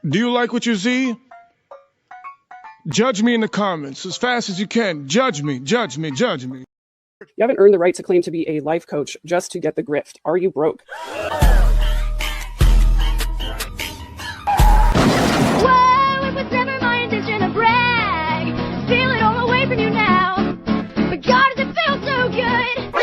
Do you like what you see? Judge me in the comments as fast as you can. Judge me, judge me, judge me. You haven't earned the right to claim to be a life coach just to get the grift. Are you broke? Whoa, it was never my intention to brag. Feel it all away from you now. But God, does it feel so good?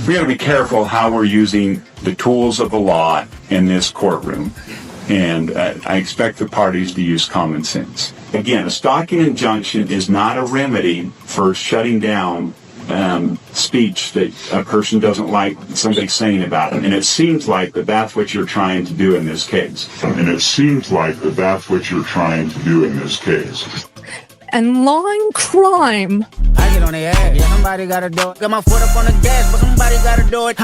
We got to be careful how we're using the tools of the law in this courtroom, and I expect the parties to use common sense. Again, a stalking injunction is not a remedy for shutting down speech that a person doesn't like somebody saying about them, and it seems like that's what you're trying to do in this case. And law and crime. I get on the ass. Yeah, somebody gotta do it. Got my foot up on the gas, but somebody gotta do it.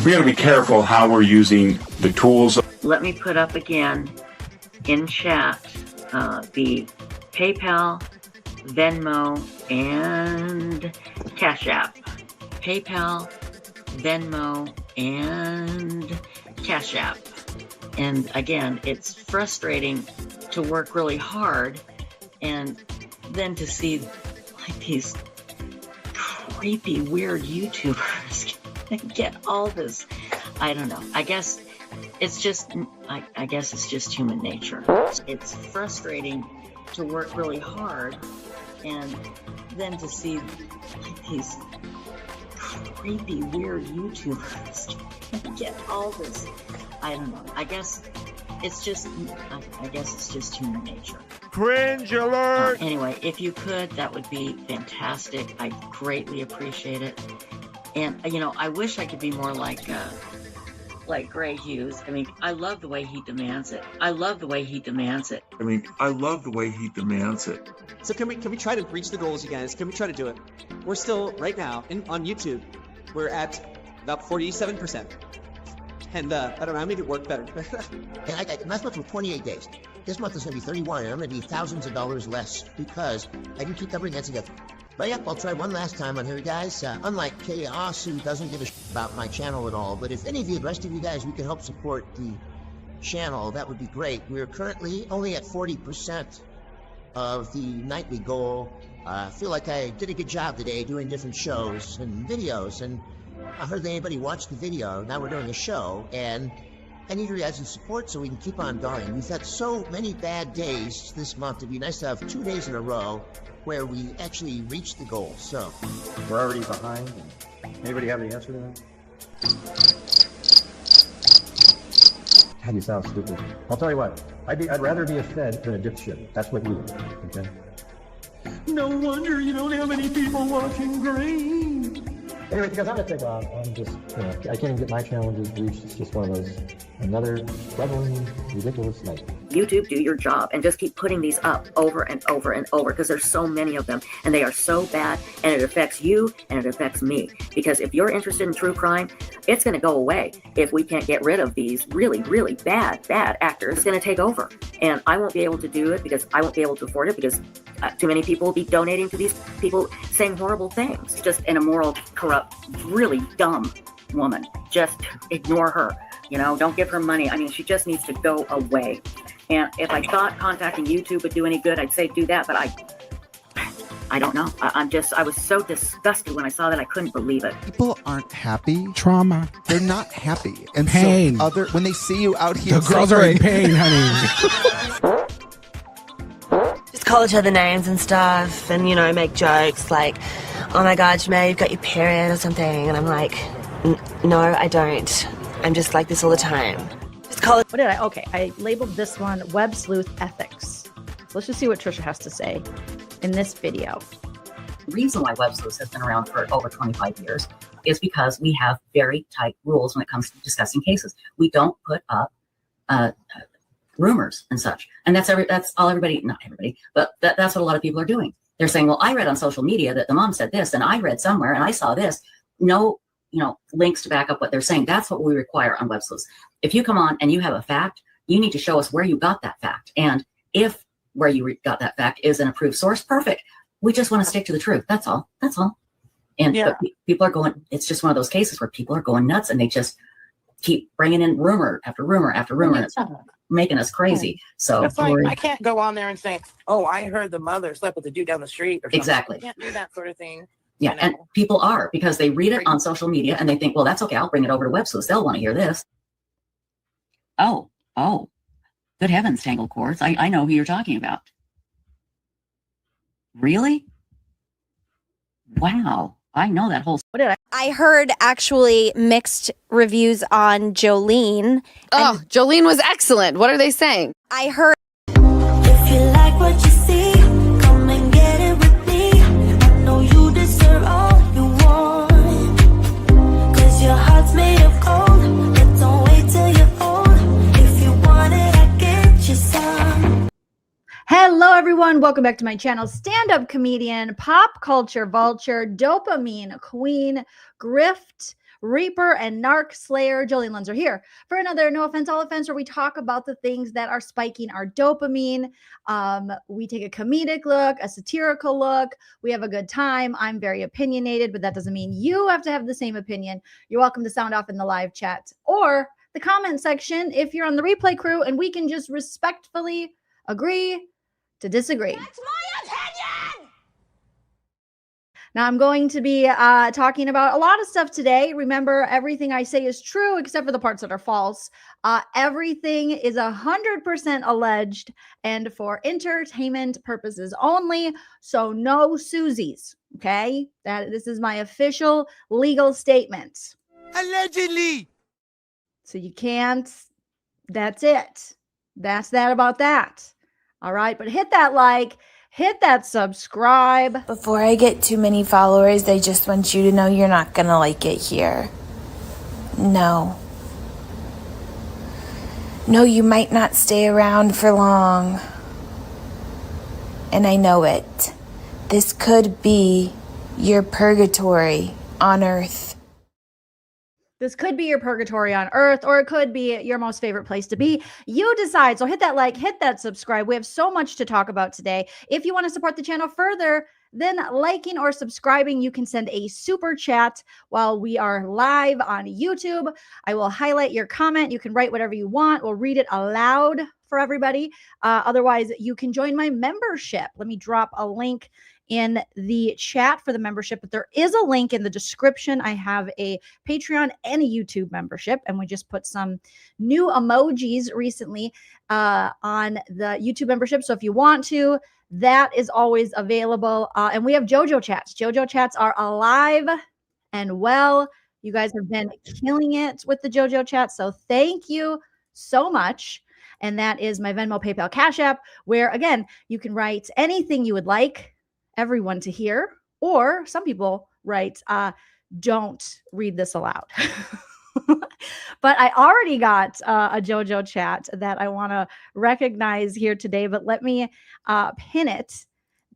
We gotta be careful how we're using the tools. Let me put up again in chat the PayPal, Venmo, and Cash App. PayPal, Venmo, and Cash App. And again, it's frustrating to work really hard and then to see like these creepy, weird YouTubers get all this. I don't know. I guess it's just human nature. It's frustrating to work really hard and then to see like these creepy, weird YouTubers get all this. I don't know. I guess it's just human nature. Cringe alert! Anyway, if you could, that would be fantastic. I greatly appreciate it. And, you know, I wish I could be more like Gray Hughes. I mean, I love the way he demands it. So can we try to reach the goals, you guys? Can we try to do it? We're still, right now, on YouTube, we're at about 47%. And I don't know, I made it work better. And last month was 28 days. This month is going to be 31, and I'm going to be thousands of dollars less because I didn't keep everything together. But yeah, I'll try one last time on here, guys. Unlike Chaos, who doesn't give a about my channel at all, but if any of you, the rest of you guys, we can help support the channel, that would be great. We're currently only at 40% of the nightly goal. I feel like I did a good job today doing different shows and videos, and I heard that anybody watched the video. Now we're doing a show, and I need your guys' support so we can keep on going. We've had so many bad days this month. It'd be nice to have 2 days in a row where we actually reach the goal. So we're already behind. Anybody have any answer to that? God, you sound stupid. I'll tell you what. I'd rather be a Fed than a dipshit. That's what you are. Okay. No wonder you don't have any people watching Green. Anyway, because I'm gonna take off. I'm just, I can't even get my challenges reached. It's just one of those, another struggling, ridiculous night. YouTube, do your job and just keep putting these up over and over and over, because there's so many of them and they are so bad, and it affects you and it affects me. Because if you're interested in true crime, it's going to go away if we can't get rid of these really, really bad actors. It's going to take over, and I won't be able to do it because I won't be able to afford it, because too many people will be donating to these people saying horrible things. Just an immoral, corrupt, really dumb woman. Just ignore her. You know, don't give her money. I mean, she just needs to go away. And if I thought contacting YouTube would do any good, I'd say do that. But I don't know. I was so disgusted when I saw that. I couldn't believe it. People aren't happy. Trauma. They're not happy. And pain. So when they see you out here, the girls are in pain, honey. Just call each other names and stuff, and you know, make jokes like, "Oh my God, Shmay, you've got your period" or something, and I'm like, "No, I don't. I'm just like this all the time." Just call it. What did I? Okay, I labeled this one Web Sleuth Ethics. Let's just see what Trisha has to say in this video. The reason why Web Sleuths has been around for over 25 years is because we have very tight rules when it comes to discussing cases. We don't put up rumors and such. And that's all everybody, not everybody, but that's what a lot of people are doing. They're saying, well, I read on social media that the mom said this, and I read somewhere and I saw this. No, links to back up what they're saying. That's what we require on Web Sleuths. If you come on and you have a fact, you need to show us where you got that fact. And if where you got that fact is an approved source, perfect. We just want to stick to the truth. That's all. That's all. And people are going, it's just one of those cases where people are going nuts, and they just keep bringing in rumor after rumor after rumor. And it's making us crazy. So that's like, I can't go on there and say, "Oh, I heard the mother slept with the dude down the street," or something. Exactly. I can't do that sort of thing. Yeah, and people are, because they read it on social media and they think, well, that's okay, I'll bring it over to Web Sleuths. They'll want to hear this. Oh, good heavens, Tangled Cords. I know who you're talking about. Really? Wow. I know that whole. What did I heard actually mixed reviews on Joleen. Oh, Joleen was excellent. What are they saying? I heard. If you like what you see, come and get it with me. I know you deserve all you want, 'cause your heart's made of gold. But don't wait till you're old. If you want it, I get you some. Hello, everyone. Welcome back to my channel. Stand-up comedian, pop culture vulture, dopamine queen, grift reaper, and narc slayer, Joleen Lunzer here for another No Offense, All Offense, where we talk about the things that are spiking our dopamine. We take a comedic look, a satirical look. We have a good time. I'm very opinionated, but that doesn't mean you have to have the same opinion. You're welcome to sound off in the live chat or the comment section if you're on the replay crew, and we can just respectfully agree to disagree. That's my opinion! Now, I'm going to be talking about a lot of stuff today. Remember, everything I say is true except for the parts that are false. Everything is 100% alleged and for entertainment purposes only. So no Susies, okay? This is my official legal statement. Allegedly. So you can't, that's it. That's that about that. All right, but hit that like, hit that subscribe. Before I get too many followers, they just want you to know you're not gonna like it here. No, you might not stay around for long. And I know it. This could be your purgatory on Earth. This could be your purgatory on Earth, or it could be your most favorite place to be. You decide. So hit that like, hit that subscribe. We have so much to talk about today. If you want to support the channel further than liking or subscribing, you can send a super chat while we are live on YouTube. I will highlight your comment. You can write whatever you want. We'll read it aloud for everybody. Otherwise, you can join my membership. Let me drop a link in the chat for the membership, but there is a link in the description. I have a Patreon and a YouTube membership, and we just put some new emojis recently on the YouTube membership. So if you want to, that is always available. And we have JOJO chats. JOJO chats are alive and well. You guys have been killing it with the JOJO chats, so thank you so much. And that is my Venmo, PayPal, Cash App, where again, you can write anything you would like everyone to hear, or some people write, don't read this aloud. But I already got a JoJo chat that I want to recognize here today. But let me pin it,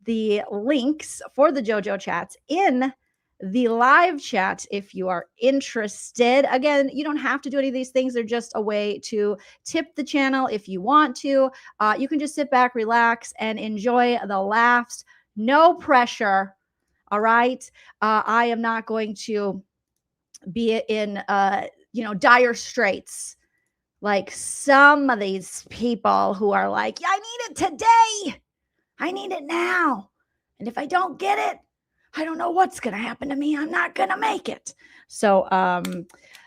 the links for the JoJo chats in the live chat if you are interested. Again, you don't have to do any of these things. They're just a way to tip the channel if you want to. You can just sit back, relax, and enjoy the laughs. No pressure. All right. I am not going to be in dire straits like some of these people who are like, yeah, I need it today. I need it now. And if I don't get it, I don't know what's going to happen to me. I'm not going to make it. So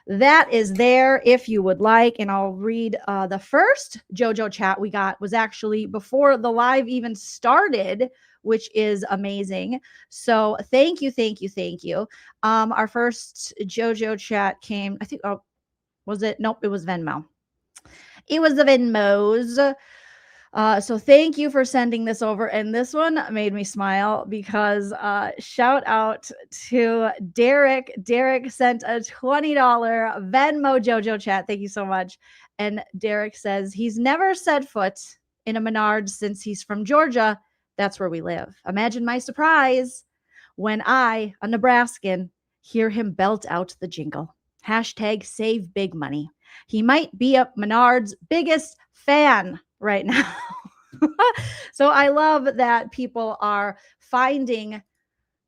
that is there if you would like. And I'll read the first JoJo chat we got was actually before the live even started, which is amazing. So thank you, thank you, thank you. Our first JoJo chat came, I think, was it? Nope, it was Venmo. It was the Venmos. So thank you for sending this over. And this one made me smile because shout out to Derek. Derek sent a $20 Venmo JoJo chat. Thank you so much. And Derek says he's never set foot in a Menards since he's from Georgia. That's where we live. Imagine my surprise when I, a Nebraskan, hear him belt out the jingle. Hashtag save big money. He might be a Menards' biggest fan right now. So I love that people are finding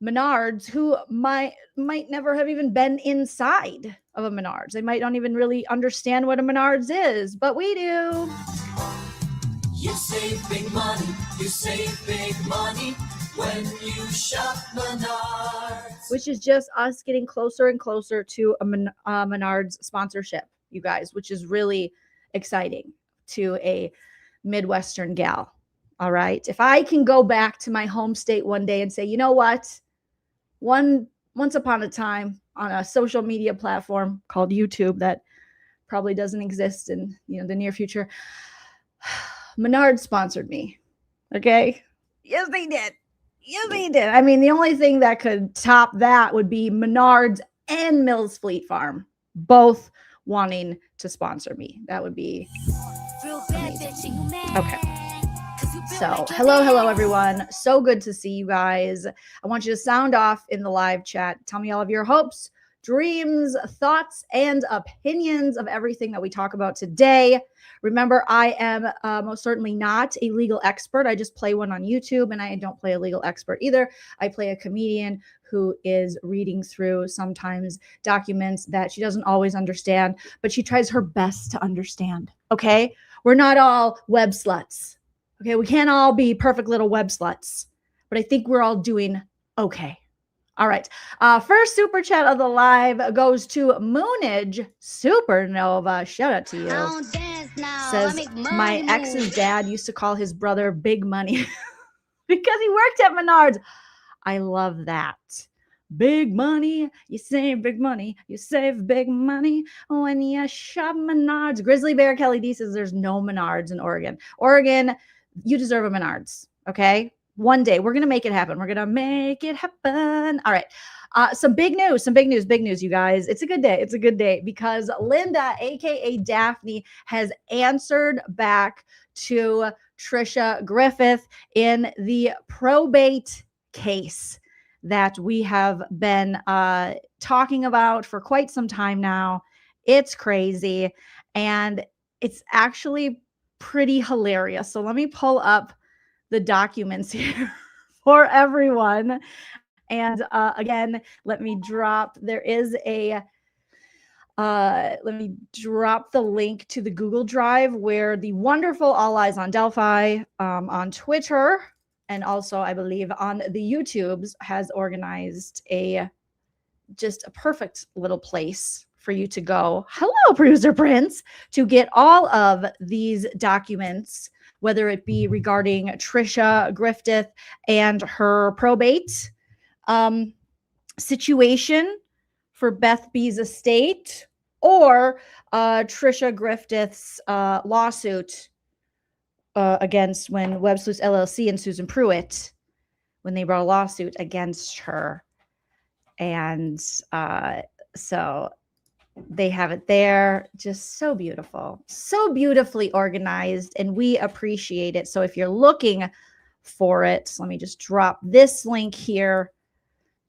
Menards who might never have even been inside of a Menards. They might not even really understand what a Menards is, but we do. You save big money, you save big money when you shop Menards. Which is just us getting closer and closer to a Menards sponsorship, you guys, which is really exciting to a Midwestern gal. All right. If I can go back to my home state one day and say, you know what? Once upon a time on a social media platform called YouTube that probably doesn't exist in the near future, Menards sponsored me. Okay. Yes, they did. Yes, they did. I mean, the only thing that could top that would be Menards and Mills Fleet Farm both wanting to sponsor me. That would be amazing. Okay. So hello, everyone. So good to see you guys. I want you to sound off in the live chat. Tell me all of your hopes, dreams, thoughts, and opinions of everything that we talk about today. Remember, I am most certainly not a legal expert. I just play one on YouTube, and I don't play a legal expert either. I play a comedian who is reading through sometimes documents that she doesn't always understand, but she tries her best to understand. Okay? We're not all web sluts. Okay? We can't all be perfect little web sluts, but I think we're all doing okay. All right. First super chat of the live goes to Moonage Supernova. Shout out to you. Says my ex's dad used to call his brother Big Money because he worked at Menards. I love that. Big money, you save big money, you save big money when you shop Menards. Grizzly Bear Kelly D says there's no Menards in Oregon. Oregon, you deserve a Menards. Okay. One day we're going to make it happen. We're going to make it happen. All right. Some big news, you guys. It's a good day. It's a good day because Linda, AKA Daphne, has answered back to Patricia Griffith in the probate case that we have been talking about for quite some time now. It's crazy and it's actually pretty hilarious. So let me pull up the documents here for everyone. And again, let me drop the link to the Google Drive where the wonderful All Eyes on Delphi on Twitter and also I believe on the YouTubes has organized just a perfect little place for you to go. Hello, Producer Prince, to get all of these documents, whether it be regarding Patricia Griffith and her probate situation for Beth B's estate, or Patricia Griffith's lawsuit against when WEBSLEUTHS LLC and Susan Pruitt, when they brought a lawsuit against her. And so They have it there. Just so beautiful. So beautifully organized, and we appreciate it. So if you're looking for it, let me just drop this link here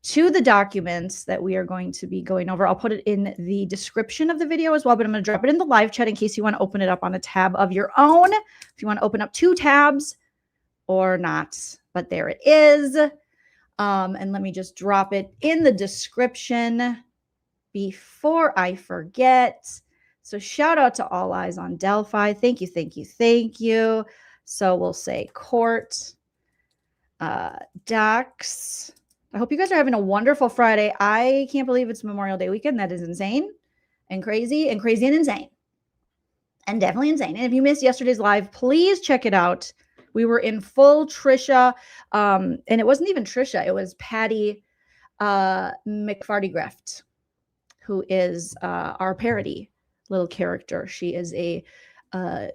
to the documents that we are going to be going over. I'll put it in the description of the video as well, but I'm going to drop it in the live chat in case you want to open it up on a tab of your own. If you want to open up 2 tabs or not, but there it is. And let me just drop it in the description before I forget. So shout out to All Eyes on Delphi. Thank you, thank you, thank you. So we'll say court docs. I hope you guys are having a wonderful Friday. I can't believe it's Memorial Day weekend. That is insane and crazy and insane. And definitely insane. And if you missed yesterday's live, please check it out. We were in full Trisha. And it wasn't even Trisha. It was Patty McFarty-Griffith, who is our parody little character. She is a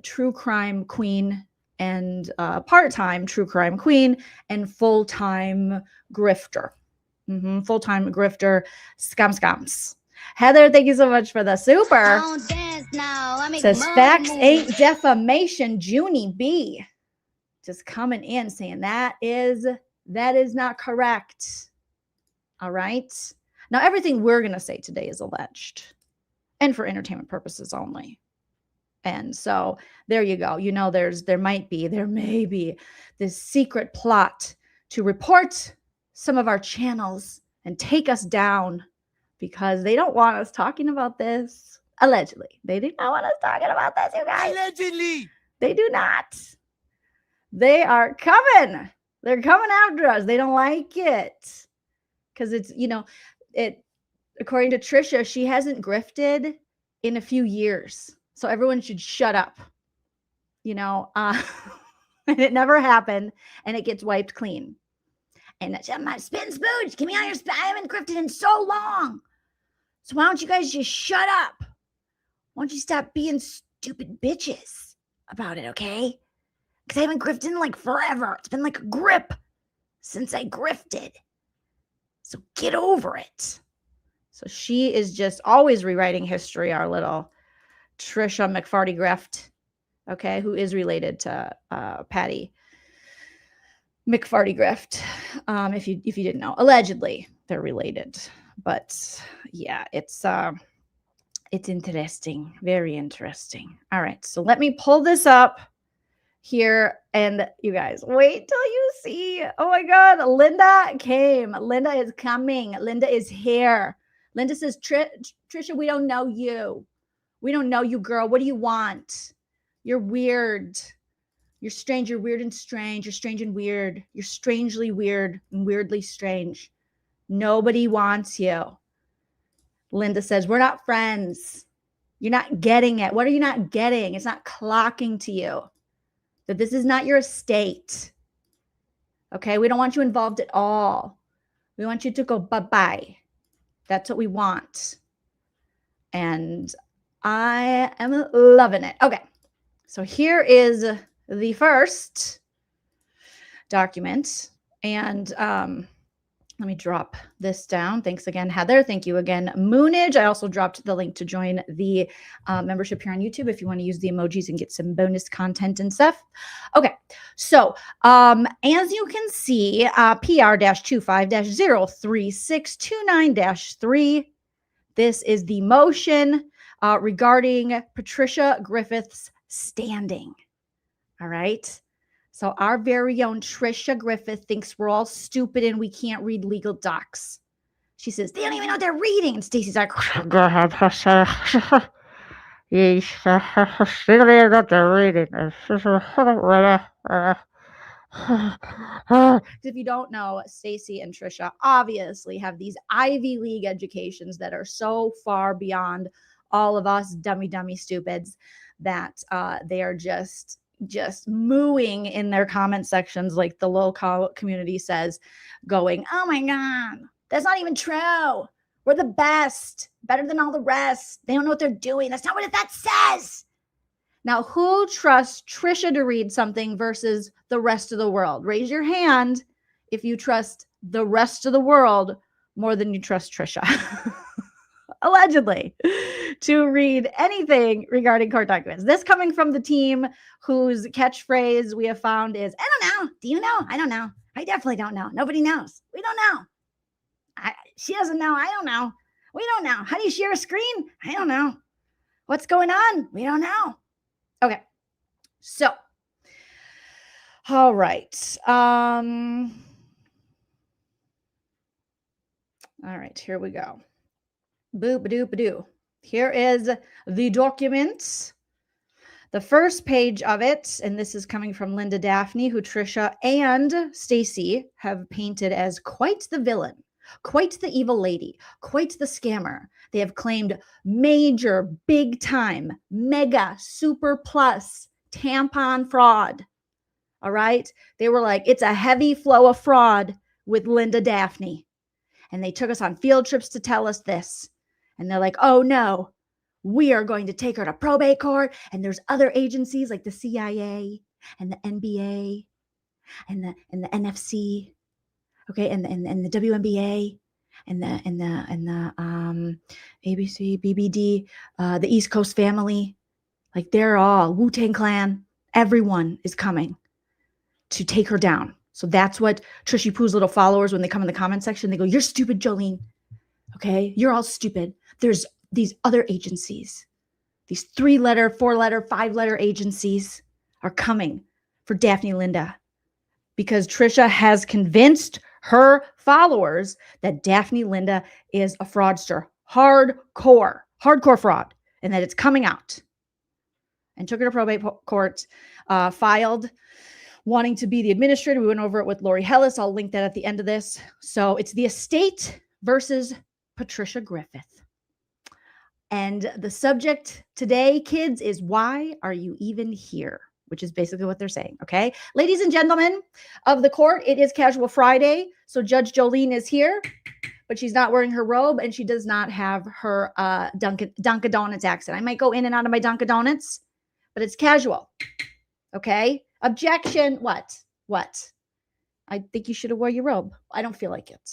true crime queen and part-time true crime queen and full-time grifter. Full-time grifter scams. Heather, thank you so much for the super. Says facts ain't defamation. Junie B just coming in saying that is not correct. All right. Now everything we're gonna say today is alleged and for entertainment purposes only. And so there you go. You know, there may be this secret plot to report some of our channels and take us down because they don't want us talking about this. Allegedly. They do not want us talking about this, you guys. Allegedly. They do not. They are coming. They're coming after us. They don't like it. Because it's, you know, according to Trisha, she hasn't grifted in a few years. So everyone should shut up, you know, and it never happened and it gets wiped clean. And that's my spin spooge. Give me all your spin. I haven't grifted in so long. So why don't you guys just shut up? Why don't you stop being stupid bitches about it, okay? Because I haven't grifted in like forever. It's been like a grip since I grifted. So get over it. So she is just always rewriting history, our little Trisha McFarty-Griffith, okay, who is related to Patty McFarty-Griffith. If you didn't know, allegedly they're related, but yeah, it's interesting, very interesting. All right, so let me pull this up here, and you guys wait till you see. Oh my God, Linda came. Linda is coming. Linda is here. Linda says, Trisha, we don't know you. We don't know you, girl. What do you want? You're weird. You're strange. You're weird and strange. You're strange and weird. You're strangely weird and weirdly strange. Nobody wants you. Linda says, we're not friends. You're not getting it. What are you not getting? It's not clocking to you that this is not your estate. Okay? We don't want you involved at all. We want you to go bye-bye. That's what we want. And I am loving it. Okay. So here is the first document. And let me drop this down. Thanks again, Heather. Thank you again, Moonage. I also dropped the link to join the membership here on YouTube if you want to use the emojis and get some bonus content and stuff. Okay. So as you can see, PR-25-03629-3, this is the motion regarding Patricia Griffith's standing. All right. So our very own Patricia Griffith thinks we're all stupid and we can't read legal docs. She says, they don't even know what they're reading. And Stacey's like, go ahead. Yes, they don't even know what they're reading. If you don't know, Stacey and Trisha obviously have these Ivy League educations that are so far beyond all of us dummy stupids that they are just mooing in their comment sections, like the local community says, going, oh my God, that's not even true. We're the best, better than all the rest. They don't know what they're doing. That's not what that says. Now, who trusts Trisha to read something versus the rest of the world? Raise your hand if you trust the rest of the world more than you trust Trisha. Allegedly. to read anything regarding court documents. This coming from the team whose catchphrase we have found is, I don't know. Do you know? I don't know. I definitely don't know. Nobody knows. We don't know. She doesn't know. I don't know. We don't know. How do you share a screen? I don't know. What's going on? We don't know. Okay. So, all right. All right, here we go. Boop-a-doop-a-doo. Here is the document. The first page of it, and this is coming from Linda Daphne, who Tricia and Stacy have painted as quite the villain, quite the evil lady, quite the scammer. They have claimed major, big time, mega, super plus tampon fraud. All right. They were like, it's a heavy flow of fraud with Linda Daphne. And they took us on field trips to tell us this. And they're like, oh no, we are going to take her to probate court. And there's other agencies like the CIA and the NBA and the NFC. Okay. And the WNBA and the ABC, BBD, the East Coast family. Like they're all Wu-Tang Clan. Everyone is coming to take her down. So that's what Trishy Poo's little followers, when they come in the comment section, they go, you're stupid, Joleen. Okay. You're all stupid. There's these other agencies, these 3-letter, 4-letter, 5-letter agencies are coming for Daphne Linda because Trisha has convinced her followers that Daphne Linda is a fraudster, hardcore fraud, and that it's coming out. And took her to probate court, filed wanting to be the administrator. We went over it with Lori.hellis. I'll link that at the end of this. So it's the estate versus Patricia Griffith. And the subject today, kids, is why are you even here? Which is basically what they're saying, okay? Ladies and gentlemen of the court, it is Casual Friday. So Judge Joleen is here, but she's not wearing her robe and she does not have her Dunkin' Donuts accent. I might go in and out of my Dunkin' Donuts, but it's casual, okay? Objection, what? I think you should have worn your robe. I don't feel like it.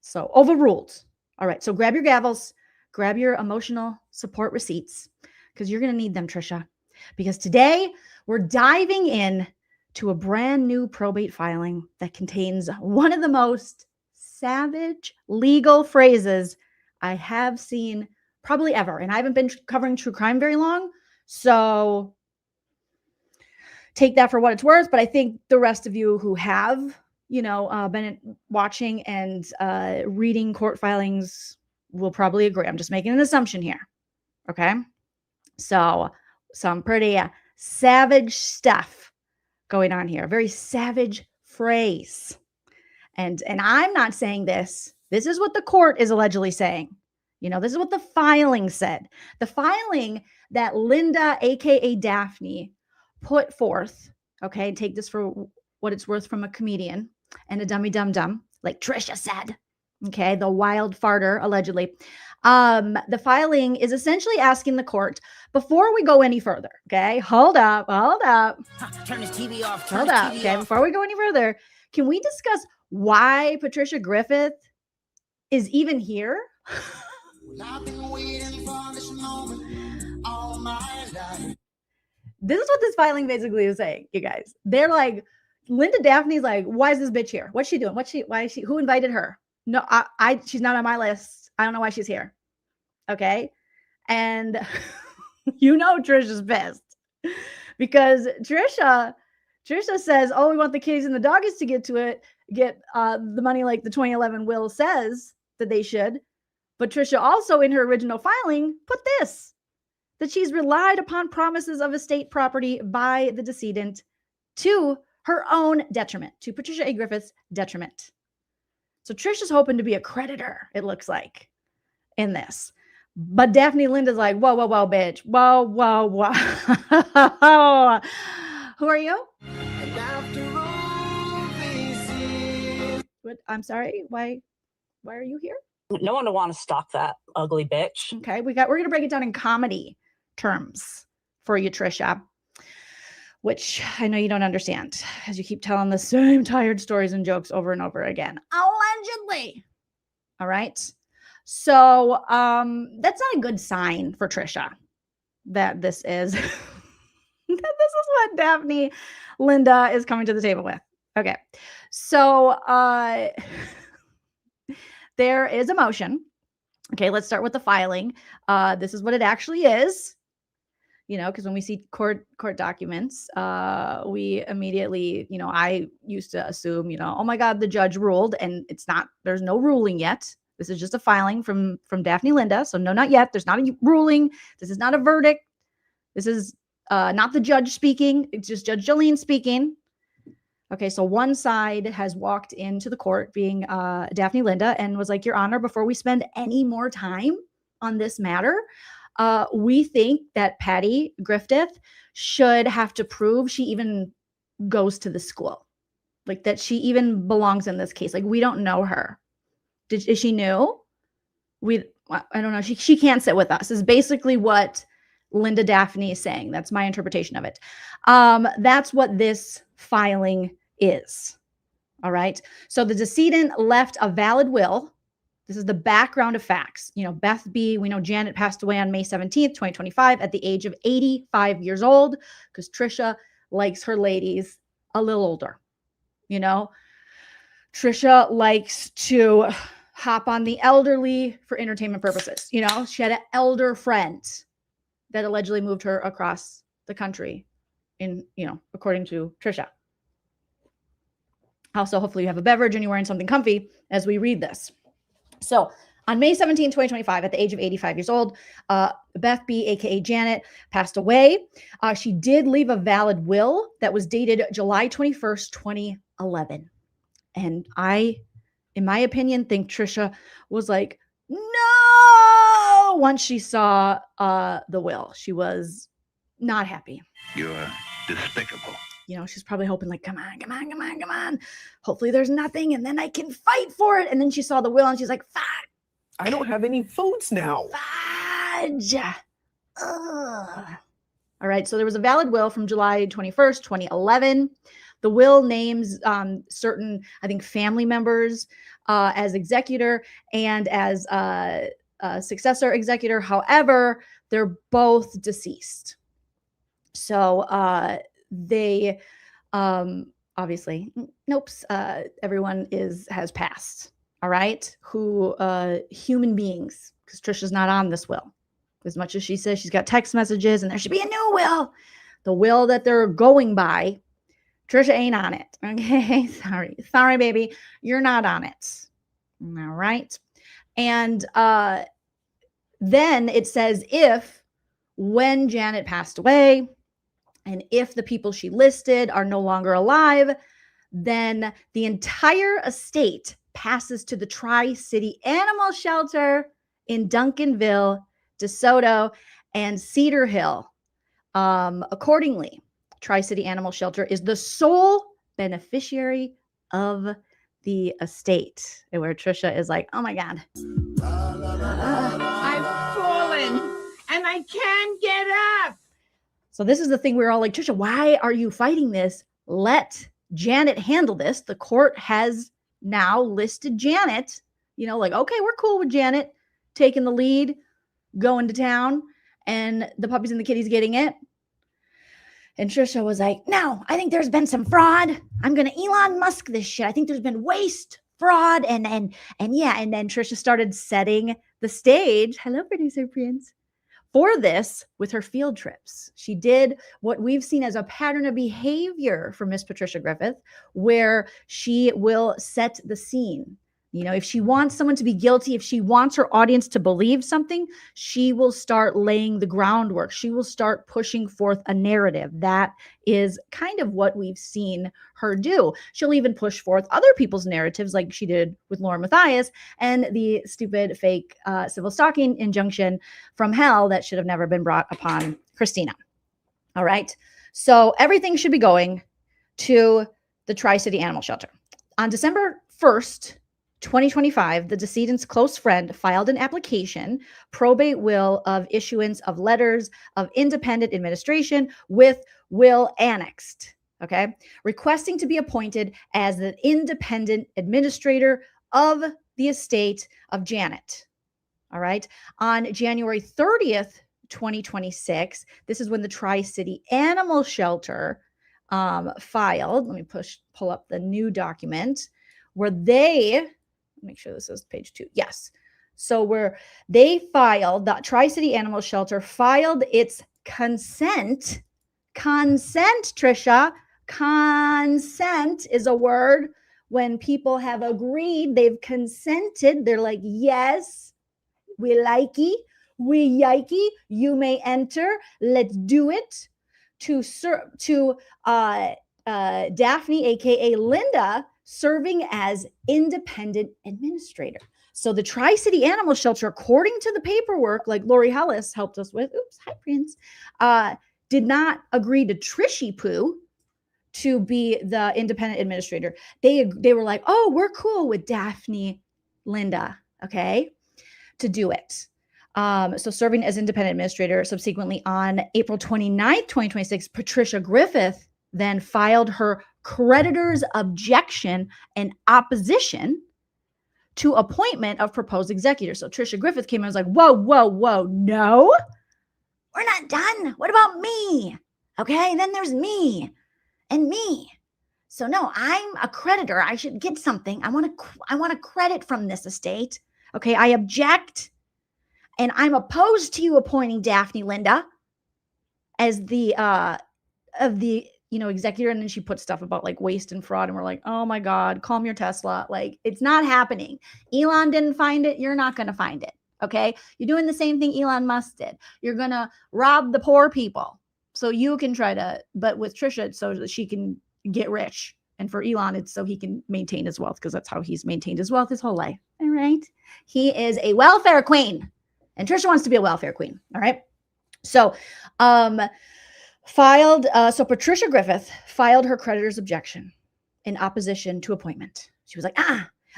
So overruled. All right, so grab your gavels, grab your emotional support receipts, because you're going to need them, Trisha. Because today we're diving in to a brand new probate filing that contains one of the most savage legal phrases I have seen probably ever. And I haven't been covering true crime very long, so take that for what it's worth. But I think the rest of you who have, been watching and reading court filings will probably agree. I'm just making an assumption here. Okay. So some pretty savage stuff going on here. Very savage phrase. And I'm not saying this. This is what the court is allegedly saying. This is what the filing said. The filing that Linda, aka Daphne, put forth. Okay, take this for what it's worth from a comedian and a dummy dum-dum, like Trisha said. Okay, the wild farter, allegedly. The filing is essentially asking the court, before we go any further, okay, hold up. Turn this TV off. Hold up, okay, before we go any further, can we discuss why Patricia Griffith is even here? I've been waiting for this moment all my life. This is what this filing basically is saying, you guys. They're like, Linda Daphne's like, why is this bitch here? What's she doing? Who invited her? No, she's not on my list. I don't know why she's here. Okay. And Trisha's pissed because Trisha says, oh, we want the kitties and the doggies to get the money like the 2011 will says that they should. But Trisha also in her original filing put this, that she's relied upon promises of estate property by the decedent to her own detriment, to Patricia A. Griffith's detriment. So Trisha's hoping to be a creditor, it looks like, in this. But Daphne Linda's like, whoa, bitch. Whoa. Who are you? And after all this is... What? I'm sorry. Why are you here? No one would want to stalk that ugly bitch. Okay, we're going to break it down in comedy terms for you, Trisha, which I know you don't understand as you keep telling the same tired stories and jokes over and over again. Allegedly. All right. So that's not a good sign for Trisha that this is that this is what Daphne Linda is coming to the table with. Okay. So there is a motion. Okay, let's start with the filing. This is what it actually is. You know, because when we see court documents, we immediately, you know, I used to assume, you know, oh my God, the judge ruled, and it's not, there's no ruling yet. This is just a filing from Daphne Linda. So no, not yet. There's not a ruling. This is not a verdict. This is not the judge speaking. It's just Judge Joleen speaking. Okay, so one side has walked into the court, being Daphne Linda, and was like, Your Honor, before we spend any more time on this matter, we think that Patty Griffith should have to prove she even goes to the school, like that she even belongs in this case. Like, we don't know her. Is she new? I don't know. She can't sit with us is basically what Linda Daphne is saying. That's my interpretation of it. That's what this filing is. All right. So the decedent left a valid will. This is the background of facts. You know, Beth B., we know Janet passed away on May 17th, 2025 at the age of 85 years old because Trisha likes her ladies a little older. You know, Trisha likes to hop on the elderly for entertainment purposes. You know, she had an elder friend that allegedly moved her across the country in, you know, according to Trisha. Also, hopefully you have a beverage and you're wearing something comfy as we read this. So on May 17, 2025, at the age of 85 years old, Beth B., aka Janet, passed away. She did leave a valid will that was dated July 21st, 2011. And I, in my opinion, think Trisha was like, no, once she saw the will. She was not happy. You're despicable. You know, she's probably hoping like, come on. Hopefully there's nothing and then I can fight for it. And then she saw the will and she's like, fuck. I don't have any foods now. Fudge. Ugh. All right. So there was a valid will from July 21st, 2011. The will names certain, I think, family members as executor and as successor executor. However, they're both deceased. So they obviously, nope, everyone has passed. All right. Who human beings, because Trisha's not on this will. As much as she says she's got text messages and there should be a new will. The will that they're going by, Trisha ain't on it. Okay. Sorry, baby. You're not on it. All right. And then it says when Janet passed away, and if the people she listed are no longer alive, then the entire estate passes to the Tri-City Animal Shelter in Duncanville, DeSoto, and Cedar Hill. Accordingly, Tri-City Animal Shelter is the sole beneficiary of the estate. And where Trisha is like, oh my God. I've fallen and I can't get up. So this is the thing we're all like, Trisha, why are you fighting this? Let Janet handle this. The court has now listed Janet, you know, like, okay, we're cool with Janet taking the lead, going to town, and the puppies and the kitties getting it. And Trisha was like, no, I think there's been some fraud. I'm going to Elon Musk this shit. I think there's been waste, fraud, and yeah. And then Trisha started setting the stage. Hello, producer Prince. For this with her field trips. She did what we've seen as a pattern of behavior for Miss Patricia Griffith, where she will set the scene. You know, if she wants someone to be guilty, if she wants her audience to believe something, she will start laying the groundwork. She will start pushing forth a narrative. That is kind of what we've seen her do. She'll even push forth other people's narratives like she did with Lauren Matthias and the stupid fake civil stalking injunction from hell that should have never been brought upon Christina. All right. So everything should be going to the Tri-City Animal Shelter. On December 1st, 2025, the decedent's close friend filed an application, probate will of issuance of letters of independent administration with will annexed, okay, requesting to be appointed as the independent administrator of the estate of Janet. All right. On January 30th, 2026, this is when the Tri-City Animal Shelter filed. Let me pull up the new document where they, make sure this is page 2. Yes. So where they filed, the Tri-City Animal Shelter filed its consent, Tricia, consent is a word. When people have agreed, they've consented. They're like, yes, we likey, we yikey, you may enter. Let's do it. To Daphne, aka Linda, serving as independent administrator. So the Tri-City Animal Shelter, according to the paperwork, like Lori.hellis helped us with, oops, hi Prince, did not agree to Trishy Poo to be the independent administrator. They were like, oh, we're cool with Daphne, Linda, okay, to do it. So serving as independent administrator, subsequently on April 29th, 2026, Patricia Griffith then filed her creditor's objection and opposition to appointment of proposed executor. So Patricia Griffith came in and was like, whoa, whoa, whoa, no, we're not done. What about me? Okay, then there's me and me. So no, I'm a creditor. I should get something. I want a credit from this estate. Okay, I object. And I'm opposed to you appointing Daphne Linda as the executor. And then she put stuff about like waste and fraud. And we're like, oh my God, calm your Tesla. Like, it's not happening. Elon didn't find it. You're not going to find it. Okay. You're doing the same thing Elon Musk did. You're going to rob the poor people. So you can try to, but with Trisha, it's so that she can get rich. And for Elon, it's so he can maintain his wealth, because that's how he's maintained his wealth his whole life. All right. He is a welfare queen. And Trisha wants to be a welfare queen. All right. So, so Patricia Griffith filed her creditor's objection in opposition to appointment. She was like,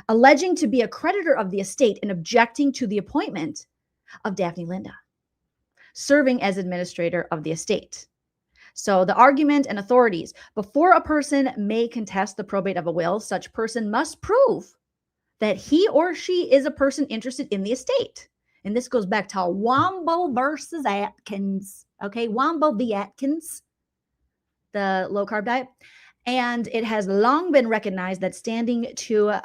alleging to be a creditor of the estate and objecting to the appointment of Daphne Linda, serving as administrator of the estate. So the argument and authorities: before a person may contest the probate of a will, such person must prove that he or she is a person interested in the estate. And this goes back to Womble versus Atkins. Okay, Womble v. Atkins, the low-carb diet. And it has long been recognized that standing to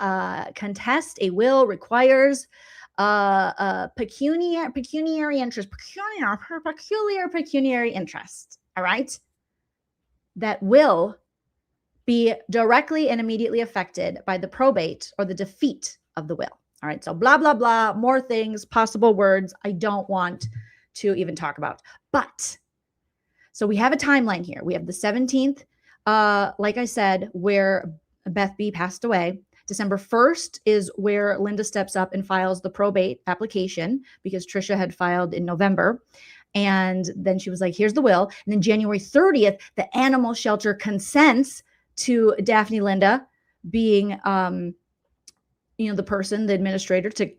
contest a will requires peculiar pecuniary interest. All right, that will be directly and immediately affected by the probate or the defeat of the will. All right, so blah, blah, blah, more things, possible words I don't want to even talk about. But, so we have a timeline here. We have the 17th, like I said, where Beth B passed away. December 1st is where Linda steps up and files the probate application, because Trisha had filed in November. And then she was like, here's the will. And then January 30th, the animal shelter consents to Daphne Linda being, the person, the administrator, to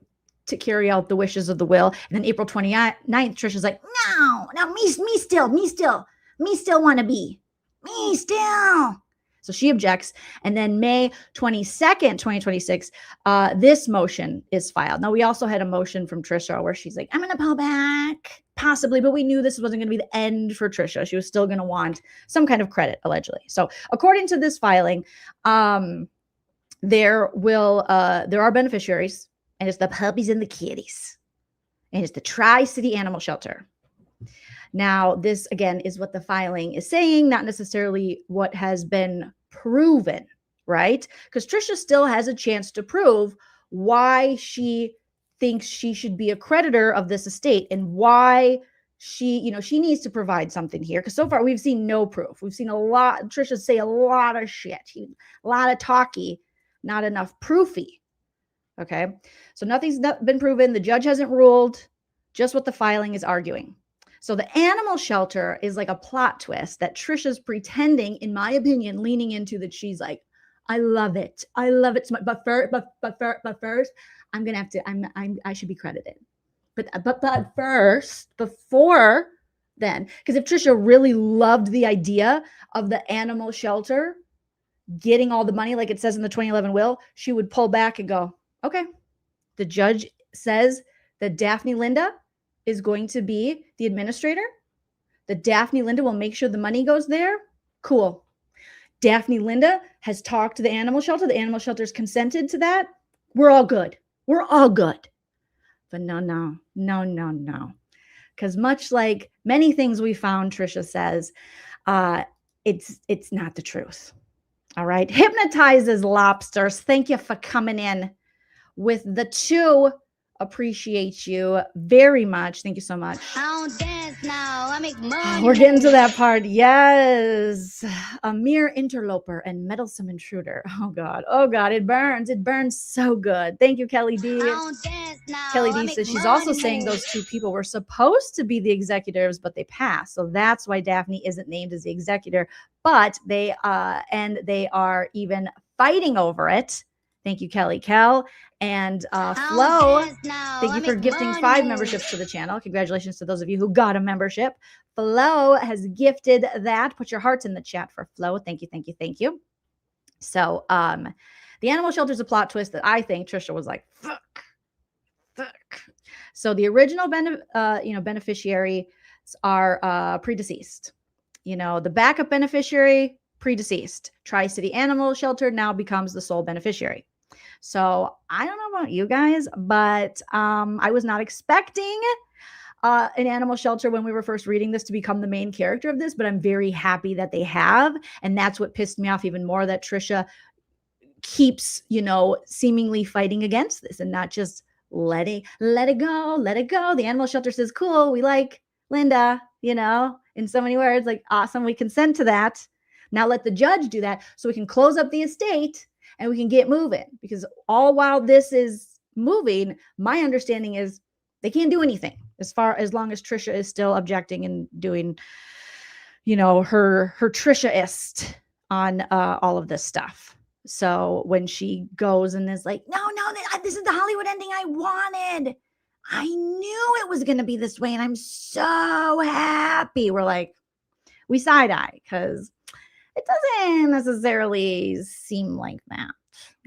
carry out the wishes of the will. And then April 29th, Trisha's like, no, me still want to be. Me still. So she objects. And then May 22nd, 2026, this motion is filed. Now, we also had a motion from Trisha where she's like, I'm going to pull back, possibly, but we knew this wasn't going to be the end for Trisha. She was still going to want some kind of credit, allegedly. So according to this filing, there are beneficiaries, and it's the puppies and the kitties, and it's the Tri-City Animal Shelter. Now, this again is what the filing is saying, not necessarily what has been proven, right? Because Trisha still has a chance to prove why she thinks she should be a creditor of this estate, and why she needs to provide something here. Because so far we've seen no proof. We've seen Trisha say a lot of shit, a lot of talky, not enough proofy. Okay, so nothing's been proven. The judge hasn't ruled, just what the filing is arguing. So the animal shelter is like a plot twist that Trisha's pretending, in my opinion, leaning into, that she's like, I love it so much. But first, I'm gonna have to. I should be credited. But first, before then, because if Trisha really loved the idea of the animal shelter getting all the money, like it says in the 2011 will, she would pull back and go, okay, the judge says that Daphne Linda is going to be the administrator, that Daphne Linda will make sure the money goes there, cool. Daphne Linda has talked to the animal shelter. The animal shelter's consented to that. We're all good. We're all good. But no. Because much like many things we found, Tricia says, it's not the truth. All right. Hypnotizes lobsters. Thank you for coming in with the 2. Appreciate you very much. Thank you so much. I don't dance now. I make money. We're getting to that part. Yes. A mere interloper and meddlesome intruder. Oh God. It burns. It burns so good. Thank you, Kelly D. I don't dance now. Kelly I D make says she's money also saying move. those 2 people were supposed to be the executors, but they passed. So that's why Daphne isn't named as the executor, but they are even fighting over it. Thank you, Kelly Kel. And Flo, thank you for gifting 5 memberships to the channel. Congratulations to those of you who got a membership. Flo has gifted that. Put your hearts in the chat for Flo. Thank you. So the animal shelter is a plot twist that I think Tricia was like, fuck. So the original beneficiary are predeceased. The backup beneficiary, predeceased. Tri-City Animal Shelter now becomes the sole beneficiary. So I don't know about you guys, but I was not expecting an animal shelter when we were first reading this to become the main character of this, but I'm very happy that they have. And that's what pissed me off even more, that Tricia keeps, seemingly fighting against this and not just let it go. The animal shelter says, cool, we like Linda, in so many words, like, awesome, we consent to that. Now let the judge do that so we can close up the estate and we can get moving. Because all while this is moving, my understanding is they can't do anything as long as Tricia is still objecting and doing, her Tricia-ist on all of this stuff. So when she goes and is like, no, this is the Hollywood ending I wanted. I knew it was going to be this way, and I'm so happy. We're like, we side-eye because it doesn't necessarily seem like that,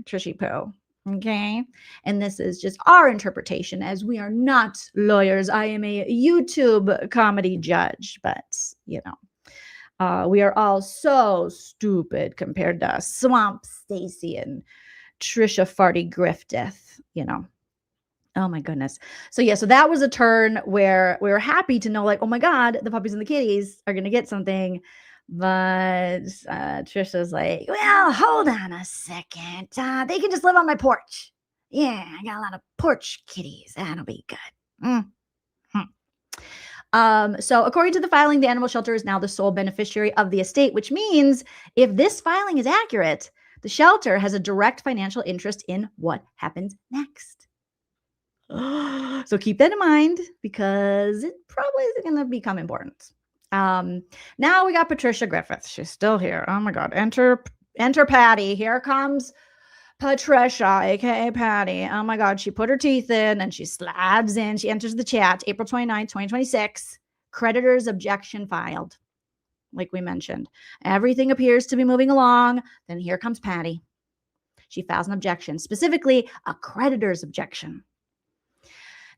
Trishy Poo. Okay. And this is just our interpretation, as we are not lawyers. I am a YouTube comedy judge, but we are all so stupid compared to Swamp Stacy and Trisha Farty Griffith, Oh my goodness. So yeah, so that was a turn where we were happy to know, like, oh my God, the puppies and the kitties are going to get something. But Trisha's like, well, hold on a second. They can just live on my porch. Yeah, I got a lot of porch kitties. That'll be good. So according to the filing, the animal shelter is now the sole beneficiary of the estate, which means if this filing is accurate, the shelter has a direct financial interest in what happens next. So keep that in mind, because it probably is going to become important. Now we got Patricia Griffith. She's still here. Oh my God. Enter Patty. Here comes Patricia, aka Patty. Oh my God. She put her teeth in and she slides in. She enters the chat. April 29th, 2026. Creditor's objection filed. Like we mentioned. Everything appears to be moving along. Then here comes Patty. She files an objection, specifically a creditor's objection.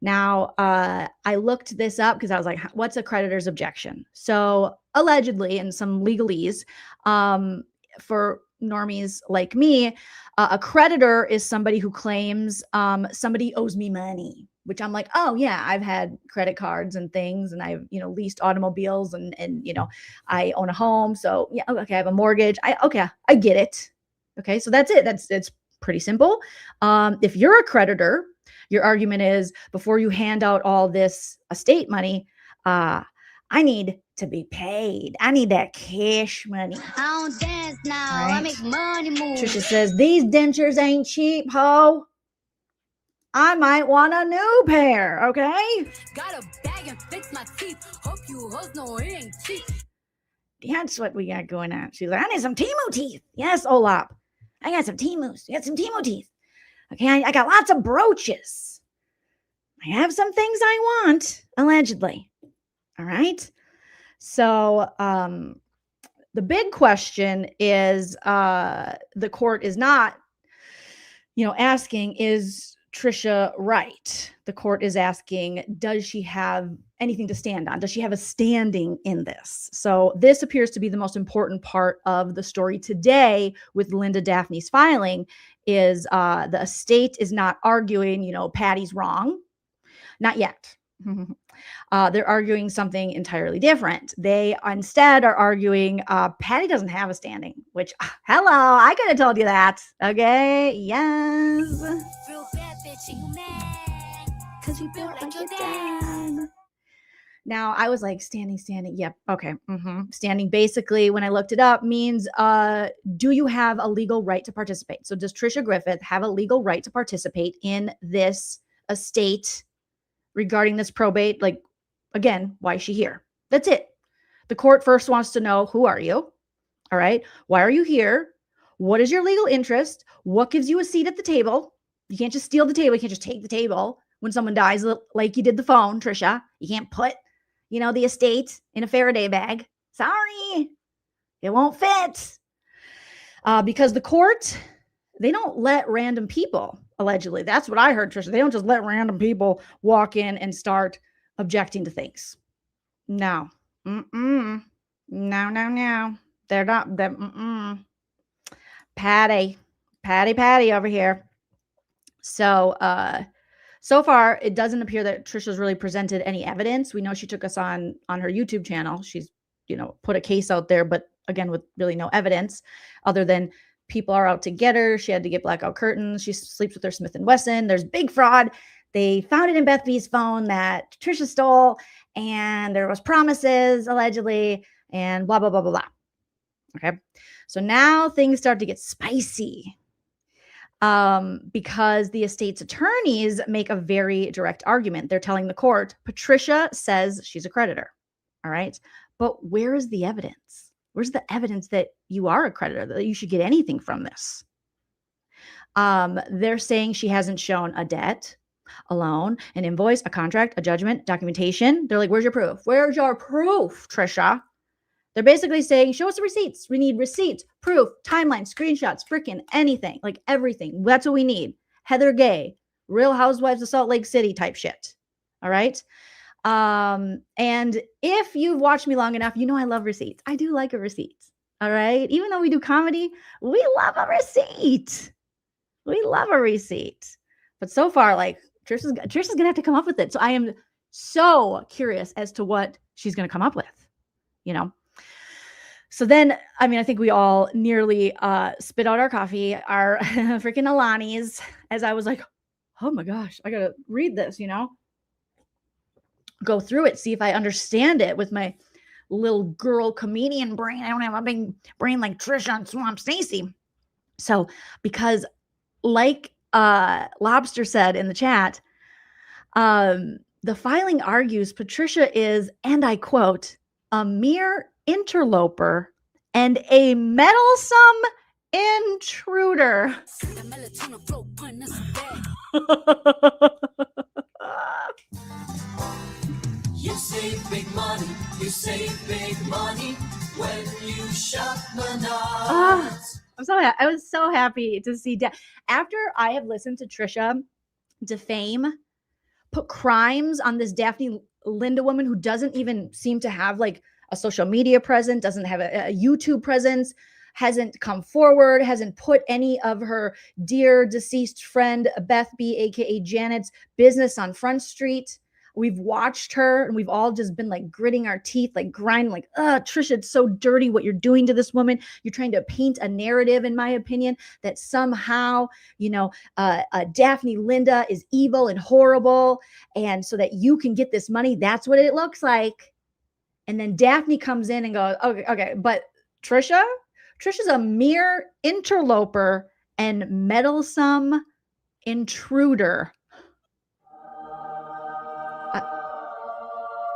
Now, I looked this up because I was like, what's a creditor's objection? So allegedly, in some legalese, for normies like me, a creditor is somebody who claims somebody owes me money, which I'm like, oh yeah, I've had credit cards and things, and I've, leased automobiles and I own a home. So yeah, okay, I have a mortgage. I get it. Okay, so that's it. It's pretty simple. If you're a creditor, your argument is, before you hand out all this estate money, I need to be paid. I need that cash money. I don't dance now. Right? I make money move. Trisha says, these dentures ain't cheap, ho. I might want a new pair, okay? Got a bag and fix my teeth. Hope you hoes know it ain't cheap. That's what we got going on. She's like, I need some Temu teeth. Yes, Olap. I got some Temus. You got some Temu teeth. Okay, I got lots of brooches. I have some things I want, allegedly. All right. So the big question is, the court is not, asking, is Tricia right? The court is asking, does she have anything to stand on? Does she have a standing in this? So this appears to be the most important part of the story today with Linda Daphne's filing is the estate is not arguing, you know, Patty's wrong. Not yet. They're arguing something entirely different. They instead are arguing Patty doesn't have a standing, which, hello, I could have told you that. Okay, yes. Real bad bitch, and you mad. Cause you feel like your dad. Now, I was like, standing. Yep. Okay. Standing basically, when I looked it up, means do you have a legal right to participate? So does Tricia Griffith have a legal right to participate in this estate regarding this probate? Like, again, why is she here? That's it. The court first wants to know, who are you? All right. Why are you here? What is your legal interest? What gives you a seat at the table? You can't just steal the table. You can't just take the table when someone dies like you did the phone, Tricia. You can't put, you know, the estate in a Faraday bag. Sorry, it won't fit. Because the court, they don't let random people, allegedly. That's what I heard, Tricia. They don't just let random people walk in and start objecting to things. No. No. They're not. Patty over here. So, so far, it doesn't appear that Tricia's really presented any evidence. We know she took us on her YouTube channel. She's, you know, put a case out there, but again, with really no evidence other than people are out to get her. She had to get blackout curtains. She sleeps with her Smith & Wesson. There's big fraud. They found it in Beth B's phone that Tricia stole, and there was promises, allegedly, and blah, blah, blah, blah, blah. Okay. So now things start to get spicy. Because the estate's attorneys make a very direct argument. They're telling the court, Patricia says she's a creditor. All right. But where is the evidence? Where's the evidence that you are a creditor, that you should get anything from this? They're saying she hasn't shown a debt, a loan, an invoice, a contract, a judgment, documentation. They're like, where's your proof? Where's your proof, Tricia? They're basically saying, show us the receipts. We need receipts, proof, timeline, screenshots, freaking anything, like everything. That's what we need. Heather Gay, Real Housewives of Salt Lake City type shit. All right. And if you've watched me long enough, you know I love receipts. I do like a receipt. All right. Even though we do comedy, we love a receipt. We love a receipt. But so far, like Tricia's going to have to come up with it. So I am so curious as to what she's going to come up with, you know? So then, I mean, I think we all nearly spit out our coffee, our freaking Alani's, as I was like, oh my gosh, I got to read this, you know, go through it, see if I understand it with my little girl comedian brain. I don't have a big brain like Trisha and Swamp Stacy. So because like Lobster said in the chat, the filing argues Patricia is, and I quote, a mere interloper and a meddlesome intruder. You save big money, you save big money when you shop Menards. I was so happy to see after I have listened to Tricia defame, put crimes on this Daphne Linda woman who doesn't even seem to have like a social media presence, doesn't have a YouTube presence, hasn't come forward, hasn't put any of her dear deceased friend Beth B, aka Janet's business on Front Street. We've watched her and we've all just been like gritting our teeth, like grinding, like, Trisha, it's so dirty what you're doing to this woman. You're trying to paint a narrative, in my opinion, that somehow, you know, Daphne Linda is evil and horrible. And so that you can get this money, that's what it looks like. And then Daphne comes in and goes, okay, but Tricia's a mere interloper and meddlesome intruder.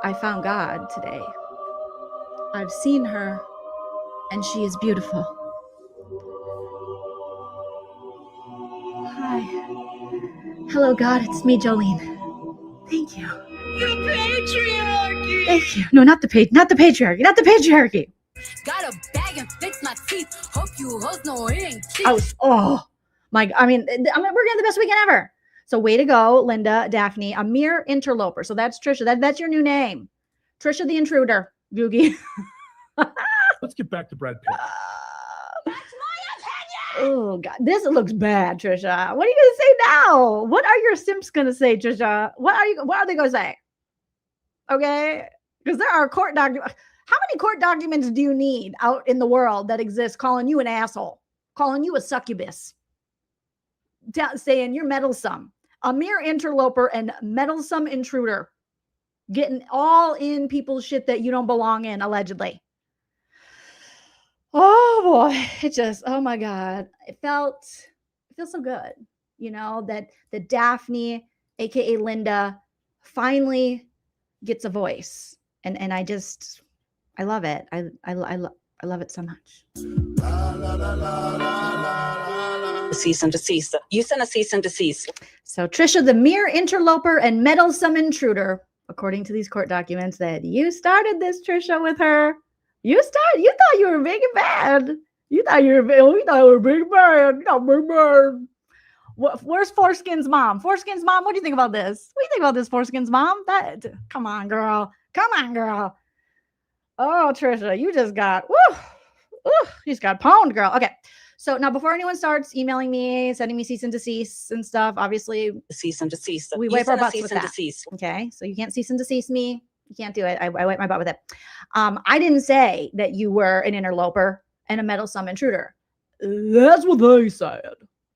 I found God today. I've seen her, and she is beautiful. Hi. Hello, God. It's me, Jolene. Thank you. The patriarchy. Thank you. No, not the patriarchy. Not the patriarchy. Got a bag and fix my teeth. Hope you hoes know it ain't cheap. I mean, we're getting the best weekend ever. So way to go, Linda, Daphne, a mere interloper. So that's Trisha. That's your new name. Trisha the Intruder, Googie. Let's get back to Brad Pitt. Oh God, this looks bad, Trisha. What are you gonna say now? What are your simps gonna say, Trisha? What are they gonna say? Okay, because there are court documents. How many court documents do you need out in the world that exist calling you an asshole, calling you a succubus, saying you're meddlesome, a mere interloper and meddlesome intruder, getting all in people's shit that you don't belong in, allegedly. Oh boy, it just, oh my God. It feels so good, you know, that Daphne, aka Linda, finally gets a voice. And I love it. I love it so much. Cease and desist. You sent a cease and desist. So Trisha, the mere interloper and meddlesome intruder, according to these court documents, that you started this, Trisha, with her. You thought you were big and bad. You thought you were big and bad. You know, big bad. Where's Foreskin's mom? Foreskin's mom, what do you think about this? What do you think about this, Foreskin's mom? Come on, girl. Come on, girl. Oh, Trisha, you just got, you just got pwned, girl. Okay. So now before anyone starts emailing me, sending me cease and desist and stuff, obviously, cease and desist. We wipe our butts with that. Okay. So you can't cease and desist me. You can't do it. I wipe my butt with it. I didn't say that you were an interloper and a meddlesome intruder. That's what they said.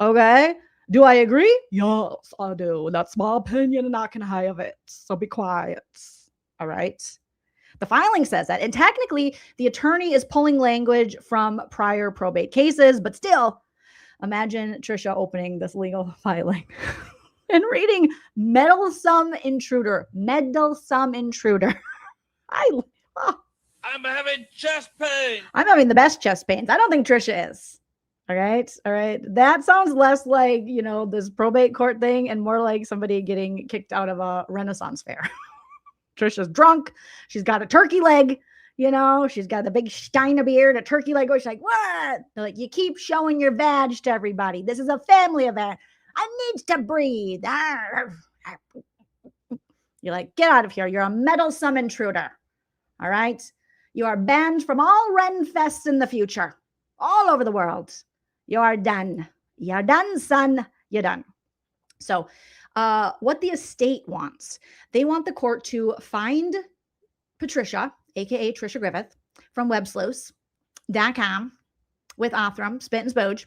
Okay. Do I agree? Yes, I do. That's my opinion and I can have it. So be quiet. All right. The filing says that. And technically, the attorney is pulling language from prior probate cases, but still, imagine Trisha opening this legal filing and reading meddlesome intruder. Meddlesome intruder. I'm having chest pain. I'm having the best chest pains. I don't think Trisha is. All right. All right. That sounds less like, you know, this probate court thing and more like somebody getting kicked out of a Renaissance fair. Trisha's drunk. She's got a turkey leg. You know, she's got the big Steiner beard, a turkey leg. She's like, what? They're like, you keep showing your badge to everybody. This is a family event. I need to breathe. You're like, get out of here. You're a meddlesome intruder. All right. You are banned from all Ren Fests in the future, all over the world. You are done. You're done, son. You're done. So what the estate wants, they want the court to find Patricia, aka Patricia Griffith, from WEBSLEUTHS.com with Othram, Spit and Spoge.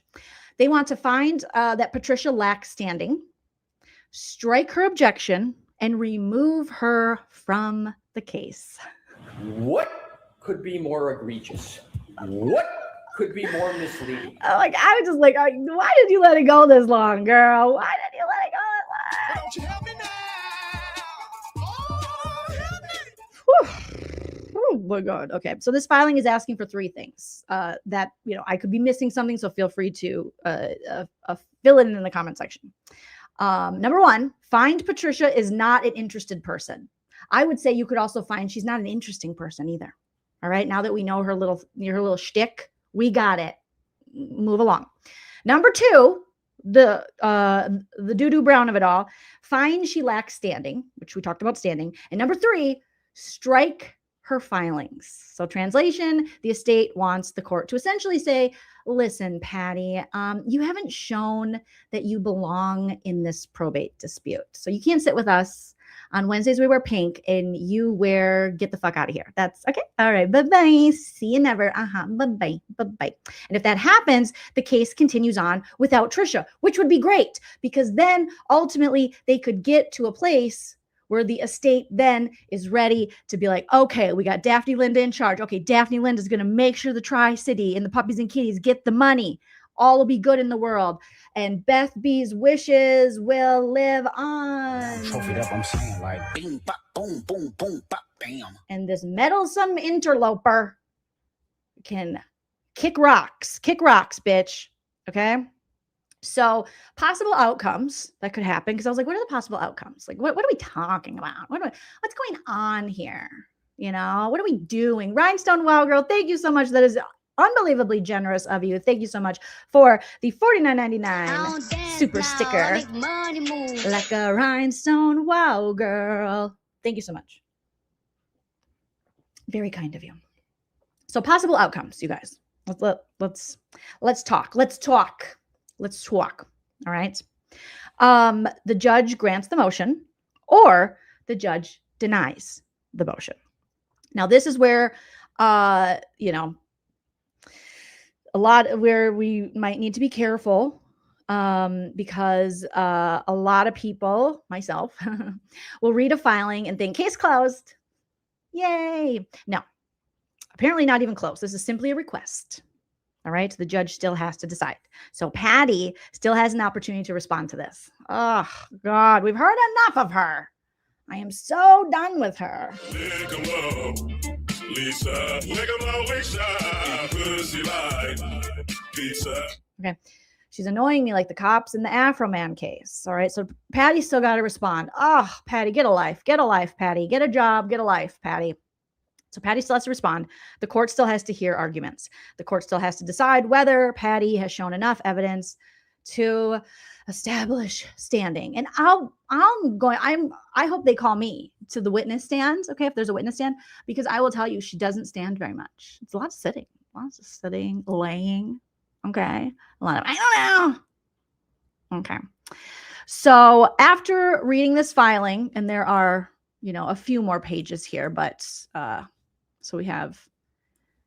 They want to find that Patricia lacks standing, strike her objection, and remove her from the case. What could be more egregious? What could be more misleading? Like, I was just like, why did you let it go this long, girl? Why did you let it go this long? Don't you help me now? Oh my God. Okay. So this filing is asking for three things that, you know, I could be missing something. So feel free to fill it in the comment section. Number one, find Patricia is not an interested person. I would say you could also find she's not an interesting person either. All right. Now that we know her little shtick, we got it. Move along. Number two, the doo-doo brown of it all, find she lacks standing, which we talked about standing. And number three, strike her filings. So translation, the estate wants the court to essentially say, listen, Patty, you haven't shown that you belong in this probate dispute. So you can't sit with us. On Wednesdays, we wear pink and you wear get the fuck out of here. That's okay. All right. Bye-bye. See you never. Bye-bye. Bye-bye. And if that happens, the case continues on without Trisha, which would be great because then ultimately they could get to a place where the estate then is ready to be like, okay, we got Daphne Linda in charge. Okay, Daphne Linda is going to make sure the Tri-City and the puppies and kitties get the money. All will be good in the world. And Beth B's wishes will live on. Trophied up, I'm saying, like, bing, bop, boom, boom, boom, bop, bam. And this meddlesome interloper can kick rocks, bitch. Okay? So possible outcomes that could happen, because I was like, what are the possible outcomes? Like, what are we talking about? What's going on here? You know, what are we doing? Rhinestone Wow Girl, thank you so much. That is unbelievably generous of you. Thank you so much for the $49.99 super sticker. Like a rhinestone. Wow, girl. Thank you so much. Very kind of you. So possible outcomes, you guys. Let's talk. All right. The judge grants the motion, or the judge denies the motion. Now, this is where, you know, a lot of where we might need to be careful, because a lot of people, myself, will read a filing and think case closed. Yay. No, apparently not even close. This is simply a request. All right. The judge still has to decide. So Patty still has an opportunity to respond to this. Oh, God, we've heard enough of her. I am so done with her. Okay. She's annoying me like the cops in the Afro Man case. All right. So Patty still got to respond. Oh, Patty, get a life. Get a life, Patty. Get a job. Get a life, Patty. So Patty still has to respond. The court still has to hear arguments. The court still has to decide whether Patty has shown enough evidence to establish standing. And I hope they call me to the witness stand. Okay. If there's a witness stand, because I will tell you, she doesn't stand very much. It's a lot of sitting, lots of sitting, laying. Okay. A lot of, I don't know. Okay. So after reading this filing, and there are, you know, a few more pages here, but, so we have,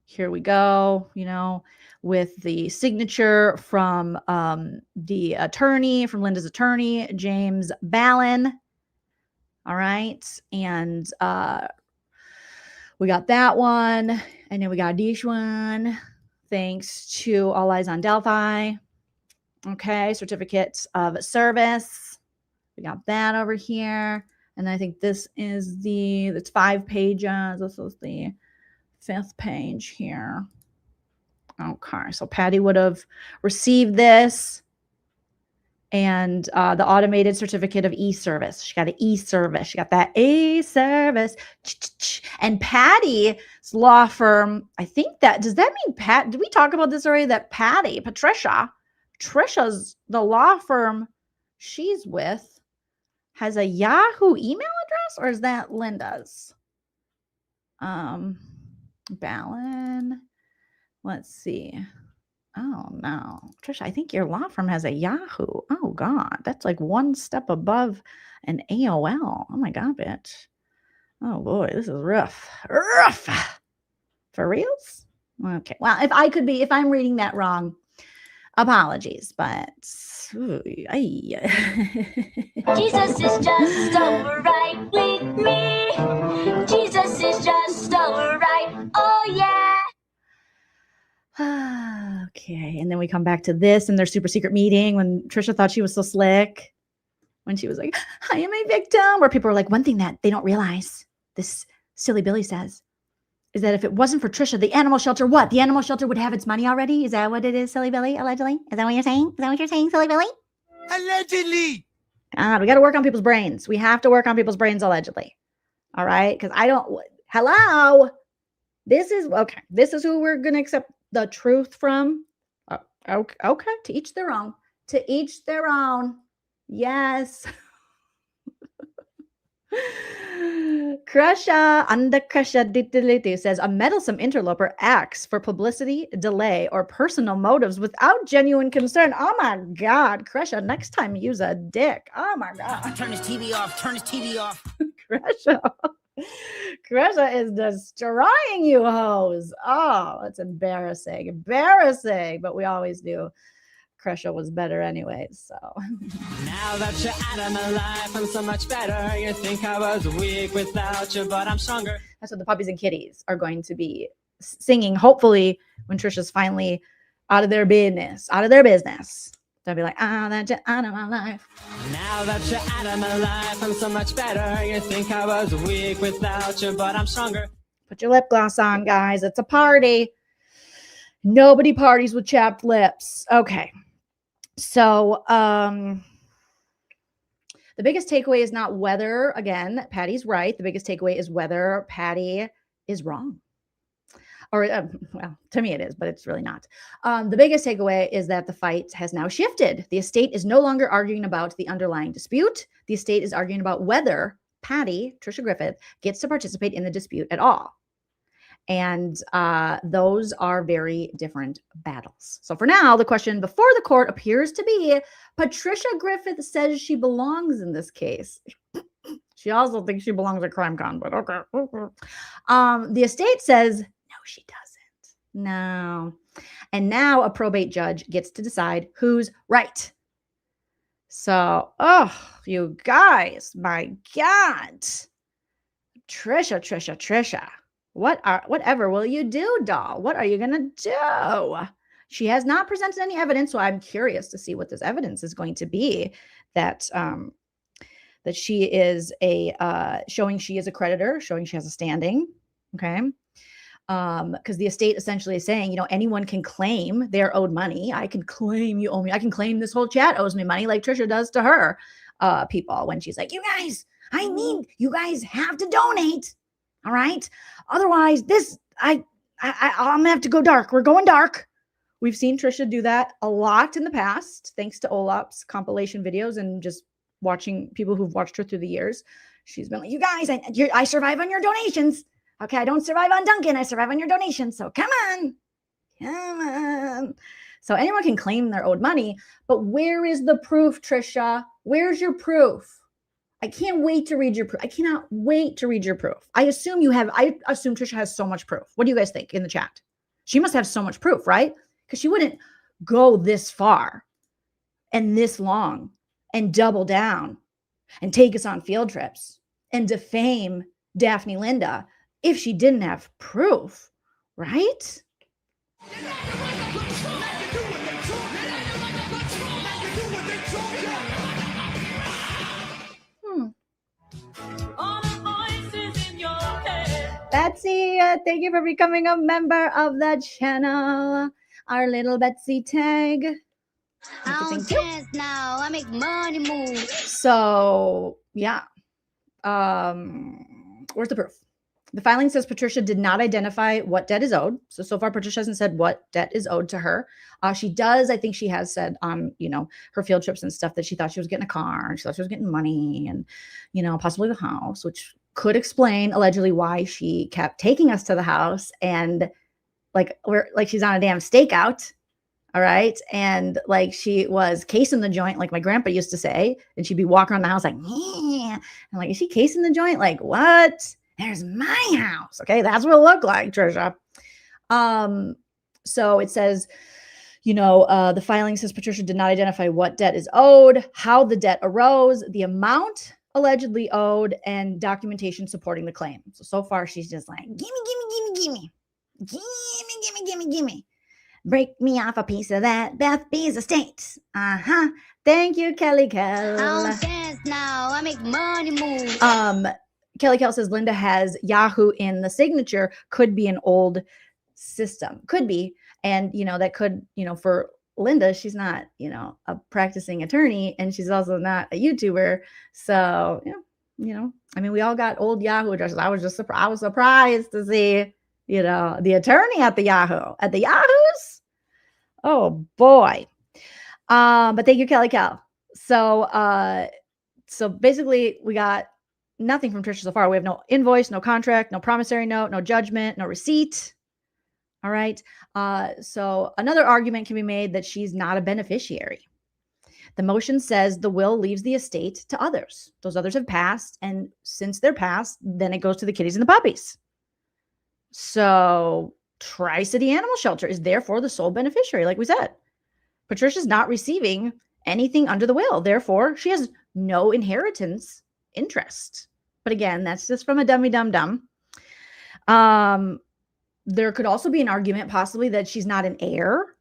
here we go, you know, with the signature from the attorney, from Linda's attorney, James Ballin. All right. And we got that one. And then we got this one. Thanks to All Eyes on Delphi. Okay. Certificate of service. We got that over here. And I think this is it's 5 pages. This is the 5th page here. Okay, so Patty would have received this, and the automated certificate of e-service. She got an e-service. She got that e-service. And Patty's law firm, I think that, does that mean did we talk about this already? That Patricia's, the law firm she's with, has a Yahoo email address, or is that Linda's? Ballin. Let's see. Oh, no. Trisha, I think your law firm has a Yahoo. Oh, God. That's like one step above an AOL. Oh, my God, bitch. Oh, boy. This is rough. Rough. For reals? Okay. Well, if I'm reading that wrong, apologies, but ooh, Jesus is just alright with me. Jesus is just alright. Oh yeah. Okay, and then we come back to this in their super secret meeting when Trisha thought she was so slick. When she was like, I am a victim. Where people were like, one thing that they don't realize, this silly Billy says, is that if it wasn't for Trisha, the animal shelter, what? The animal shelter would have its money already? Is that what it is, silly Billy, allegedly? Is that what you're saying? Is that what you're saying, silly Billy? Allegedly. God, we got to work on people's brains. We have to work on people's brains, allegedly. All right? Because hello? This is who we're going to accept the truth from. Okay. To each their own. To each their own. Yes. Crusher under Crusher says a meddlesome interloper acts for publicity, delay, or personal motives without genuine concern. Oh my God, Crusher, next time use a dick. Oh my God. Turn his TV off. Turn his TV off. Crusher is destroying you hoes. Oh, that's embarrassing. Embarrassing. But we always knew Crusher was better anyways, so. Now that you're out of my life, I'm so much better. You think I was weak without you, but I'm stronger. That's what the puppies and kitties are going to be singing, hopefully, when Trisha's finally out of their business. They'll be like, that you're out of my life. Now that you're out of my life, I'm so much better. You think I was weak without you, but I'm stronger. Put your lip gloss on, guys. It's a party. Nobody parties with chapped lips. Okay. So, the biggest takeaway is not whether, again, Patty's right. The biggest takeaway is whether Patty is wrong. Or, well, to me it is, but it's really not. The biggest takeaway is that the fight has now shifted. The estate is no longer arguing about the underlying dispute. The estate is arguing about whether Patty, Patricia Griffith, gets to participate in the dispute at all. And those are very different battles. So for now, the question before the court appears to be, Patricia Griffith says she belongs in this case. She also thinks she belongs at CrimeCon, but okay. The estate says, no, she doesn't. No. And now a probate judge gets to decide who's right. So, oh, you guys, my God. Trisha. Whatever will you do, doll? What are you going to do? She has not presented any evidence, so I'm curious to see what this evidence is going to be that that she is showing she is a creditor, showing she has a standing, okay? Because the estate essentially is saying, anyone can claim they're owed money. I can claim you owe me. I can claim this whole chat owes me money like Trisha does to her people when she's like, you guys, you guys have to donate, all right? Otherwise, I'm going to have to go dark. We're going dark. We've seen Trisha do that a lot in the past, thanks to Olap's compilation videos and just watching people who've watched her through the years. She's been like, you guys, I survive on your donations. Okay, I don't survive on Duncan. I survive on your donations. So come on. So anyone can claim they're owed money, but where is the proof, Trisha? Where's your proof? I can't wait to read your proof. I cannot wait to read your proof. I assume Trisha has so much proof. What do you guys think in the chat? She must have so much proof, right? Because she wouldn't go this far and this long and double down and take us on field trips and defame Daphne Linda if she didn't have proof, right? Betsy, thank you for becoming a member of the channel. Our little Betsy tag. Thank you. Now I make money move. So, yeah. Where's the proof? The filing says Patricia did not identify what debt is owed. So far, Patricia hasn't said what debt is owed to her. She does, I think she has said on, her field trips and stuff that she thought she was getting a car and she thought she was getting money and, possibly the house, which could explain allegedly why she kept taking us to the house and she's on a damn stakeout. All right. And she was casing the joint, like my grandpa used to say, and she'd be walking around the house like, yeah. I'm like, is she casing the joint? Like, what? There's my house. Okay. That's what it looked like, Trisha. So it says, the filing says Patricia did not identify what debt is owed, how the debt arose, the amount allegedly owed, and documentation supporting the claim. So far she's just like, gimme. Break me off a piece of that Beth B's estate. Thank you, Kelly Kell. I'll dance now. I make money move. Kelly Kell says Linda has Yahoo in the signature. Could be an old system. Could be. And, that could, for Linda, she's not, a practicing attorney, and she's also not a YouTuber. So, we all got old Yahoo addresses. I was surprised to see, the attorney at the Yahoos. Oh boy. But thank you, Kelly Kell. So basically we got nothing from Trisha so far. We have no invoice, no contract, no promissory note, no judgment, no receipt. All right. So another argument can be made that she's not a beneficiary. The motion says the will leaves the estate to others. Those others have passed. And since they're passed, then it goes to the kitties and the puppies. So Tri-City Animal Shelter is therefore the sole beneficiary, like we said. Patricia's not receiving anything under the will. Therefore, she has no inheritance interest. But again, that's just from a dummy dum-dum. There could also be an argument possibly that she's not an heir.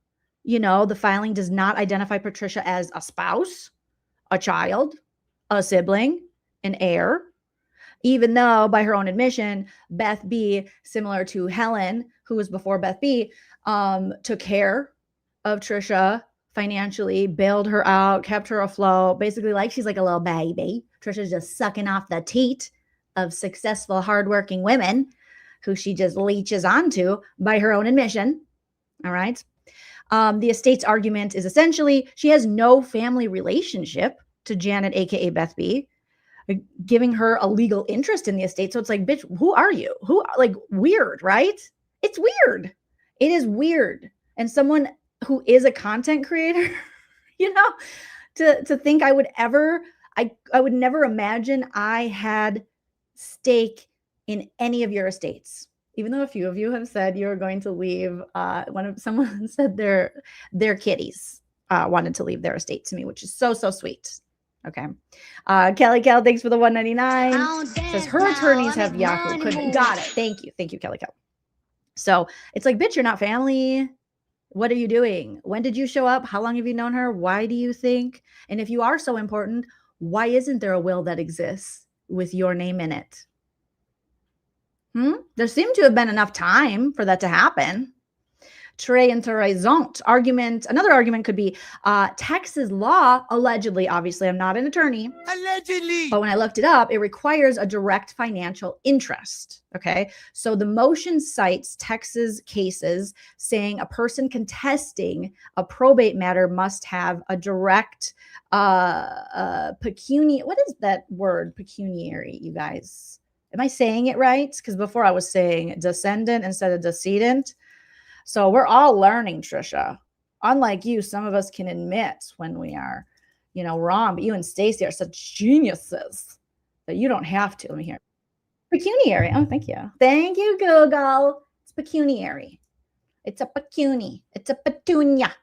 The filing does not identify Patricia as a spouse, a child, a sibling, an heir. Even though by her own admission, Beth B, similar to Helen, who was before Beth B, took care of Trisha financially, bailed her out, kept her afloat, basically like she's like a little baby. Trisha's just sucking off the teat of successful, hardworking women. who she just leeches onto by her own admission. All right. The estate's argument is essentially she has no family relationship to Janet, aka Beth B, giving her a legal interest in the estate. So it's like, bitch, who are you? Like, weird, right? It's weird. It is weird. And someone who is a content creator, you know, to think I would never imagine I had stake in any of your estates. Even though a few of you have said you're going to leave, someone said their kitties wanted to leave their estate to me, which is so sweet. Okay. Kelly Cal, thanks for the $1.99. Says her attorneys have Yahoo. Got it. Thank you, Kelly Cal. So it's like, bitch, you're not family. What are you doing? When did you show up? How long have you known her? Why do you think? And if you are so important, why isn't there a will that exists with your name in it? There seemed to have been enough time for that to happen. Très intéressant argument. Another argument could be Texas law, allegedly, obviously, I'm not an attorney. Allegedly. But when I looked it up, it requires a direct financial interest. Okay. So the motion cites Texas cases saying a person contesting a probate matter must have a direct pecuniary. What is that word? Pecuniary, you guys. Am I saying it right? Because before I was saying descendant instead of decedent. So we're all learning, Trisha. Unlike you, some of us can admit when we are, wrong. But you and Stacey are such geniuses that you don't have to. Let me hear. Pecuniary. Oh, thank you. Thank you, Google. It's pecuniary. It's a pecuny. It's a petunia.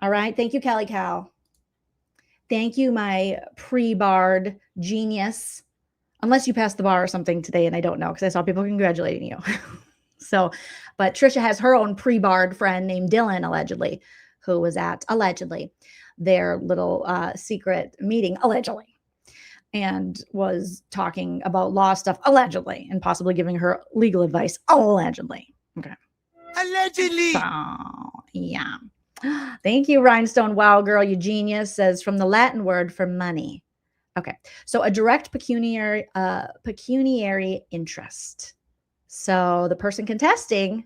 All right. Thank you, Kelly Cow. Thank you, my pre-barred genius. Unless you passed the bar or something today, and I don't know because I saw people congratulating you. So, but Trisha has her own pre-barred friend named Dylan, allegedly, who was at, allegedly, their little secret meeting, allegedly, and was talking about law stuff, allegedly, and possibly giving her legal advice, allegedly. Okay. Allegedly. So, yeah. Thank you, Rhinestone. Wow, girl, you genius. Says from the Latin word for money. Okay. So a direct pecuniary interest. So the person contesting,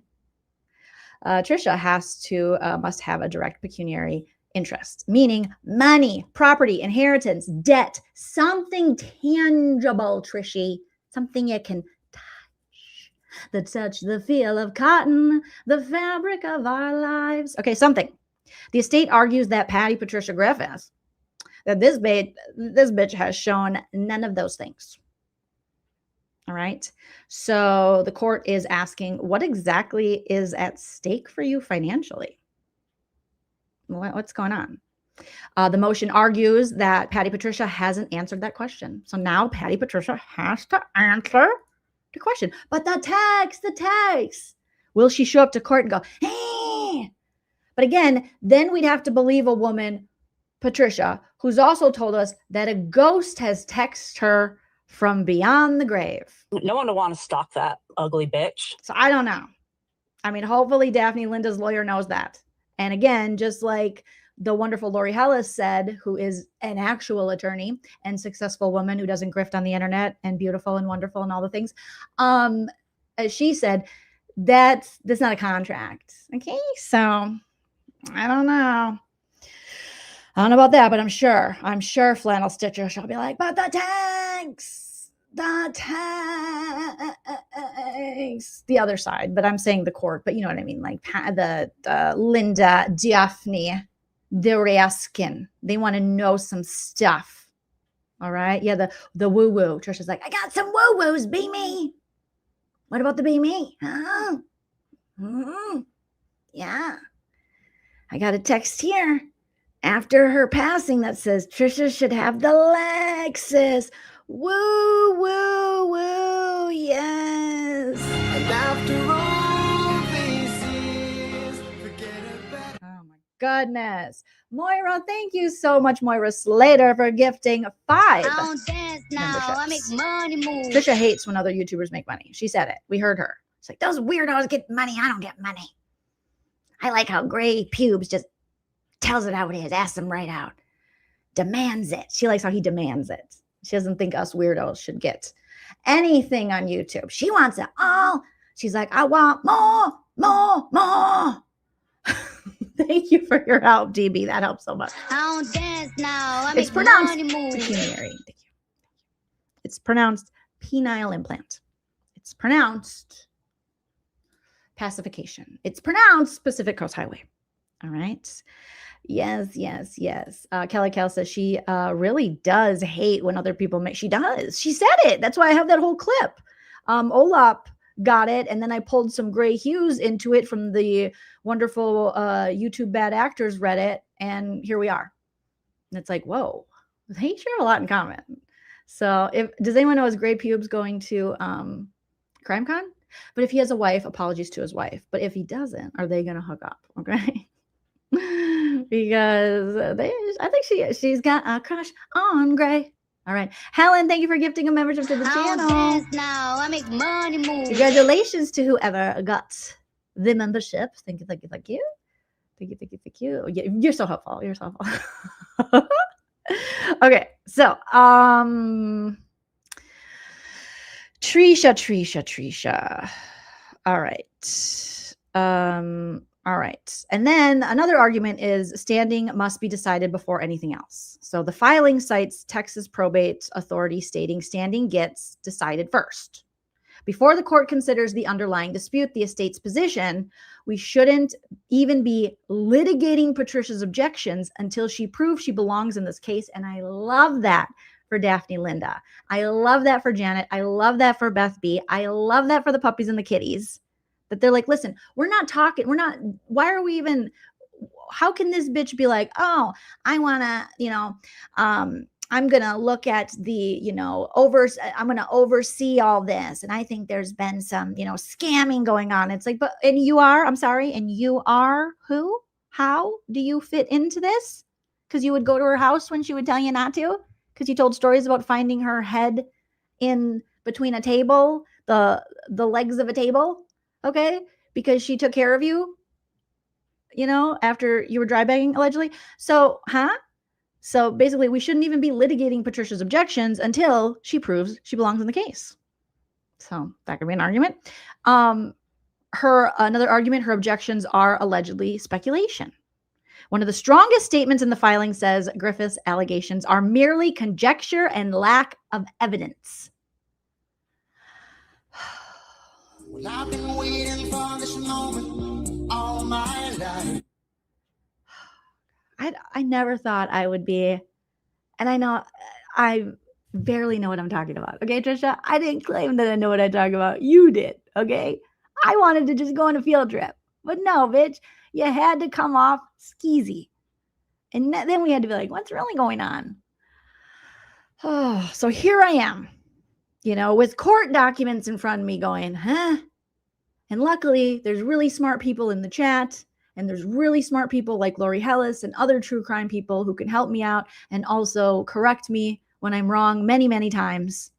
Trisha, must have a direct pecuniary interest, meaning money, property, inheritance, debt, something tangible, Trishy, something you can touch, the touch, the feel of cotton, the fabric of our lives. Okay, something. The estate argues that Patty Patricia Griffith, that this bitch has shown none of those things. All right. So the court is asking, what exactly is at stake for you financially? What's going on? The motion argues that Patty Patricia hasn't answered that question. So now Patty Patricia has to answer the question. But the tax. Will she show up to court and go, hey? But again, then we'd have to believe a woman, Patricia, who's also told us that a ghost has texted her from beyond the grave. No one would want to stalk that ugly bitch. So I don't know. I mean, hopefully Daphne, Linda's lawyer, knows that. And again, just like the wonderful Lori.hellis said, who is an actual attorney and successful woman who doesn't grift on the internet and beautiful and wonderful and all the things. As she said, that's not a contract. Okay. So I don't know. I don't know about that, but I'm sure Flannel Stitcher she'll be like, but the tanks, the other side, but I'm saying the court, but you know what I mean? Like the Linda, Daphne, the Raskin, they want to know some stuff. All right. Yeah. The woo-woo. Trisha's like, I got some woo-woos, be me. What about the be me? Oh. Mm-hmm. Yeah. I got a text here after her passing that says Trisha should have the Lexus. Woo, woo, woo, yes. And after all this is, forget about it. Oh my goodness. Moira, thank you so much, Moira Slater, for gifting 5 memberships. I make money move. Trisha hates when other YouTubers make money. She said it. We heard her. It's like, those weirdos get money. I don't get money. I like how Gray Pubes just tells it how it is, asks them right out, demands it. She likes how he demands it. She doesn't think us weirdos should get anything on YouTube. She wants it all. She's like, I want more, more, more. Thank you for your help, DB. That helps so much. I don't dance now. I It's make pronounced money move. pecuniary. Thank you. It's pronounced penile implant. It's pronounced pacification. It's pronounced Pacific Coast Highway. All right. Yes, yes, yes. Kelly Cal says she really does hate when other people make. She does. She said it. That's why I have that whole clip. Olap got it, and then I pulled some gray hues into it from the wonderful YouTube Bad Actors Reddit, and here we are. And it's like, whoa, they share a lot in common. So, does anyone know his gray pubes going to CrimeCon? But if he has a wife, apologies to his wife. But if he doesn't, are they going to hook up? Okay. Because I think she's got a crush on Gray. All right. Helen, thank you for gifting a membership to the I don't channel. dance now. I make money move. Congratulations to whoever got the membership. Thank you, thank you, thank you. Thank you, thank you, thank you. Yeah, you're so helpful. You're so helpful. Okay, so Tricia. All right. All right. And then another argument is standing must be decided before anything else. So the filing cites Texas Probate Authority stating standing gets decided first. Before the court considers the underlying dispute, the estate's position, we shouldn't even be litigating Patricia's objections until she proves she belongs in this case. And I love that for Daphne Linda. I love that for Janet. I love that for Beth B. I love that for the puppies and the kitties. That they're like, listen, we're not talking. Why are we even, how can this bitch be like, oh, I want to, I'm going to look at the, I'm going to oversee all this. And I think there's been some, scamming going on. It's like, but, and you are, I'm sorry. And you are who? How do you fit into this? Because you would go to her house when she would tell you not to? Because you told stories about finding her head in between a table, the legs of a table. Okay. Because she took care of you, after you were dry bagging allegedly. So, So basically, we shouldn't even be litigating Patricia's objections until she proves she belongs in the case. So that could be an argument. Another argument, her objections are allegedly speculation. One of the strongest statements in the filing says Griffith's allegations are merely conjecture and lack of evidence. Well, I've been waiting for this moment all my life. I never thought I would be, and I know I barely know what I'm talking about. Okay, Trisha, I didn't claim that I know what I talk about. You did. Okay, I wanted to just go on a field trip, but no, bitch, you had to come off skeezy, and then we had to be like, what's really going on? Oh, so here I am, with court documents in front of me, going, huh? And luckily, there's really smart people in the chat. And there's really smart people like Lori.hellis and other true crime people who can help me out and also correct me when I'm wrong many, many times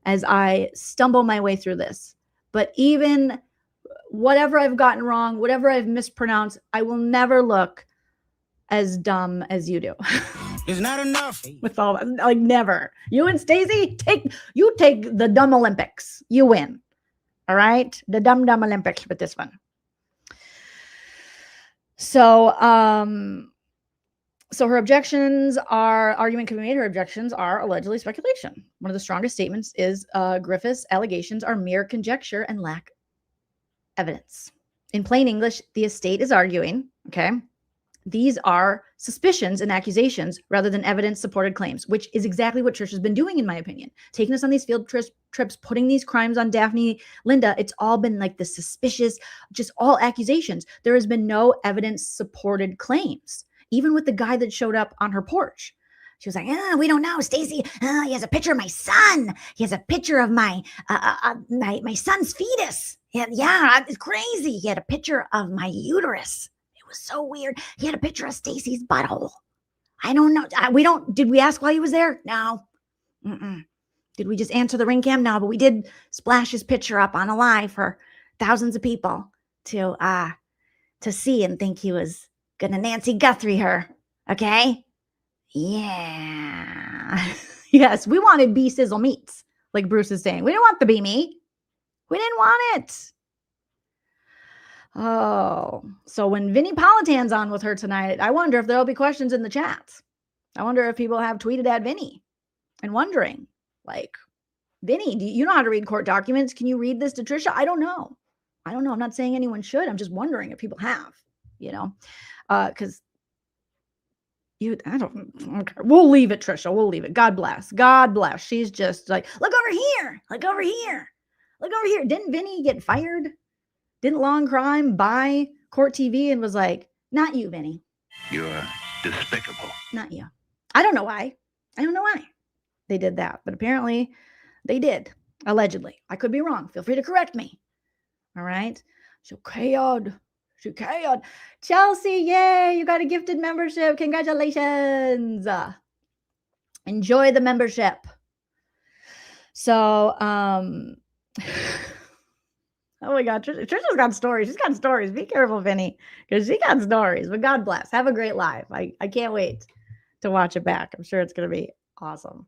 as I stumble my way through this. But even whatever I've gotten wrong, whatever I've mispronounced, I will never look as dumb as you do. It's not enough. With all that, like never. You and Stacey, take the dumb Olympics. You win. All right? The dumb Olympics with this one. So, so her argument can be made, her objections are allegedly speculation. One of the strongest statements is Griffith's allegations are mere conjecture and lack evidence. In plain English, the estate is arguing, okay, these are suspicions and accusations rather than evidence-supported claims, which is exactly what Trish has been doing, in my opinion. Taking us on these field trips, putting these crimes on Daphne, Linda, it's all been like the suspicious, just all accusations. There has been no evidence-supported claims, even with the guy that showed up on her porch. She was like, we don't know, Stacey. He has a picture of my son. He has a picture of my son's fetus. Yeah, it's crazy. He had a picture of my uterus. So weird. He had a picture of Stacey's butthole. I don't know. Did we ask why he was there? No. Did we just answer the ring cam? No, but we did splash his picture up on a live for thousands of people to see and think he was gonna Nancy Guthrie her. Okay? Yeah. Yes, we wanted B Sizzle Meats. like Bruce is saying. We didn't want the Be Me. We didn't want it. Oh, so when Vinnie POLITAN's on with her tonight, I wonder if there'll be questions in the chat. I wonder if people have tweeted at Vinnie and wondering, like, Vinnie, do you know how to read court documents? Can you read this to Trisha? I don't know. I'm not saying anyone should. I'm just wondering if people have, because okay. We'll leave it, Trisha. We'll leave it. God bless. God bless. She's just like, look over here. Look over here. Look over here. Didn't Vinnie get fired? Didn't Long Crime buy Court TV and was like, not you, Vinnie. You're despicable. Not you. I don't know why. I don't know why they did that, but apparently they did. Allegedly. I could be wrong. Feel free to correct me. All right. So chaos. Chelsea, yay, you got a gifted membership. Congratulations. Enjoy the membership. So, oh my God, Trisha's got stories. She's got stories. Be careful, Vinnie, because she got stories. But God bless. Have a great live. I can't wait to watch it back. I'm sure it's going to be awesome.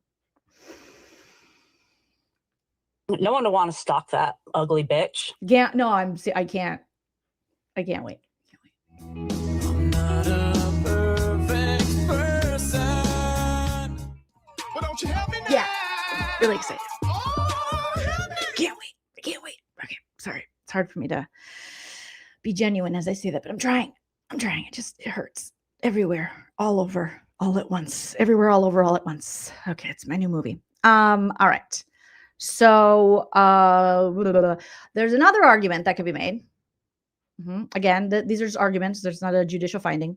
No one would want to stalk that ugly bitch. Yeah, no, I can't wait. I'm not a perfect person. But don't you help me now? Yeah, really excited. Can't wait. Okay, sorry. It's hard for me to be genuine as I say that, but I'm trying. It hurts everywhere, all over, all at once. Everywhere, all over, all at once. Okay, it's my new movie. All right. So there's another argument that could be made. Again, these are just arguments. There's not a judicial finding.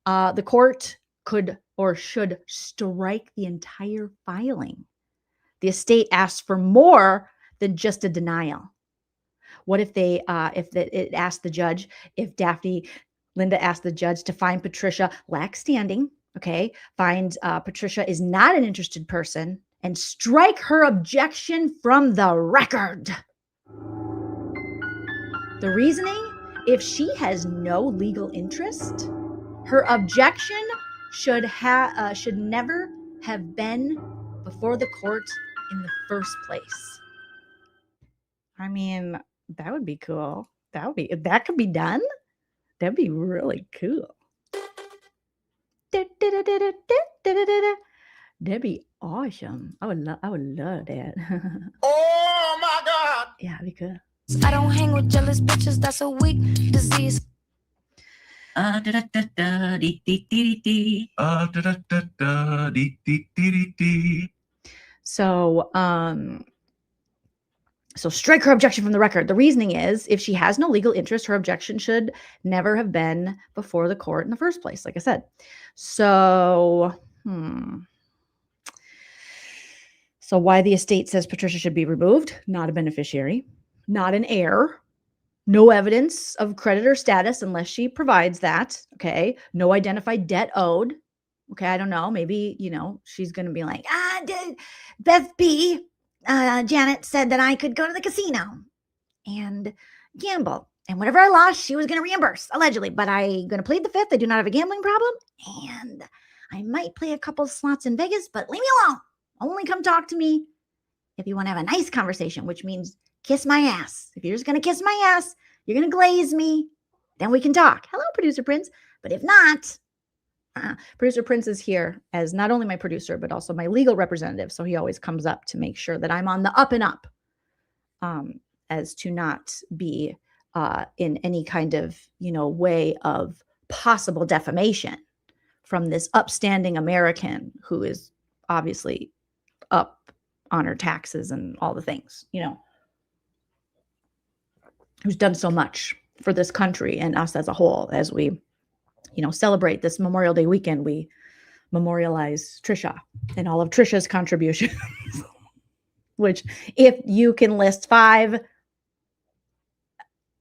The court could or should strike the entire filing. The estate asks for more than just a denial. What if it asked the judge, if Linda asked the judge to find Patricia lack standing, okay, find Patricia is not an interested person, and strike her objection from the record. The reasoning, if she has no legal interest, her objection should never have been before the court in the first place. I mean, that would be cool. If that could be done, that'd be really cool. That'd be awesome. I would love that. Oh my God. Yeah, that'd be good. I don't hang with jealous bitches, that's a weak disease. So strike her objection from the record. The reasoning is, if she has no legal interest, her objection should never have been before the court in the first place, like I said. So, So why the estate says Patricia should be removed, not a beneficiary, not an heir, no evidence of creditor status unless she provides that, okay? No identified debt owed, okay? I don't know. Maybe, she's going to be like, Beth B., Janet said that I could go to the casino and gamble. And whatever I lost, she was going to reimburse, allegedly. But I'm going to plead the fifth. I do not have a gambling problem. And I might play a couple slots in Vegas, but leave me alone. Only come talk to me if you want to have a nice conversation, which means kiss my ass. If you're just going to kiss my ass, you're going to glaze me, then we can talk. Hello, Producer Prince. But if not, Producer Prince is here as not only my producer, but also my legal representative. So he always comes up to make sure that I'm on the up and up, as to not be in any kind of, way of possible defamation from this upstanding American who is obviously up on her taxes and all the things, who's done so much for this country and us as a whole. As we, celebrate this Memorial Day weekend, we memorialize Trisha and all of Trisha's contributions, which if you can list 5,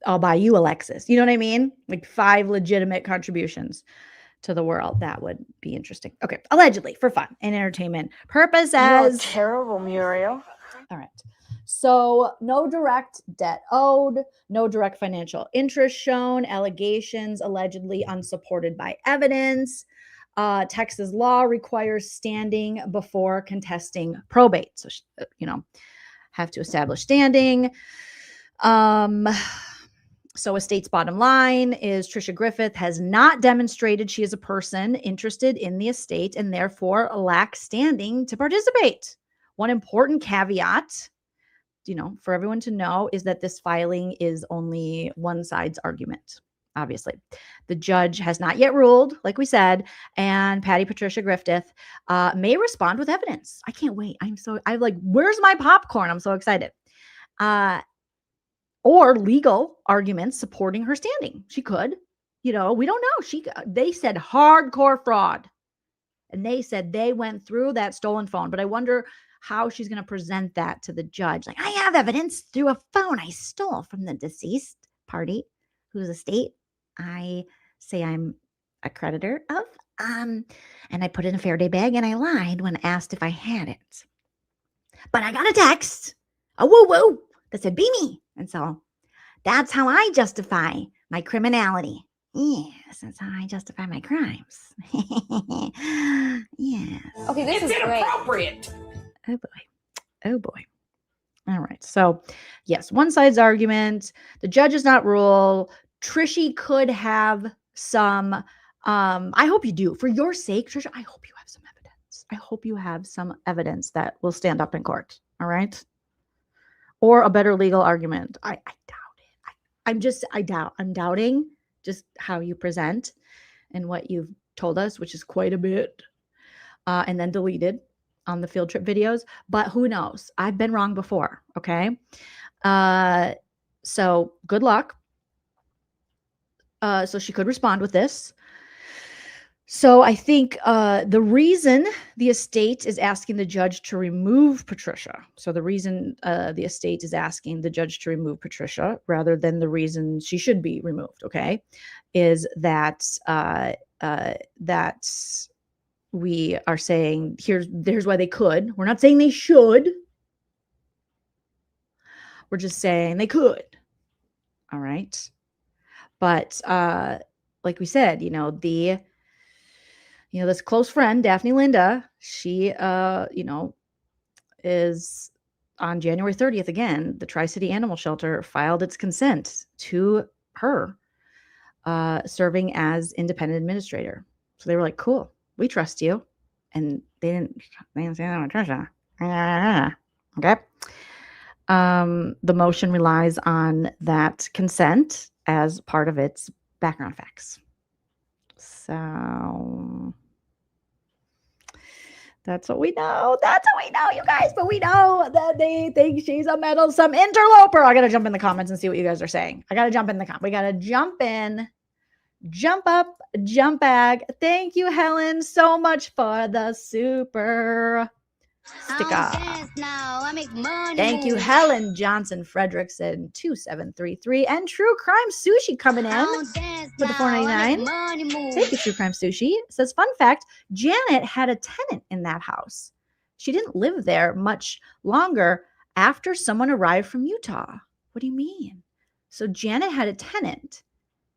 I'll buy you a Lexus. You know what I mean? Like 5 legitimate contributions to the world. That would be interesting. Okay. Allegedly for fun and entertainment purposes. You're terrible, Muriel. All right. So no direct debt owed, no direct financial interest shown, allegations allegedly unsupported by evidence. Texas law requires standing before contesting probate. So, have to establish standing. So estate's bottom line is Tricia Griffith has not demonstrated she is a person interested in the estate and therefore lacks standing to participate. One important caveat, for everyone to know, is that this filing is only one side's argument. Obviously, the judge has not yet ruled, like we said, and Patricia Griffith may respond with evidence. I can't wait. I'm like, where's my popcorn? I'm so excited. Or legal arguments supporting her standing. She could, we don't know. They said hardcore fraud, and they said they went through that stolen phone. But I wonder how she's going to present that to the judge. Like, I have evidence through a phone I stole from the deceased party whose estate I say I'm a creditor of. And I put it in a Faraday bag and I lied when asked if I had it. But I got a text, a woo-woo, that said, be me. And so that's how I justify my criminality. Yes, that's how I justify my crimes. Yes. Okay, this is great. Inappropriate. Oh boy. Oh boy. All right. So yes, one side's argument. The judge does not rule. Trishy could have some, I hope you do. For your sake, Trisha, I hope you have some evidence. I hope you have some evidence that will stand up in court. All right. Or a better legal argument. I doubt it. I'm doubting just how you present and what you've told us, which is quite a bit, and then deleted on the field trip videos. But who knows? I've been wrong before. Okay. So good luck. So she could respond with this. So I think the reason the estate is asking the judge to remove Patricia, so the reason the estate is asking the judge to remove Patricia rather than the reason she should be removed, okay, is that that we are saying here's why they could. We're not saying they should. We're just saying they could. All right. But like we said, this close friend, Daphne Linda, she, is on January 30th again, the Tri-City Animal Shelter filed its consent to her serving as independent administrator. So they were like, cool, we trust you. And they didn't say that with Trisha. Okay. The motion relies on that consent as part of its background facts. So that's what we know. That's what we know, you guys. But we know that they think she's a meddlesome interloper. I got to jump in the comments and see what you guys are saying. I got to jump in the comments. We got to jump in, jump up, jump back. Thank you, Helen, so much for the super sticker. Thank you, Helen Johnson Fredrickson 2733 and True Crime Sushi coming in with the $4.99. Thank you, True Crime Sushi. It says, fun fact, Janet had a tenant in that house. She didn't live there much longer after someone arrived from Utah. What do you mean? So Janet had a tenant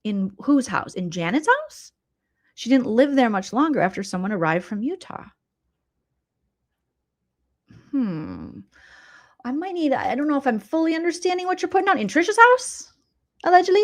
in whose house? In Janet's house? She didn't live there much longer after someone arrived from Utah. I might need, I don't know if I'm fully understanding what you're putting down. In Trisha's house, allegedly?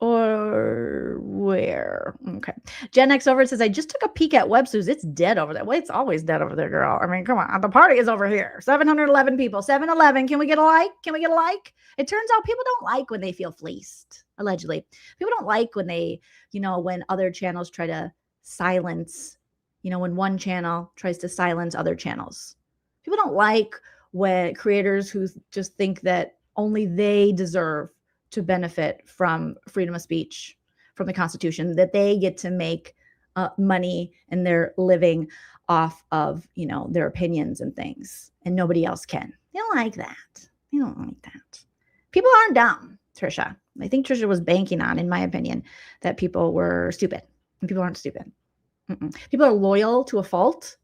Or where? Okay. Gen X over says, I just took a peek at WEBSLEUTHS. It's dead over there. Well, it's always dead over there, girl. I mean, come on. The party is over here. 711 people. 711. Can we get a like? Can we get a like? It turns out people don't like when they feel fleeced, allegedly. People don't like when they, when other channels try to silence, when one channel tries to silence other channels. People don't like when creators who just think that only they deserve to benefit from freedom of speech, from the Constitution, that they get to make money and they're living off of, their opinions and things, and nobody else can. They don't like that. They don't like that. People aren't dumb, Trisha. I think Trisha was banking on, in my opinion, that people were stupid. And people aren't stupid. People are loyal to a fault.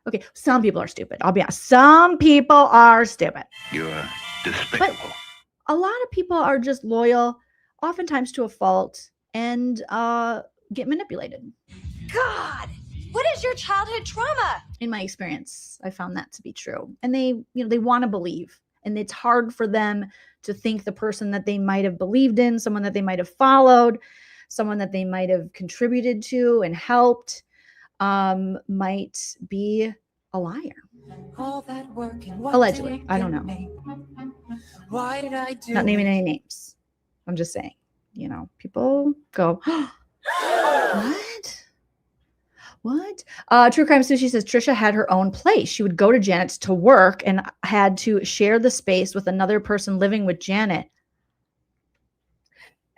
Okay, some people are stupid. I'll be honest. Some people are stupid. You're despicable. But a lot of people are just loyal, oftentimes to a fault, and get manipulated. God, What is your childhood trauma? In my experience, I found that to be true. And they, they want to believe. And it's hard for them to think the person that they might have believed in, someone that they might have followed, someone that they might have contributed to and helped, might be a liar. All that work and what Allegedly. did it I don't get know. me? Why did I do Not naming it? any names. I'm just saying, people go, what? True Crime Sushi says Trisha had her own place. She would go to Janet's to work and had to share the space with another person living with Janet.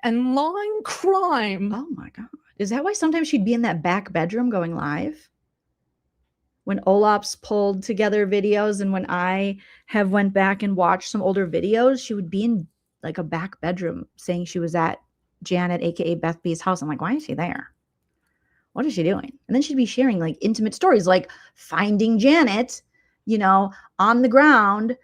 And line crime. Oh my God. Is that why sometimes she'd be in that back bedroom going live? When Olap's pulled together videos and when I have went back and watched some older videos, she would be in like a back bedroom saying she was at Janet, aka Beth B's house. I'm like, why is she there? What is she doing? And then she'd be sharing like intimate stories, like finding Janet, on the ground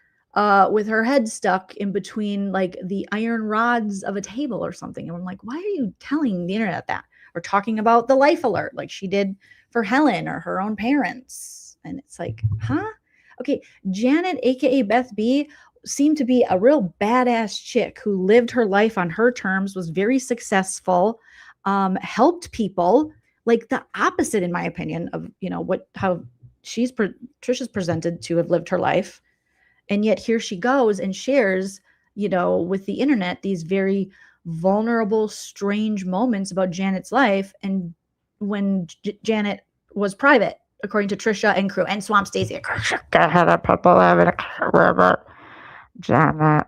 with her head stuck in between like the iron rods of a table or something. And I'm like, why are you telling the internet that? Or talking about the life alert like she did for Helen or her own parents. And it's like, huh? Okay, Janet, aka Beth B, seemed to be a real badass chick who lived her life on her terms, was very successful, helped people, like the opposite, in my opinion, of how Trisha's presented to have lived her life. And yet here she goes and shares, with the internet, these very vulnerable, strange moments about Janet's life. And when Janet was private, according to Trisha and crew and Swamp Stacy, Janet,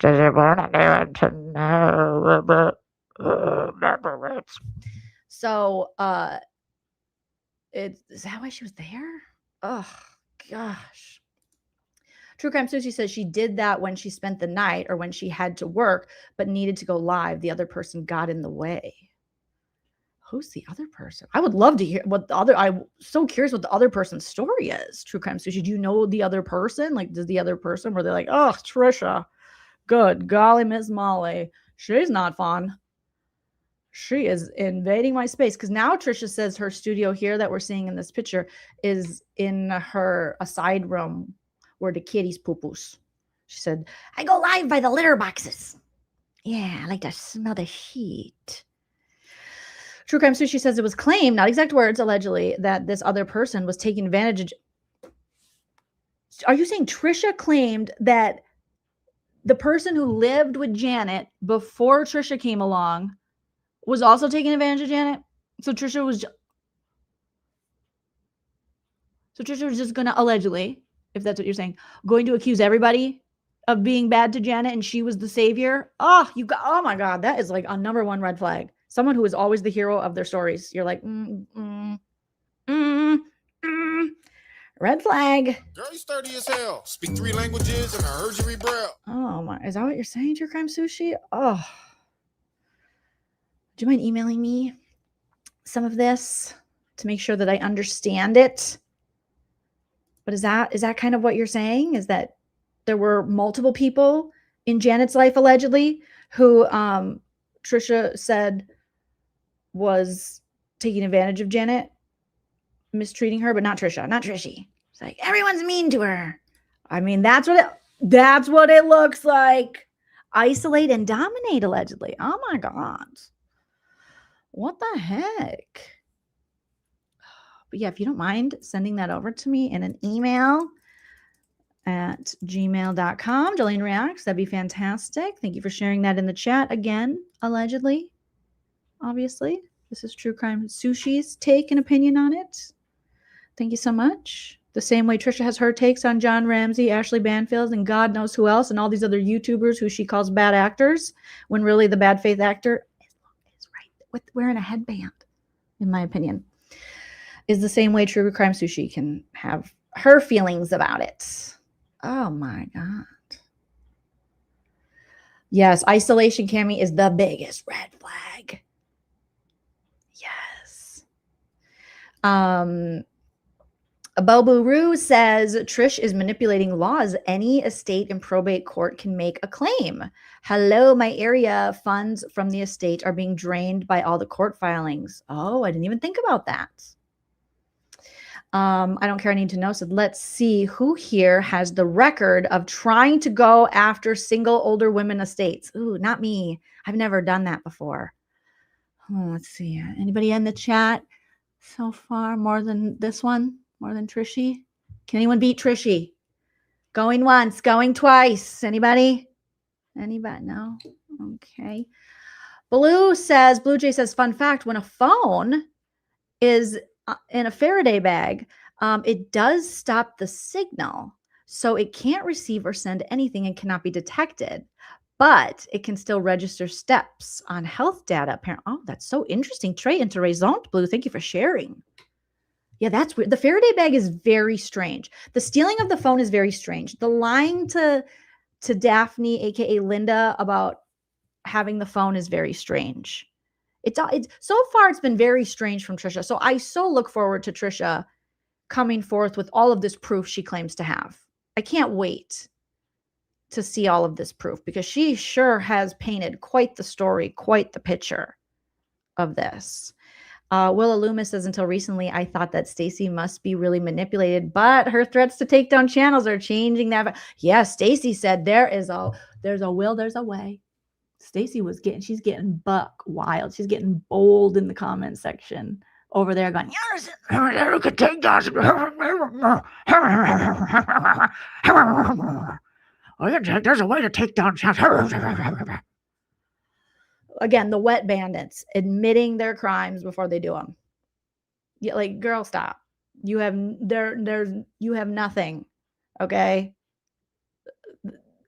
did you want anyone to know about So, is that why she was there? Oh, gosh. True Crime Sushi says she did that when she spent the night or when she had to work, but needed to go live. The other person got in the way. Who's the other person? I would love to hear I'm so curious what the other person's story is. True Crime Sushi, do you know the other person? Like, does the other person, were they like, oh, Trisha, good golly, Miss Molly, she's not fun. She is invading my space. Because now Trisha says her studio here that we're seeing in this picture is in a side room where the kitties poo-poos. She said, I go live by the litter boxes. Yeah, I like to smell the heat. True Crime Sushi says it was claimed, not exact words, allegedly, that this other person was taking advantage of. Are you saying Trisha claimed that the person who lived with Janet before Trisha came along was also taking advantage of Janet? So Trisha was just going to allegedly, if that's what you're saying, going to accuse everybody of being bad to Janet and she was the savior? Oh my God, that is like a number one red flag. Someone who is always the hero of their stories. You're like, red flag. Girl, you sturdy as hell. Speak 3 languages and I heard you read Braille. Oh my, is that what you're saying, True Crime Sushi? Oh. Do you mind emailing me some of this to make sure that I understand it? But is that kind of what you're saying? Is that there were multiple people in Janet's life, allegedly, who Trisha said was taking advantage of Janet, mistreating her, but not Trisha, not Trishy. It's like, everyone's mean to her. I mean, that's what it looks like. Isolate and dominate, allegedly. Oh my God. What the heck? But yeah, if you don't mind sending that over to me in an email at gmail.com, Jolene Reacts, that'd be fantastic. Thank you for sharing that in the chat again, allegedly. Obviously, this is True Crime Sushi's take and opinion on it. Thank you so much. The same way Trisha has her takes on John Ramsey, Ashley Banfield, and God knows who else, and all these other YouTubers who she calls bad actors, when really the bad faith actor is right with wearing a headband, in my opinion, is the same way True Crime Sushi can have her feelings about it. Oh my God. Yes, isolation, Cammie, is the biggest red flag. Yes. Bobu says Trish is manipulating laws. Any estate in probate court can make a claim. Hello, my area funds from the estate are being drained by all the court filings. Oh, I didn't even think about that. I don't care. I need to know. So let's see who here has the record of trying to go after single older women estates. Ooh, not me. I've never done that before. Oh, let's see. Anybody in the chat so far? More than this one? More than Trishy? Can anyone beat Trishy? Going once, going twice. Anybody? Anybody? No? Okay. Blue Jay says, fun fact, when a phone is in a Faraday bag, it does stop the signal. So it can't receive or send anything and cannot be detected. But it can still register steps on health data. Apparently, oh, that's so interesting. Très intéressant, Blue. Thank you for sharing. Yeah, that's weird. The Faraday bag is very strange. The stealing of the phone is very strange. The lying to Daphne, aka Linda, about having the phone is very strange. It's so far it's been very strange from Trisha. So I so look forward to Trisha coming forth with all of this proof she claims to have. I can't wait to see all of this proof because she sure has painted quite the story, quite the picture of this. Willa Loomis says, until recently, I thought that Stacey must be really manipulated, but her threats to take down channels are changing that. Yeah, Stacey said there's a will, there's a way. Stacey she's getting buck wild. She's getting bold in the comment section over there going, yes, could take down. There's a way to take down channels. Again, the wet bandits admitting their crimes before they do them. Yeah, like, girl, stop. You have you have nothing, okay,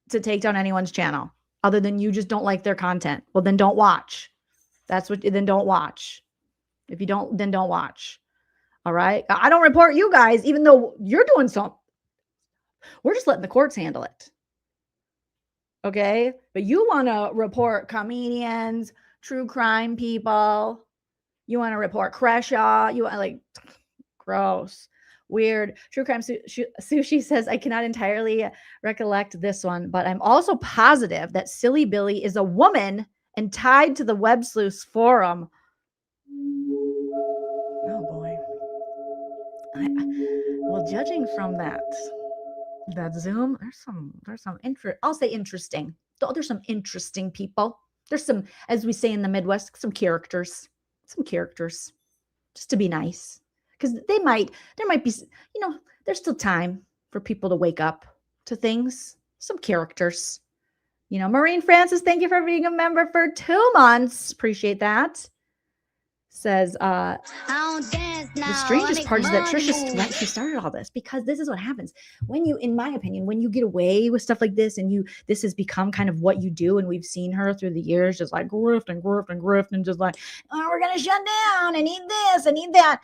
to take down anyone's channel other than you just don't like their content. Well, then don't watch. Then don't watch. If you don't, then don't watch. All right. I don't report you guys, even though you're doing something. We're just letting the courts handle it. Okay. But you want to report comedians, true crime people. You want to report Creshaw. You want, like, gross, weird. True crime sushi says, I cannot entirely recollect this one, but I'm also positive that Silly Billy is a woman and tied to the WEBSLEUTHS forum. Oh boy. Well, judging from that Zoom, there's some I'll say interesting. There's some interesting people. There's some, as we say in the Midwest, some characters, just to be nice. Because there might be, there's still time for people to wake up to things. Some characters. Maureen Francis, thank you for being a member for 2 months. Appreciate that. Says, the strangest part is that Trisha, she started all this because this is what happens when you, in my opinion, when you get away with stuff like this and this has become kind of what you do. And we've seen her through the years, just like grift and just like, oh, we're going to shut down. I need this. I need that.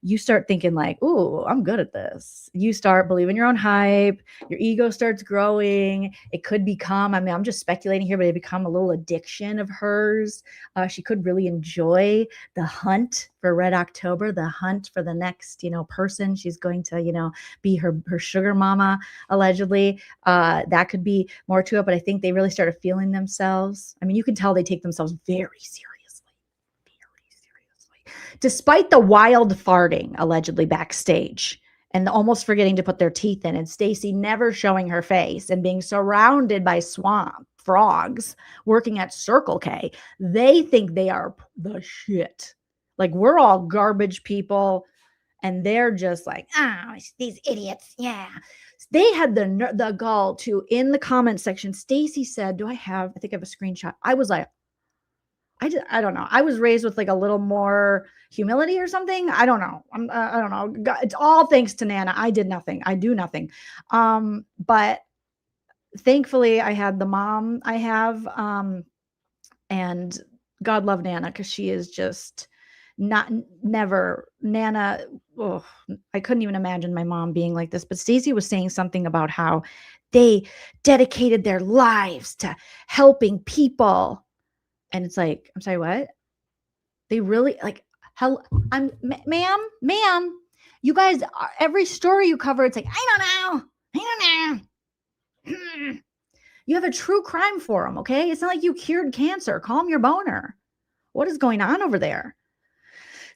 You start thinking like, ooh, I'm good at this. You start believing your own hype. Your ego starts growing. It could become, I'm just speculating here, but it become a little addiction of hers. She could really enjoy the hunt for Red October, the hunt for the next, person. She's going to, be her sugar mama, allegedly. That could be more to it, but I think they really started feeling themselves. You can tell they take themselves very seriously. Despite the wild farting allegedly backstage and almost forgetting to put their teeth in, and Stacey never showing her face and being surrounded by swamp frogs working at Circle K, they think they are the shit. Like, we're all garbage people and they're just like, these idiots. Yeah. They had the gall to, in the comment section, Stacey said, I think I have a screenshot. I was like, I don't know. I was raised with like a little more humility or something. I don't know. I don't know. God, it's all thanks to Nana. I did nothing. I do nothing. But thankfully I had the mom I have, and God love Nana, because she is just never Nana. Oh, I couldn't even imagine my mom being like this. But Stacey was saying something about how they dedicated their lives to helping people. And it's like, I'm sorry, what? They really, like, ma'am, you guys, every story you cover, it's like, I don't know. You have a true crime forum, okay? It's not like you cured cancer. Calm your boner. What is going on over there?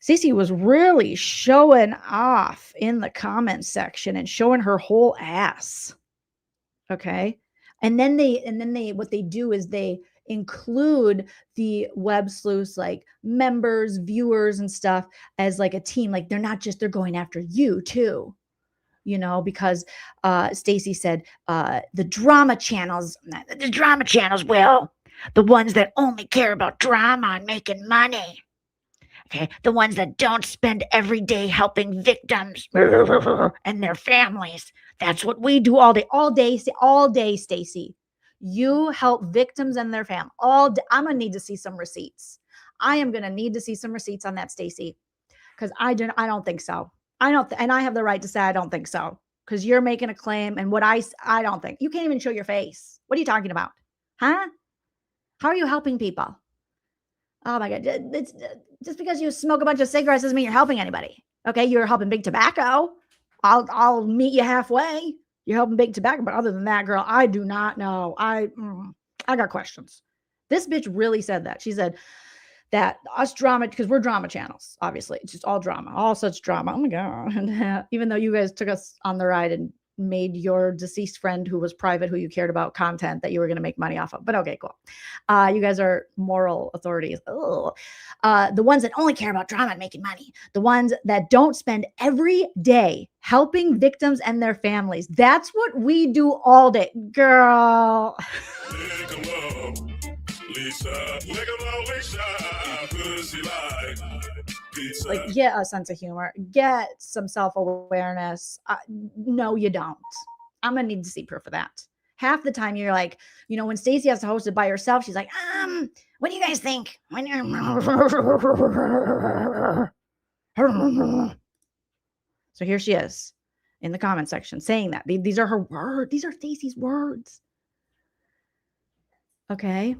Stacey was really showing off in the comment section and showing her whole ass. Okay. And then what they do is they include the Web Sleuths like members, viewers and stuff as like a team. Like they're going after you too, you know, because Stacey said the drama channels will, the ones that only care about drama and making money. Okay, the ones that don't spend every day helping victims and their families. That's what we do all day, Stacey. You help victims and their family all day. I'm gonna need to see some receipts. I am gonna need to see some receipts on that, Stacey, because I don't think so. And I have the right to say I don't think so, because you're making a claim, and what I don't think. You can't even show your face. What are you talking about, huh? How are you helping people? Oh my God. It's just because you smoke a bunch of cigarettes doesn't mean you're helping anybody. Okay. You're helping big tobacco. I'll meet you halfway. You're helping big tobacco. But other than that, girl, I do not know. I got questions. This bitch really said that. She said that us drama, because we're drama channels, obviously. It's just all drama, all such drama. Oh my God. And even though you guys took us on the ride and made your deceased friend who was private, who you cared about, content that you were going to make money off of. But okay, cool. You guys are moral authorities. The ones that only care about drama and making money. The ones that don't spend every day helping victims and their families. That's what we do all day. Girl. Like, get a sense of humor, get some self-awareness. No, you don't. I'm gonna need to see proof of that. Half the time you're like, you know, when Stacey has to host it by herself, she's like, what do you guys think? When you're so here she is in the comment section saying that. These are her words. These are Stacey's words. Okay.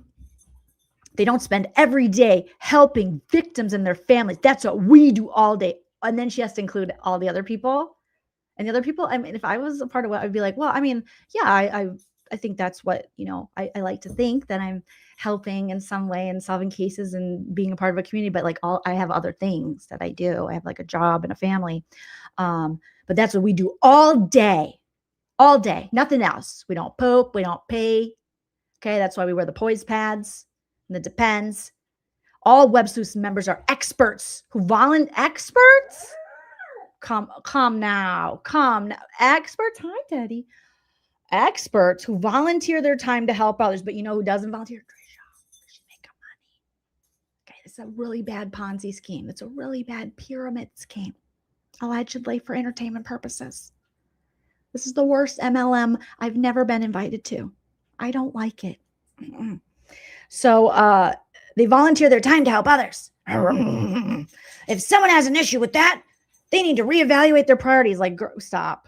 They don't spend every day helping victims and their families. That's what we do all day. And then she has to include all the other people. And the other people, I mean, if I was a part of it, I'd be like, well, I mean, yeah, I think that's what, you know, I like to think that I'm helping in some way and solving cases and being a part of a community. But like I have other things that I do. I have like a job and a family. But that's what we do all day, nothing else. We don't poop. We don't pee. Okay. That's why we wear the poise pads. And it depends. All Web Sleuths members are experts who experts? Come now. Experts. Hi, Daddy. Experts who volunteer their time to help others. But you know who doesn't volunteer? Trisha. She make money. Okay, it's a really bad Ponzi scheme. It's a really bad pyramid scheme. Allegedly for entertainment purposes. This is the worst MLM I've never been invited to. I don't like it. So they volunteer their time to help others. If someone has an issue with that, they need to reevaluate their priorities. Like, stop.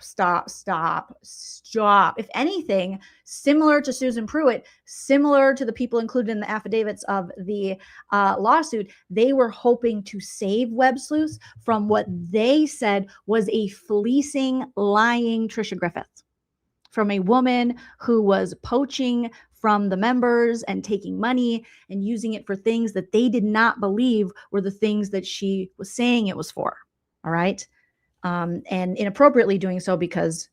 If anything, similar to Susan Pruitt, similar to the people included in the affidavits of the lawsuit, they were hoping to save Web Sleuths from what they said was a fleecing, lying Patricia Griffith, from a woman who was poaching from the members and taking money and using it for things that they did not believe were the things that she was saying it was for. All right. And inappropriately doing so because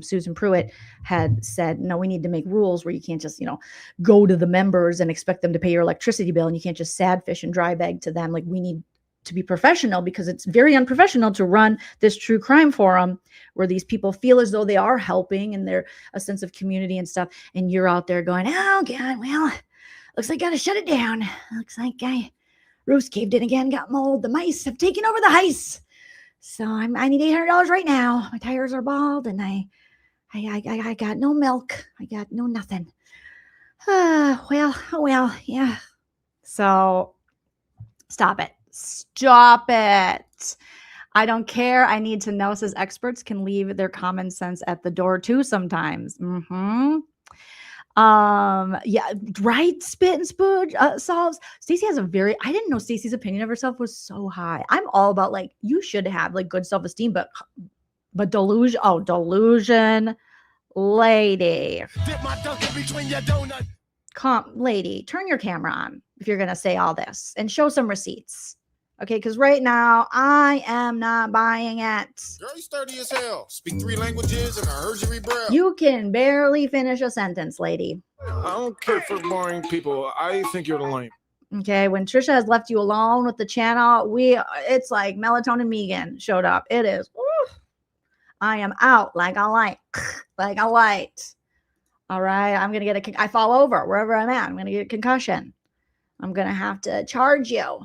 Susan Pruitt had said, no, we need to make rules where you can't just, you know, go to the members and expect them to pay your electricity bill. And you can't just sad fish and dry bag to them. Like, we need to be professional, because it's very unprofessional to run this true crime forum where these people feel as though they are helping and they're a sense of community and stuff. And you're out there going, oh God, well, looks like I gotta shut it down. Looks like roof's caved in again, got mold. The mice have taken over the heist. So I need $800 right now. My tires are bald and I got no milk. I got no nothing. Well, yeah. So stop it. I don't care. I need to know, says experts can leave their common sense at the door too sometimes. Yeah, right. Spit and spooge solves. Stacey has I didn't know Stacey's opinion of herself was so high. I'm all about, like, you should have like good self-esteem, but delusion. Oh, delusion, lady. Dip my dunk in between your donut. Lady, turn your camera on if you're gonna say all this and show some receipts. Okay, because right now I am not buying it. Girl, you sturdy as hell. Speak 3 languages and I heard you read braille. You can barely finish a sentence, lady. I don't care for boring people. I think you're lame. Okay, when Trisha has left you alone with the channel, it's like Melatonin Megan showed up. It is. Woo, I am out like a light, like a light. All right, I'm gonna get I fall over wherever I'm at. I'm gonna get a concussion. I'm gonna have to charge you.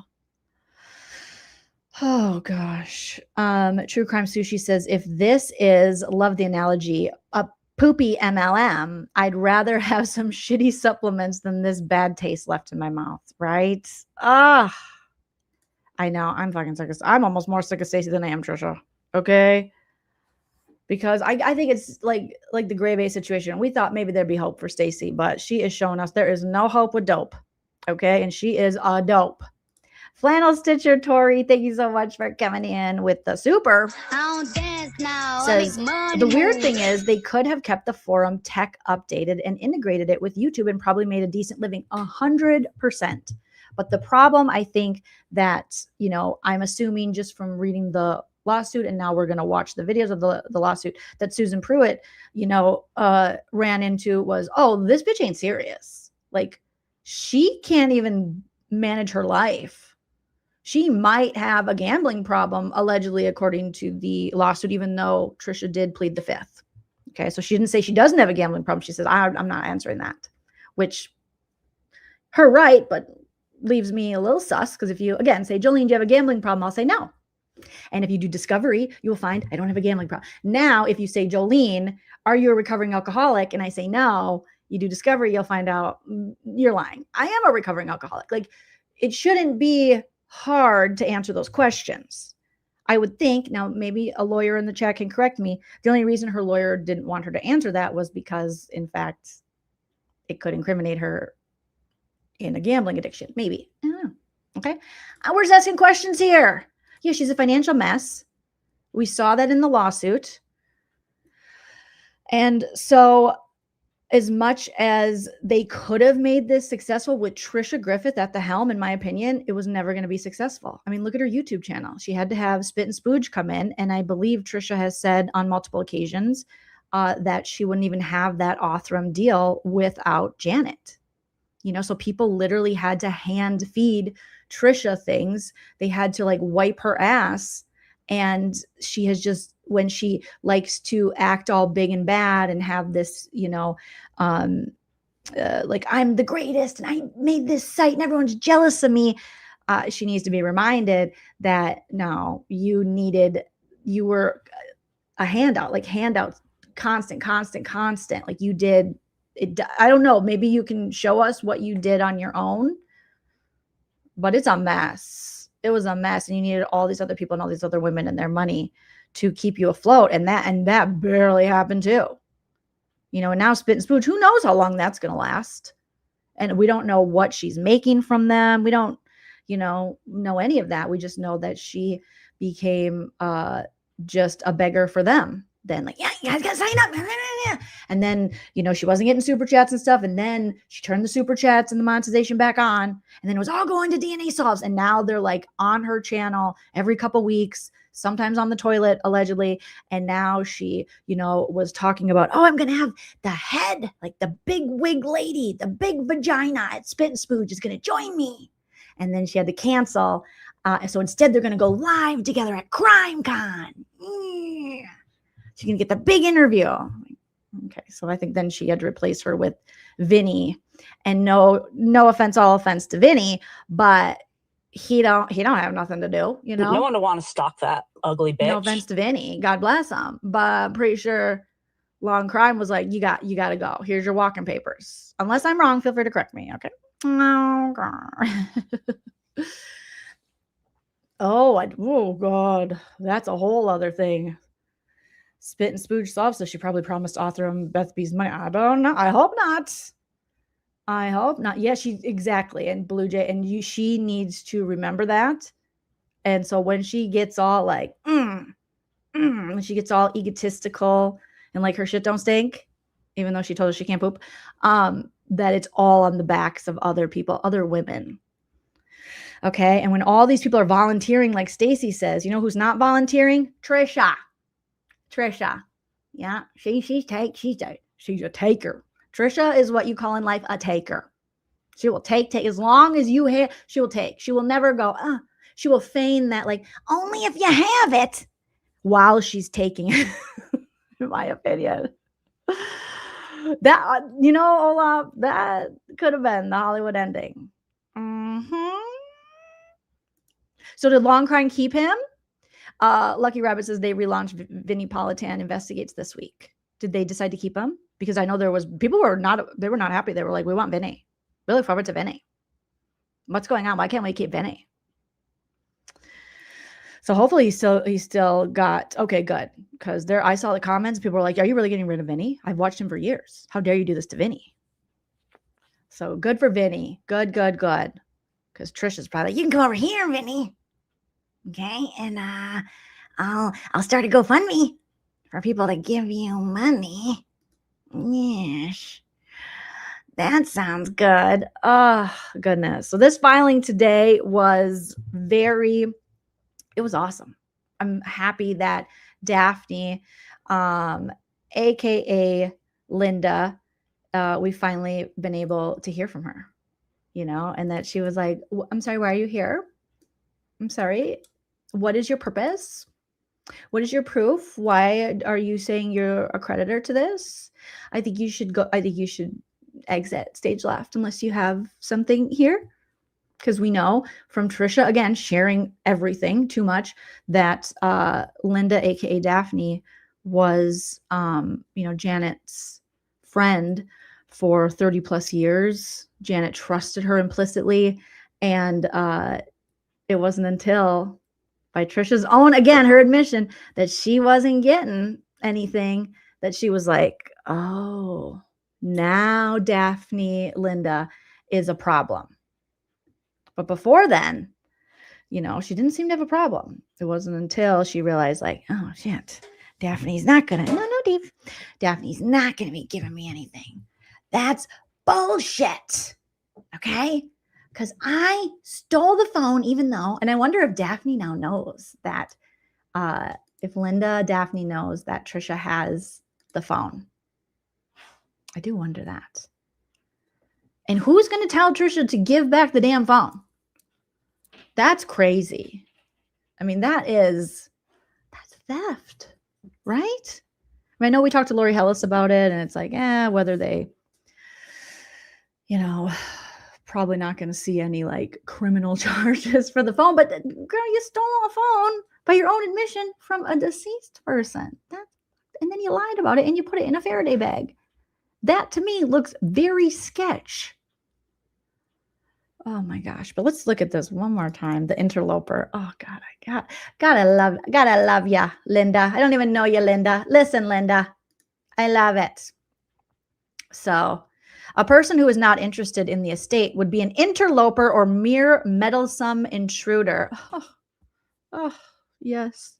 Oh gosh. True Crime Sushi says, if this is, love the analogy, a poopy MLM, I'd rather have some shitty supplements than this bad taste left in my mouth, right? I know. I'm fucking sick of, I'm almost more sick of Stacey than I am Trisha. Okay. Because I think it's like the Grave A situation. We thought maybe there'd be hope for Stacey, but she is showing us there is no hope with dope. Okay. And she is a dope. Flannel Stitcher Tori, thank you so much for coming in with the super. I don't dance now. Says, the weird thing is they could have kept the forum tech updated and integrated it with YouTube and probably made a decent living 100%. But the problem, I think that, you know, I'm assuming just from reading the lawsuit, and now we're going to watch the videos of the lawsuit, that Susan Pruitt, you know, ran into was, oh, this bitch ain't serious. Like, she can't even manage her life. She might have a gambling problem, allegedly, according to the lawsuit, even though Trisha did plead the fifth. Okay, so she didn't say she doesn't have a gambling problem. She says, I'm not answering that, which her right, but leaves me a little sus, because if you, again, say, Joleen, do you have a gambling problem? I'll say no. And if you do discovery, you will find I don't have a gambling problem. Now, if you say, Joleen, are you a recovering alcoholic? And I say no, you do discovery, you'll find out you're lying. I am a recovering alcoholic. Like, it shouldn't be hard to answer those questions. I would think, now maybe a lawyer in the chat can correct me, the only reason her lawyer didn't want her to answer that was because, in fact, it could incriminate her in a gambling addiction. Maybe. I don't know. Okay. We're just asking questions here. Yeah, she's a financial mess. We saw that in the lawsuit. And so, as much as they could have made this successful with Patricia Griffith at the helm, in my opinion, it was never going to be successful. I mean, look at her YouTube channel. She had to have Spit and Spooge come in. And I believe Trisha has said on multiple occasions that she wouldn't even have that Othram deal without Janet. You know, so people literally had to hand feed Trisha things. They had to like wipe her ass. And she has just, when she likes to act all big and bad and have this, you know, like I'm the greatest and I made this site and everyone's jealous of me. She needs to be reminded that no, you were a handout, like handouts, constant. Like you did it. I don't know. Maybe you can show us what you did on your own, but it's a mess. It was a mess. And you needed all these other people and all these other women and their money to keep you afloat. And that barely happened too. You know, and now Spit and Spooge, who knows how long that's going to last. And we don't know what she's making from them. We don't, you know any of that. We just know that she became just a beggar for them. Then like, yeah, you guys got to sign up. And then, you know, she wasn't getting super chats and stuff. And then she turned the super chats and the monetization back on. And then it was all going to DNA Solves. And now they're like on her channel every couple weeks, sometimes on the toilet, allegedly. And now she, you know, was talking about, oh, I'm going to have the head, like the big wig lady, the big vagina at Spit and Spooge is going to join me. And then she had to cancel. So instead, they're going to go live together at CrimeCon. Yeah. She can get the big interview. Okay, so I think then she had to replace her with Vinnie. And no offense, all offense to Vinnie, but he don't have nothing to do, you know. No one would want to stalk that ugly bitch. No offense to Vinnie, God bless him, but I'm pretty sure Law and Crime was like, you got to go. Here's your walking papers. Unless I'm wrong, feel free to correct me. Okay. Oh God, that's a whole other thing. Spit and Spooge Solves, so she probably promised Othram Beth B's money. I don't know. I hope not. Yeah, exactly. And Blue Jay, and she needs to remember that. And so when she gets all like, when she gets all egotistical and like her shit don't stink, even though she told us she can't poop, that it's all on the backs of other people, other women. Okay. And when all these people are volunteering, like Stacy says, you know who's not volunteering? Trisha. Yeah. She's a taker. Trisha is what you call in life a taker. She will take as long as you have, she will take. She will never go, she will feign that, like, only if you have it, while she's taking it, in my opinion. That, you know, Olaf, that could have been the Hollywood ending. So did Long Crime keep him? Lucky Rabbit says they relaunched Vinnie Politan Investigates this week. Did they decide to keep him? Because I know people were not happy. They were like, we want Vinnie. We look forward to Vinnie. What's going on? Why can't we keep Vinnie? So hopefully he still got, okay, good. Because I saw the comments. People were like, are you really getting rid of Vinnie? I've watched him for years. How dare you do this to Vinnie? So good for Vinnie. Good. Because Trisha's probably, you can come over here, Vinnie. Okay. And I'll start a GoFundMe for people to give you money. Yes. That sounds good. Oh, goodness. So this filing today was it was awesome. I'm happy that Daphne, aka Linda, we finally been able to hear from her, you know, and that she was like, I'm sorry, why are you here? I'm sorry. What is your purpose? What is your proof? Why are you saying you're a creditor to this? I think you should exit stage left unless you have something here. Because we know from Trisha, again, sharing everything too much, that Linda, aka Daphne, was Janet's friend for 30 plus years. Janet trusted her implicitly. And it wasn't until, by Trisha's own, again, her admission, that she wasn't getting anything, that she was like, oh, now Daphne Linda is a problem. But before then, you know, she didn't seem to have a problem. It wasn't until she realized, like, oh shit, Daphne's not gonna, Dave, Daphne's not gonna be giving me anything. That's bullshit. Okay? Because I stole the phone, even though, and I wonder if Daphne now knows that, if Daphne knows that Trisha has the phone. I do wonder that. And who's going to tell Trisha to give back the damn phone? That's crazy. I mean, that's theft, right? I know we talked to Lori.hellis about it, and it's like, whether they, probably not going to see any like criminal charges for the phone, but girl, you stole a phone by your own admission from a deceased person. And then you lied about it and you put it in a Faraday bag. That to me looks very sketch. Oh my gosh. But let's look at this one more time. The interloper. Oh God, gotta love ya, Linda. I don't even know you, Linda. Listen, Linda, I love it. So a person who is not interested in the estate would be an interloper or mere meddlesome intruder. Oh, yes.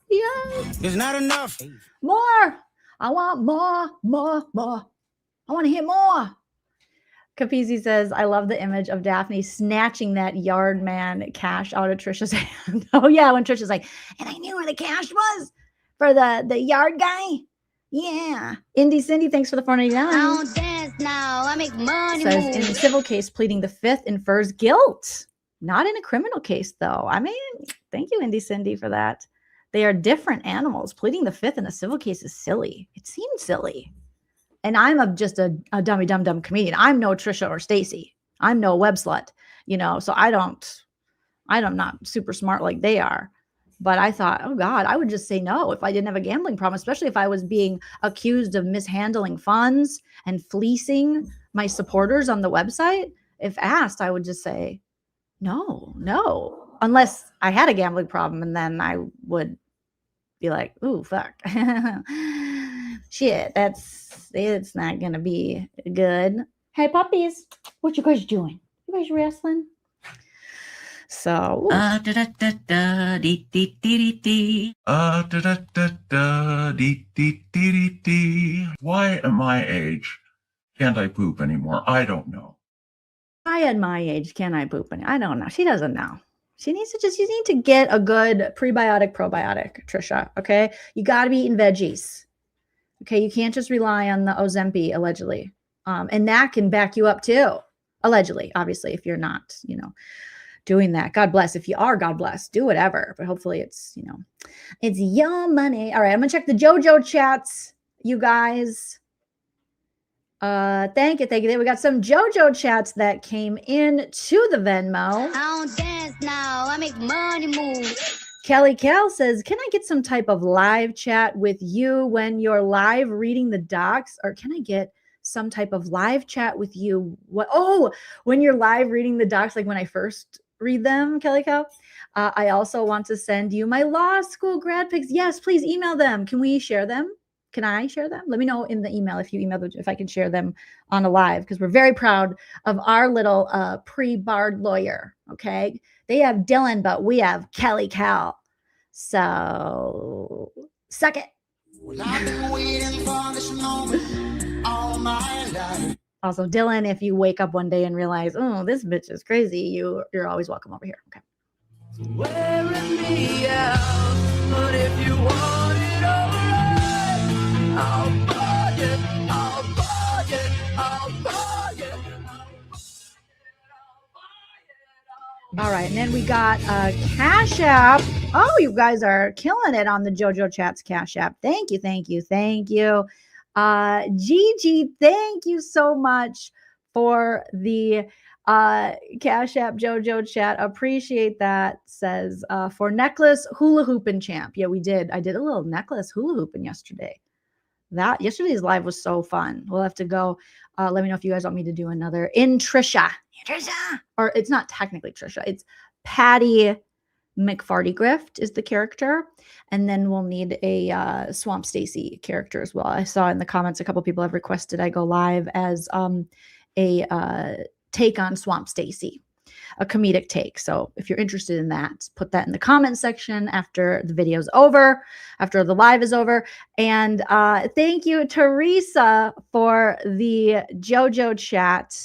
Yes. It's not enough. More. I want more. I want to hear more. Capizzi says, I love the image of Daphne snatching that yard man cash out of Trisha's hand. Oh, yeah, when Trisha's like, and I knew where the cash was for the yard guy. Yeah. Indy Cindy, thanks for the $4.99. I don't dance now. I make money. Says, in a civil case, pleading the fifth infers guilt. Not in a criminal case, though. I mean, thank you, Indy Cindy, for that. They are different animals. Pleading the fifth in a civil case is silly. It seems silly. And I'm just a dummy dumb comedian. I'm no Trisha or Stacy. I'm no web slut, so I'm not super smart like they are. But I thought, oh God, I would just say no if I didn't have a gambling problem, especially if I was being accused of mishandling funds and fleecing my supporters on the website. If asked, I would just say no, unless I had a gambling problem, and then I would be like, ooh, fuck. Shit, it's not gonna be good. Hey puppies, what you guys doing? You guys wrestling? So Why at my age can't I poop anymore? I don't know. at my age can I poop? And I don't know. She doesn't know. She needs to you need to get a good prebiotic, probiotic, Trisha. Okay. You got to be eating veggies. Okay. You can't just rely on the Ozempic, allegedly. And that can back you up too. Allegedly, obviously, if you're not, doing that. God bless. If you are, God bless. Do whatever. But hopefully it's, it's your money. All right. I'm going to check the JOJO chats, you guys. Thank you. We got some JOJO chats that came in to the Venmo. I don't dance now. I make money move. Kelly Cal says, can I get some type of live chat with you when you're live reading the docs? Or can I get some type of live chat with you? When you're live reading the docs, like when I first read them, Kelly Cal. I also want to send you my law school grad pics. Yes, please email them. Can we share them? Can I share them? Let me know in the email if you email them, if I can share them on a live, because we're very proud of our little pre-barred lawyer. Okay. They have Dylan, but we have Kelly Cal. So suck it. Well, I've been waiting for this moment all my life. Also, Dylan, if you wake up one day and realize, oh, this bitch is crazy, you're always welcome over here. Okay. Wearing me out, but if you want it all right, I'll buy it, I'll buy it, I'll buy it. All right, and then we got Cash App. Oh, you guys are killing it on the JoJo Chats Cash App. Thank you, thank you, thank you. Gigi, thank you so much for the Cash App JoJo Chat. Appreciate that. Says for necklace hula hooping champ. Yeah, we did. I did a little necklace hula hooping yesterday. Yesterday's live was so fun. We'll have to go. Let me know if you guys want me to do another in Trisha. Or it's not technically Trisha. It's Patty McFarty Grift is the character. And then we'll need a Swamp Stacy character as well. I saw in the comments a couple people have requested I go live as a take on Swamp Stacy, a comedic take. So if you're interested in that, put that in the comment section after the video's over, after the live is over. And thank you, Teresa, for the JoJo chat.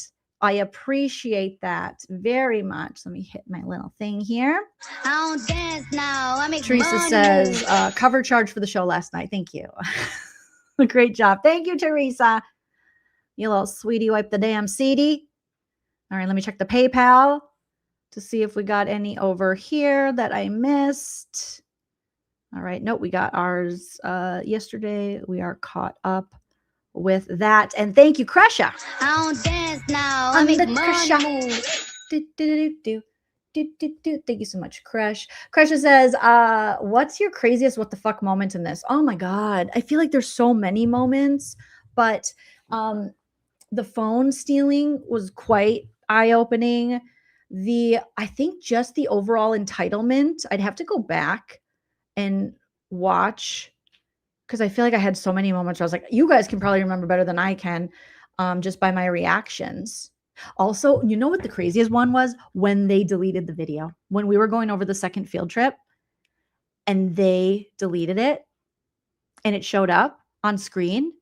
I appreciate that very much. Let me hit my little thing here. I don't dance now. I make Teresa money says, move. cover charge for the show last night. Thank you. Great job. Thank you, Teresa. You little sweetie, wipe the damn CD. All right, let me check the PayPal to see if we got any over here that I missed. All right, nope, we got ours yesterday. We are caught up with that. And thank you, Kresha. I don't dance now. I make money move. Thank you so much, Kresh. Kresha says, what's your craziest what the fuck moment in this? Oh my God. I feel like there's so many moments, but the phone stealing was quite eye-opening. I think just the overall entitlement, I'd have to go back and watch, because I feel like I had so many moments where I was like, you guys can probably remember better than I can, just by my reactions. Also, you know what the craziest one was? When they deleted the video. When we were going over the second field trip and they deleted it and it showed up on screen.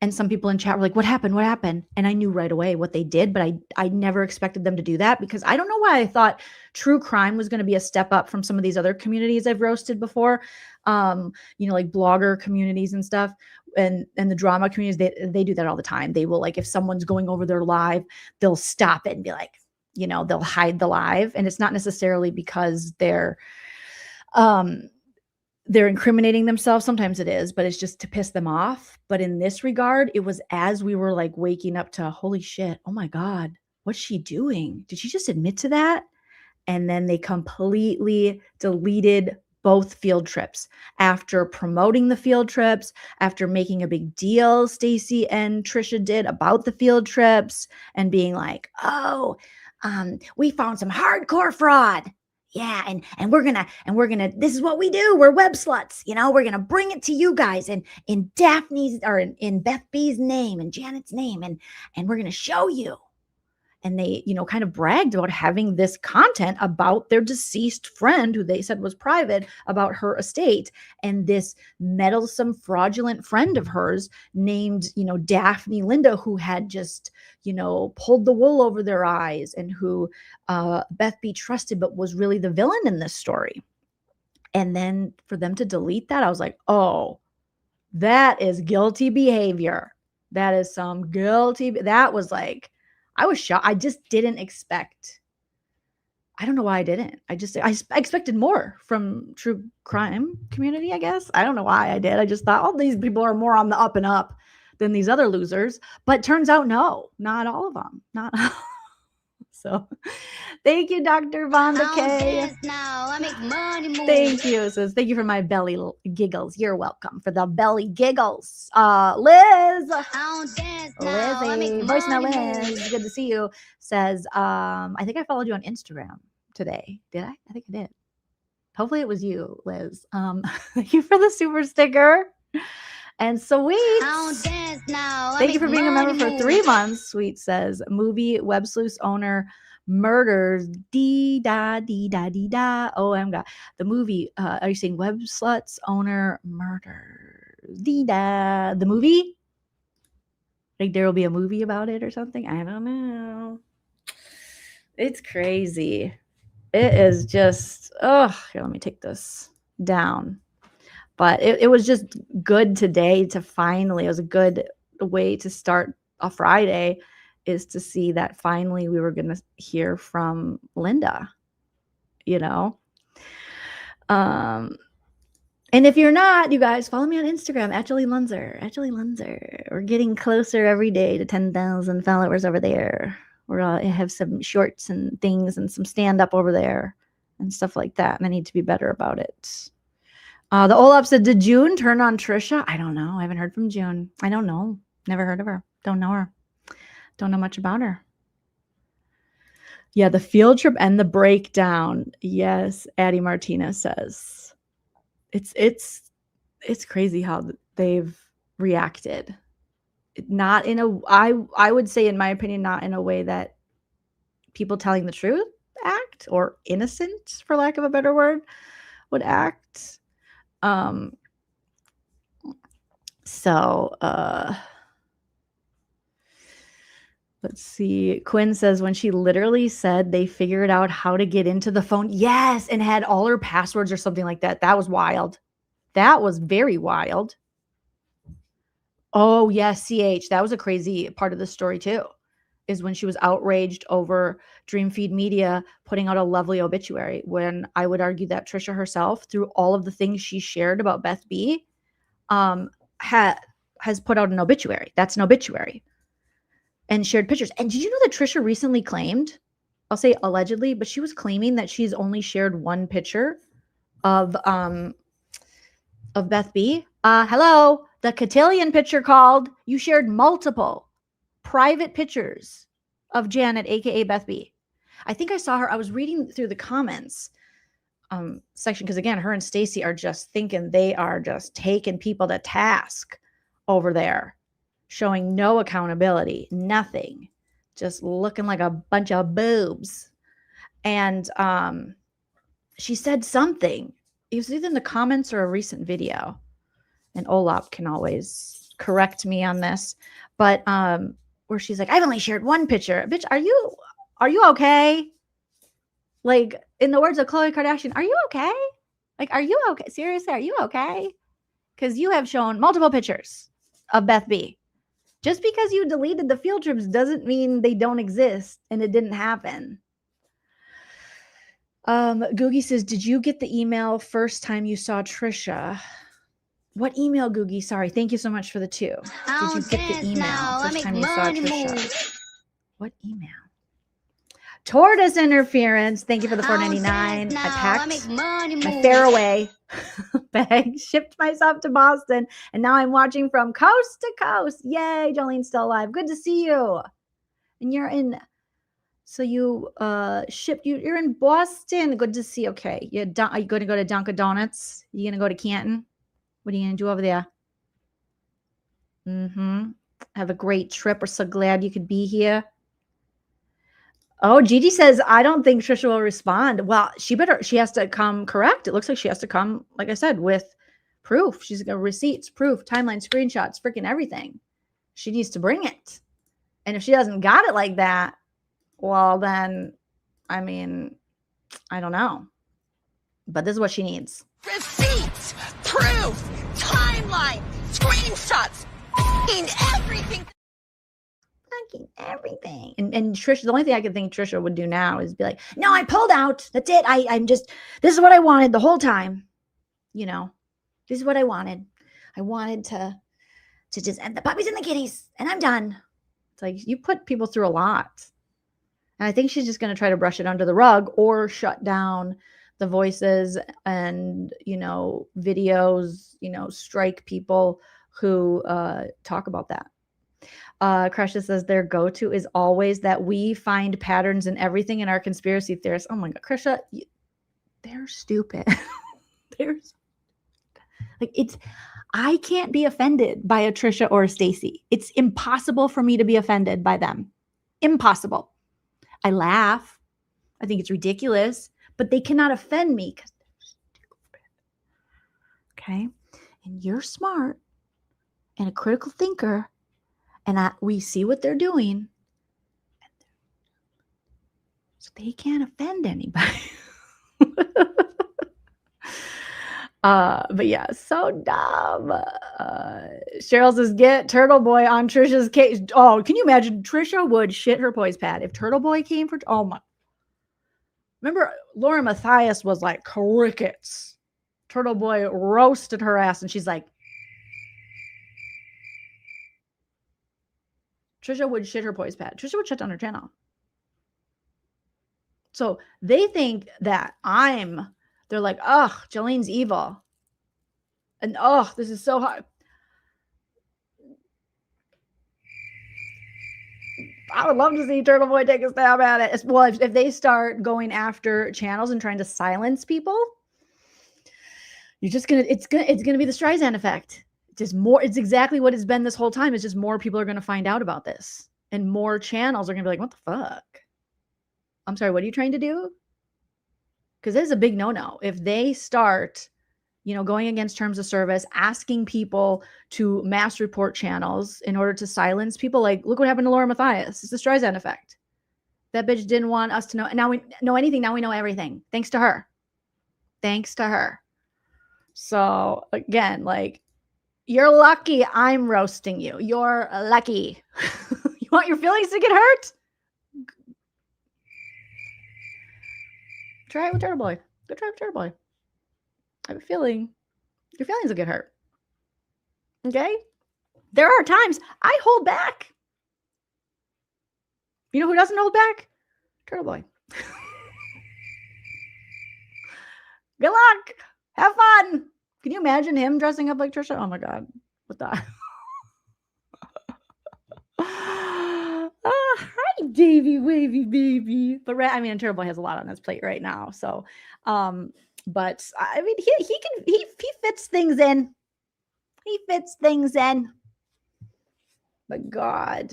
And some people in chat were like, what happened? What happened? And I knew right away what they did, but I never expected them to do that, because I don't know why I thought true crime was going to be a step up from some of these other communities I've roasted before. Like blogger communities and stuff, and the drama communities, they do that all the time. They will, like, if someone's going over their live, they'll stop it and be like, they'll hide the live. And it's not necessarily because they're incriminating themselves. Sometimes it is, but it's just to piss them off. But in this regard, it was as we were like waking up to, holy shit, oh my God, what's she doing? Did she just admit to that? And then they completely deleted both field trips after promoting the field trips, after making a big deal, Stacy and Trisha did about the field trips, and being like, we found some hardcore fraud. Yeah, and we're gonna, this is what we do. We're web sluts, we're gonna bring it to you guys in Daphne's or in Beth B's name and Janet's name, and we're gonna show you. and they, you know, kind of bragged about having this content about their deceased friend, who they said was private, about her estate. And this meddlesome, fraudulent friend of hers named, you know, Daphne Linda, who had just, you know, pulled the wool over their eyes, and who Beth B trusted, but was really the villain in this story. And then for them to delete that, I was like, oh, that is guilty behavior. That is some guilty. That was like, I was shocked. I just didn't expect. I don't know why I didn't. I expected more from true crime community, I guess. I don't know why I did. I just thought, oh, these people are more on the up and up than these other losers. But turns out, no, not all of them. Not all. So thank you, Dr. Vonda K. Now I make money move. Thank you. Says, thank you for my belly giggles. You're welcome for the belly giggles. Liz. Lizzie. Voice now, Liz. Good to see you. Says, I think I followed you on Instagram today. Did I? I think I did. Hopefully it was you, Liz. Thank you for the super sticker. And Sweet. Thank you for being a member for 3 months. Sweet says, movie WEBSLEUTHS owner murders dee da dee da dee da. Oh, I'm got the movie. Are you saying WEBSLEUTHS owner murders dee da? The movie? Like there will be a movie about it or something? I don't know. It's crazy. It is just, oh, here, let me take this down. But it was just good today to finally, it was a good way to start a Friday, is to see that finally we were going to hear from Linda, you know. And if you're not, you guys, follow me on Instagram, at joleenlunzer, at joleenlunzer. We're getting closer every day to 10,000 followers over there. I have some shorts and things and some stand-up over there and stuff like that. And I need to be better about it. The Olaf said, did June turn on Trisha? I don't know. I haven't heard from June. I don't know. Never heard of her. Don't know her. Don't know much about her. Yeah, the field trip and the breakdown. Yes, Addie Martinez says. It's crazy how they've reacted. Not in a, I would say, in my opinion, not in a way that people telling the truth act, or innocent, for lack of a better word, would act. Let's see. Quinn says, when she literally said they figured out how to get into the phone. Yes. And had all her passwords or something like that. That was wild. That was very wild. Oh yes. CH. That was a crazy part of the story too, is when she was outraged over Dreamfeed Media putting out a lovely obituary, when I would argue that Trisha herself, through all of the things she shared about Beth B, has put out an obituary. That's an obituary. And shared pictures. And did you know that Trisha recently claimed, I'll say allegedly, but she was claiming that she's only shared one picture of Beth B. Hello, the cotillion picture called. You shared multiple private pictures of Janet, aka Beth B. I think I saw her. I was reading through the comments section, because again, her and Stacy are just thinking they are just taking people to task over there, showing no accountability, nothing, just looking like a bunch of boobs. And she said something. It was either in the comments or a recent video. And Olap can always correct me on this, but where she's like, I've only shared one picture. Bitch, are you okay? Like, in the words of Khloe Kardashian, are you okay? Like, are you okay? Seriously, are you okay? Because you have shown multiple pictures of Beth B. Just because you deleted the field trips doesn't mean they don't exist and it didn't happen. Googie says, did you get the email first time you saw Trisha? What email, Googie? Sorry. Thank you so much for the 2. Did you get the email first time you saw Trisha? What email? Tortoise interference. Thank you for the $4.99. I packed my faraway bag, shipped myself to Boston, and now I'm watching from coast to coast. Yay, Jolene's still alive. Good to see you. And you're in, so you shipped, you're in Boston. Good to see. Okay. Are you going to go to Dunkin' Donuts? Are you going to go to Canton? What are you going to do over there? Have a great trip. We're so glad you could be here. Oh, Gigi says, I don't think Trisha will respond. Well, she has to come correct. It looks like she has to come, like I said, with proof. She's got receipts, proof, timeline, screenshots, freaking everything. She needs to bring it. And if she doesn't got it like that, well, then, I mean, I don't know. But this is what she needs. Receipts, proof, timeline, screenshots, everything. Everything. And Trisha, the only thing I could think Trisha would do now is be like, no, I pulled out. That's it. I'm just, this is what I wanted the whole time. You know, this is what I wanted. I wanted to just end the puppies and the kitties, and I'm done. It's like, you put people through a lot. And I think she's just going to try to brush it under the rug or shut down the voices and, you know, videos, you know, strike people who talk about that. Krusha says their go-to is always that we find patterns in everything in our conspiracy theorists. Oh my God, Krusha, they're stupid. I can't be offended by a Trisha or a Stacy. It's impossible for me to be offended by them. Impossible. I laugh. I think it's ridiculous, but they cannot offend me because they're stupid. Okay? And you're smart and a critical thinker. And we see what they're doing. So they can't offend anybody. But yeah, so dumb. Cheryl says, get Turtle Boy on Trisha's case. Oh, can you imagine? Trisha would shit her poise pad if Turtle Boy came for, oh my. Remember, Laura Matthias was like crickets. Turtle Boy roasted her ass and she's like, Trisha would shit her poise pad. Trisha would shut down her channel. So they think that they're like, oh, Jolene's evil. And oh, this is so hard. I would love to see Turtle Boy take a stab at it. Well, if they start going after channels and trying to silence people, it's gonna be the Streisand effect. It's exactly what it's been this whole time. It's just more people are going to find out about this and more channels are going to be like, what the fuck? I'm sorry, what are you trying to do? Because this is a big no-no. If they start, you know, going against terms of service, asking people to mass report channels in order to silence people, like, look what happened to Laura Matthias. It's the Streisand effect. That bitch didn't want us to know. And now we know anything. Now we know everything. Thanks to her. Thanks to her. So again, like, you're lucky I'm roasting you. You're lucky. You want your feelings to get hurt? Try it with Turtle Boy. Go try it with Turtle Boy. I have a feeling your feelings will get hurt. Okay? There are times I hold back. You know who doesn't hold back? Turtle Boy. Good luck. Have fun. Can you imagine him dressing up like Trisha? Oh my God. What the? Hi, Davy Wavy baby. But I mean, Turtle Boy has a lot on his plate right now. So, but I mean, he fits things in. He fits things in. But God.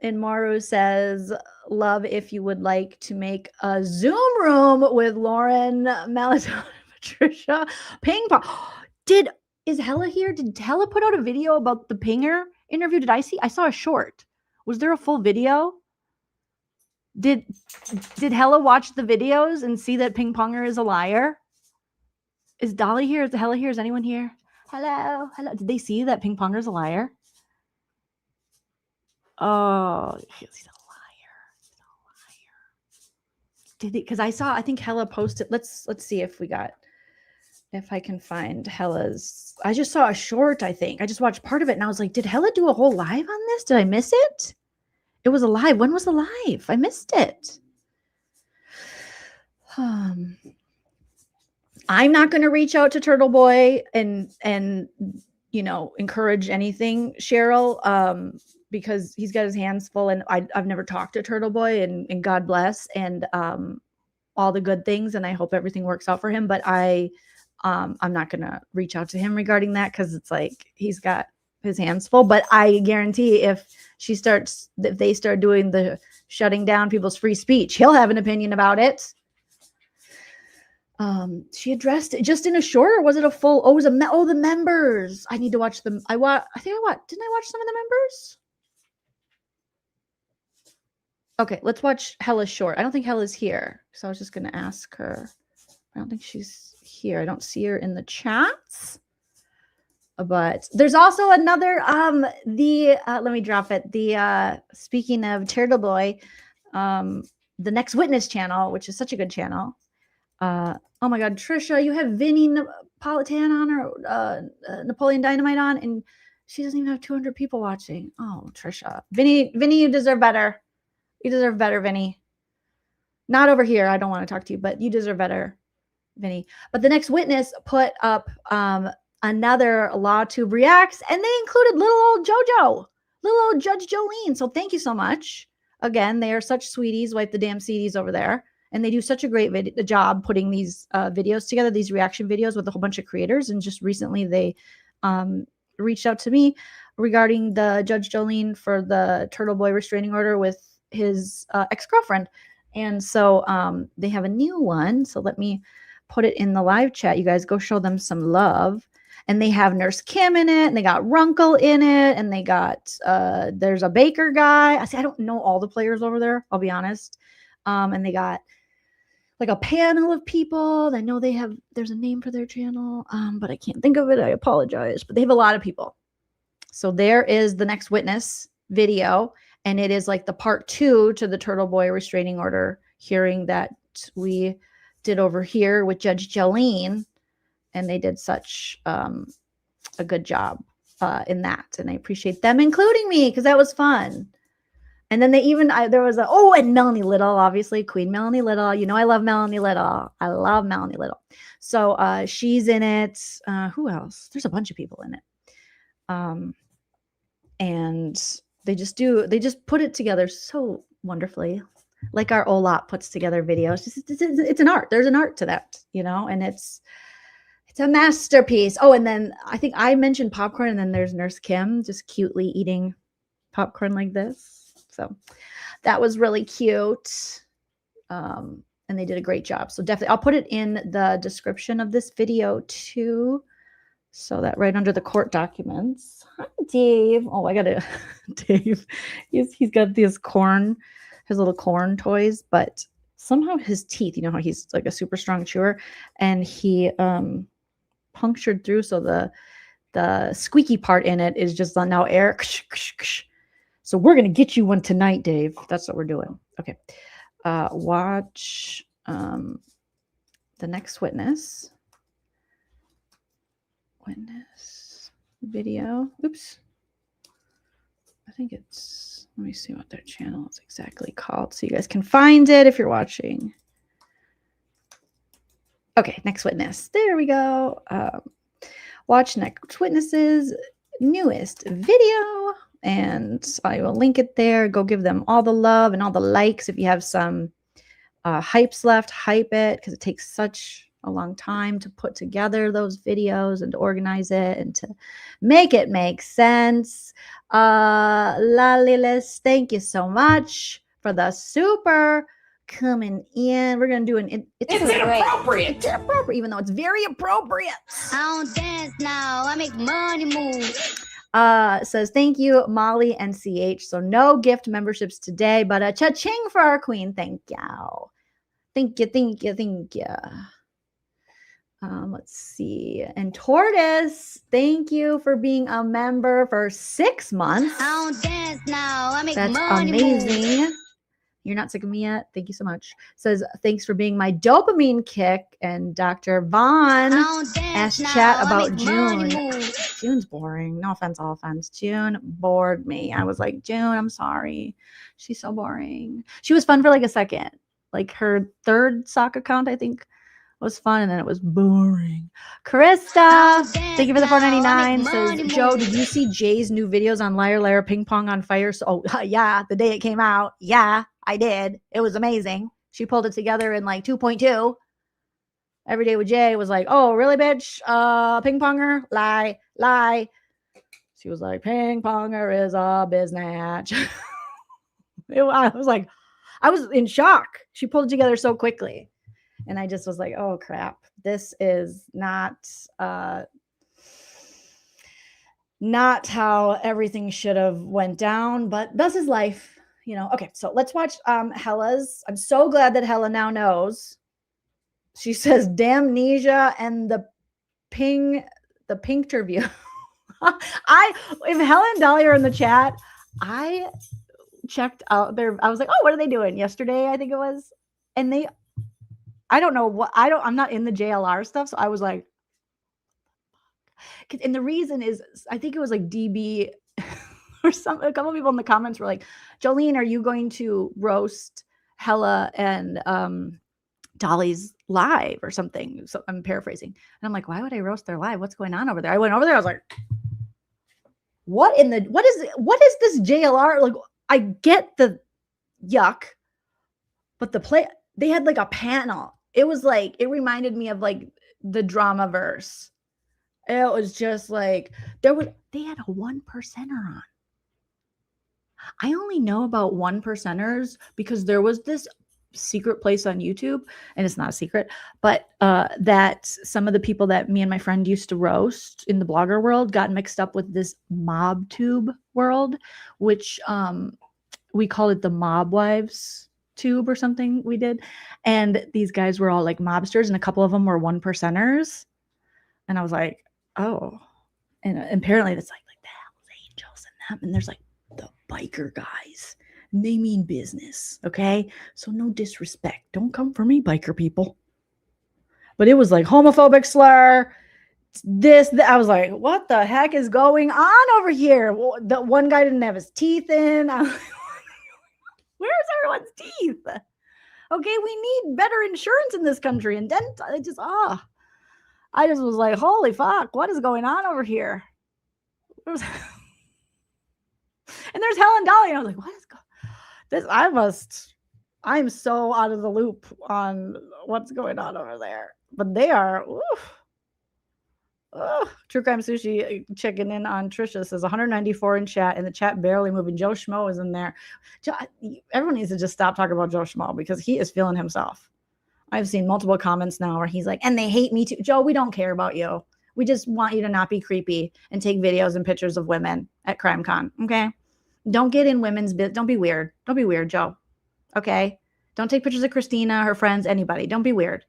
And Maru says, love if you would like to make a Zoom room with Lauren, Melatonin, Patricia, Ping Pong. Is Hella here? Did Hella put out a video about the Pinger interview? I saw a short. Was there a full video? Did Hella watch the videos and see that Ping Ponger is a liar? Is Dolly here? Is Hella here? Is anyone here? Hello. Did they see that Ping Ponger is a liar? Oh, he's a liar. Did he? Because I think Hella posted. Let's see if I can find Hella's. I just saw a short, I think. I just watched part of it and I was like, did Hella do a whole live on this? Did I miss it? It was a live. When was the live? I missed it. I'm not going to reach out to Turtle Boy and you know, encourage anything, Cheryl, because he's got his hands full and I've never talked to Turtle Boy and God bless and all the good things and I hope everything works out for him. But I'm not going to reach out to him regarding that because it's like he's got his hands full. But I guarantee if they start doing the shutting down people's free speech, he'll have an opinion about it. She addressed it just in a short, or was it a full? Oh, it was the members. I need to watch them. I think didn't I watch some of the members? Okay, let's watch Hella's short. I don't think Hella's here, so I was just gonna ask her. I don't think she's here. I don't see her in the chats. But there's also another let me drop it. The speaking of Turtle Boy, the Next Witness channel, which is such a good channel. Oh my God, Trisha, you have Vinnie POLITAN on, or Napoleon Dynamite on, and she doesn't even have 200 people watching. Oh, Trisha, Vinnie, you deserve better. You deserve better, Vinnie. Not over here. I don't want to talk to you, but you deserve better, Vinnie. But the Next Witness put up another LawTube reacts, and they included little old JoJo, little old Judge Joleen. So thank you so much. Again, they are such sweeties. Wipe the damn CDs over there. And they do such a great job putting these videos together, these reaction videos with a whole bunch of creators. And just recently they reached out to me regarding the Judge Joleen for the Turtle Boy restraining order with his ex-girlfriend. And so they have a new one. So let me put it in the live chat. You guys go show them some love. And they have Nurse Kim in it, and they got Runkle in it, and they got there's a baker guy. I don't know all the players over there, I'll be honest. And they got like a panel of people. I know there's a name for their channel, but I can't think of it. I apologize, but they have a lot of people. So there is the Next Witness video, and it is like the part 2 to the Turtle Boy restraining order hearing that we did over here with Judge Joleen, and they did such a good job in that, and I appreciate them including me because that was fun. And then they even, there was and Melanie Little, obviously, Queen Melanie Little. You know I love Melanie Little. I love Melanie Little. So she's in it. Who else? There's a bunch of people in it. And they just put it together so wonderfully. Like our Olap puts together videos. It's an art. There's an art to that, and it's a masterpiece. Oh, and then I think I mentioned popcorn, and then there's Nurse Kim just cutely eating popcorn like this. So that was really cute. And they did a great job. So definitely, I'll put it in the description of this video too. So that right under the court documents. Hi, Dave. Oh, I got to, Dave. He's got his little corn toys, but somehow his teeth, you know how he's like a super strong chewer, and he punctured through. So the squeaky part in it is just now air. So we're going to get you one tonight, Dave. That's what we're doing. Okay. Watch the Next Witness video. Oops. I think it's, let me see what their channel is exactly called so you guys can find it if you're watching. Okay, Next Witness. There we go. Watch Next Witness's newest video. And I will link it there. Go give them all the love and all the likes. If you have some hypes left, hype it, because it takes such a long time to put together those videos and to organize it and to make it make sense. Lalilis, thank you so much for the super coming in. We're going to do it's inappropriate. It's inappropriate, even though it's very appropriate. I don't dance now. I make money move. Says thank you, Molly and CH. So no gift memberships today, but a cha-ching for our queen. Thank you. Thank you. Let's see. And Tortoise, thank you for being a member for 6 months. I don't dance now. I make That's money amazing. move. You're not sick of me yet. Thank you so much. Says thanks for being my dopamine kick. And Dr. Vaughn asked chat about June. June's boring. No offense, all offense. June bored me. I was like, June, I'm sorry. She's so boring. She was fun for like a second. Like her third sock account, I think, was fun, and then it was boring. Krista, thank you for the $4.99. Says, Joe, did you see Jay's new videos on Liar Liar Ping Pong on Fire? So, yeah, the day it came out. Yeah, I did. It was amazing. She pulled it together in like 2.2. Every Day with Jay was like, oh, really, bitch? Ping ponger? Lie. She was like, ping ponger is a biznatch. I was like, I was in shock. She pulled it together so quickly. And I just was like, oh crap. This is not how everything should have went down, but thus is life, you know. Okay, so let's watch Hella's. I'm so glad that Hella now knows. She says damnesia and the pinkter view. If Hella and Dolly are in the chat, I checked out there. I was like, oh, what are they doing yesterday? I think it was. And I don't know what, I'm not in the JLR stuff. So I was like, and the reason is, I think it was like DB or a couple of people in the comments were like, Joleen, are you going to roast Hella and Dolly's live or something? So I'm paraphrasing. And I'm like, why would I roast their live? What's going on over there? I went over there. I was like, what is this JLR? Like, I get the yuck, but they had like a panel. It was like, it reminded me of like the drama verse. It was just like, they had a 1%er on. I only know about 1%ers because there was this secret place on YouTube, and it's not a secret, but that some of the people that me and my friend used to roast in the blogger world got mixed up with this mob tube world, which we call it the mob wives tube or something we did. And these guys were all like mobsters, and a couple of them were 1%ers. And I was like, oh, and apparently it's like the Hells Angels and them, and there's like the biker guys. And they mean business, okay? So no disrespect. Don't come for me, biker people. But it was like homophobic slur. I was like, what the heck is going on over here? Well, the one guy didn't have his teeth in. I was like, where's everyone's teeth? Okay, we need better insurance in this country. And then I just was like, holy fuck, what is going on over here? And there's Helen Dolly. And I was like, what is going this? I'm so out of the loop on what's going on over there. But they are, True Crime Sushi checking in on Tricia says 194 in chat, and the chat barely moving. Joe Schmo is in there. Everyone needs to just stop talking about Joe Schmo because he is feeling himself. I've seen multiple comments now where he's like, and they hate me too. Joe, we don't care about you. We just want you to not be creepy and take videos and pictures of women at CrimeCon. Okay. Don't get in women's business. Don't be weird. Don't be weird, Joe. Okay. Don't take pictures of Christina, her friends, anybody. Don't be weird.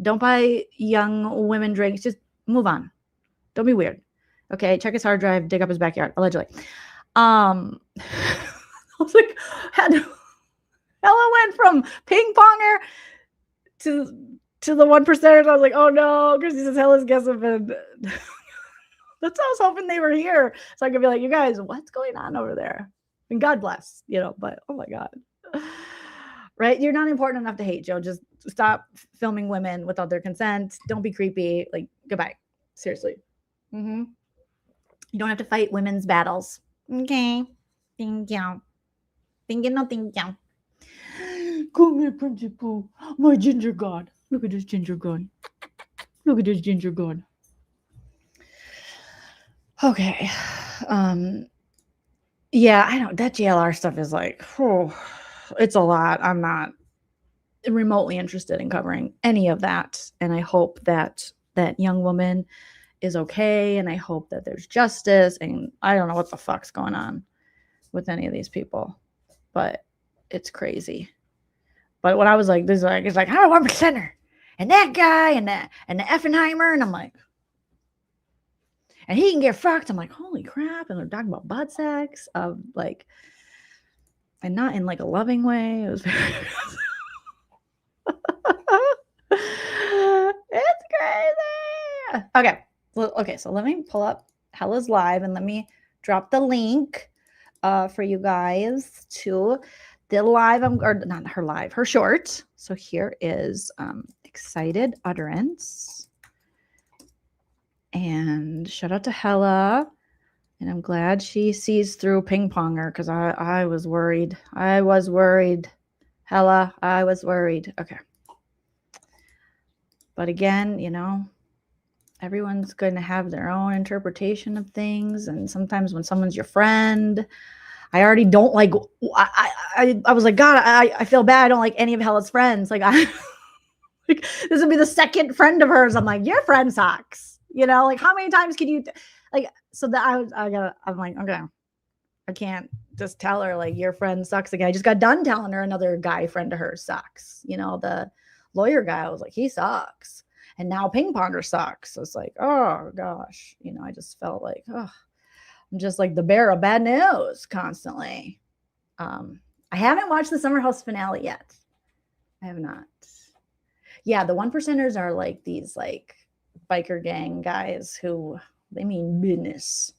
Don't buy young women drinks. Just move on. Don't be weird. Okay. Check his hard drive, dig up his backyard, allegedly. I was like, Ella went from ping ponger to the 1%ers. I was like, oh no, because he says Hella's guess of it. That's how I was hoping they were here. So I could be like, you guys, what's going on over there? And God bless, but oh my God. Right? You're not important enough to hate, Joe. Just stop filming women without their consent. Don't be creepy. Like, goodbye. Seriously. You don't have to fight women's battles. Okay. Thank you. Thank you. No, thank you. Come here, Principal. My ginger god. Look at this ginger god. Look at this ginger god. Okay. Yeah, I know that JLR stuff is like, it's a lot. I'm not remotely interested in covering any of that. And I hope that that young woman is okay. And I hope that there's justice. And I don't know what the fuck's going on with any of these people, but it's crazy. But when I was like, this is like, it's like, I'm a 1%er and that guy and the Effenheimer. And I'm like, and he can get fucked. I'm like, holy crap. And they're talking about butt sex of like, and not in like a loving way. It was very, it's crazy. Okay. Well, okay. So let me pull up Hella's live and let me drop the link for you guys to the live, or not her live, her short. So here is Excited Utterance. And shout out to Hella. And I'm glad she sees through ping ponger because I was worried. I was worried. Hella, I was worried. Okay. But again, everyone's going to have their own interpretation of things. And sometimes when someone's your friend, I already don't like, I was like, God, I feel bad. I don't like any of Hella's friends. Like, like, this would be the second friend of hers. I'm like, your friend sucks. You know, like how many times can you, like, so that I'm like, okay, I can't just tell her like your friend sucks again. I just got done telling her another guy friend of hers sucks. You know, the lawyer guy, I was like, he sucks. And now ping ponger sucks. So it's like, oh gosh, you know, I just felt like, oh, I'm just like the bearer of bad news constantly. I haven't watched the Summer House finale yet. I have not. Yeah, the 1%ers are like these like biker gang guys who they mean business.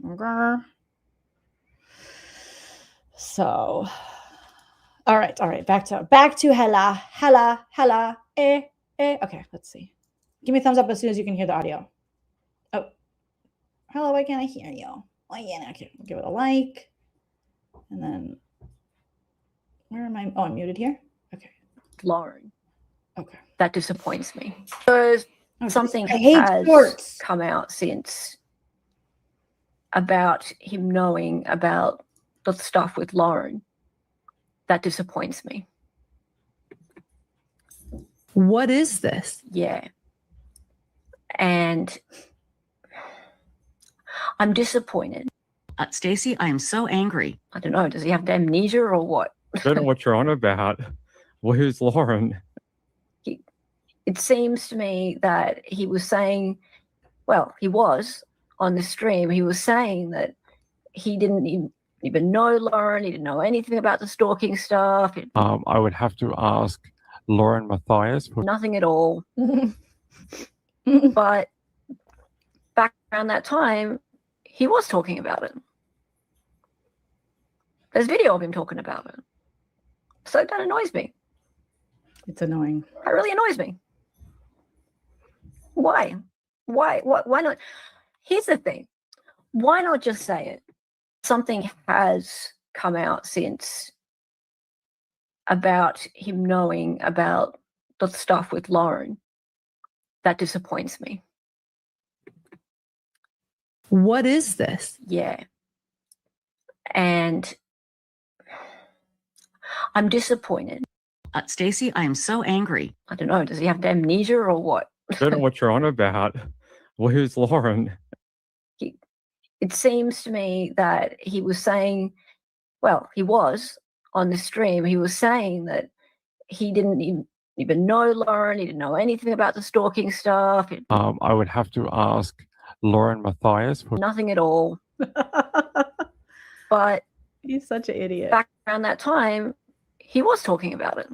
Okay. So, all right. Back to Hella. Okay, let's see. Give me a thumbs up as soon as you can hear the audio. Oh, hello. Why can't I hear you? Why can't I? Okay, give it a like, and then where am I? Oh, I'm muted here. Okay, Lauren. Okay, that disappoints me because something has come out since about him knowing about the stuff with Lauren. That disappoints me. What is this? Yeah. And I'm disappointed. Stacy, I am so angry. I don't know. Does he have amnesia or what? I don't know what you're on about. Where's Lauren? It seems to me that he was saying, well, he was on the stream. He was saying that he didn't even know Lauren. He didn't know anything about the stalking stuff. I would have to ask Lauren Matthias. Nothing at all. But back around that time, he was talking about it. There's video of him talking about it. So that annoys me. It's annoying. That really annoys me. Why? Why not? Here's the thing. Why not just say it? Something has come out since about him knowing about the stuff with Lauren. That disappoints me. What is this? Yeah. And I'm disappointed. Stacy, I am so angry. I don't know. Does he have amnesia or what? I don't know what you're on about. Where's Lauren? It seems to me that he was saying, well, he was on the stream. He was saying that he didn't even know Lauren. He didn't know anything about the stalking stuff. I would have to ask Lauren Matthias. Nothing at all. But he's such an idiot. Back around that time, he was talking about it.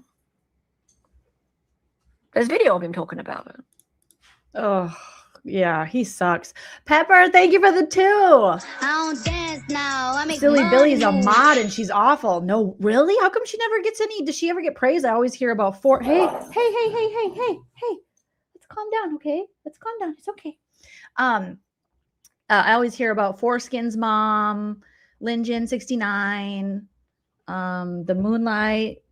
There's video of him talking about it. Oh, yeah, he sucks. Pepper, thank you for the 2. I don't dance now. I make Silly money Billy's a moves. mod and she's awful. No, really? How come she never gets any? Does she ever get praise? I always hear about Hey. Let's calm down, okay? Let's calm down. It's okay. I always hear about Foreskin's mom, Linjin 69, the Moonlight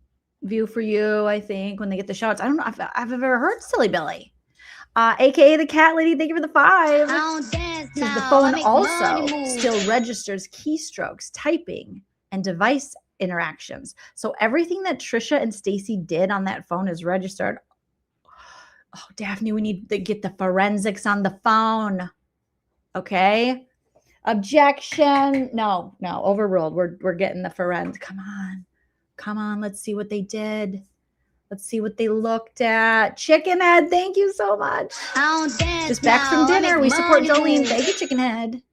View for You, I think, when they get the shots. I don't know if I've ever heard Silly Billy. AKA the cat lady, thank you for the 5. I don't dance The now. I phone make also money moves. still registers keystrokes, typing, and device interactions. So everything that Trisha and Stacy did on that phone is registered. Oh, Daphne, we need to get the forensics on the phone. Okay. Objection. No, overruled. We're getting the forensics. Come on. Let's see what they did. Let's see what they looked at. Chicken Head, thank you so much. I don't dance Just back from now. I dinner. make We support money Jolene. moves. Thank you, Chicken Head.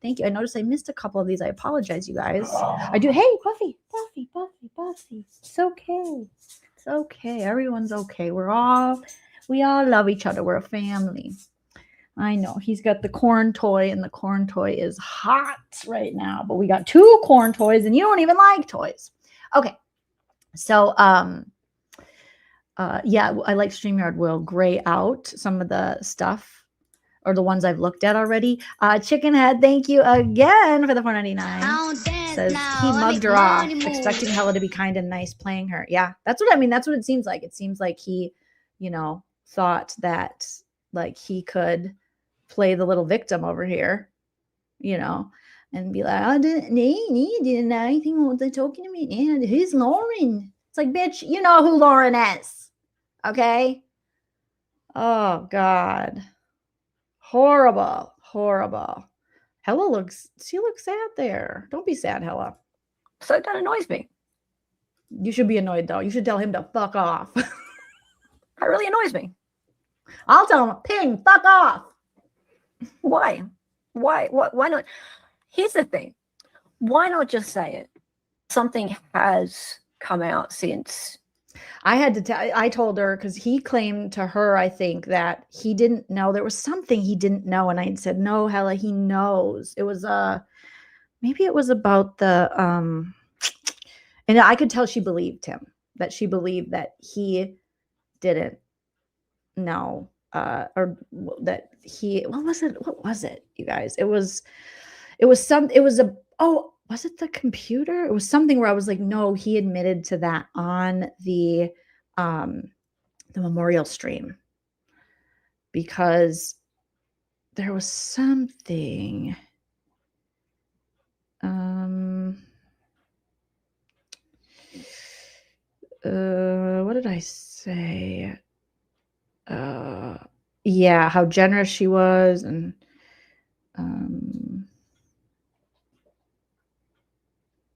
Thank you. I noticed I missed a couple of these. I apologize, you guys. I do. Hey, Buffy. It's okay. It's okay. Everyone's okay. We all love each other. We're a family. I know. He's got the corn toy, and the corn toy is hot right now. But we got 2 corn toys, and you don't even like toys. Okay. So, yeah, I like StreamYard will gray out some of the stuff or the ones I've looked at already. Chicken Head, thank you again for the $4.99. Says he mugged her off, expecting Hella to be kind and nice playing her. Yeah, that's what I mean. That's what it seems like. It seems like he, thought that like he could play the little victim over here, you know, and be like, I didn't know anything. What they're talking to me. And who's Lauren? It's like, bitch, you know who Lauren is. Okay. Oh God. Horrible. Horrible. Hella she looks sad there. Don't be sad, Hella. So that annoys me. You should be annoyed though. You should tell him to fuck off. That really annoys me. I'll tell him, Ping, fuck off. Why? Why not? Here's the thing. Why not just say it? Something has come out since. I told her, because he claimed to her, I think, that he didn't know. There was something he didn't know. And I said, no, Hella, he knows. It was maybe it was about the and I could tell she believed him, that she believed that he didn't know, or that he, what was it, you guys? Was it the computer? It was something where I was like, no, he admitted to that on the memorial stream, because there was something. What did I say? Yeah, how generous she was, and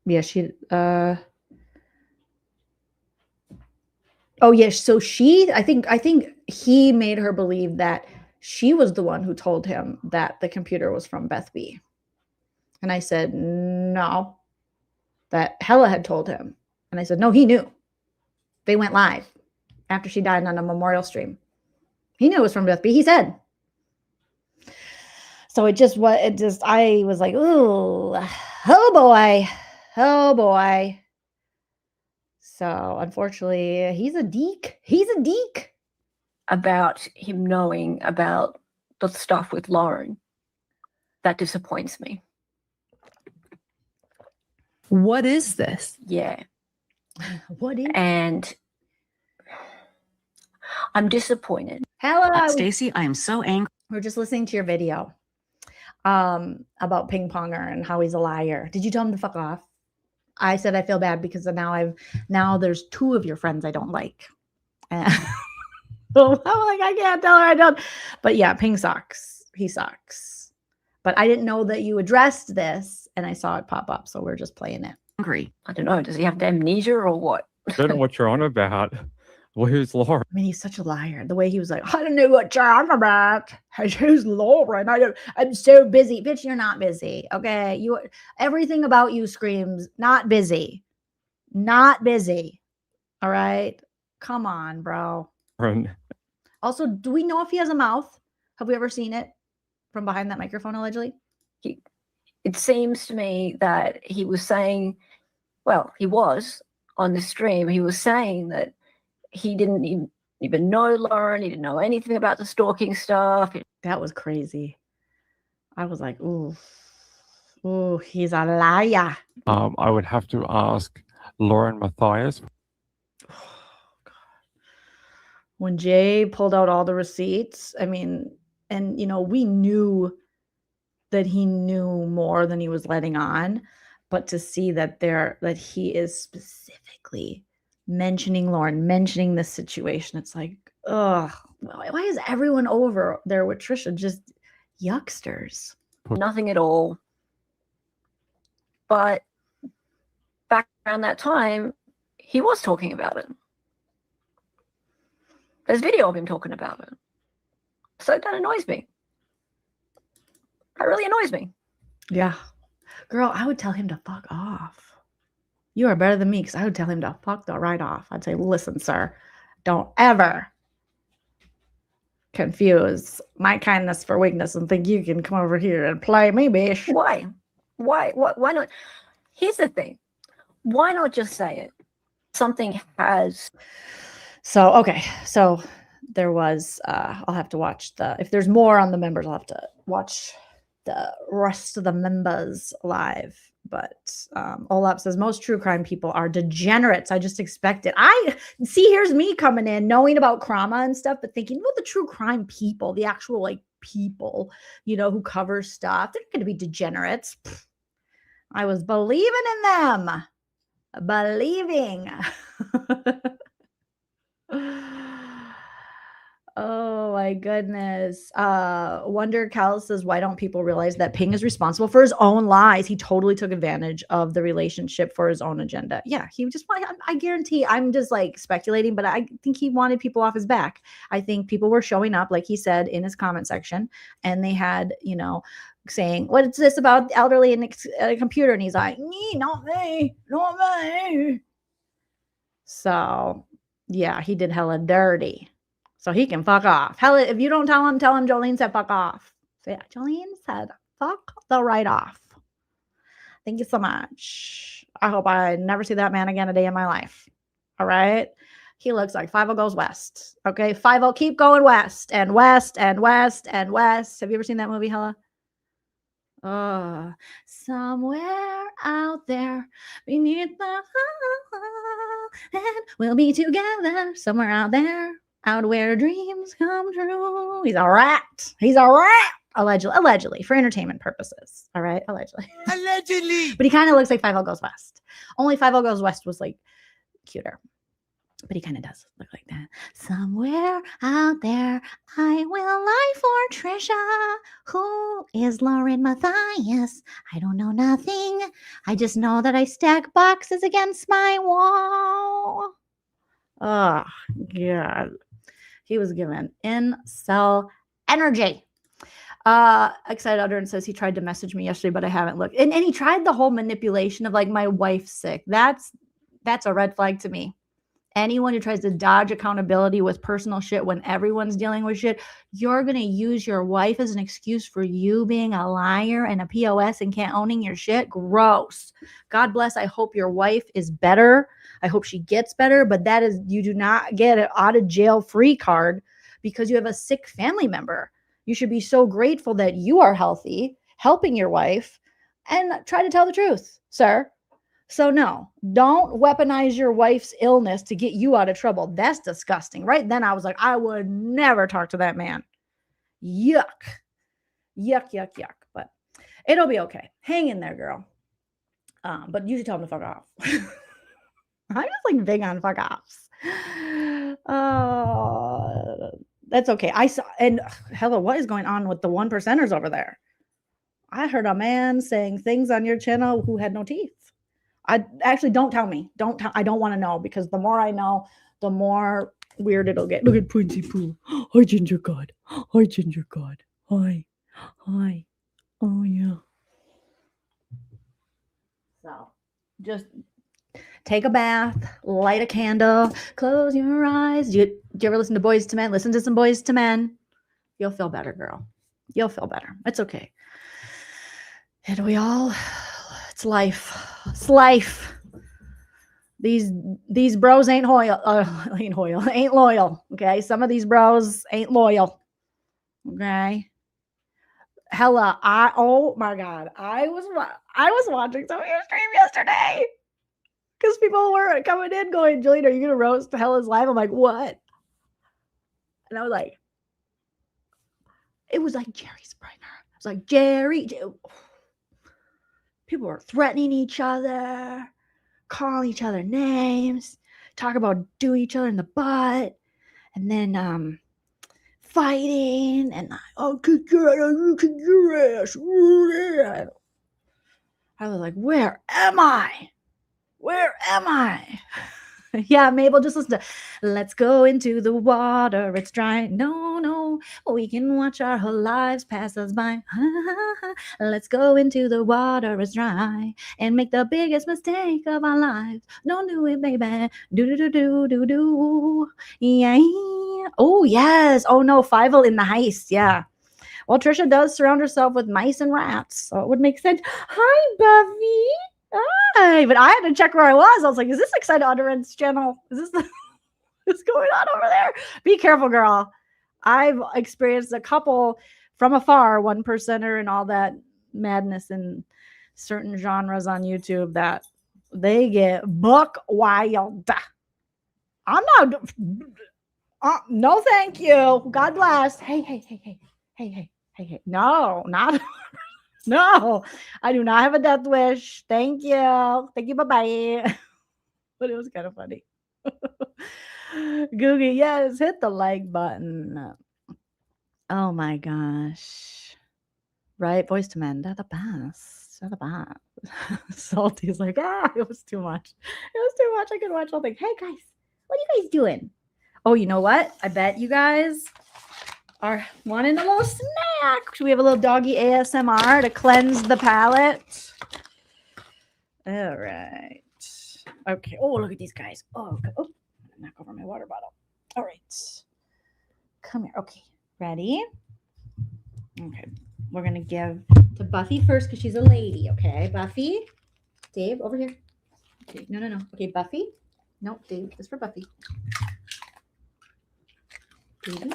yeah, she oh yeah, so I think he made her believe that she was the one who told him that the computer was from Beth B. And I said, no, that Hella had told him. And I said, no, he knew. They went live after she died on a memorial stream. He knew it was from Beth B. He said. So I was like, ooh, oh boy. Oh boy. So unfortunately, he's a deek. He's a deek. About him knowing about the stuff with Lauren. That disappoints me. What is this? Yeah. What is? And I'm disappointed. Hello, Stacy, I am so angry. We're just listening to your video about Ping Ponger and how he's a liar. Did you tell him to fuck off? I said I feel bad because now there's two of your friends I don't like. And I'm like, I can't tell her I don't. But yeah, Ping sucks. He sucks. But I didn't know that you addressed this, and I saw it pop up, so we're just playing it. Angry. I don't know. Does he have amnesia or what? I don't know what you're on about. Well, who's Lauren? I mean, he's such a liar. The way he was like, I don't know what you're on about. Who's Lauren? I'm so busy. Bitch, you're not busy. Okay. Everything about you screams not busy. Not busy. All right. Come on, bro. Also, do we know if he has a mouth? Have we ever seen it from behind that microphone, allegedly? It seems to me that he was saying, well, he was on the stream. He was saying that he didn't even know Lauren. He didn't know anything about the stalking stuff. That was crazy. I was like, ooh, he's a liar. I would have to ask Lauren Matthias. When Jay pulled out all the receipts, I mean, and we knew that he knew more than he was letting on, but to see that he is specifically mentioning Lauren, mentioning this situation, it's like, ugh, why is everyone over there with Trisha just yucksters? Nothing at all. But back around that time, he was talking about it. There's video of him talking about it. So that annoys me. That really annoys me. Yeah. Girl, I would tell him to fuck off. You are better than me, because I would tell him to fuck the right off. I'd say, listen, sir, don't ever confuse my kindness for weakness and think you can come over here and play me, bitch. Why? Why not? Here's the thing. Why not just say it? Something has. So, okay. So there was, I'll have to watch if there's more on the members, I'll have to watch the rest of the members live. But Olap says most true crime people are degenerates. I just expect it. I see. Here's me coming in, knowing about trauma and stuff, but thinking, well, the true crime people, the actual like people, you know, who cover stuff, they're going to be degenerates. Pfft. I was believing in them, believing. Oh my goodness. Wonder Cal says, why don't people realize that Ping is responsible for his own lies? He totally took advantage of the relationship for his own agenda. Yeah, he just I guarantee, I'm just like speculating, but I think he wanted people off his back. I think people were showing up, like he said in his comment section, and they had, you know, saying, what is this about the elderly and a computer? And he's like, not me, not me. So yeah, he did hella dirty. So he can fuck off. Hell, if you don't tell him Jolene said fuck off. So yeah, Jolene said fuck the right off. Thank you so much. I hope I never see that man again a day in my life. All right. He looks like 5-0 goes west. Okay. 5-0, keep going west and west and west and west. Have you ever seen that movie, Hella? Somewhere out there beneath the and we'll be together somewhere out there. Out where dreams come true. He's a rat. He's a rat. Allegedly, for entertainment purposes. All right, allegedly. But he kind of looks like 5-0 goes west. Only 5-0 goes west was like cuter. But he kind of does look like that. Somewhere out there, I will lie for Trisha. Who is Lauren Matthias? I don't know nothing. I just know that I stack boxes against my wall. Oh, God. He was given incel energy. Excited Utterance says he tried to message me yesterday, but I haven't looked. And he tried the whole manipulation of like, my wife's sick. That's a red flag to me. Anyone who tries to dodge accountability with personal shit when everyone's dealing with shit, you're going to use your wife as an excuse for you being a liar and a POS and can't owning your shit. Gross. God bless. I hope your wife is better. I hope she gets better, but that is, you do not get an out of jail free card because you have a sick family member. You should be so grateful that you are healthy, helping your wife, and try to tell the truth, sir. So no, don't weaponize your wife's illness to get you out of trouble. That's disgusting. Right then I was like, I would never talk to that man. Yuck. Yuck, yuck, yuck. But it'll be okay. Hang in there, girl. But you should tell him to fuck off. I'm just like big on fuck offs. That's okay. I saw, and hello, what is going on with the 1%ers over there? I heard a man saying things on your channel who had no teeth. I actually, don't tell me. I don't want to know, because the more I know, the more weird it'll get. Look at Pointy Poo. Hi, Ginger God. Hi, Ginger God. Hi. Hi. Oh, yeah. So, just take a bath, light a candle, close your eyes. Do you ever listen to Boys to Men? Listen to some Boys to Men. You'll feel better, girl. You'll feel better. It's okay. And we all, it's life. It's life. These bros ain't loyal. Ain't loyal. Okay. Some of these bros ain't loyal. Okay. Hella, oh my God. I was watching some of your stream yesterday, because people were coming in going, Joleen, are you going to roast Hella's live? I'm like, what? And I was like, it was like Jerry Springer. I was like, Jerry. People were threatening each other, calling each other names, talk about doing each other in the butt, and then fighting, and I'll kick your ass, you kick your ass. I was like, where am I? Where am I? Yeah, Mabel, just listen to Let's Go Into the Water, It's Dry. No, we can watch our whole lives pass us by. Let's go into the water, it's dry, and make the biggest mistake of our lives. Don't do it, baby. Do. Yeah. Oh, yes. Oh, no, Fievel in the heist. Yeah. Well, Trisha does surround herself with mice and rats, so it would make sense. Hi, Buffy. Hi, but I had to check where I was. I was like, is this Excited Utterance channel? Is this what's going on over there? Be careful, girl. I've experienced a couple from afar, 1%er and all that madness, and certain genres on YouTube that they get buck wild. I'm not. No, thank you. God bless. Hey. No, not. No, I do not have a death wish. Thank you. Bye-bye. But it was kind of funny. Googie, yes, hit the like button. Oh my gosh. Right? Boys to Men, they're the best. They're the best. Salty's like, it was too much. It was too much. I could watch all things. Hey guys, what are you guys doing? Oh, you know what? I bet you guys are wanting a little snack. We have a little doggy ASMR to cleanse the palate. All right. Okay. Oh, look at these guys. Oh, okay. Oh, knock over my water bottle. All right. Come here. Okay. Ready? Okay. We're going to give to Buffy first because she's a lady. Okay. Buffy. Dave, over here. Okay. No. Okay. Buffy. No, Dave. This is for Buffy. Baby.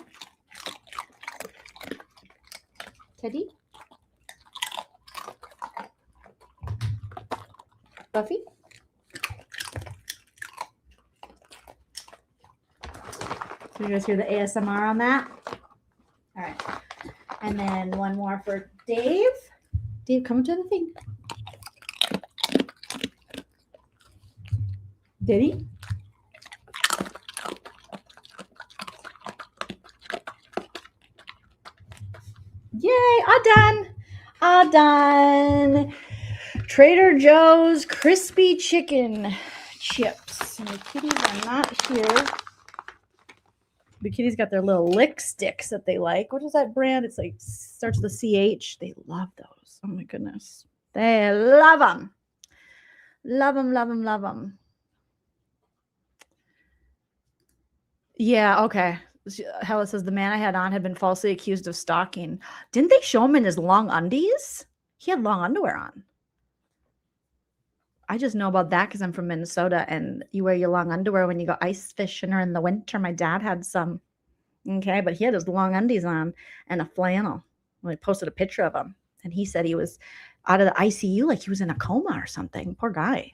Teddy. Buffy. So you guys hear the ASMR on that? All right. And then one more for Dave. Dave, come to the thing. Diddy. Yay, all done. Trader Joe's crispy chicken chips. And the kitties are not here. The kitties got their little lick sticks that they like. What is that brand? It's like starts with a CH. They love those. Oh my goodness. They love them. Love them. Yeah, okay. Hella says the man I had on had been falsely accused of stalking. Didn't they show him in his long undies? He had long underwear on. I just know about that because I'm from Minnesota and you wear your long underwear when you go ice fishing or in the winter. My dad had some. Okay, but he had his long undies on and a flannel. Well, I posted a picture of him and he said he was out of the ICU like he was in a coma or something. Poor guy.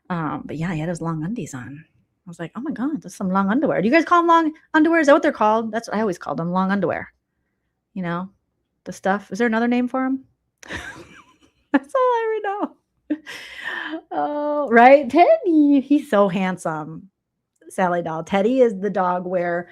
But yeah, he had his long undies on. I was like, oh my God, that's some long underwear. Do you guys call them long underwear? Is that what they're called? That's what I always called them, long underwear. You know, the stuff. Is there another name for them? That's all I ever know. Oh, right. Teddy. He's so handsome. Sally doll. Teddy is the dog where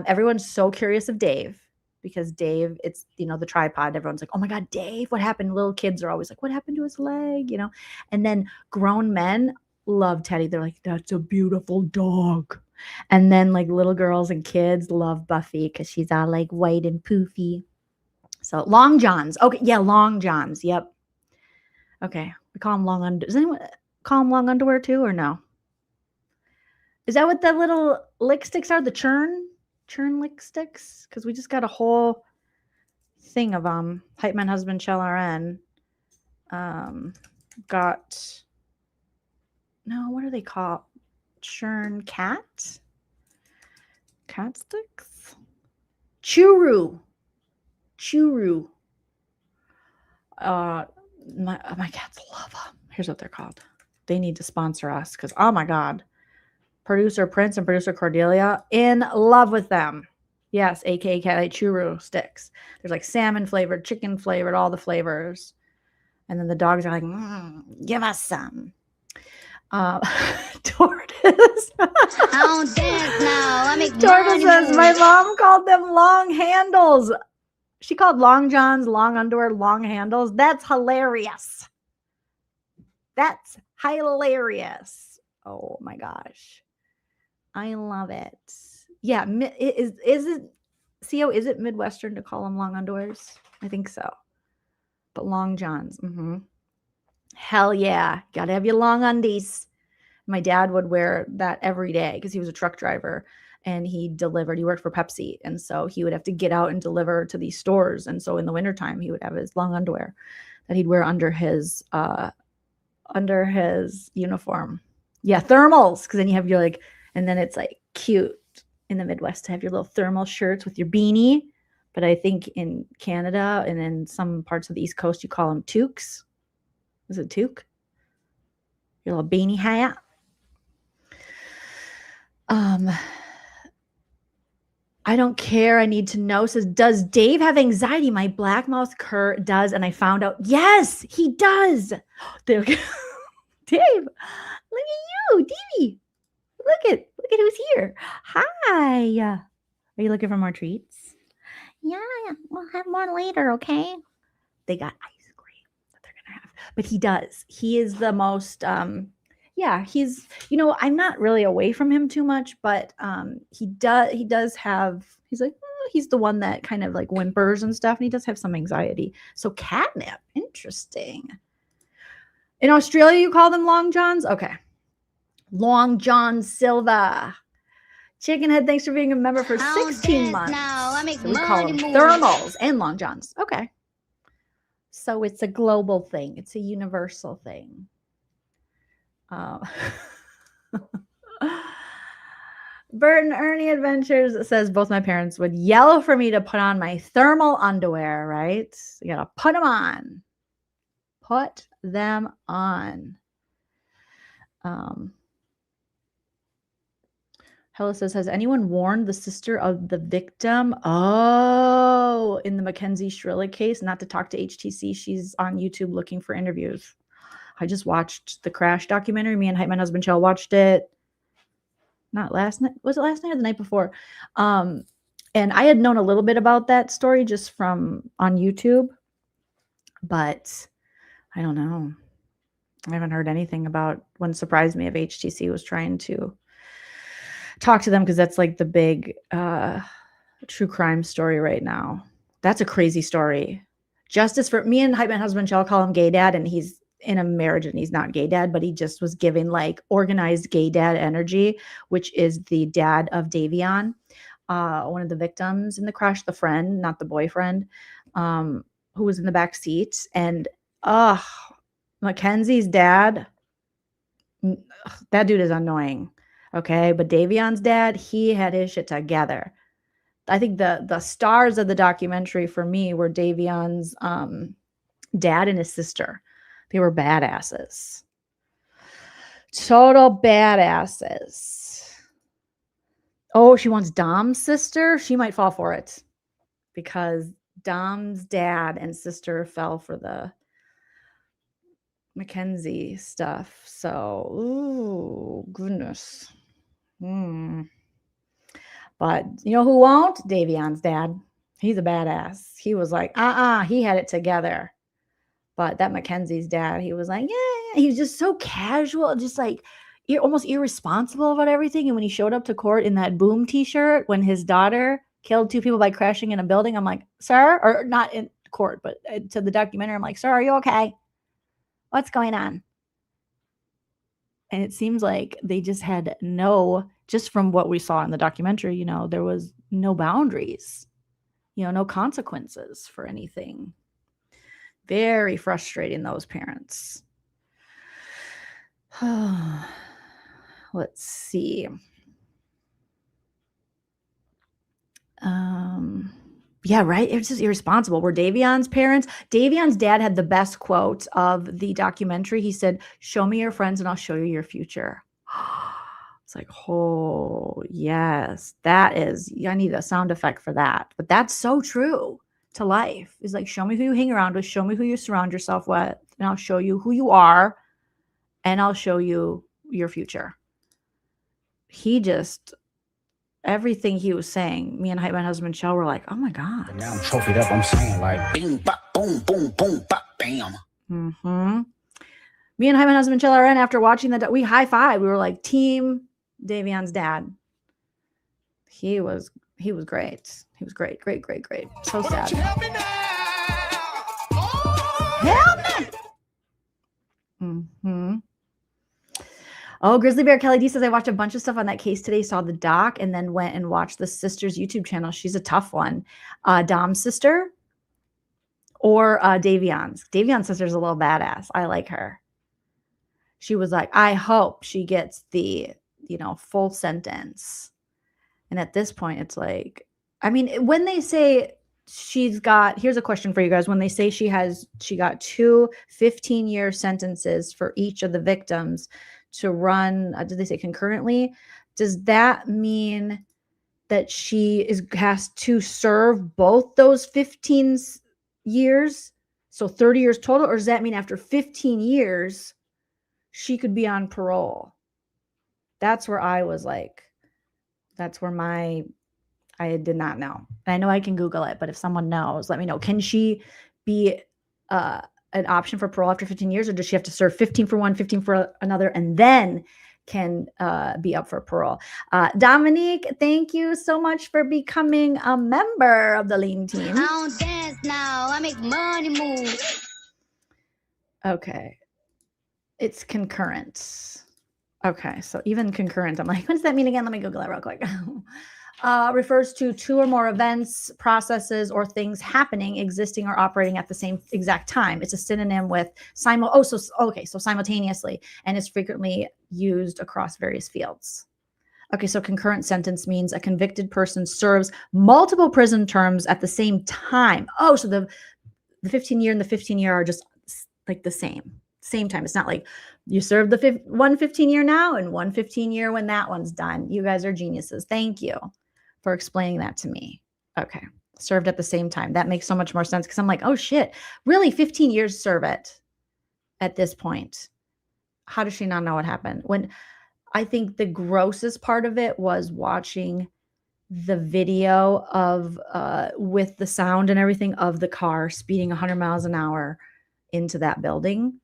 everyone's so curious of Dave because Dave, it's, you know, the tripod. Everyone's like, oh my God, Dave, what happened? Little kids are always like, what happened to his leg? You know, and then grown men love Teddy. They're like, that's a beautiful dog. And then like little girls and kids love Buffy because she's all like white and poofy. So long johns. Okay. Yeah. Long johns. Yep. Okay. We call them long underwear. Does anyone call them long underwear too or no? Is that what the little lick sticks are? The churn lick sticks? Because we just got a whole thing of them. Hype Man Husband Shell RN. Got, no, what are they called? Churn cat? Cat sticks? Churu. My cats love them. Here's what they're called. They need to sponsor us because, oh my God. Producer Prince and producer Cordelia in love with them. Yes, aka Cat Churu sticks. There's like salmon flavored, chicken flavored, all the flavors. And then the dogs are like, give us some. Tortoise. Don't dance now. I make Tortoise says, my mom called them long handles. She called long johns, long underwear, long handles. That's hilarious. That's hilarious. Oh my gosh. I love it. Yeah. Is it, CO, is it Midwestern to call them long underwears? I think so. But long johns. Hell yeah. Got to have your long undies. My dad would wear that every day because he was a truck driver. And he worked for Pepsi. And so he would have to get out and deliver to these stores. And so in the wintertime, he would have his long underwear that he'd wear under his uniform. Yeah, thermals. Because then you have your like, and then it's like cute in the Midwest to have your little thermal shirts with your beanie. But I think in Canada and in some parts of the East Coast, you call them toques. Is it toque? Your little beanie hat. I don't care. I need to know. Says, does Dave have anxiety? My black mouth cur does. And I found out, yes, he does. There we go. Dave, look at you, Davey. Look at who's here. Hi. Are you looking for more treats? Yeah, we'll have more later, okay? They got ice cream that they're gonna have. But he does. He is the most he's, I'm not really away from him too much, but he does have, he's like, he's the one that kind of like whimpers and stuff, and he does have some anxiety. So catnip, interesting. In Australia, you call them long johns? Okay. Long John Silva. Chickenhead, thanks for being a member for 16 months. Now I make So we call them money thermals and long johns. Okay. So it's a global thing. It's a universal thing. Bert and Ernie Adventures says both my parents would yell for me to put on my thermal underwear, right? You gotta put them on. Put them on. Hella says, has anyone warned the sister of the victim? Oh, in the Mackenzie Shrillick case, not to talk to HTC. She's on YouTube looking for interviews. I just watched the Crash documentary. Me and my husband Chell watched it. Not last night. Was it last night or the night before? And I had known a little bit about that story just from on YouTube, but I don't know. I haven't heard anything about. Wouldn't surprise me if HTC was trying to talk to them, because that's like the big true crime story right now. That's a crazy story. Justice for me and my husband Chell call him gay dad, and he's in a marriage and he's not gay dad, but he just was giving like organized gay dad energy, which is the dad of Davion, one of the victims in the crash, the friend, not the boyfriend, who was in the back seat. And Mackenzie's dad, that dude is annoying. Okay, but Davion's dad, he had his shit together. I think the stars of the documentary for me were Davion's dad and his sister. They were badasses. Total badasses. Oh, she wants Dom's sister? She might fall for it, because Dom's dad and sister fell for the Mackenzie stuff. So, ooh, goodness. But you know who won't? Davion's dad. He's a badass. He was like, he had it together. But that Mackenzie's dad, he was like, yeah. He was just so casual, just like almost irresponsible about everything. And when he showed up to court in that Boom t-shirt, when his daughter killed 2 people by crashing in a building, I'm like, sir, or not in court, but to the documentary, I'm like, sir, are you okay? What's going on? And it seems like they just had just from what we saw in the documentary, there was no boundaries, no consequences for anything. Very frustrating, those parents. Let's see. Yeah, right. It's just irresponsible. Were Davion's parents? Davion's dad had the best quote of the documentary. He said, "Show me your friends and I'll show you your future." It's like, oh, yes, that is, I need a sound effect for that. But that's so true to life. It's like, show me who you hang around with, show me who you surround yourself with, and I'll show you who you are, and I'll show you your future. He just, everything he was saying, me and my husband Chell were like, oh my God. Now I'm trophied up. I'm saying like, bing, bop, boom, boom, boom, bop, bam. Mm-hmm. Me and my husband Chell are in after watching that. We high five. We were like team Davion's dad. He was great. He was great. So sad. Help me! Mm-hmm. Oh, Grizzly Bear Kelly D says, I watched a bunch of stuff on that case today, saw the doc, and then went and watched the sister's YouTube channel. She's a tough one. Dom's sister or Davion's. Davion's sister's a little badass. I like her. She was like, I hope she gets the, full sentence. And at this point, it's like, I mean, when they say she's got, here's a question for you guys. When they say she got 2 15-year sentences for each of the victims to run, did they say concurrently? Does that mean that she has to serve both those 15 years? So 30 years total? Or does that mean after 15 years, she could be on parole? That's where I was like, that's where I did not know. And I know I can Google it, but if someone knows, let me know. Can she be an option for parole after 15 years, or does she have to serve 15 for one, 15 for another, and then can be up for parole? Dominique, thank you so much for becoming a member of the LEEN team. I don't dance now. I make money move. Okay. It's concurrent. Okay. So even concurrent, I'm like, what does that mean again? Let me Google it real quick. Refers to 2 or more events, processes, or things happening, existing, or operating at the same exact time. It's a synonym with simultaneously, and is frequently used across various fields. Okay, so concurrent sentence means a convicted person serves multiple prison terms at the same time. Oh, so the 15-year and the 15-year are just like the same time. It's not like you serve the one 15-year now and one 15-year when that one's done. You guys are geniuses. Thank you for explaining that to me. Okay. Served at the same time. That makes so much more sense, because I'm like, oh shit, really 15 years serve it at this point. How does she not know what happened? When I think the grossest part of it was watching the video of with the sound and everything of the car speeding 100 miles an hour into that building.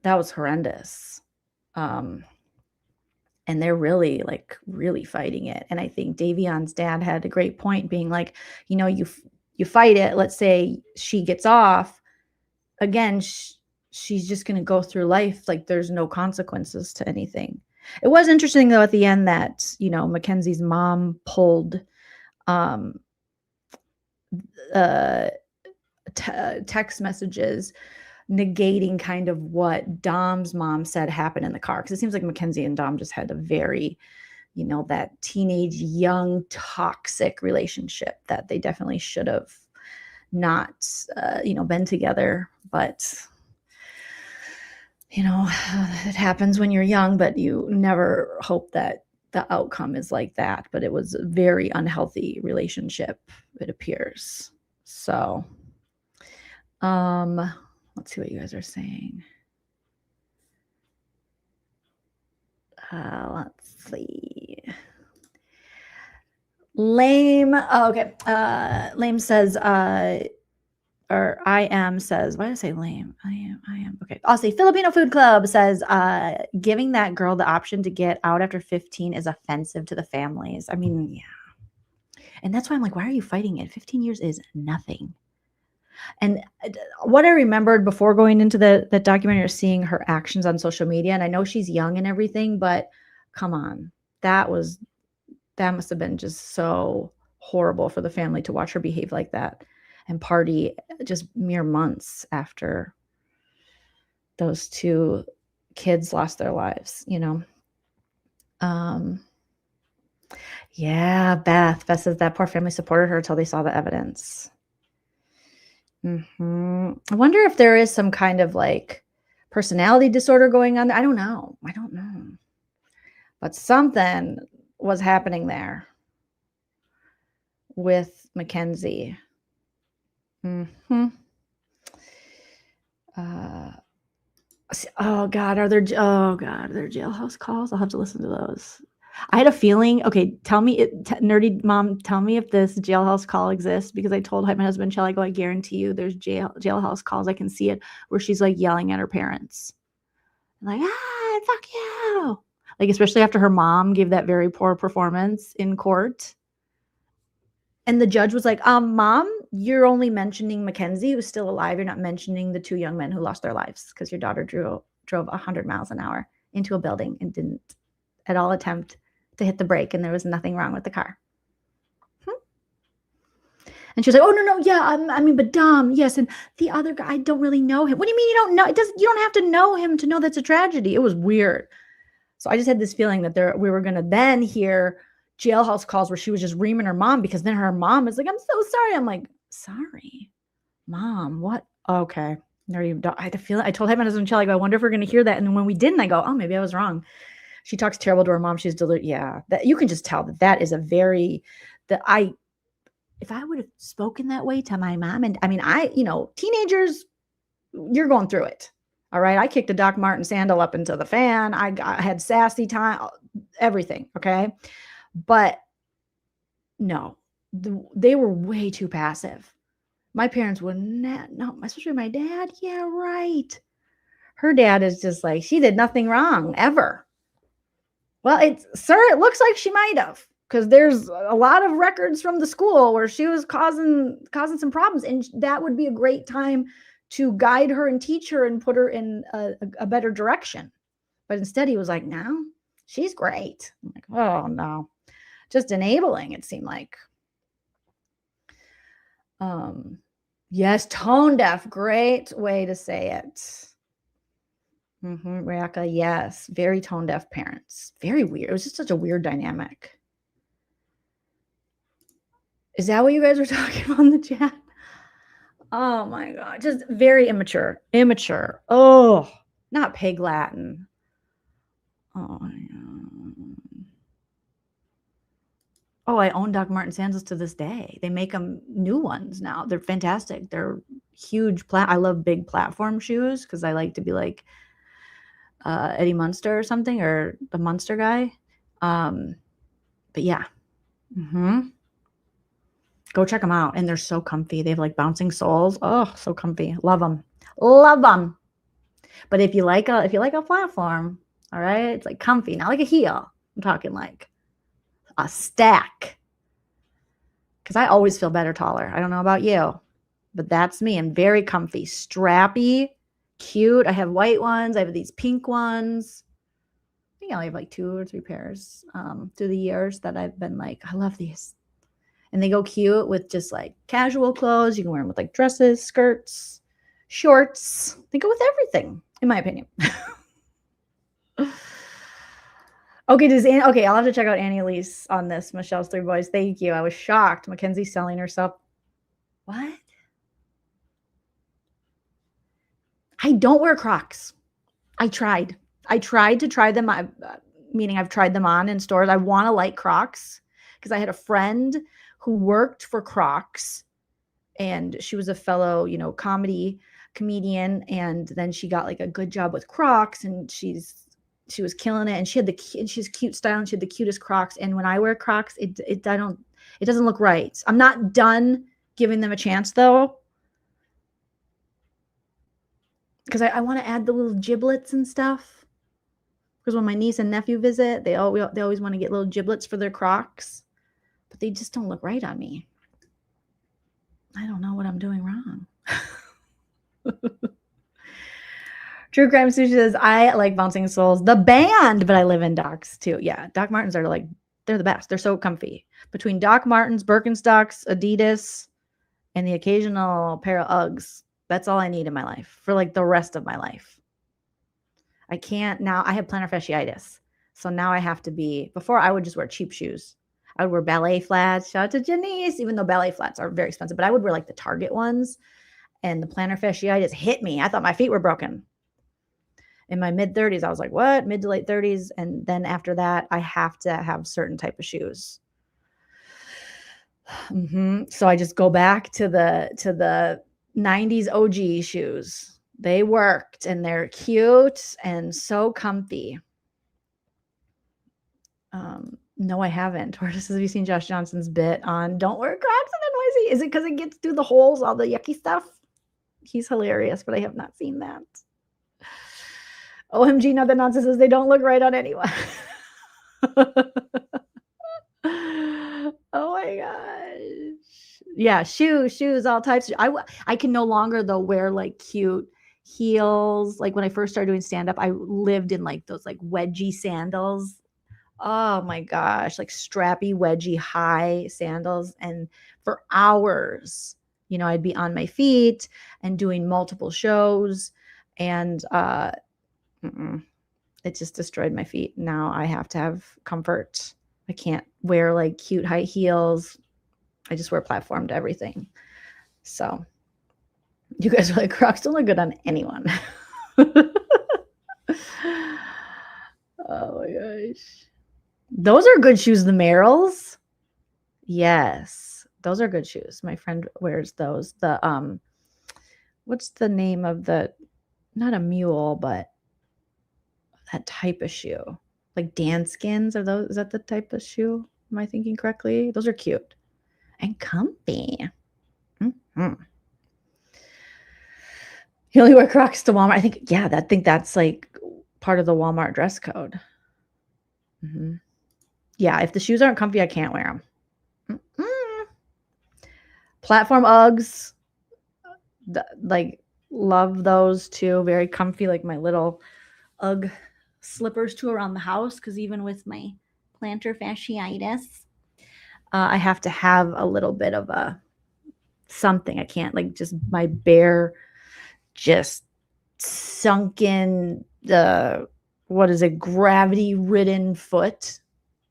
That was horrendous. And they're really fighting it. And I think Davion's dad had a great point, being like, you know, you fight it. Let's say she gets off again. She's just going to go through life like there's no consequences to anything. It was interesting though at the end that, you know, Mackenzie's mom pulled text messages negating kind of what Dom's mom said happened in the car. Because it seems like Mackenzie and Dom just had a very, you know, that teenage, young, toxic relationship that they definitely should have not, you know, been together. But, you know, it happens when you're young, but you never hope that the outcome is like that. But it was a very unhealthy relationship, it appears. So, let's see what you guys are saying. Let's see. Lame. Oh, okay. Lame says, or I am says, why did I say lame? I am. Okay. I'll say Filipino Food Club says, giving that girl the option to get out after 15 is offensive to the families. I mean, yeah. And that's why I'm like, why are you fighting it? 15 years is nothing. And what I remembered before going into the documentary is seeing her actions on social media. And I know she's young and everything, but come on, that must have been just so horrible for the family to watch her behave like that and party just mere months after those 2 kids lost their lives, you know? Yeah, Beth says that poor family supported her until they saw the evidence. I wonder if there is some kind of like personality disorder going on. I don't know. But something was happening there with Mackenzie. Oh God, are there jailhouse calls? I'll have to listen to those. I had a feeling. Okay, tell me, nerdy mom, tell me if this jailhouse call exists, because I told my husband, shall I go? I guarantee you there's jailhouse calls. I can see it where she's like yelling at her parents. Like, fuck you. Like, especially after her mom gave that very poor performance in court. And the judge was like, Mom, you're only mentioning Mackenzie, who's still alive. You're not mentioning the 2 young men who lost their lives because your daughter drove 100 miles an hour into a building and didn't at all attempt to hit the brake, and there was nothing wrong with the car. And she was like, oh, no, yeah, I mean, but Dom, yes, and the other guy, I don't really know him. What do you mean you don't know? You don't have to know him to know that's a tragedy. It was weird. So I just had this feeling that we were going to then hear jailhouse calls where she was just reaming her mom because then her mom is like, I'm so sorry. I'm like, sorry, Mom, what? Okay. There you go. I had to feel it. I told him and his husband, I wonder if we're going to hear that. And then when we didn't, I go, oh, maybe I was wrong. She talks terrible to her mom. She's deluded. Yeah. That you can just tell that is a very, if I would have spoken that way to my mom, and I mean, teenagers, you're going through it. All right. I kicked a Doc Martin sandal up into the fan. I had sassy time, everything. Okay. But no, they were way too passive. My parents would not, no, especially my dad. Yeah, right. Her dad is just like, she did nothing wrong ever. Well, it looks like she might have, because there's a lot of records from the school where she was causing some problems, and that would be a great time to guide her and teach her and put her in a better direction. But instead, he was like, no, she's great. I'm like, oh no, just enabling. It seemed like. Yes, tone deaf. Great way to say it. Raka, yes. Very tone deaf parents. Very weird. It was just such a weird dynamic. Is that what you guys were talking about in the chat? Oh my God. Just very immature. Immature. Oh, not pig Latin. Oh my God. Oh, I own Doc Martin sandals to this day. They make them new ones now. They're fantastic. They're huge. I love big platform shoes because I like to be like Eddie Munster or something, or the Munster guy. But yeah. Go check them out. And they're so comfy. They have like bouncing soles. Oh, so comfy. Love them. Love them. But if you like a platform, all right, it's like comfy, not like a heel. I'm talking like a stack, because I always feel better taller. I don't know about you, but that's me. I'm very comfy, strappy, cute. I have white ones. I have these pink ones. I think I only have like 2 or 3 pairs through the years that I've been like, I love these. And they go cute with just like casual clothes. You can wear them with like dresses, skirts, shorts. They go with everything, in my opinion. Okay, I'll have to check out Annie Elise on this. Michelle's 3 boys. Thank you. I was shocked. Mackenzie's selling herself. What? I don't wear Crocs. I tried to try them. Meaning I've tried them on in stores. I want to like Crocs because I had a friend who worked for Crocs, and she was a fellow, comedian. And then she got like a good job with Crocs, and she was killing it, and she's cute style, and she had the cutest Crocs. And when I wear Crocs, it doesn't look right. I'm not done giving them a chance though, because I want to add the little giblets and stuff. Because when my niece and nephew visit, they always want to get little giblets for their Crocs, but they just don't look right on me. I don't know what I'm doing wrong. True Crime Sushi says, I like Bouncing Souls, the band, but I live in Docs too. Yeah, Doc Martens are like, they're the best. They're so comfy. Between Doc Martens, Birkenstocks, Adidas, and the occasional pair of Uggs, that's all I need in my life for like the rest of my life. I can't now. I have plantar fasciitis. So now I have to before I would just wear cheap shoes. I would wear ballet flats. Shout out to Janice, even though ballet flats are very expensive, but I would wear like the Target ones, and the plantar fasciitis hit me. I thought my feet were broken. In my mid-30s, I was like, what? Mid to late 30s. And then after that, I have to have certain type of shoes. So I just go back to the 90s OG shoes. They worked, and they're cute and so comfy. No, I haven't. Or just have you seen Josh Johnson's bit on don't wear Crocs in NYC? Is it because it gets through the holes, all the yucky stuff? He's hilarious, but I have not seen that. OMG, no, the nonsense says they don't look right on anyone. Oh my gosh. Yeah, shoes, all types. I can no longer though wear like cute heels. Like when I first started doing stand-up, I lived in like those like wedgie sandals. Oh my gosh, like strappy, wedgie, high sandals. And for hours, I'd be on my feet and doing multiple shows, and it just destroyed my feet. Now I have to have comfort. I can't wear like cute high heels. I just wear platformed everything. So you guys are like, Crocs don't look good on anyone. Oh my gosh. Those are good shoes, the Merrills. Yes, those are good shoes. My friend wears those. The what's the name of the, not a mule, but that type of shoe? Like Danskins, are those, is that the type of shoe? Am I thinking correctly? Those are cute and comfy. Mm-hmm. You only wear Crocs to Walmart. I think, yeah, I think that's like part of the Walmart dress code. Mm-hmm. Yeah, if the shoes aren't comfy, I can't wear them. Mm-mm. Platform Uggs, like love those too. Very comfy, like my little Ugg slippers too around the house, because even with my plantar fasciitis, I have to have a little bit of a something. I can't, like, just my bare, just sunken, what is it, gravity ridden foot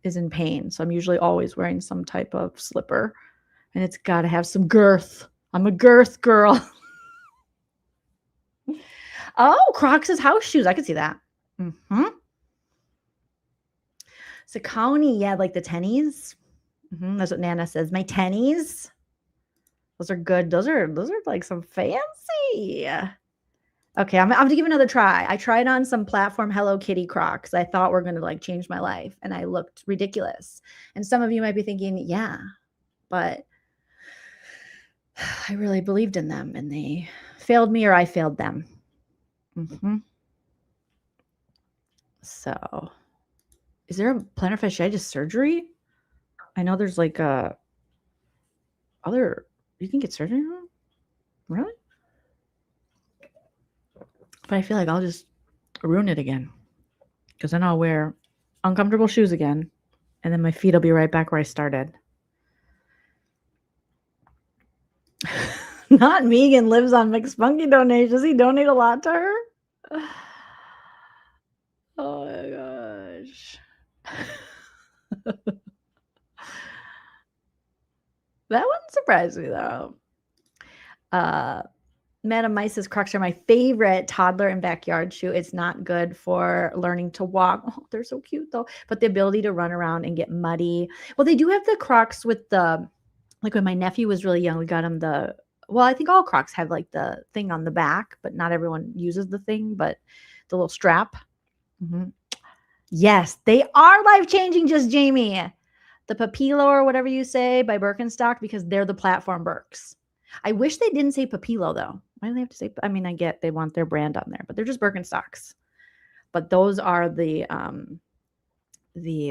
is in pain. So I'm usually always wearing some type of slipper, and it's got to have some girth. I'm a girth girl. Oh, Crocs is house shoes. I could see that. Mm-hmm. Saucony, yeah, like the tennies. Mm-hmm. That's what Nana says. My tennies. Those are good. Those are like some fancy. Okay, I'm going to give it another try. I tried on some platform Hello Kitty Crocs. I thought were going to like change my life, and I looked ridiculous. And some of you might be thinking, yeah, but I really believed in them, and they failed me, or I failed them. Mm-hmm. So, is there a plantar fasciitis surgery? I know there's like a other, you can get surgery on? Really? But I feel like I'll just ruin it again, because then I'll wear uncomfortable shoes again, and then my feet will be right back where I started. Not Megan lives on McSpunky donations. Does he donate a lot to her? Oh my gosh. That wouldn't surprise me though. Madam Mice says Crocs are my favorite toddler and backyard shoe. It's not good for learning to walk. Oh, they're so cute though. But the ability to run around and get muddy. Well, they do have the Crocs with the, like when my nephew was really young, we got him the, well, I think all Crocs have like the thing on the back, but not everyone uses the thing, but the little strap. Mm-hmm. Yes, they are life-changing, just Jamie. The Papillo or whatever you say by Birkenstock, because they're the platform Birks. I wish they didn't say Papillo though. Why do they have to say, I mean, I get they want their brand on there, but they're just Birkenstocks. But those are the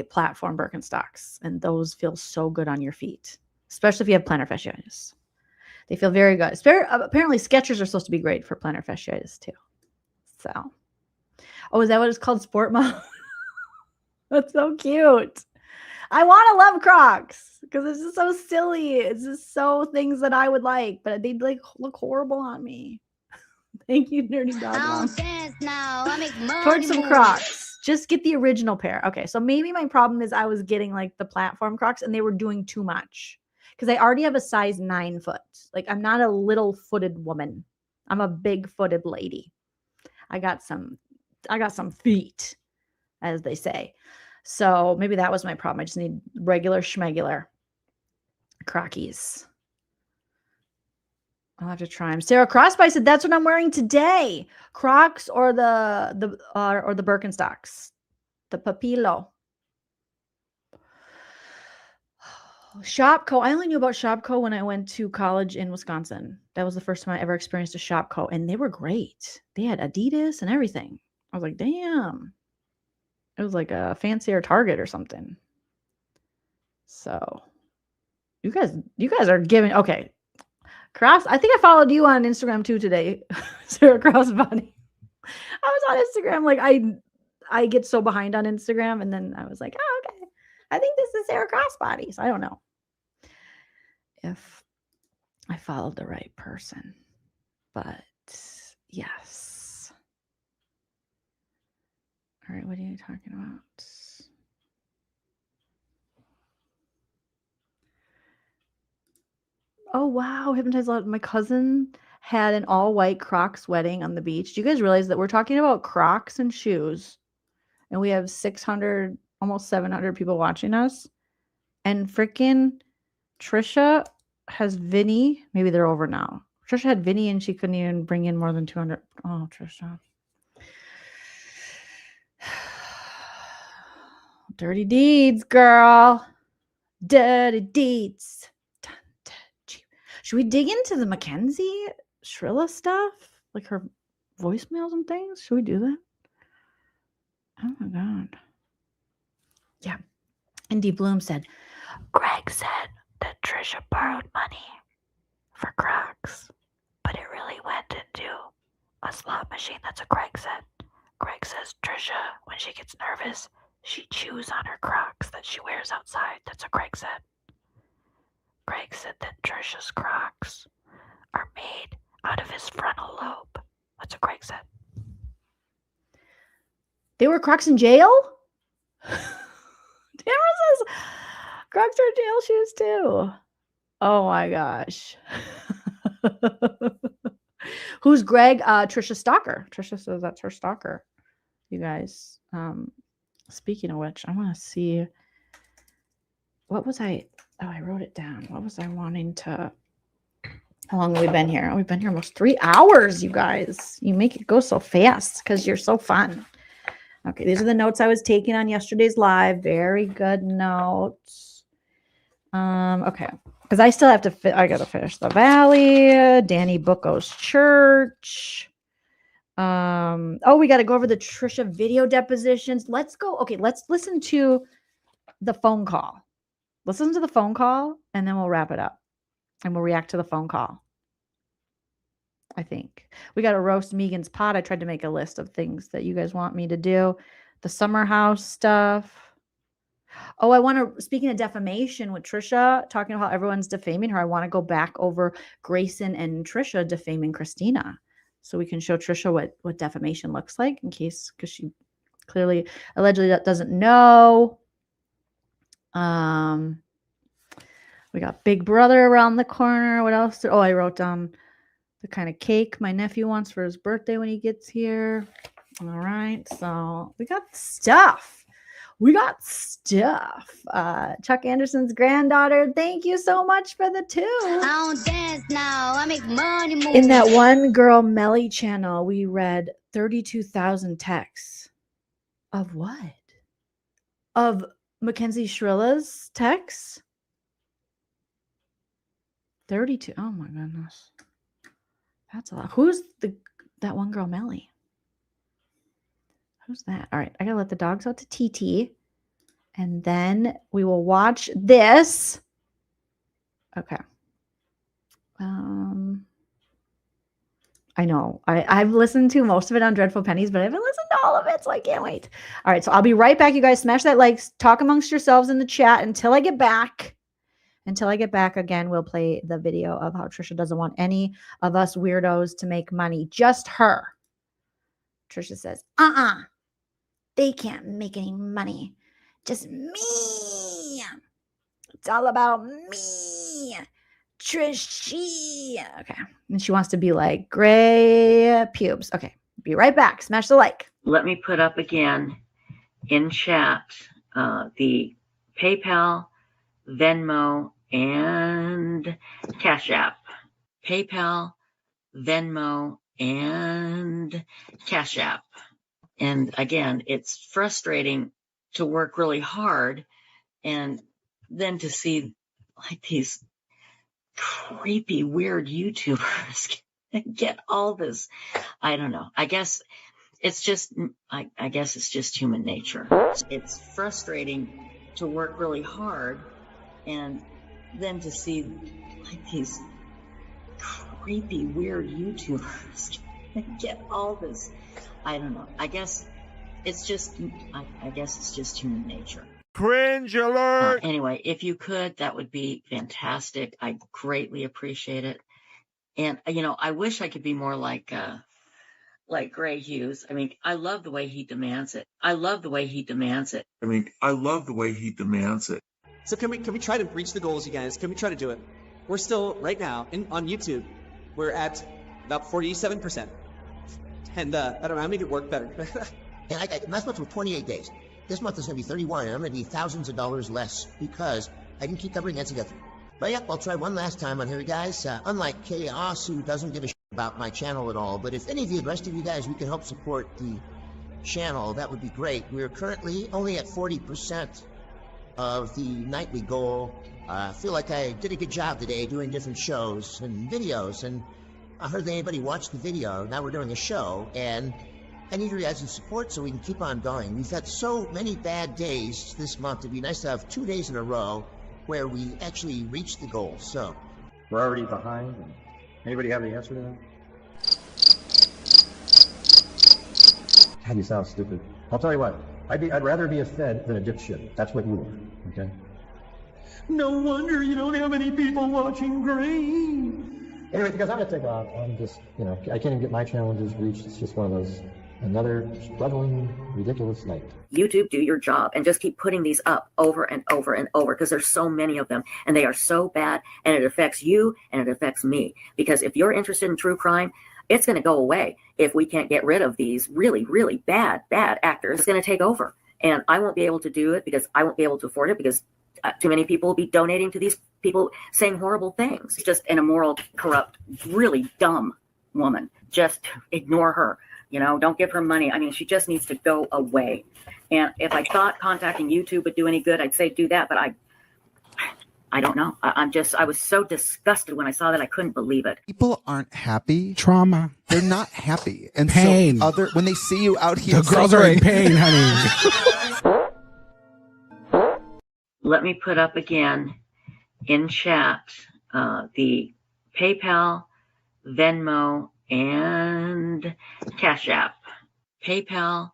platform Birkenstocks, and those feel so good on your feet, especially if you have plantar fasciitis. They feel very good. Apparently Skechers are supposed to be great for plantar fasciitis too. So, oh, is that what it's called? Sport mode? That's so cute. I want to love Crocs because it's just so silly. It's just so things that I would like, but they'd like look horrible on me. Thank you, Nerdy Dog Mom. Towards some Crocs. Just get the original pair. Okay, so maybe my problem is I was getting like the platform Crocs and they were doing too much, because I already have a size 9 foot. Like, I'm not a little footed woman. I'm a big footed lady. I got some feet, as they say. So maybe that was my problem. I just need regular schmegular Crockies. I'll have to try them. Sarah Crossby said that's what I'm wearing today. Crocs or the Birkenstocks, the Papillo. Shopko. I only knew about Shopko when I went to college in Wisconsin. That was the first time I ever experienced a Shopko, and they were great. They had Adidas and everything. I was like, damn. It was like a fancier Target or something. So you guys are giving, okay. Cross, I think I followed you on Instagram too today, Sarah Crossbody. I was on Instagram, like I get so behind on Instagram, and then I was like, oh, okay. I think this is Sarah Crossbody. So I don't know if I followed the right person, but yes. All right, what are you talking about? Oh wow, hypnotized a lot. My cousin had an all-white Crocs wedding on the beach. Do you guys realize that we're talking about Crocs and shoes, and we have 600, almost 700 people watching us, and freaking Trisha has Vinny. Maybe they're over now. Trisha had Vinny, and she couldn't even bring in more than 200. Oh, Trisha. Dirty deeds, girl. Dirty deeds. Should we dig into the Mackenzie Shrilla stuff? Like her voicemails and things? Should we do that? Oh my God. Yeah. Indy Bloom said, Greg said that Trisha borrowed money for Crocs, but it really went into a slot machine. That's what Greg said. Greg says Trisha, when she gets nervous, she chews on her Crocs that she wears outside. That's what Greg said. Greg said that Trisha's Crocs are made out of his frontal lobe. That's what Greg said. They were Crocs in jail? Tamara says Crocs are jail shoes too. Oh my gosh. Who's Greg? Trisha Stalker. Trisha says that's her stalker. You guys. Speaking of which, I want to see. What was I? Oh, I wrote it down. What was I wanting to? How long have we been here? Oh, we've been here almost 3 hours, you guys. You make it go so fast because you're so fun. Okay, these are the notes I was taking on yesterday's live. Very good notes. Okay, because I still have to. I gotta finish the Valley. Danny Bucco's church. Oh, we got to go over the Trisha video depositions. Let's go. Okay, let's listen to the phone call. Listen to the phone call, and then we'll wrap it up. And we'll react to the phone call. I think. We got to roast Megan's pot. I tried to make a list of things that you guys want me to do. The summer house stuff. Oh, I want to, speaking of defamation with Trisha, talking about how everyone's defaming her, I want to go back over Grayson and Trisha defaming Christina. So we can show Trisha what defamation looks like in case, because she clearly, allegedly doesn't know. We got Big Brother around the corner. What else? Oh, I wrote down the kind of cake my nephew wants for his birthday when he gets here. All right. So we got stuff. We got stuff. Chuck Anderson's granddaughter. Thank you so much for the 2. I don't dance now. I make money moving. In that one girl Melly channel, we read 32,000 texts. Of what? Of Mackenzie Shrilla's texts? 32. Oh my goodness. That's a lot. Who's that one girl Melly? Who's that? All right, I gotta let the dogs out to TT, and then we will watch this. Okay. I know I've listened to most of it on Dreadful Pennies, but I haven't listened to all of it, so I can't wait. All right, so I'll be right back, you guys. Smash that like, talk amongst yourselves in the chat until I get back. Until I get back again, we'll play the video of how Trisha doesn't want any of us weirdos to make money, just her. Trisha says, they can't make any money. Just me. It's all about me. Trishy. Okay. And she wants to be like gray pubes. Okay. Be right back. Smash the like. Let me put up again in chat the PayPal, Venmo, and Cash App. PayPal, Venmo, and Cash App. And again, it's frustrating to work really hard and then to see like these creepy, weird YouTubers get all this. I don't know. I guess it's just, I guess it's just human nature. It's frustrating to work really hard and then to see like these creepy, weird YouTubers get all this. I don't know. I guess it's just, I guess it's just human nature. Cringe alert! Anyway, if you could, that would be fantastic. I greatly appreciate it. And, you know, I wish I could be more like Gray Hughes. I mean, I love the way he demands it. I love the way he demands it. I love the way he demands it. So can we try to reach the goals, you guys? Can we try to do it? We're still, right now, on YouTube, we're at about 47%. And I don't know, I made it work better. And last month was 28 days. This month is going to be 31, and I'm going to be thousands of dollars less because I didn't keep covering Nancy Guthrie. But yeah, I'll try one last time on here, guys. Unlike Chaos, who doesn't give a shit about my channel at all, but if any of you, the rest of you guys, we can help support the channel, that would be great. We're currently only at 40% of the nightly goal. I feel like I did a good job today doing different shows and videos, and I heard that anybody watched the video. Now we're doing a show, and I need your guys' support so we can keep on going. We've had so many bad days this month. It'd be nice to have 2 days in a row where we actually reach the goal. So We're already behind. Anybody have any answer to that? God, you sound stupid. I'll tell you what. I'd rather be a Fed than a dipshit. That's what you are, okay? No wonder you don't have any people watching green. Anyway, because I'm gonna take off. I'm just, I can't even get my challenges reached. It's just one of those, another struggling, ridiculous night. YouTube, do your job and just keep putting these up over and over and over because there's so many of them and they are so bad and it affects you and it affects me. Because if you're interested in true crime, it's going to go away if we can't get rid of these really, really bad actors. It's going to take over. And I won't be able to do it because I won't be able to afford it because too many people will be donating to these people saying horrible things. It's just an immoral, corrupt, really dumb woman. Just ignore her. Don't give her money. I mean, she just needs to go away. And if I thought contacting YouTube would do any good, I'd say do that. But I don't know. I was so disgusted when I saw that. I couldn't believe it. People aren't happy. Trauma. They're not happy. And Pain. so when they see you out here, The girls are in pain, honey. Let me put up again in chat the PayPal, Venmo, and Cash App. PayPal,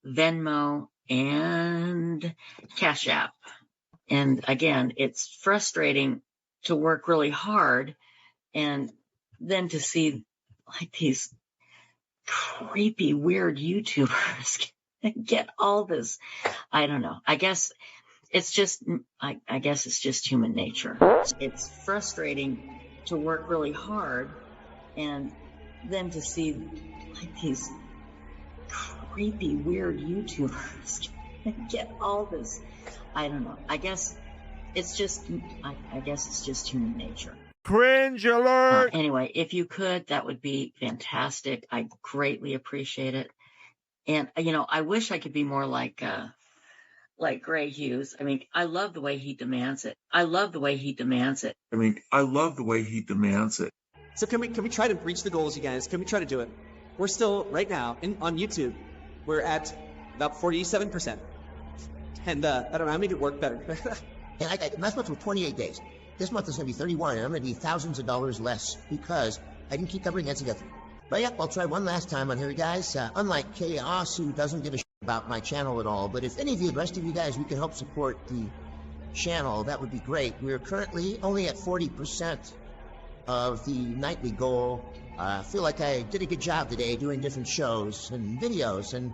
Venmo, and Cash App. And again, it's frustrating to work really hard and then to see like these creepy, weird YouTubers get all this. I don't know. I guess it's just human nature. It's frustrating to work really hard and then to see like these creepy, weird YouTubers get all this. I don't know. I guess it's just human nature. Cringe alert! Anyway, if you could, that would be fantastic. I greatly appreciate it. And I wish I could be more like Gray Hughes. I mean, I love the way he demands it. So can we try to reach the goals, you guys? Can we try to do it? We're still, right now, on YouTube, we're at about 47%. And I don't know, I made it work better. And last month was 28 days. This month is going to be 31, and I'm going to be thousands of dollars less because I didn't keep covering Nancy Guthrie. But yeah, I'll try one last time on here, guys. Unlike Chaos, who doesn't give a shit about my channel at all, but if any of you, the rest of you guys, we can help support the channel, that would be great. We're currently only at 40% of the nightly goal. I feel like I did a good job today doing different shows and videos, and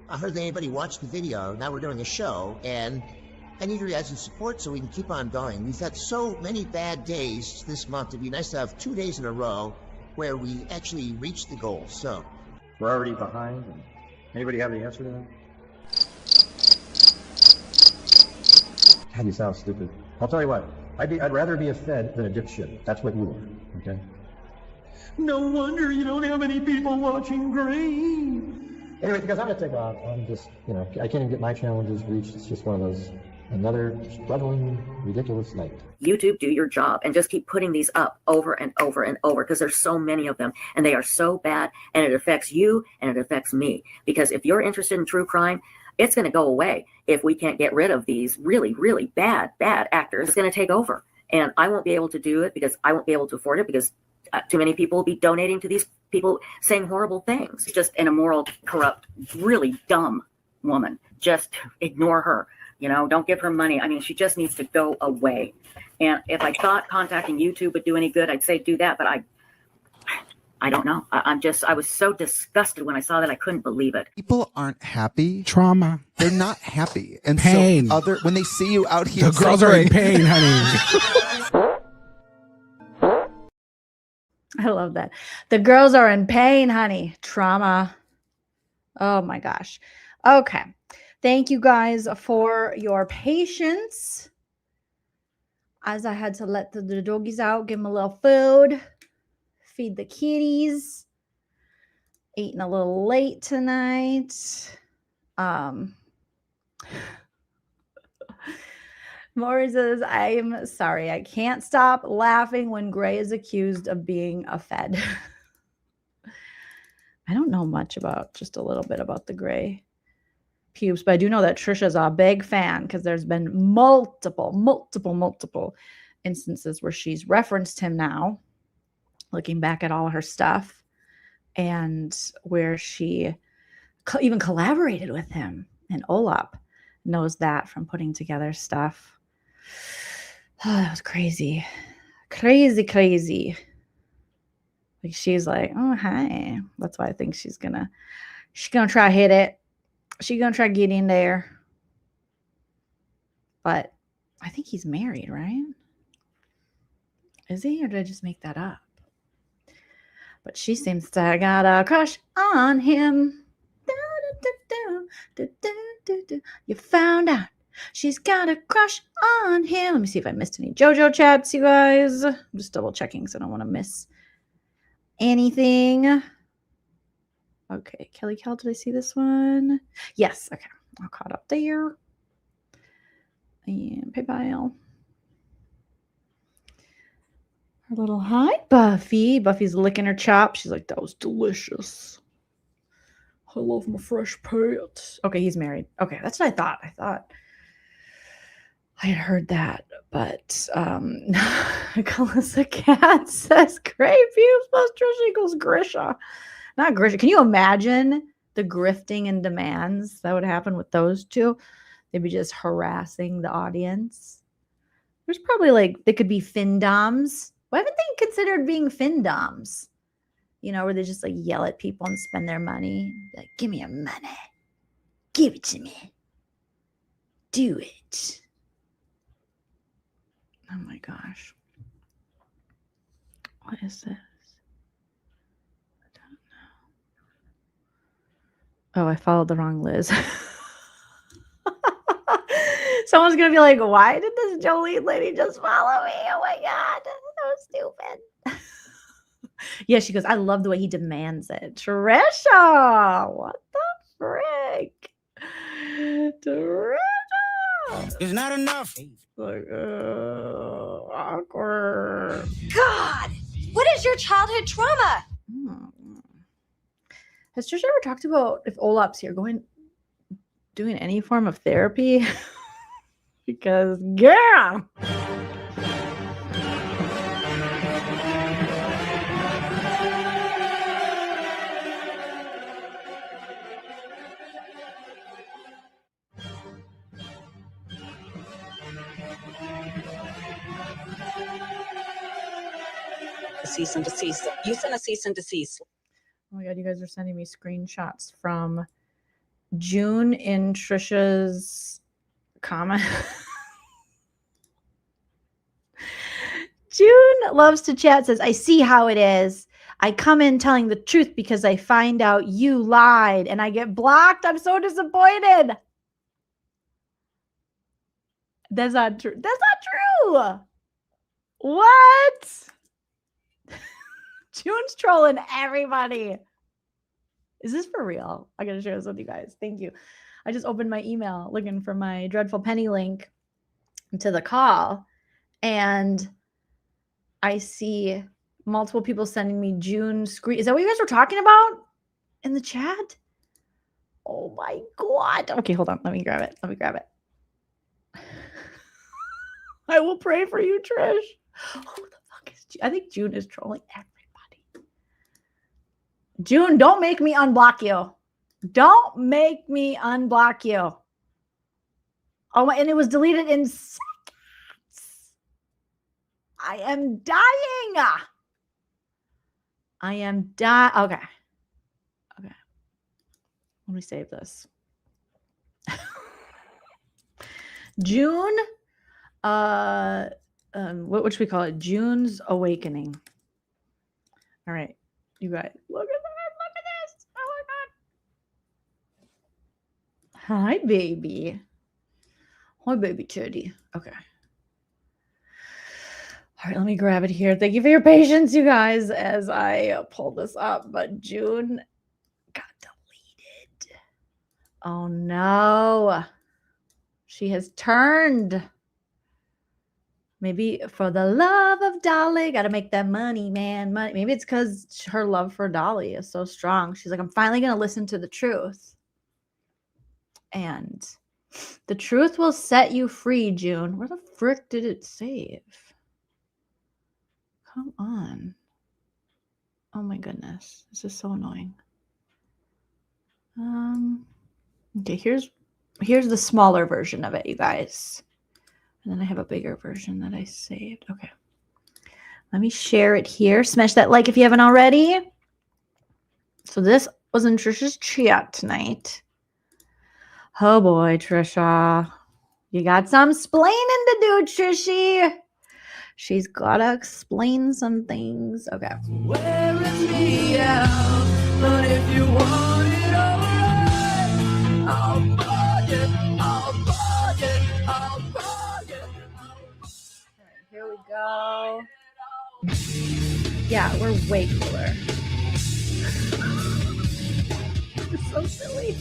I heard that anybody watched the video. Now we're doing a show, and I need your guys' support so we can keep on going. We've had so many bad days this month. It'd be nice to have 2 days in a row where we actually reach the goal. So We're already behind. Anybody have any answer to that? God, you sound stupid. I'll tell you what. I'd rather be a Fed than a dipshit. That's what you are, okay? No wonder you don't have any people watching green. Anyway, because I'm gonna take off. I'm just, I can't even get my challenges reached. It's just one of those, another struggling, ridiculous night. YouTube, do your job and just keep putting these up over and over and over because there's so many of them and they are so bad and it affects you and it affects me. Because if you're interested in true crime, it's going to go away if we can't get rid of these really, really bad actors. It's going to take over. And I won't be able to do it because I won't be able to afford it because too many people will be donating to these people saying horrible things. It's just an immoral, corrupt, really dumb woman. Just ignore her. Don't give her money. I mean, she just needs to go away. And if I thought contacting YouTube would do any good, I'd say do that. But I don't know. I was so disgusted when I saw that. I couldn't believe it. People aren't happy. Trauma. They're not happy. And Pain. so when they see you out here, The girls are in pain, honey. I love that. The girls are in pain, honey. Trauma. Oh my gosh. Okay. Thank you guys for your patience. As I had to let the doggies out, give them a little food, feed the kitties. Eating a little late tonight. Maury says, I'm sorry. I can't stop laughing when Gray is accused of being a Fed. I don't know much about, just a little bit about the Gray pubes, but I do know that Tricia's a big fan because there's been multiple instances where she's referenced him now, looking back at all her stuff, and where she even collaborated with him. And Olap knows that from putting together stuff. Oh, that was crazy. Crazy. Like she's like, oh, hi. That's why I think she's gonna try hit it. She's gonna try get in there. But I think he's married, right? Is he, or did I just make that up? But she seems to have got a crush on him. You found out she's got a crush on him. Let me see if I missed any JoJo chats, you guys. I'm just double checking because I don't want to miss anything. Okay, Kelly Cal, did I see this one? Yes, okay. All caught up there. And PayPal. Her little hi, Buffy. Buffy's licking her chops. She's like, that was delicious. I love my fresh pet. Okay, he's married. Okay, that's what I thought. I thought I had heard that, but Calissa Cat says Gray pubes plus Trisha equals Grisha. Not Grisha. Can you imagine the grifting and demands that would happen with those two? They'd be just harassing the audience. There's probably like, they could be findoms. Why haven't they considered being findoms? You know, where they just like yell at people and spend their money. Like, give me your money. Give it to me. Do it. Oh my gosh. What is this? I don't know. Oh, I followed the wrong Liz. Someone's going to be like, why did this Joleen lady just follow me? Oh my God. That was stupid. Yeah, she goes, I love the way he demands it. Trisha, what the frick? Trisha. It's not enough. Like, awkward. God, what is your childhood trauma? Has Trisha ever talked about, if Olap's here, doing any form of therapy? Because, yeah. Cease and desist. You sent a cease and desist. Oh my God, you guys are sending me screenshots from June in Trisha's comment. June loves to chat, says, I see how it is. I come in telling the truth because I find out you lied and I get blocked. I'm so disappointed. That's not true. That's not true. What? June's trolling everybody. Is this for real? I gotta share this with you guys. Thank you. I just opened my email looking for my dreadful penny link to the call, and I see multiple people sending me June screen. Is that what you guys were talking about in the chat? Oh my God. Okay, hold on. Let me grab it. I will pray for you, Trish. Who the fuck is June? I think June is trolling everybody. June, don't make me unblock you. Don't make me unblock you. Oh my, and it was deleted in seconds. I am dying. I am dying. Okay. Okay. Let me save this. June, what should we call it? June's Awakening. All right, you guys, look at that. Look at this. Oh my God. Hi, baby. Hi, baby titty. Okay. All right, let me grab it here. Thank you for your patience, you guys, as I pull this up. But June got deleted. Oh no. She has turned. Maybe for the love of Dolly, got to make that money, man. Money. Maybe it's because her love for Dolly is so strong. She's like, I'm finally going to listen to the truth. And the truth will set you free, June. Where the frick did it save? Come on. Oh my goodness. This is so annoying. Okay, here's the smaller version of it, you guys. And then I have a bigger version that I saved. Okay. Let me share it here. Smash that like if you haven't already. So this was in Trisha's chat tonight. Oh boy, Trisha. You got some splaining to do, Trishy. She's got to explain some things. Okay. Wearing me out, but if you want it all right, I'll buy it, I'll buy it, I'll buy it. Here we go. Yeah, we're way cooler. It's so silly.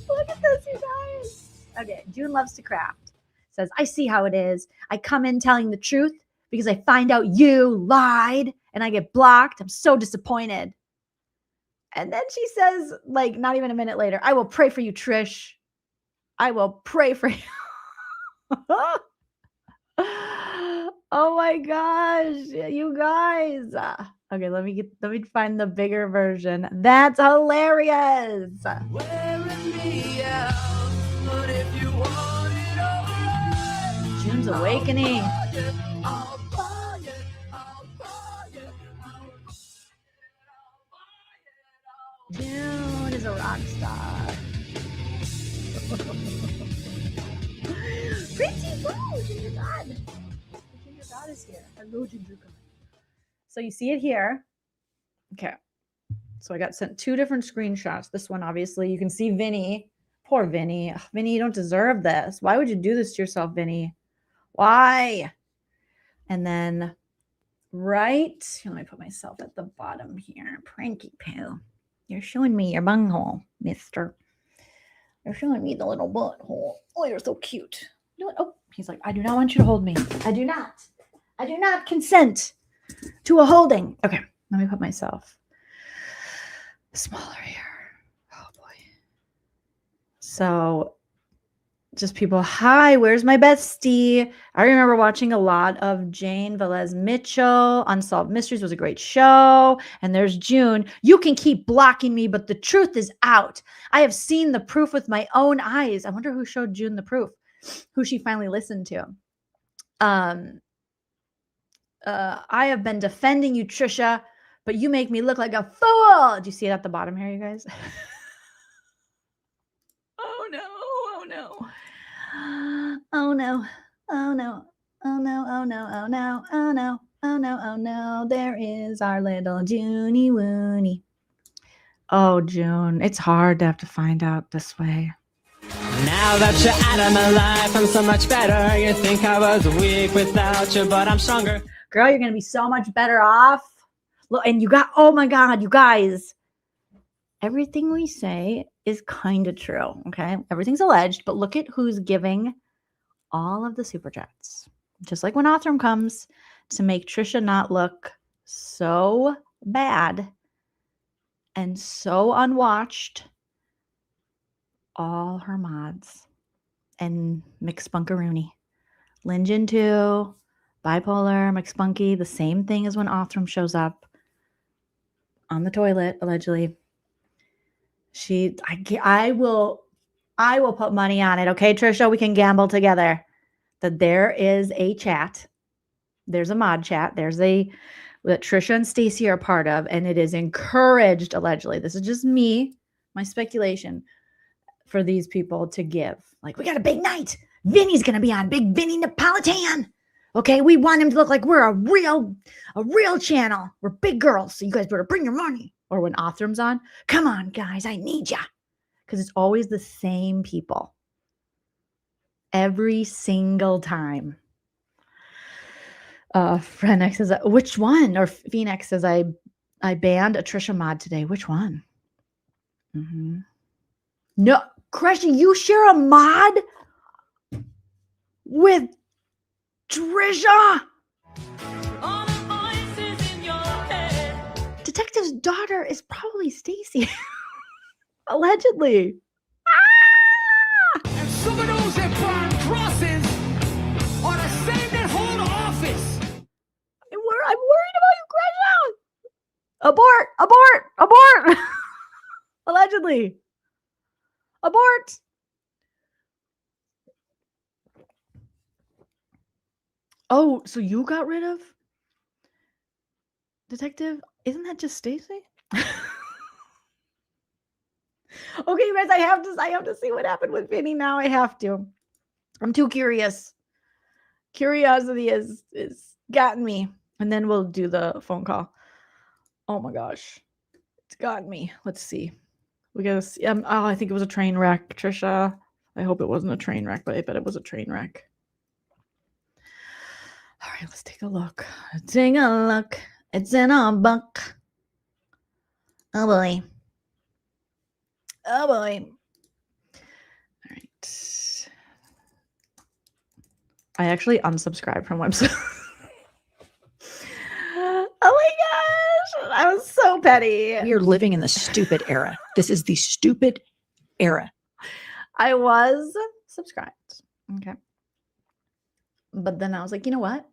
Look at this, you guys. Okay, June loves to craft. Says, I see how it is. I come in telling the truth because I find out you lied and I get blocked. I'm so disappointed. And then she says, like, not even a minute later, I will pray for you, Trish. I will pray for you. Oh my gosh, you guys. Okay, let me find the bigger version. That's hilarious. Wearing me out, but if you want it all right, June's awakening. I'll buy it, I'll buy it, I'll buy it. June is a rock star. Pretty blue, Ginger God. Ginger God is here. Hello, Ginger God. So you see it here. Okay. So I got sent 2 different screenshots. This one, obviously, you can see Vinnie. Poor Vinnie. Ugh, Vinnie, you don't deserve this. Why would you do this to yourself, Vinnie? Why? And then let me put myself at the bottom here. Pranky poo. You're showing me your bunghole, mister. You're showing me the little butthole. Oh, you're so cute. You know what? Oh, he's like, I do not want you to hold me. I do not consent to a holding. Okay, let me put myself smaller here. Oh boy. So just people, hi, where's my bestie? I remember watching a lot of Jane Velez Mitchell. Unsolved Mysteries was a great show. And there's June. You can keep blocking me, but the truth is out. I have seen the proof with my own eyes. I wonder who showed June the proof, who she finally listened to. I have been defending you, Trisha, but you make me look like a fool. Do you see it at the bottom here, you guys? Oh no, oh no. Oh no, oh no, oh no, oh no, oh no, oh no, oh no, oh no. There is our little Junie Woony. Oh, June, it's hard to have to find out this way. Now that you're out of my life, I'm so much better. You think I was weak without you, but I'm stronger. Girl, you're going to be so much better off. Look, and you got, oh my God, you guys. Everything we say is kind of true, okay? Everything's alleged, but look at who's giving all of the super chats. Just like when Othram comes to make Trisha not look so bad and so unwatched, all her mods and McSpunkaroony. Lingen too, bipolar, McSpunky, the same thing as when Othram shows up on the toilet, allegedly. I will put money on it. Okay, Trisha, we can gamble together that there is a chat. There's a mod chat. There's that Trisha and Stacey are part of, and it is encouraged, allegedly. This is just me, my speculation, for these people to give. Like, we got a big night. Vinny's going to be on. Big Vinny Napolitan. Okay, we want him to look like we're a real channel. We're big girls, so you guys better bring your money. Or when Othram's on, come on, guys, I need ya. Because it's always the same people. Every single time. Frenex says, which one? Or Phoenix says, I banned a Trisha mod today. Which one? No, Crushy, you share a mod with Trisha? Detective's daughter is probably Stacy. Allegedly. And some of those that burn crosses are the same that hold office. I'm worried about you, Crusha. Abort! Abort! Abort! Allegedly. Abort! Oh, so you got rid of Detective? Isn't that just Stacy? Okay, you guys, I have to see what happened with Vinny now. I have to. I'm too curious. Curiosity is gotten me. And then we'll do the phone call. Oh my gosh. It's gotten me. Let's see. We gotta see. Oh, I think it was a train wreck, Trisha. I hope it wasn't a train wreck, but I bet it was a train wreck. All right, let's take a look. Take a look. It's in a book. Oh boy. Oh boy. All right. I actually unsubscribed from website. Oh my gosh. I was so petty. We are living in the stupid era. This is the stupid era. I was subscribed. Okay. But then I was like, you know what?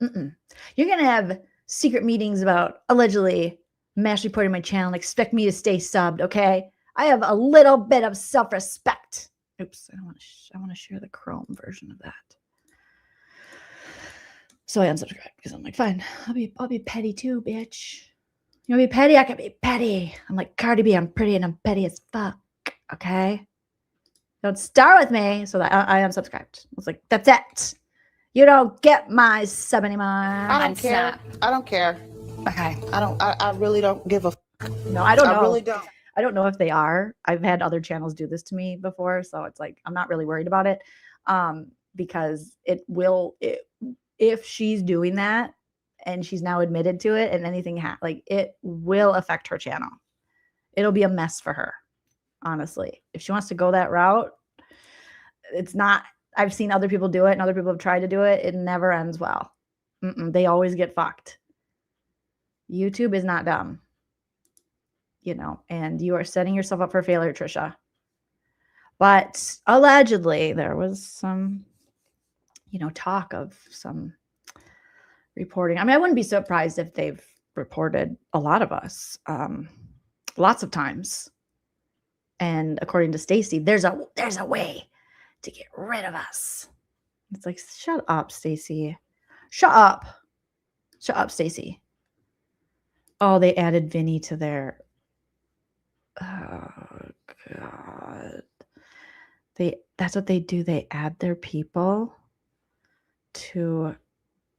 You're going to have secret meetings about allegedly mass reporting my channel and expect me to stay subbed, okay? I have a little bit of self-respect. Oops, I want to share the Chrome version of that. So I unsubscribed because I'm like, fine, I'll be petty too, bitch. You want to be petty? I can be petty. I'm like Cardi B. I'm pretty and I'm petty as fuck. Okay. Don't start with me. So that I unsubscribed. I was like, that's it. You don't get my sub anymore. I don't care. I don't care. Okay. I really don't give a No, I don't know. I really don't. I don't know if they are. I've had other channels do this to me before, so it's like I'm not really worried about it. Because if she's doing that and she's now admitted to it and anything it will affect her channel. It'll be a mess for her. Honestly, if she wants to go that route, it's not. I've seen other people do it and other people have tried to do it. It never ends well. They always get fucked. YouTube is not dumb, and you are setting yourself up for failure, Trisha. But allegedly there was some, talk of some reporting. I mean, I wouldn't be surprised if they've reported a lot of us, lots of times. And according to Stacy, there's a way to get rid of us. It's like, shut up, Stacy. Shut up. Shut up, Stacy. Oh, they added Vinny to their... Oh, God. That's what they do. They add their people to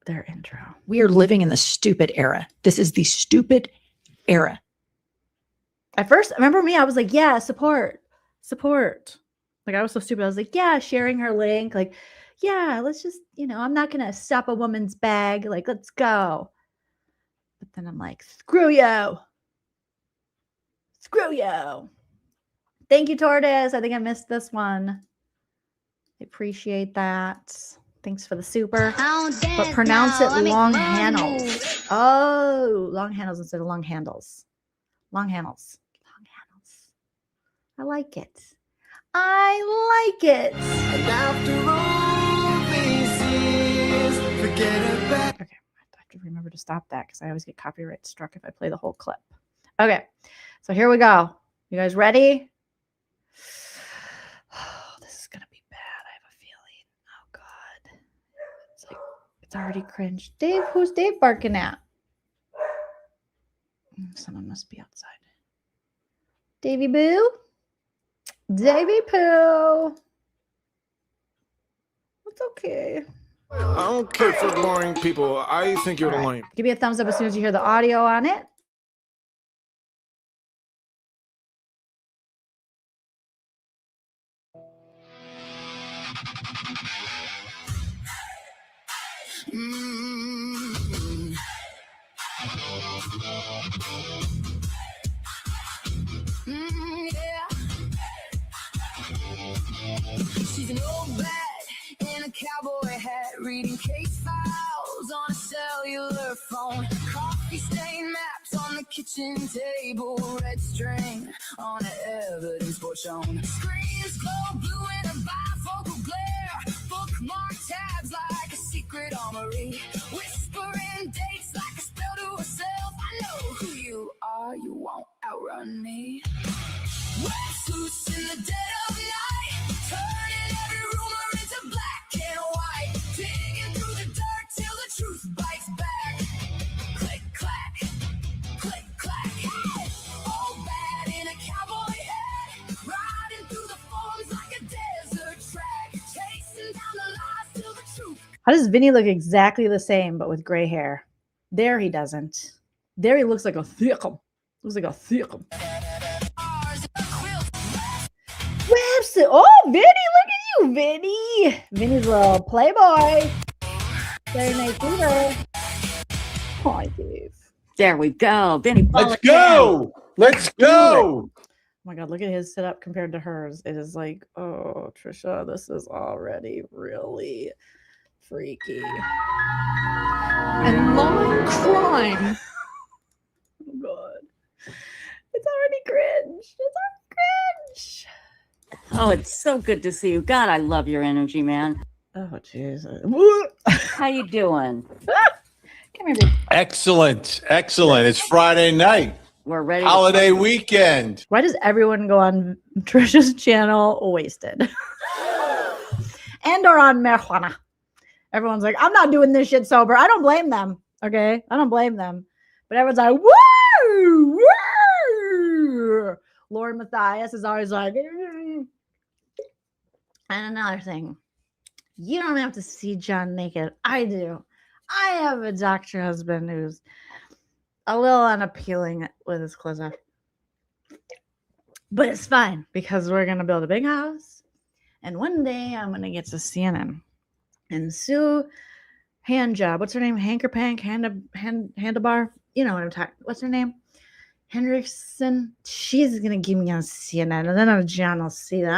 their intro. We are living in the stupid era. This is the stupid era. At first, remember me? I was like, yeah, support. Like, I was so stupid. I was like, yeah, sharing her link. Like, yeah, let's just, I'm not going to stop a woman's bag. Like, let's go. But then I'm like, screw you. Screw you. Thank you, Tortoise. I think I missed this one. I appreciate that. Thanks for the super. But pronounce it long handles. Oh, long handles instead of long handles. Long handles. Long handles. I like it. I like it. And after all these years, forget about. Okay, I have to remember to stop that because I always get copyright struck if I play the whole clip. Okay, so here we go. You guys ready? Oh, this is gonna be bad. I have a feeling. Oh God, it's like it's already cringe. Dave, who's Dave barking at? Someone must be outside. Davy Boo. Davy Poo. It's okay. I don't care for boring people. I think you're lame. Give me a thumbs up as soon as you hear the audio on it. She's an old bat in a cowboy hat, reading case files on a cellular phone. Coffee stain maps on the kitchen table, red string on an evidence board shown. Screens glow blue in a bifocal glare, bookmark tabs like a secret armory, whispering dates like a spell to herself. I know who you are, you won't outrun me. Websleuths in the dead of night, turning every rumor into black and white, digging through the dirt till the truth bites back. Click clack, click clack. Old bat in a cowboy hat, riding through the forms like a desert track, chasing down the lies till the truth. How does Vinny look exactly the same but with gray hair? There he doesn't. There he looks like a thickum. Looks like a thickum. Oh, Vinny, look at you, Vinny. Vinny's a little playboy. Saturday Night Fever. Hi, Dave. There we go. Vinnie. Let's go. Let's go. Oh my God, look at his setup compared to hers. It is like, oh, Trisha, this is already really freaky. And long crime. Oh God. It's already cringe. It's already cringe. Oh, it's so good to see you. God, I love your energy, man. Oh, Jesus. How you doing? Come here, baby. Excellent. Excellent. It's Friday night. We're ready. Holiday weekend. Why does everyone go on Trisha's channel wasted? And or on marijuana? Everyone's like, I'm not doing this shit sober. I don't blame them. Okay? I don't blame them. But everyone's like, woo! Woo! Lord Matthias is always like, and another thing, you don't have to see John naked. I do. I have a doctor husband who's a little unappealing with his clothes off. But it's fine because we're going to build a big house. And one day I'm going to get to CNN. And Sue Handjob, what's her name? Hankerpank? Handlebar? You know what I'm talking. What's her name? Hendrickson. She's going to give me on CNN. And then John will see that.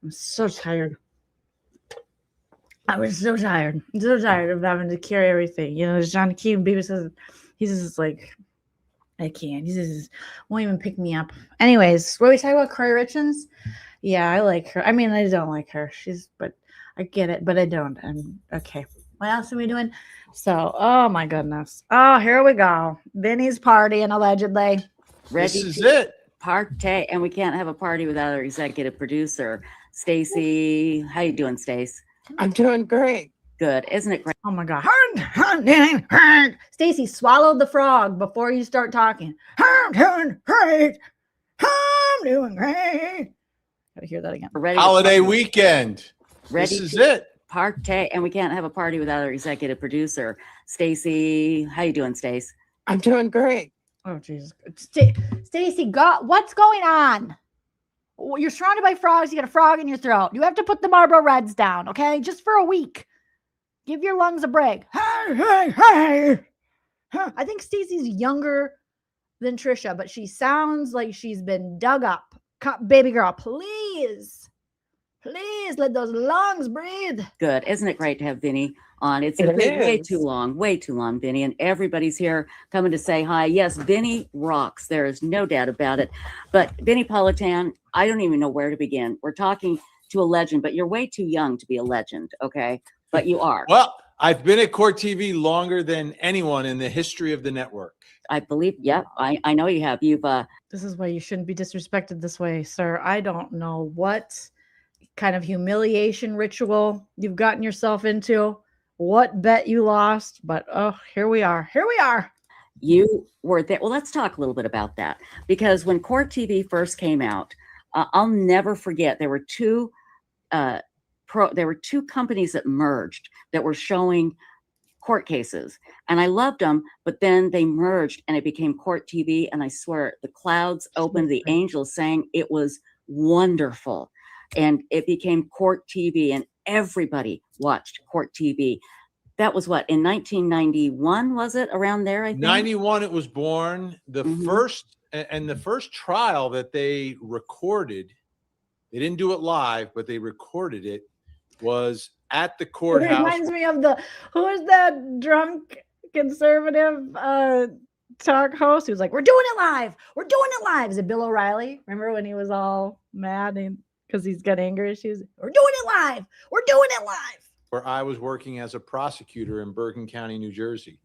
I'm so tired. I was so tired. I'm so tired of having to carry everything. You know, John Keaton, Beavis says, he's just like, I can't. He just won't even pick me up. Anyways, were we talking about Corey Richards? Yeah, I like her. I mean, I don't like her. But I get it, but I don't. I'm okay. What else are we doing? So, oh my goodness. Oh, here we go. Vinny's partying allegedly. Ready this is it. Partay, and we can't have a party without our executive producer, Stacy. How you doing, Stace? I'm doing great. Good, isn't it great? Oh my God. Stacy, swallowed the frog before you start talking. I'm doing great. I'm doing great. Gotta hear that again. Ready Holiday weekend. Ready this is it. Partay, and we can't have a party without our executive producer, Stacy. How you doing, Stace? I'm doing great. Oh Jesus, Stacy, what's going on? You're surrounded by frogs. You got a frog in your throat. You have to put the Marlboro Reds down, okay? Just for a week. Give your lungs a break. Hey. I think Stacy's younger than Trisha, but she sounds like she's been dug up. Baby girl, please let those lungs breathe. Good. Isn't it great to have Vinny on? It's been way too long, Vinny, and everybody's here coming to say hi. Yes, Vinny rocks. There is no doubt about it. But Vinnie POLITAN, I don't even know where to begin. We're talking to a legend, but you're way too young to be a legend, okay? But you are. Well, I've been at Court TV longer than anyone in the history of the network. I believe, I know you have. You've This is why you shouldn't be disrespected this way, sir. I don't know what kind of humiliation ritual you've gotten yourself into, what bet you lost, but oh, here we are. You were there. Well, let's talk a little bit about that, because when Court TV first came out, I'll never forget, there were two there were two companies that merged that were showing court cases, and I loved them, but then they merged and it became Court TV, and I swear the clouds opened, the angels sang. It was wonderful, and it became Court TV, and everybody watched Court TV. That was what, in 1991, was it, around there? I think 91 it was born. The first trial that they recorded, they didn't do it live, but they recorded it, was at the courthouse. It reminds me of who is that drunk conservative talk host who's like, we're doing it live. We're doing it live. Is it Bill O'Reilly? Remember when he was all mad because he's got anger issues? We're doing it live. We're doing it live. Where I was working as a prosecutor in Bergen County, New Jersey.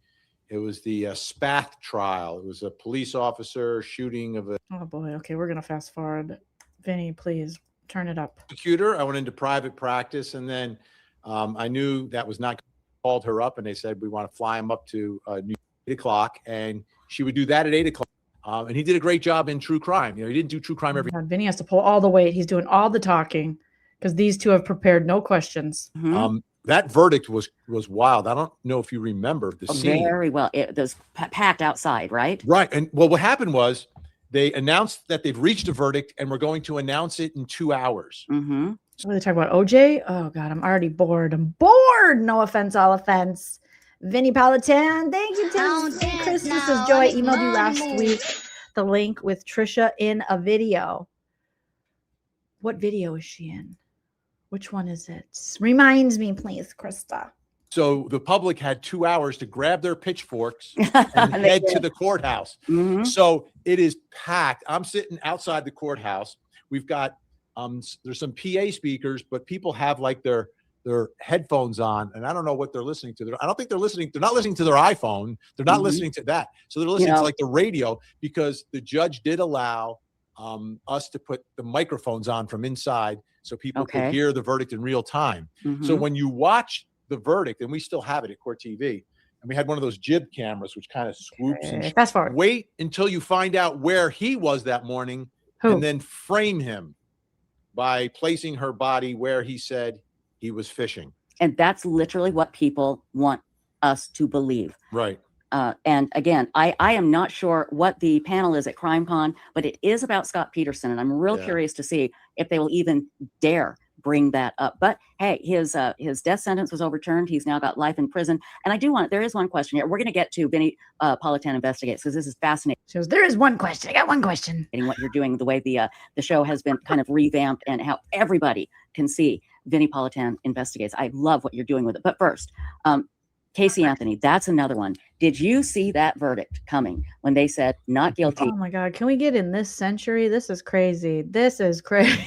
It was the Spath trial. It was a police officer shooting of a Oh boy. Okay, we're gonna fast forward. Vinny, please turn it up. prosecutor. I went into private practice, and then I knew that was not, called her up, and they said, we want to fly him up to New York at 8 o'clock, and she would do that at 8 o'clock. And he did a great job in true crime. You know, he didn't do true crime every. Vinny has to pull all the weight. He's doing all the talking because these two have prepared no questions. That verdict was wild. I don't know if you remember the scene. very well. It was packed outside, right? Right. And well, what happened was they announced that they've reached a verdict and we're going to announce it in 2 hours. What are they talking about? OJ? Oh God, I'm already bored. I'm bored. No offense, all offense. Vinnie Politan, thank you, Tim. Hey, Chris, this is Joy. I emailed you last week the link with Trisha in a video. What video is she in? Which one is it? Reminds me, please, Krista. So the public had 2 hours to grab their pitchforks and head to the courthouse. So it is packed. I'm sitting outside the courthouse. We've got there's some PA speakers, but people have like their headphones on, and I don't know what they're listening to. I don't think they're listening. They're not listening to their iPhone. They're not listening to that. So they're listening to like the radio, because the judge did allow us to put the microphones on from inside so people could hear the verdict in real time. So when you watch the verdict, and we still have it at Court TV, and we had one of those jib cameras which kind of swoops and fast forward. Wait until you find out where he was that morning, and then frame him by placing her body where he said he was fishing. And that's literally what people want us to believe. Right. And again, I am not sure what the panel is at CrimeCon, but it is about Scott Peterson, and I'm real curious to see if they will even dare bring that up. But hey, his death sentence was overturned. He's now got life in prison. And there is one question here. We're going to get to Vinnie Politan Investigates, because this is fascinating. So there is one question. I got one question. What you're doing, the way the show has been kind of revamped, and how everybody can see Vinnie Politan Investigates. I love what you're doing with it. But first, Casey Anthony, that's another one. Did you see that verdict coming when they said not guilty? Oh my God, can we get in this century? This is crazy. This is crazy.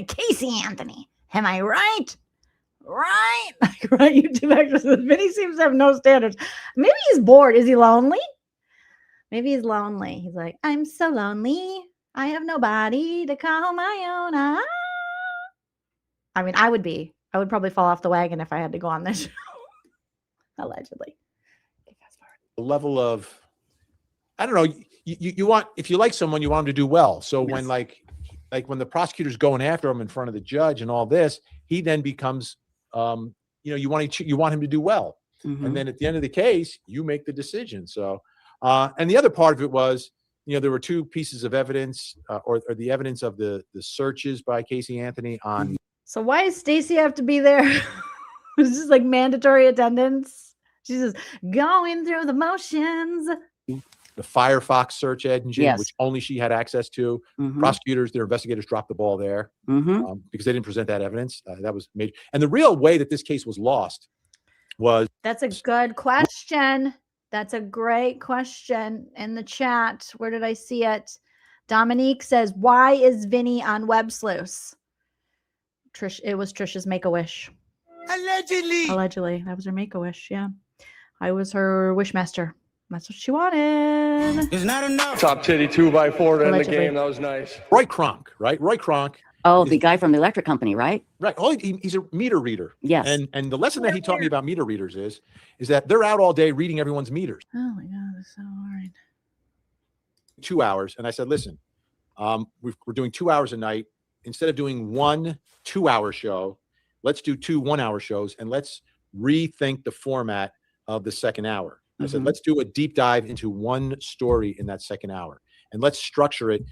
Casey Anthony, am I right? Right? Right, YouTube actress. Vinny seems to have no standards. Maybe he's bored. Is he lonely? Maybe he's lonely. He's like, I'm so lonely. I have nobody to call my own. I mean, I would probably fall off the wagon if I had to go on this show. Allegedly. The level of, I don't know, you want, if you like someone, you want them to do well. So when like when the prosecutor's going after him in front of the judge and all this, he then becomes, you want him to do well. And then at the end of the case, you make the decision. So, and the other part of it was, there were two pieces of evidence, or the evidence of the searches by Casey Anthony on. So why does Stacy have to be there? It's just like mandatory attendance. She's just going through the motions. The Firefox search engine, which only she had access to. Prosecutors, their investigators dropped the ball there because they didn't present that evidence. That was major. And the real way that this case was lost was. That's a good question. That's a great question in the chat. Where did I see it? Dominique says, why is Vinny on WEBSLEUTHS? It was Trisha's Make-A-Wish. Allegedly. That was her Make-A-Wish, yeah. I was her wishmaster. That's what she wanted. It's not enough. Top titty 2x4 to end the game. That was nice. Roy Kronk, right? Roy Kronk. Oh, the guy from the electric company, right? Right. Oh, he's a meter reader. Yes. And the lesson that he taught me about meter readers is that they're out all day reading everyone's meters. Oh my God, that's so hard. 2 hours. And I said, listen, we're doing 2 hours a night. Instead of doing 1 2-hour show, let's do 2 one-hour shows and let's rethink the format of the second hour. I said, let's do a deep dive into one story in that second hour, and let's structure it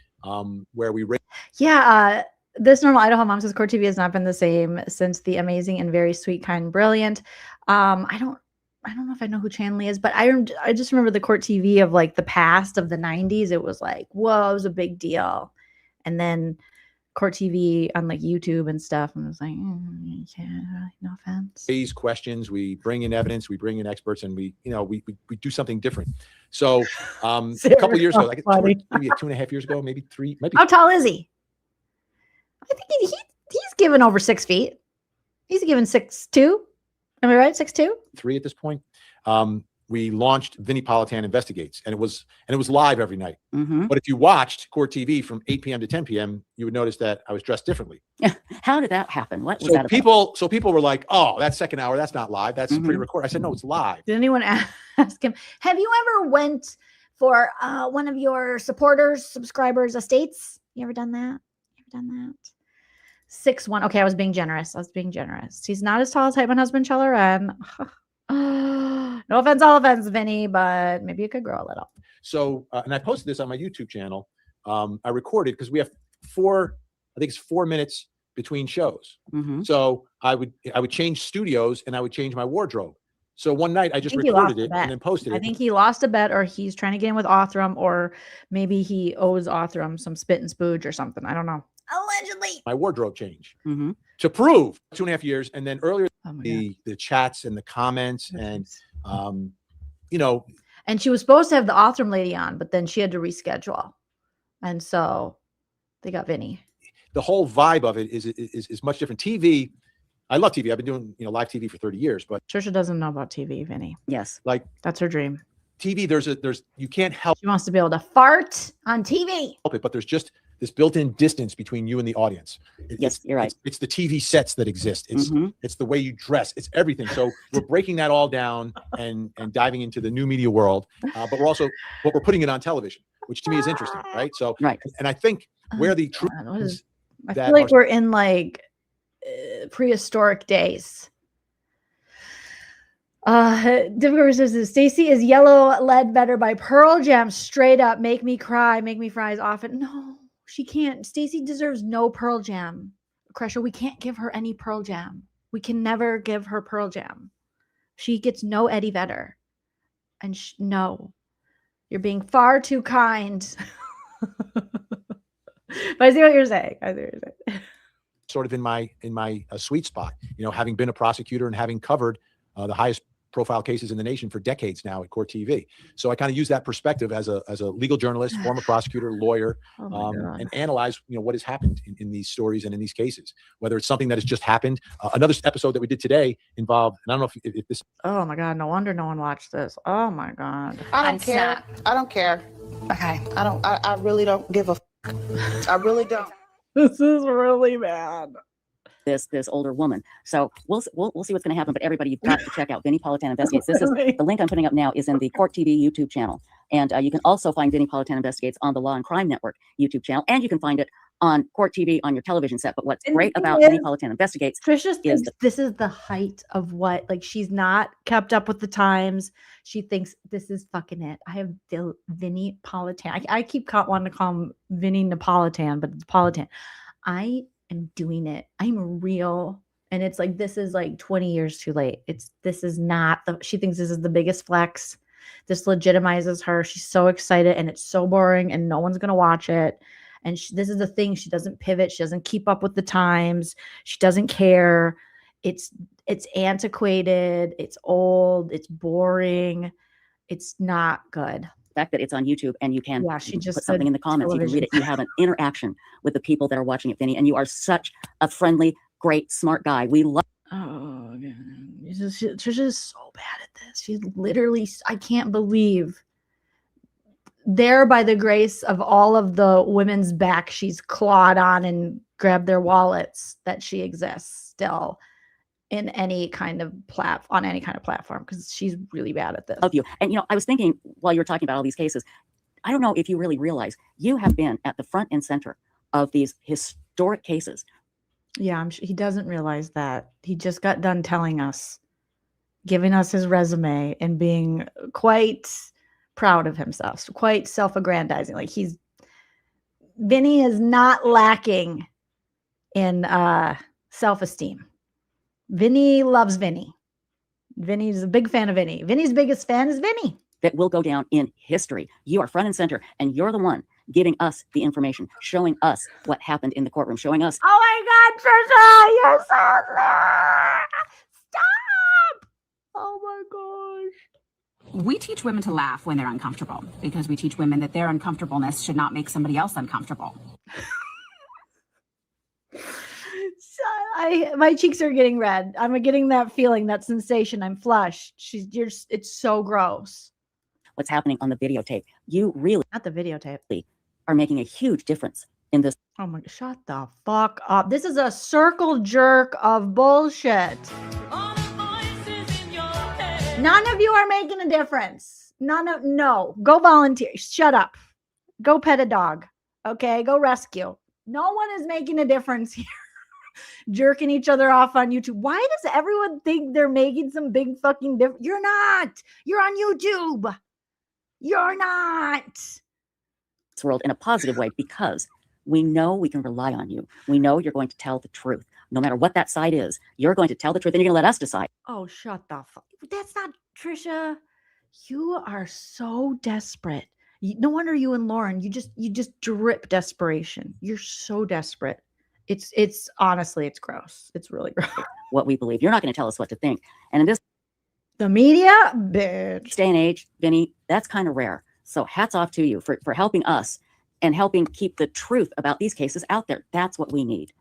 where we rate. Yeah, this normal Idaho mom says court TV has not been the same since the amazing and very sweet, kind, brilliant. I don't know if I know who Chanley is, but I just remember the court TV of like the past of the 90s. It was like, whoa, it was a big deal. And then court TV on like YouTube and stuff. And I was like, no offense. Raise questions, we bring in evidence, we bring in experts, and we do something different. So a couple of years ago, like maybe 2.5 years ago, maybe 3. Maybe. How tall is he? I think he's given over 6 feet. He's given 6'2". Am I right? 6'2"? 3 at this point. We launched VINNIE POLITAN Investigates, and it was live every night. But if you watched court TV from 8 p.m. to 10 p.m., you would notice that I was dressed differently. How did that happen? What was so that about? people were like, "Oh, that second hour, that's not live. That's pre-recorded." I said, "No, it's live." Did anyone ask him? Have you ever went for one of your subscribers' estates? You ever done that? 6'1". Okay, I was being generous. He's not as tall as my husband, Cheloren. No offense, all offense, Vinny, but maybe you could grow a little. So, and I posted this on my YouTube channel. I recorded because we have 4 minutes between shows. So I would change studios and I would change my wardrobe. So one night I just recorded it and then posted it. I think he lost a bet, or he's trying to get in with Othram, or maybe he owes Othram some spit and spooge or something. I don't know. Allegedly. My wardrobe change to prove 2.5 years. And then earlier, the chats and the comments and, and she was supposed to have the Othram lady on, but then she had to reschedule. And so they got Vinny. The whole vibe of it is much different. TV. I love TV. I've been doing, live TV for 30 years, but Trisha doesn't know about TV, Vinny. Yes. Like that's her dream. TV, you can't help. She wants to be able to fart on TV. Help it, but there's just this built-in distance between you and the audience. Yes, you're right. It's the TV sets that exist. It's the way you dress. It's everything. So we're breaking that all down and diving into the new media world. But we're putting it on television, which to me is interesting, right? So, and I think where the truth is, I feel like we're in like prehistoric days. Stacy is yellow led better by Pearl Jam. Straight up, make me cry, make me fries often. No, she can't. Stacy deserves no Pearl Jam. Crusher, we can't give her any Pearl Jam. We can never give her Pearl Jam. She gets no Eddie Vedder. And no, you're being far too kind. But I see what you're saying. Sort of in my sweet spot, having been a prosecutor and having covered the highest profile cases in the nation for decades now at court TV. So I kind of use that perspective as a legal journalist, former prosecutor, lawyer, and analyze, what has happened in these stories and in these cases, whether it's something that has just happened. Another episode that we did today involved, and I don't know if this. Oh my God. No wonder no one watched this. Oh my God. I don't care. I don't care. Okay. I really don't give a I really don't. This is really bad. This older woman. So we'll see what's going to happen. But everybody, you've got to check out VINNIE POLITAN Investigates. This is the link I'm putting up now is in the Court TV YouTube channel, and you can also find VINNIE POLITAN Investigates on the Law and Crime Network YouTube channel, and you can find it on Court TV on your television set. But what's great about VINNIE POLITAN Investigates Trisha thinks this is the height of what, like, she's not kept up with the times. She thinks this is fucking it. I have the VINNIE POLITAN. I keep wanting to call him Vinnie Napolitan, but it's Politan. I am doing it. I'm real. And it's like, this is like 20 years too late. This is not she thinks this is the biggest flex. This legitimizes her. She's so excited and it's so boring and no one's going to watch it. And this is the thing. She doesn't pivot. She doesn't keep up with the times. She doesn't care. It's antiquated. It's old. It's boring. It's not good. Fact that it's on YouTube and you can she just put something in the comments. You can read it. You have an interaction with the people that are watching it, Vinny, and you are such a friendly, great, smart guy. We love. Oh, Trisha's so bad at this. She's literally, I can't believe there by the grace of all of the women's back she's clawed on and grabbed their wallets that she exists still in any kind of platform, because she's really bad at this. Love you. And I was thinking while you were talking about all these cases, I don't know if you really realize you have been at the front and center of these historic cases. Yeah, he doesn't realize that. He just got done telling us, giving us his resume and being quite proud of himself, quite self-aggrandizing. Like Vinnie is not lacking in self-esteem. Vinnie loves Vinnie. Vinnie's a big fan of Vinnie. Vinnie's biggest fan is Vinnie. That will go down in history. You are front and center, and you're the one giving us the information, showing us what happened in the courtroom, showing us. Oh my God, Trisha, you're so there. Stop! Oh my gosh. We teach women to laugh when they're uncomfortable because we teach women that their uncomfortableness should not make somebody else uncomfortable. My cheeks are getting red. I'm getting that feeling, that sensation. I'm flushed. It's so gross. What's happening on the videotape? You really, not the videotape, are making a huge difference in this. Oh my, shut the fuck up. This is a circle jerk of bullshit. None of you are making a difference. No, go volunteer. Shut up. Go pet a dog. Okay, go rescue. No one is making a difference here. Jerking each other off on YouTube. Why does everyone think they're making some big fucking difference? You're not. You're on YouTube. You're not. This world in a positive way, because we know we can rely on you. We know you're going to tell the truth. No matter what that side is, you're going to tell the truth and you're going to let us decide. Oh, shut the fuck. That's not Trisha. You are so desperate. No wonder you and Lauren, you just drip desperation. You're so desperate. It's honestly, it's gross. It's really gross. What we believe. You're not going to tell us what to think. And in this the media, bitch. Day and age, Vinnie, that's kind of rare. So hats off to you for helping us and helping keep the truth about these cases out there. That's what we need.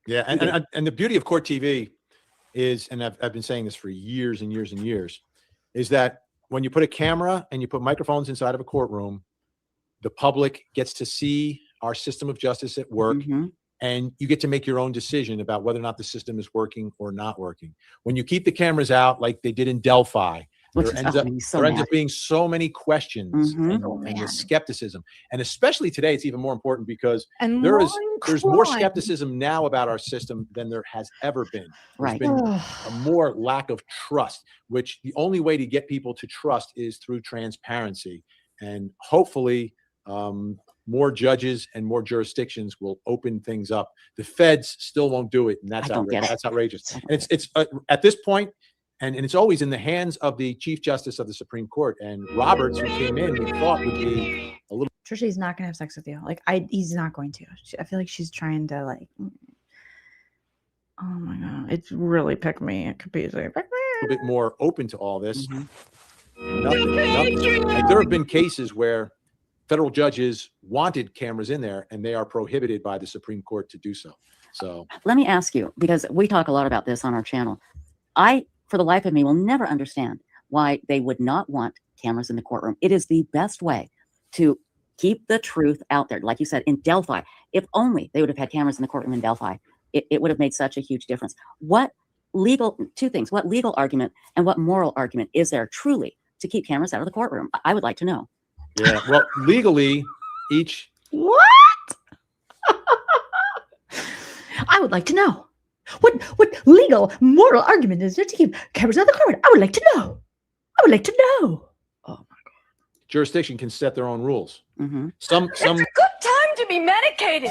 Yeah, and the beauty of court TV is, and I've been saying this for years and years and years, is that when you put a camera and you put microphones inside of a courtroom, the public gets to see our system of justice at work. And you get to make your own decision about whether or not the system is working or not working. When you keep the cameras out, like they did in Delphi, there ends up being so many questions and the skepticism. And especially today, it's even more important because there's more skepticism now about our system than there has ever been. There's been a more lack of trust, which the only way to get people to trust is through transparency. And hopefully, more judges and more jurisdictions will open things up. The feds still won't do it, and that's outrageous. That's outrageous. And it's at this point, and it's always in the hands of the Chief Justice of the Supreme Court. And Roberts, who came in, we thought would be a little. Trisha, he's not gonna have sex with you. Like he's not going to. I feel like she's trying to like. Oh my God, it's really pick me. It could be easily pick me. A bit more open to all this. Nothing. Like there have been cases where federal judges wanted cameras in there and they are prohibited by the Supreme Court to do so. So let me ask you, because we talk a lot about this on our channel. I, for the life of me, will never understand why they would not want cameras in the courtroom. It is the best way to keep the truth out there. Like you said, in Delphi, if only they would have had cameras in the courtroom in Delphi, it would have made such a huge difference. Two things, what legal argument and what moral argument is there truly to keep cameras out of the courtroom? I would like to know. Yeah, well, legally, each. What? I would like to know. What legal, moral argument is there to keep cameras out of the court? I would like to know. I would like to know. Oh my God. Jurisdiction can set their own rules. It's a good time to be medicated.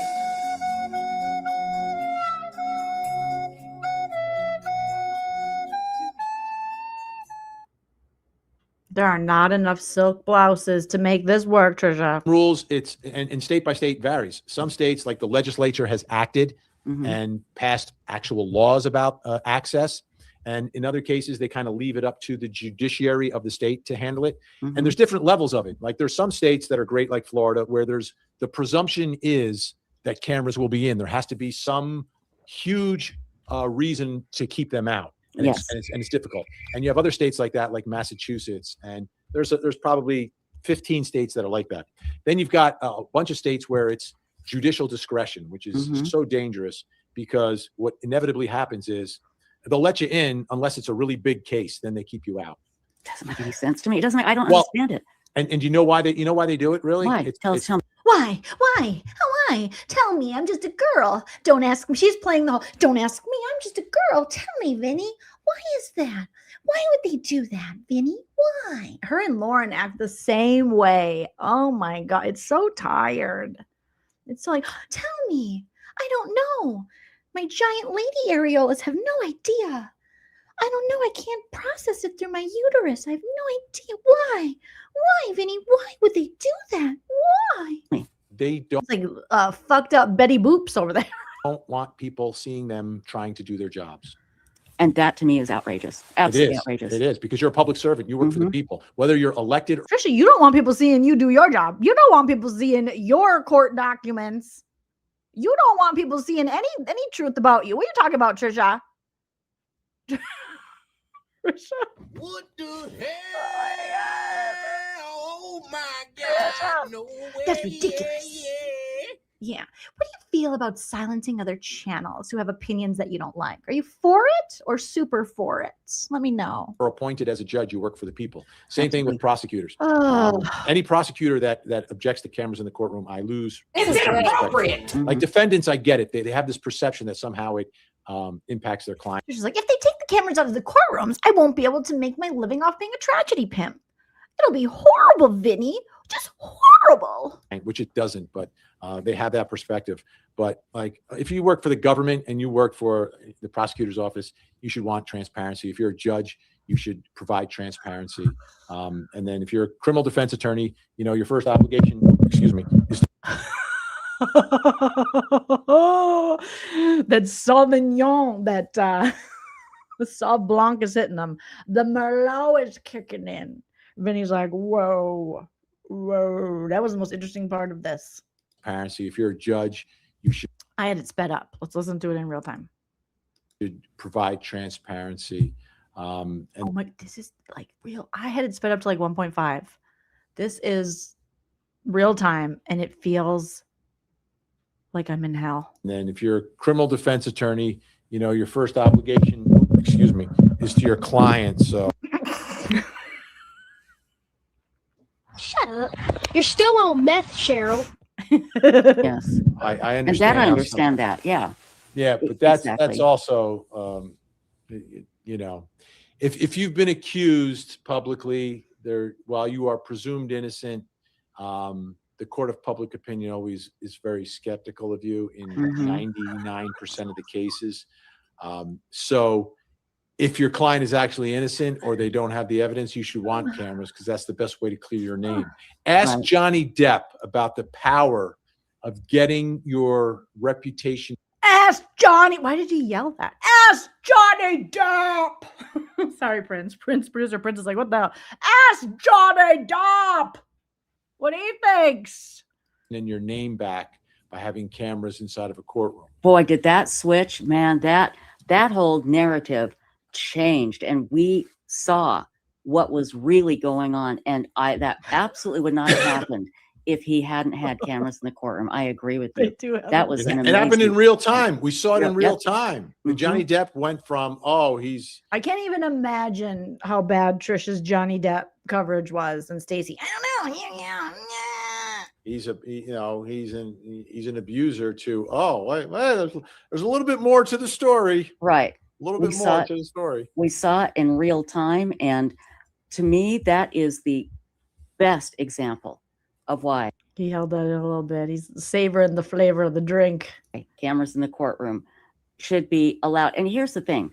There are not enough silk blouses to make this work, Trisha. Rules, and state by state varies. Some states, like the legislature, has acted and passed actual laws about access. And in other cases, they kind of leave it up to the judiciary of the state to handle it. And there's different levels of it. Like there's some states that are great, like Florida, where the presumption is that cameras will be in. There has to be some huge reason to keep them out. And, it's difficult. And you have other states like that, like Massachusetts, and there's probably 15 states that are like that. Then you've got a bunch of states where it's judicial discretion, which is so dangerous, because what inevitably happens is they'll let you in unless it's a really big case. Then they keep you out. Doesn't make any sense to me. It doesn't. I don't understand it. And you know why they do it? Really? Why? Tell us. Why? Why? Why? Tell me, I'm just a girl. Don't ask me. She's playing the whole, don't ask me, I'm just a girl. Tell me, Vinnie. Why is that? Why would they do that, Vinnie? Why? Her and Lauren act the same way. Oh my God. It's so tired. It's so like, tell me. I don't know. My giant lady areolas have no idea. I don't know. I can't process it through my uterus. I have no idea. Why? Why, Vinnie? Why would they do that? Why? They don't, It's like fucked up Betty Boops over there. don't want people seeing them trying to do their jobs. And that to me is outrageous. Absolutely outrageous. It is, because you're a public servant. You work for the people, whether you're elected or Trisha, you don't want people seeing you do your job. You don't want people seeing your court documents. You don't want people seeing any truth about you. What are you talking about, Trisha? Trisha? What the hell? Oh my God. No way. That's ridiculous. Yeah. What do you feel about silencing other channels who have opinions that you don't like? Are you for it or super for it? Let me know. or appointed as a judge, you work for the people. Same thing with prosecutors. Oh. Any prosecutor that objects to cameras in the courtroom, I lose. It's inappropriate. Like defendants, I get it. They have this perception that somehow it impacts their client. She's like, if they take the cameras out of the courtrooms, I won't be able to make my living off being a tragedy pimp. It'll be horrible, Vinnie. Just horrible. Which it doesn't, but they have that perspective. But like, if you work for the government and you work for the prosecutor's office, you should want transparency. If you're a judge, you should provide transparency. And then if you're a criminal defense attorney, you know, your first obligation, excuse me, is that Sauvignon, that the Sauv Blanc is hitting them. The Merlot is kicking in. Vinny's like, whoa, whoa. That was the most interesting part of this. transparency. If you're a judge, you should I had it sped up. Let's listen to it in real time. provide transparency. And Oh my, this is like real. I had it sped up to like 1.5. This is real time and it feels like I'm in hell. then if you're a criminal defense attorney, you know, your first obligation, excuse me, is to your client. So Shut up. You're still on meth, Cheryl. Yes. I understand. And that I how understand that. Yeah. Yeah, but that's Exactly. also you know, if you've been accused publicly there while you are presumed innocent, the court of public opinion always is very skeptical of you in 99% of the cases. So if your client is actually innocent or they don't have the evidence, you should want cameras because that's the best way to clear your name. Ask Right. Johnny Depp about the power of getting your reputation. Ask Johnny. Why did you yell that? Ask Johnny Depp. Sorry, Prince. Producer Prince is like, what the hell? Ask Johnny Depp. What he thinks. And your name back by having cameras inside of a courtroom. Boy, did that switch, man, that whole narrative changed and we saw what was really going on. And that absolutely would not have happened if he hadn't had cameras in the courtroom. I agree with you. That was an It happened in amazing- real time. We saw it in Yeah. real time. When Johnny Depp went from, he's I can't even imagine how bad Trisha's Johnny Depp coverage was and Stacey. I don't know. Yeah. he's an abuser to, there's a little bit more to the story. Right. A little We bit saw more it- to the story. We saw it in real time. And to me, that is the best example of why He held that in a little bit. He's savoring the flavor of the drink. cameras in the courtroom should be allowed. And here's the thing.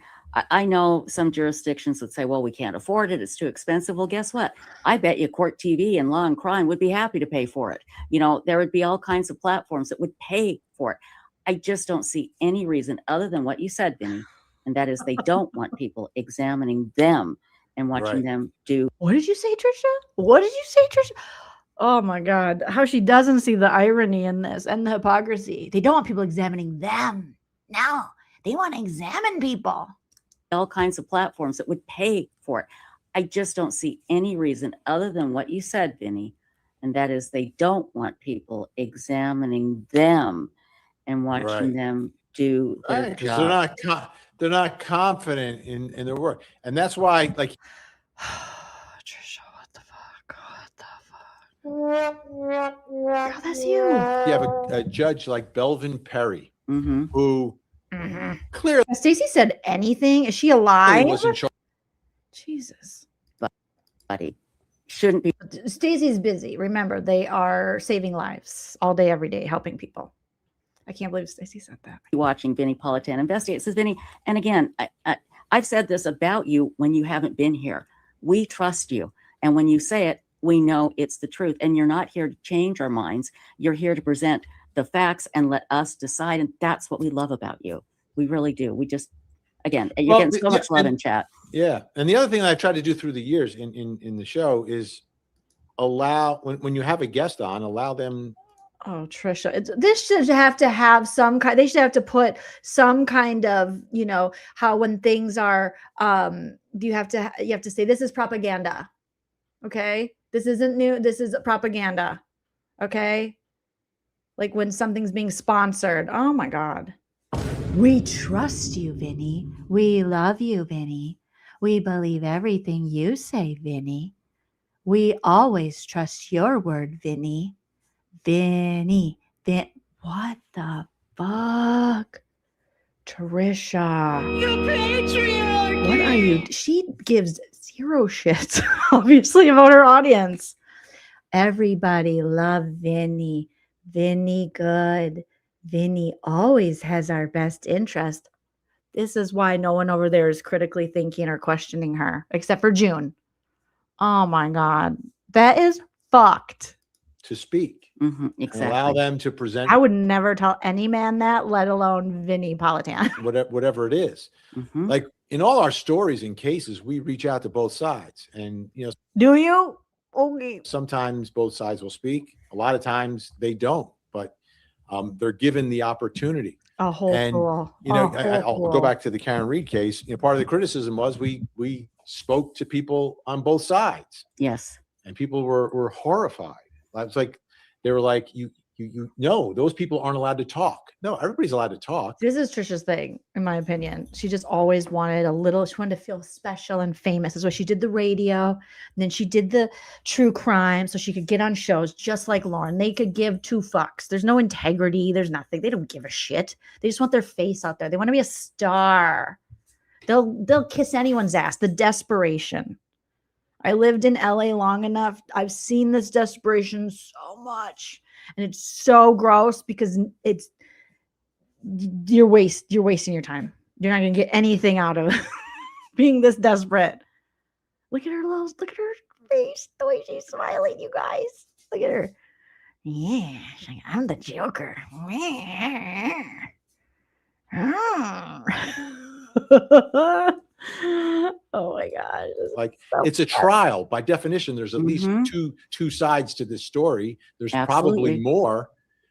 I know some jurisdictions that say, well, we can't afford it. It's too expensive. Well, guess what? I bet you Court TV and Law and Crime would be happy to pay for it. You know, there would be all kinds of platforms that would pay for it. I just don't see any reason other than what you said, Vinnie, and that is they don't want people examining them and watching Right. them do. What did you say, Trisha? What did you say, Trisha? Oh my God. How she doesn't see the irony in this and the hypocrisy. They don't want people examining them. No, they want to examine people. all kinds of platforms that would pay for it. I just don't see any reason other than what you said, Vinnie, and that is they don't want people examining them and watching Right. them do their Right, 'cause job. they're not confident in their work. And that's why, like, Trisha, what the fuck? What the fuck? Girl, that's you. You have a judge like Belvin Perry, Mm-hmm. who clearly Has Stacey said anything? Is she alive? was in charge. Jesus. Buddy, shouldn't be. Stacey's busy. Remember, they are saving lives all day, every day, helping people. I can't believe Stacey said that. Watching Vinnie POLITAN investigate. Says Vinnie, and again, I've said this about you when you haven't been here. We trust you. And when you say it, we know it's the truth. And you're not here to change our minds. You're here to present the facts and let us decide. And that's what we love about you. We really do. We just, again, you're getting so much love in chat. Yeah. And the other thing that I've tried to do through the years in the show is allow, when you have a guest on, allow them. Oh, Trisha, this should have to have some kind, they should have to put some kind of, you know, how when things are, you have to say, this is propaganda. Okay. This isn't new. This is propaganda. Okay. Like when something's being sponsored. Oh my God. We trust you, Vinnie. We love you, Vinnie. We believe everything you say, Vinnie. We always trust your word, Vinnie. Vinnie. What the fuck? Trisha. You patriarchy. What are you? She gives zero shits, obviously, about her audience. Everybody love Vinnie. Vinnie good. Vinnie always has our best interest. This is why no one over there is critically thinking or questioning her, except for June. Oh my God. That is fucked. To speak. Mm-hmm, exactly. Allow them to present. I would never tell any man that, let alone Vinnie POLITAN. Whatever it is. Mm-hmm. Like in all our stories and cases, we reach out to both sides. And, you know, do you? Okay. Sometimes both sides will speak. A lot of times they don't, but they're given the opportunity. A whole and, pool. You know, I'll go back to the Karen Reed case. You know, part of the criticism was we spoke to people on both sides. Yes. And people were horrified. It's like, they were like, you know, those people aren't allowed to talk. No, everybody's allowed to talk. This is Trisha's thing, in my opinion. She just always wanted she wanted to feel special and famous. That's why she did the radio. And then she did the true crime so she could get on shows just like Lauren. They could give two fucks. There's no integrity. There's nothing. They don't give a shit. They just want their face out there. They want to be a star. They'll kiss anyone's ass. The desperation. I lived in LA long enough. I've seen this desperation so much. And it's so gross because you're wasting your time. You're not gonna get anything out of being this desperate. Look at her face, the way she's smiling, you guys. Look at her. Yeah, she's like, I'm the Joker. Oh my God. Like so it's a bad. trial. By definition, there's at least two sides to this story. There's probably more.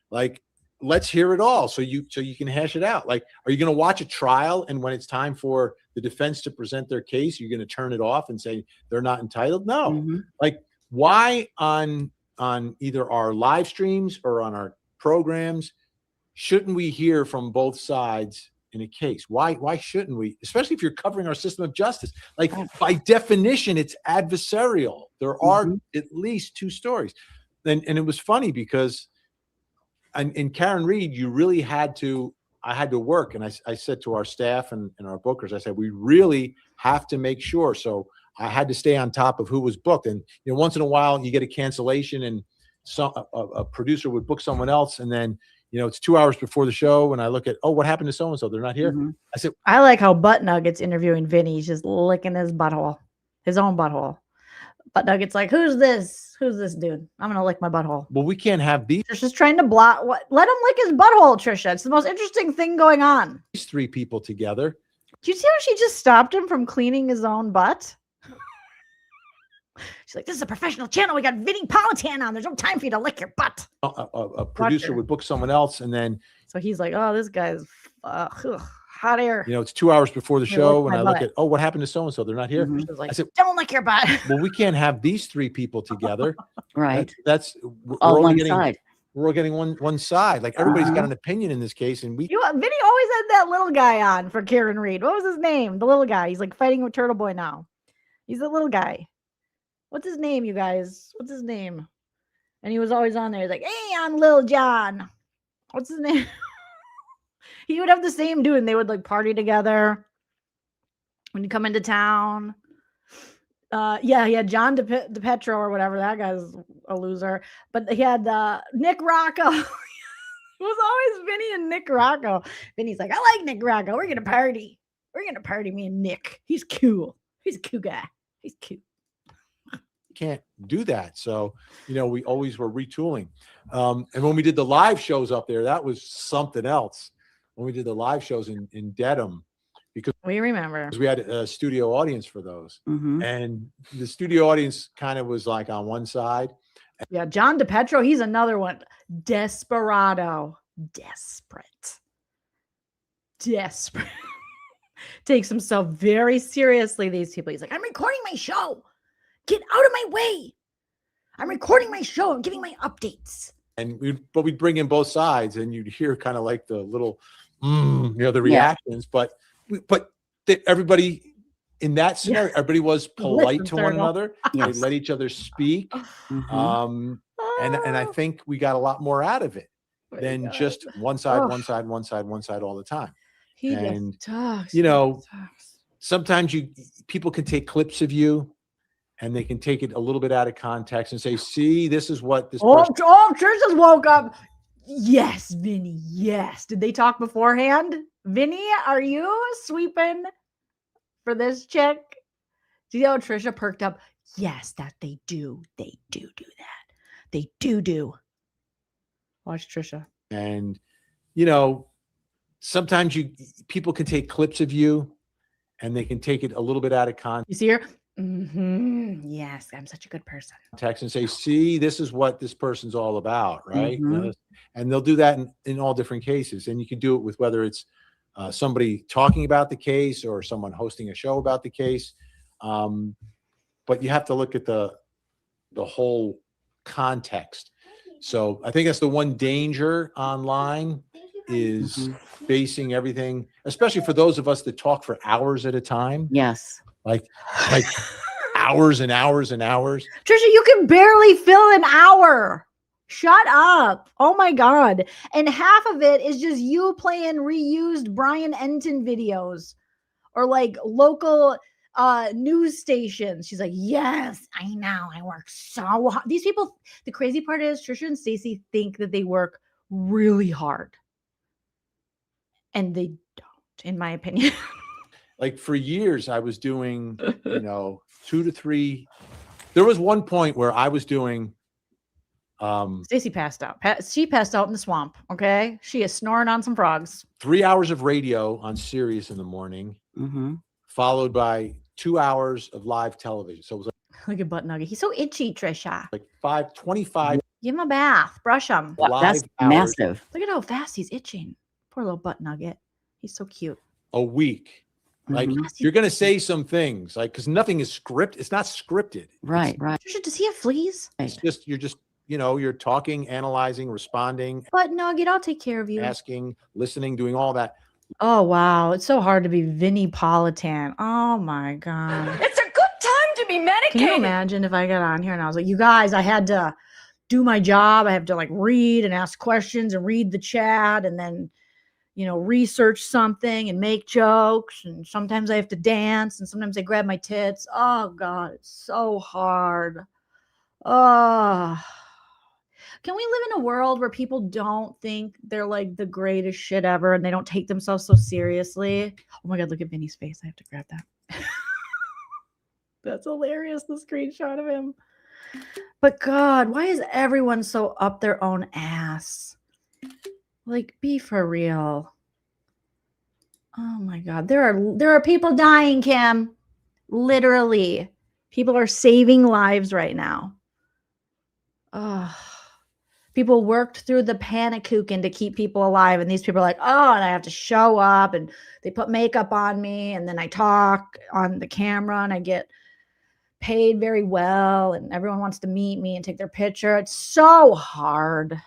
Like, let's hear it all so you can hash it out. Like, are you going to watch a trial and when it's time for the defense to present their case, you're going to turn it off and say they're not entitled? No. Like, why on either our live streams or on our programs shouldn't we hear from both sides in a case? Why shouldn't we? Especially if you're covering our system of justice. Like, by definition, it's adversarial. There are at least two stories. And it was funny because in Karen Reed, you really had to, I had to work. And I said to our staff and our bookers, I said, we really have to make sure. So I had to stay on top of who was booked. And, you know, once in a while you get a cancellation and a producer would book someone else. And then, you know, it's 2 hours before the show and I look at, oh, what happened to so-and-so? They're not here. I said, I like how Butt Nugget's interviewing Vinnie. He's just licking his butthole, his own butthole. Butt Nugget's like, who's this? Who's this dude? I'm going to lick my butthole. well, we can't have these Trisha's trying to block what? Let him lick his butthole, Trisha. It's the most interesting thing going on. three people together. Do you see how she just stopped him from cleaning his own butt? She's like, this is a professional channel. We got Vinnie POLITAN on. There's no time for you to lick your butt. A producer would book someone else. And then, So he's like, oh, this guy's hot air. you know, it's 2 hours before the He show. licked And my I look butt. at, oh, what happened to so-and-so? They're not here. She's like, I said, don't lick your butt. well, we can't have these three people together. Right. That's we're All only one getting, side. We're all getting one side. Like everybody's got an opinion in this case. And we, Vinnie always had that little guy on for Karen Reed. What was his name? The little guy. He's like fighting with Turtle Boy now. He's the little guy. What's his name, you guys? What's his name? And he was always on there. He's like, hey, I'm Lil John. What's his name? He would have the same dude, and they would like party together when you come into town. Yeah, he had John DePetro or whatever. That guy's a loser. But he had Nick Rocco. It was always Vinny and Nick Rocco. Vinny's like, I like Nick Rocco. We're gonna party. We're gonna party. Me and Nick. He's cool. He's a cool guy. He's cute. Can't do that. So, you know, we always were retooling. And when we did the live shows up there, that was something else. When we did the live shows in Dedham, because we remember we had a studio audience for those, and the studio audience kind of was like on one side. Yeah, John DePetro, he's another one. Desperado. Desperate. Takes himself very seriously, these people. He's like, I'm recording my show. Get out of my way. I'm recording my show. I'm giving my updates. And we'd bring in both sides, and you'd hear kind of like the little, you know, the reactions. But everybody in that scenario, everybody was polite to one another. They let each other speak. And I think we got a lot more out of it than just one side all the time. Just talks. You know, sometimes people can take clips of you, and they can take it a little bit out of context and say, see, this is what this person. Trish just woke up. Yes, Vinny. Yes. Did they talk beforehand? Vinny, are you sweeping for this chick? Do you know Trisha perked up? Yes, that they do. They do that. They do. Watch Trisha. And, you know, sometimes people can take clips of you, and they can take it a little bit out of context. You see her? Yes, I'm such a good person. Text and say, see, this is what this person's all about, right? And they'll do that in all different cases. And you can do it with whether it's somebody talking about the case or someone hosting a show about the case. But you have to look at the whole context. So I think that's the one danger online is basing everything, especially for those of us that talk for hours at a time. Yes. Like hours and hours and hours. Trisha, you can barely fill an hour. Shut up. Oh my God. And half of it is just you playing reused Brian Enton videos or like local news stations. She's like, yes, I know. I work so hard. These people, the crazy part is Trisha and Stacey think that they work really hard. And they don't, in my opinion. Like for years, I was doing, you know, 2 to 3. There was one point where I was doing. Stacey passed out. She passed out in the swamp. Okay. She is snoring on some frogs. 3 hours of radio on Sirius in the morning, followed by 2 hours of live television. So it was like, look at Butt Nugget. He's so itchy, Trisha. Like 25. Give him a bath. Brush him. That's massive. Look at how fast he's itching. Poor little Butt Nugget. He's so cute. A week. Like you're going to say some things like, cause nothing is scripted. It's not scripted. Right. Trisha, does he have fleas? It's just, you know, you're talking, analyzing, responding. Butt Nugget, I'll take care of you. Asking, listening, doing all that. Oh, wow. It's so hard to be Vinnie Politan. Oh my God. It's a good time to be medicated. Can you imagine if I got on here and I was like, you guys, I had to do my job. I have to like read and ask questions and read the chat and then, you know, research something and make jokes. And sometimes I have to dance and sometimes I grab my tits. Oh God, it's so hard. Oh, can we live in a world where people don't think they're like the greatest shit ever and they don't take themselves so seriously? Oh my God, look at Vinny's face. I have to grab that. That's hilarious, the screenshot of him. But God, why is everyone so up their own ass? Like, be for real. Oh my God. There are people dying, Kim. Literally. People are saving lives right now. Oh. People worked through the panic-cooking to keep people alive. And these people are like, oh, and I have to show up. And they put makeup on me. And then I talk on the camera and I get paid very well. And everyone wants to meet me and take their picture. It's so hard.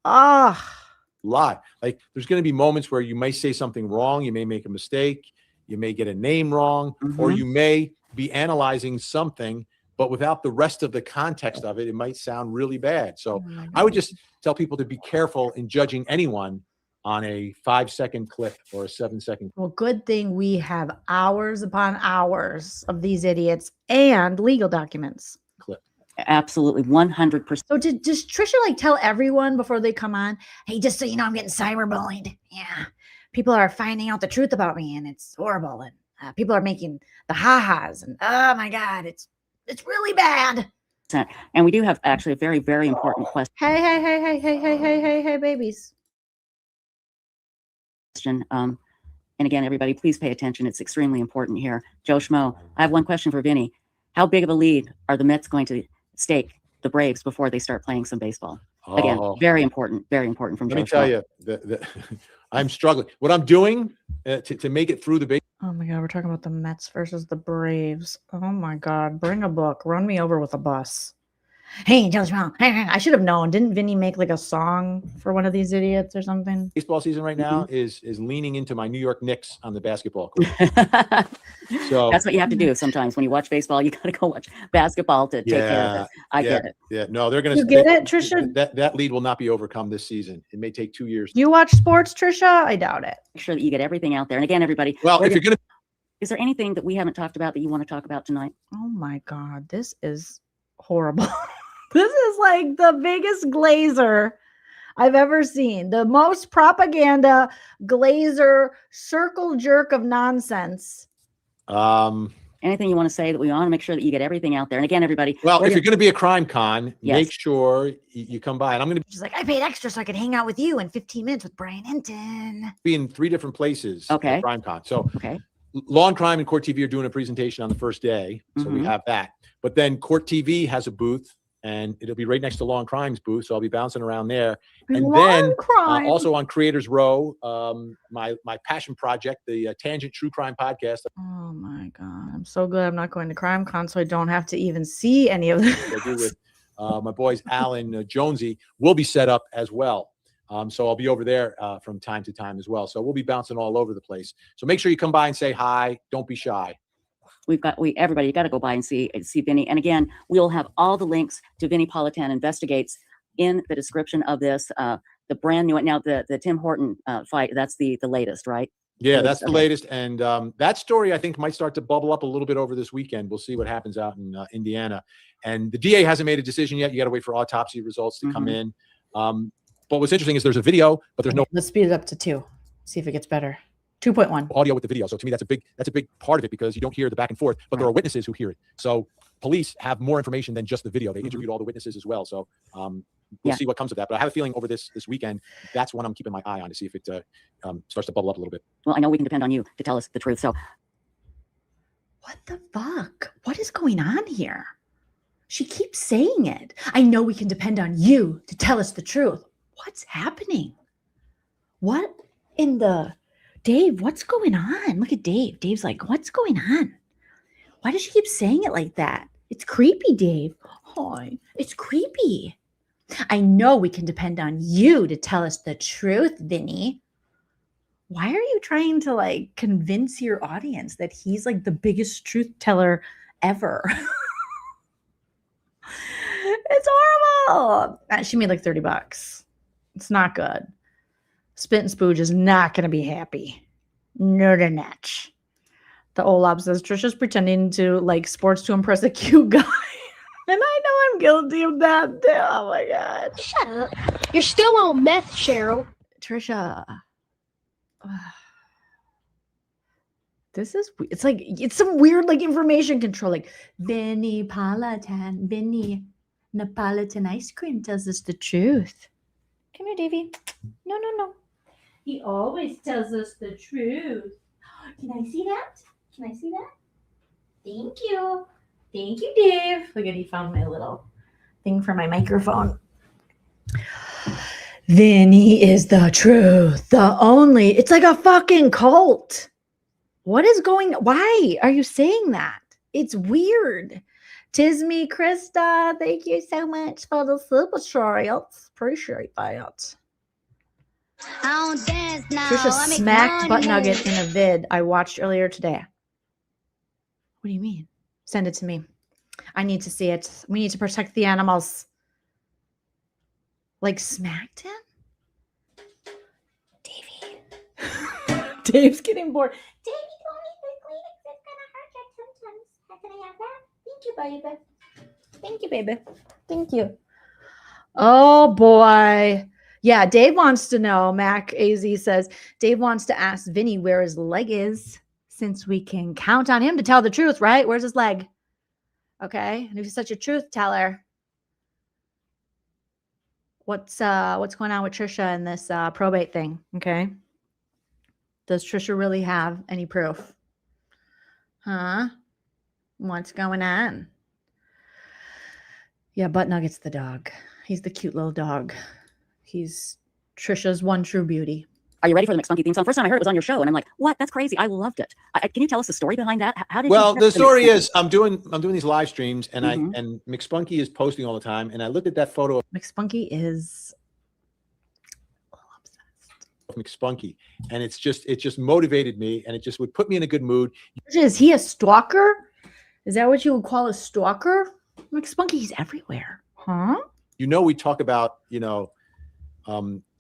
Ah. Lot. Like there's going to be moments where you may say something wrong. You may make a mistake. You may get a name wrong, or you may be analyzing something but without the rest of the context of it, it might sound really bad. So I would just tell people to be careful in judging anyone on a 5-second clip or a 7-second. Well, good thing we have hours upon hours of these idiots and legal documents. Clip. Absolutely, 100%. So does Trisha like tell everyone before they come on, hey, just so you know, I'm getting cyberbullied. Yeah, people are finding out the truth about me, and it's horrible. And people are making the ha-has, and oh my God, it's really bad. And we do have actually a very, very important question. Hey, babies. And again, everybody, please pay attention. It's extremely important here. Joe Schmo, I have one question for Vinnie. How big of a lead are the Mets going to stake the Braves before they start playing some baseball? Again, very important from Joe Let me tell you, I'm struggling. What I'm doing to make it through the base. Oh my God, we're talking about the Mets versus the Braves. Oh my God, bring a book. Run me over with a bus. Hey, Joe Schmo. I should have known. Didn't Vinnie make like a song for one of these idiots or something? Baseball season right now is leaning into my New York Knicks on the basketball court. So that's what you have to do sometimes when you watch baseball. You got to go watch basketball to take care of it. I get it. Yeah, no, they're going to. You get it, Trisha? That lead will not be overcome this season. It may take 2 years. You watch sports, Trisha? I doubt it. Make sure that you get everything out there. And again, everybody. Well, if you're going to. Is there anything that we haven't talked about that you want to talk about tonight? Oh my God, this is horrible. This is like the biggest glazer I've ever seen. The most propaganda glazer circle jerk of nonsense. Anything you want to say that we want to make sure that you get everything out there. And again, everybody. Well, if you're going to be a crime con, Yes. make sure you come by. And I'm going to She's like, I paid extra so I could hang out with you in 15 minutes with Brian Hinton. be in 3 different places. Okay. At crime con. So Okay. Law and Crime and Court TV are doing a presentation on the first day. So we Mhm. have that. But then Court TV has a booth. And it'll be right next to Law and Crime's booth, so I'll be bouncing around there. And Law then and Crime. also on Creators Row, my passion project, the Tangent True Crime podcast. Oh my God. I'm so glad I'm not going to Crime Con so I don't have to even see any of this. I do with my boys Alan Jonesy will be set up as well. So I'll be over there from time to time as well. So we'll be bouncing all over the place. So make sure you come by and say hi. Don't be shy. Everybody, you got to go by and see Vinnie. And again, we'll have all the links to Vinnie Politan Investigates in the description of this. The brand new, now the Tim Horton fight, that's the latest, right? Yeah, that's the latest. And that story, I think, might start to bubble up a little bit over this weekend. We'll see what happens out in Indiana. And the DA hasn't made a decision yet. You got to wait for autopsy results to come in. But what's interesting is there's a video, but there's no. Let's speed it up to 2. See if it gets better. 2.1. Audio with the video. So to me, that's a big part of it because you don't hear the back and forth, but there are witnesses who hear it. So police have more information than just the video. They interviewed all the witnesses as well. So we'll see what comes of that. But I have a feeling over this weekend, that's one I'm keeping my eye on to see if it starts to bubble up a little bit. Well, I know we can depend on you to tell us the truth. So what the fuck? What is going on here? She keeps saying it. I know we can depend on you to tell us the truth. What's happening? What in the... Dave, what's going on? Look at Dave. Dave's like, what's going on? Why does she keep saying it like that? It's creepy, Dave. Oh, it's creepy. I know we can depend on you to tell us the truth, Vinnie. Why are you trying to like convince your audience that he's like the biggest truth teller ever? It's horrible. She made like $30. It's not good. Spit and Spooge is not going to be happy. No, they're not. The Olab says, Trisha's pretending to like sports to impress a cute guy. And I know I'm guilty of that too. Oh my God. Shut up. You're still on meth, Cheryl. Trisha. This is, it's like, it's some weird like information control. Like Vinnie Politan, Vinnie Napolitan ice cream tells us the truth. Come here, Davey. No, no, no. He always tells us the truth. Can I see that? Can I see that? Thank you. Thank you, Dave. Look at, he found my little thing for my microphone. Vinnie is the truth. The only, it's like a fucking cult. What is going, why are you saying that? It's weird. Tis me, Krista. Thank you so much for the super shorts. Appreciate that. Trisha smacked Butt Nugget in a vid I watched earlier today. What do you mean? Send it to me. I need to see it. We need to protect the animals. Like smacked him? Davey. Dave's getting bored. Davey, don't eat the Kleenex. It's gonna hurt your tum-tums. Can I have that? Thank you, baby. Thank you, baby. Thank you. Oh, boy. Yeah, Dave wants to know. Mac AZ says, Dave wants to ask Vinny where his leg is since we can count on him to tell the truth, right? Where's his leg? Okay. And if he's such a truth teller, what's going on with Trisha and this probate thing? Okay. Does Trisha really have any proof? Huh? What's going on? Yeah, Butt Nugget's the dog. He's the cute little dog. He's Trisha's one true beauty. Are you ready for the McSpunky theme song? First time I heard it was on your show, and I'm like, what? That's crazy. I loved it. Can you tell us the story behind that? How did well, you the story McSpunky? is I'm doing these live streams, and and McSpunky is posting all the time, and I looked at that photo of McSpunky is McSpunky, and it just motivated me, and it just would put me in a good mood. Is he a stalker? Is that what you would call a stalker? McSpunky's everywhere, huh? You know, we talk about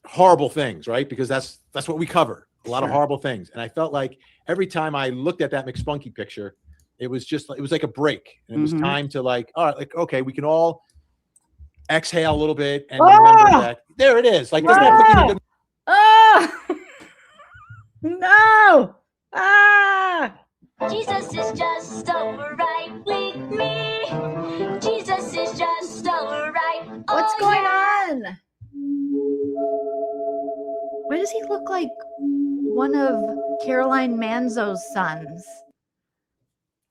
horrible things, right? Because that's what we cover. A lot of horrible things, and I felt like every time I looked at that McSpunky picture, it was like a break, and it was time to all right, like okay, we can all exhale a little bit and remember that there it is. Like doesn't that put you in a good? No! Ah! Jesus is just alright with me. Jesus is just alright. What's going on? Why does he look like one of Caroline Manzo's sons?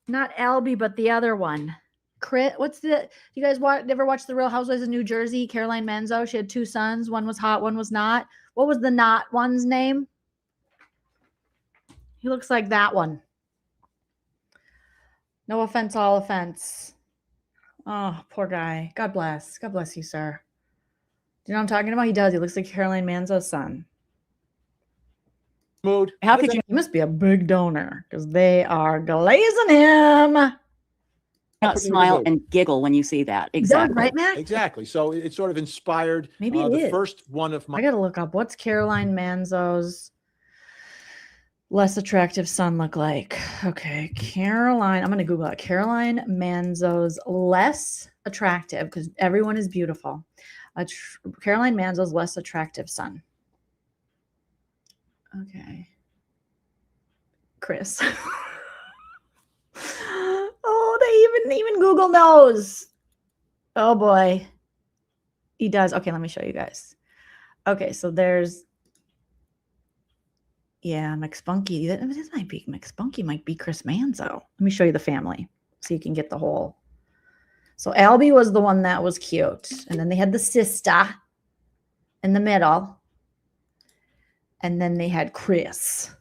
Not Albie, but the other one. What's the? You guys ever watch The Real Housewives of New Jersey? Caroline Manzo. She had two sons. One was hot. One was not. What was the not one's name? He looks like that one. No offense, all offense. Oh, poor guy. God bless. God bless you, sir. Do you know what I'm talking about? He does. He looks like Caroline Manzo's son. Mood. How could you? He must be a big donor because they are glazing him. Smile and giggle when you see that. Exactly. Right, Matt? Exactly. So it sort of inspired Maybe the first one of my. I gotta look up what's Caroline Manzo's less attractive son look like. Okay, Caroline. I'm gonna Google it. Caroline Manzo's less attractive because everyone is beautiful. Caroline Manzo's less attractive son. Okay. Chris. Oh, they even Google knows. Oh boy. He does. Okay, let me show you guys. Okay, so there's McSpunky. This might be McSpunky might be Chris Manzo. Let me show you the family so you can get the whole. So Albie was the one that was cute. And then they had the sister in the middle. And then they had Chris.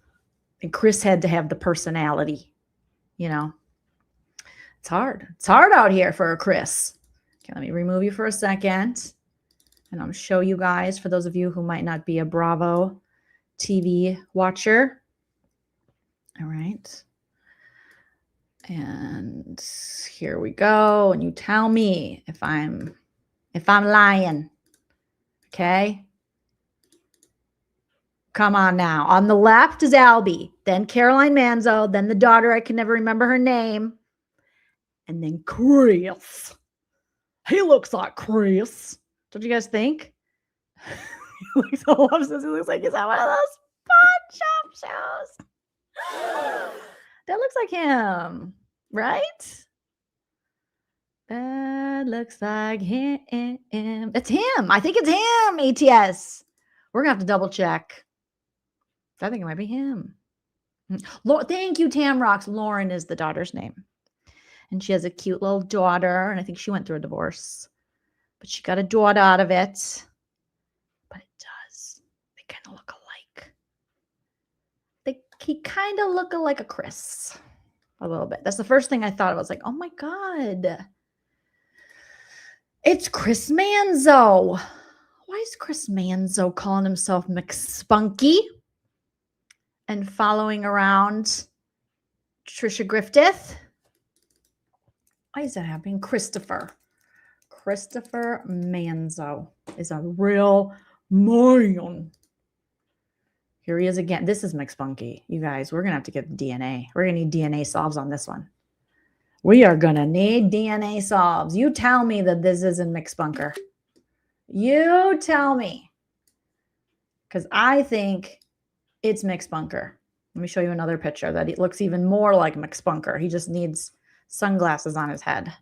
And Chris had to have the personality, you know. It's hard. It's hard out here for a Chris. Okay, let me remove you for a second. And I'm going to show you guys, for those of you who might not be a Bravo TV watcher. All right. And here we go. And you tell me if I'm lying. Okay. Come on now. On the left is Albie, then Caroline Manzo, then the daughter, I can never remember her name. And then Chris. He looks like Chris. Don't you guys think? He looks like he's on one of those pawn shop shows. That looks like him, right? That looks like him. It's him. I think it's him, ATS. We're going to have to double check. I think it might be him. Thank you, Tamrox. Lauren is the daughter's name. And she has a cute little daughter. And I think she went through a divorce. But she got a daughter out of it. But it does. They kind of look alike. He kind of look like a Chris. A little bit. That's the first thing I thought of. I was like, oh my God. It's Chris Manzo. Why is Chris Manzo calling himself McSpunky and following around Patricia Griffith? Why is that happening? Christopher Manzo is a real man. Here he is again. This is McSpunky. You guys, we're going to have to get the DNA. We're going to need DNA solves on this one. We are going to need DNA solves. You tell me that this isn't McSpunker. You tell me. Because I think it's McSpunker. Let me show you another picture that it looks even more like McSpunker. He just needs sunglasses on his head.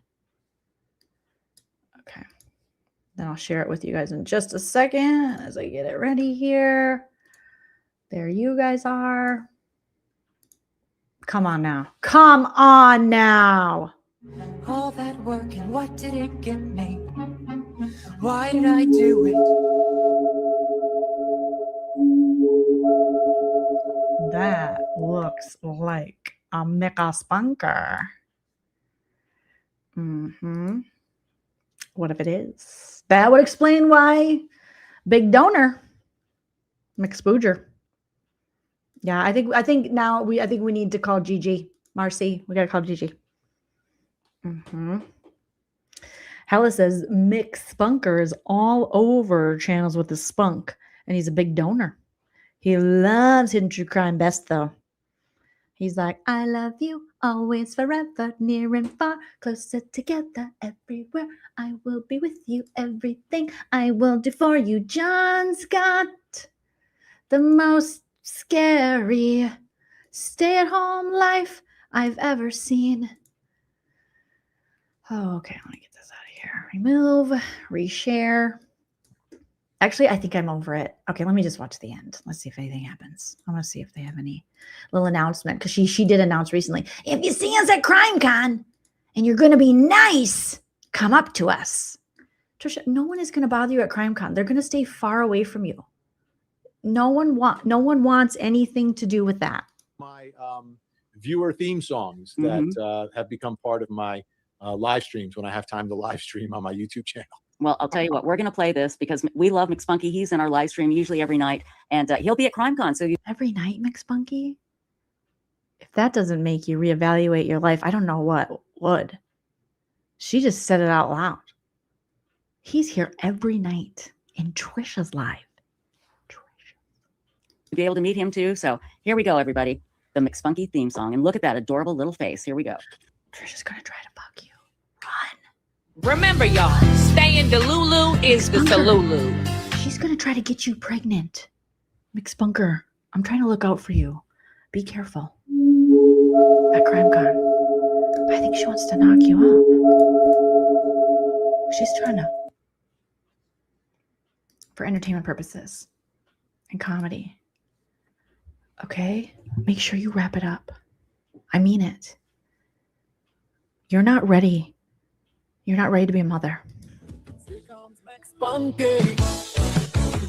Okay. Then I'll share it with you guys in just a second as I get it ready here. There you guys are. Come on now. Come on now. All that work and what did it get me? Why did I do it? That looks like a McSpunker. What if it is? That would explain why big donor McSpooger. Yeah, I think now we need to call Gigi. Marcy, we gotta call Gigi. Hella says Mick Spunker is all over channels with his spunk, and he's a big donor. He loves hidden true crime best though. He's like, I love you always, forever, near and far, closer together, everywhere. I will be with you, everything I will do for you. John's got the most scary stay-at-home life I've ever seen. Oh, okay, let me get this out of here. Remove, reshare. Actually, I think I'm over it. Okay, let me just watch the end. Let's see if anything happens. I want to see if they have any little announcement, because she did announce recently, if you see us at CrimeCon and you're going to be nice, come up to us. Trisha, no one is going to bother you at CrimeCon. They're going to stay far away from you. No one wants anything to do with that. My viewer theme songs that have become part of my live streams when I have time to live stream on my YouTube channel. Well, I'll tell you what, we're going to play this because we love McSpunky. He's in our live stream usually every night, and he'll be at CrimeCon. So every night, McSpunky? If that doesn't make you reevaluate your life, I don't know what would. She just said it out loud. He's here every night in Trisha's live. You'll be able to meet him too. So here we go, everybody. The McSpunky theme song. And look at that adorable little face. Here we go. Trisha's going to try to fuck you. Remember, y'all, staying Delulu is the Salulu. She's going to try to get you pregnant. McSpunker, I'm trying to look out for you. Be careful. At CrimeCon. I think she wants to knock you up. She's trying to. For entertainment purposes. And comedy. Okay? Make sure you wrap it up. I mean it. You're not ready. You're not ready to be a mother. Here comes McSpunky.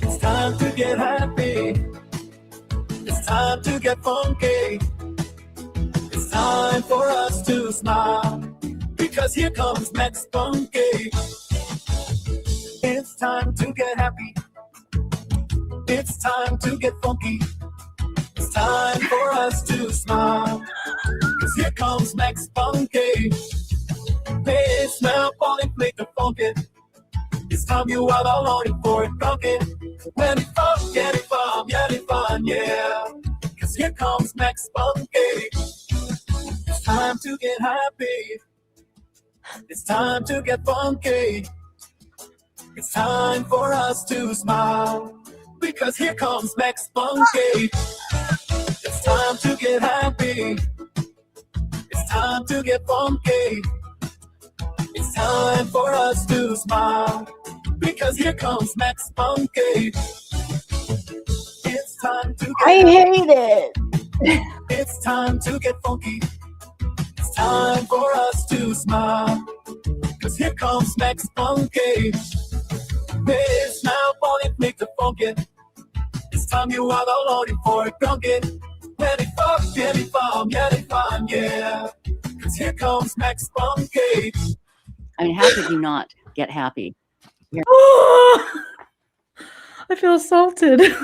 It's time to get happy. It's time to get funky. It's time for us to smile. Because here comes McSpunky. It's time to get happy. It's time to get funky. It's time for us to smile. Cause here comes McSpunky. It's now falling, make the funky. It's time you are the longing for it, funky. When it fun, get it fun, yeah. Cause here comes McSpunky. It's time to get happy. It's time to get funky. It's time for us to smile. Because here comes McSpunky. It's time to get happy. It's time to get funky. It's time for us to smile. Because here comes McSpunky. It's time to get hate it. It's time to get funky. It's time for us to smile. Because here comes McSpunky. It's now falling, make the funky. It's time you are the loading for it, funky. Let it fuck, get it fun, yeah. Because here comes McSpunky. I mean, how could you not get happy? Here. Oh, I feel assaulted. I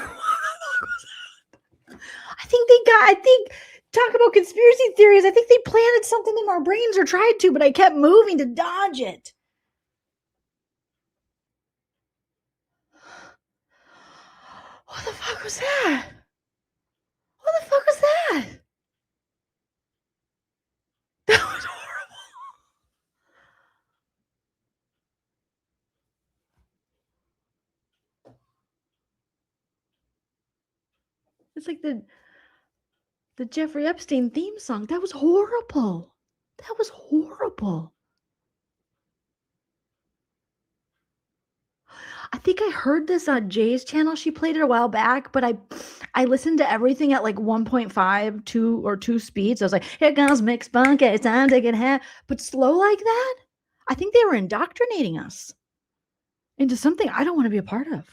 think talk about conspiracy theories. I think they planted something in our brains or tried to, but I kept moving to dodge it. What the fuck was that? What the fuck was that? That was horrible. It's like the Jeffrey Epstein theme song. That was horrible. That was horrible. I think I heard this on Jay's channel. She played it a while back, but I listened to everything at like 1.5, 2 speeds. I was like, here comes Mixed Bunk, it's time to get half. But slow like that? I think they were indoctrinating us into something I don't want to be a part of.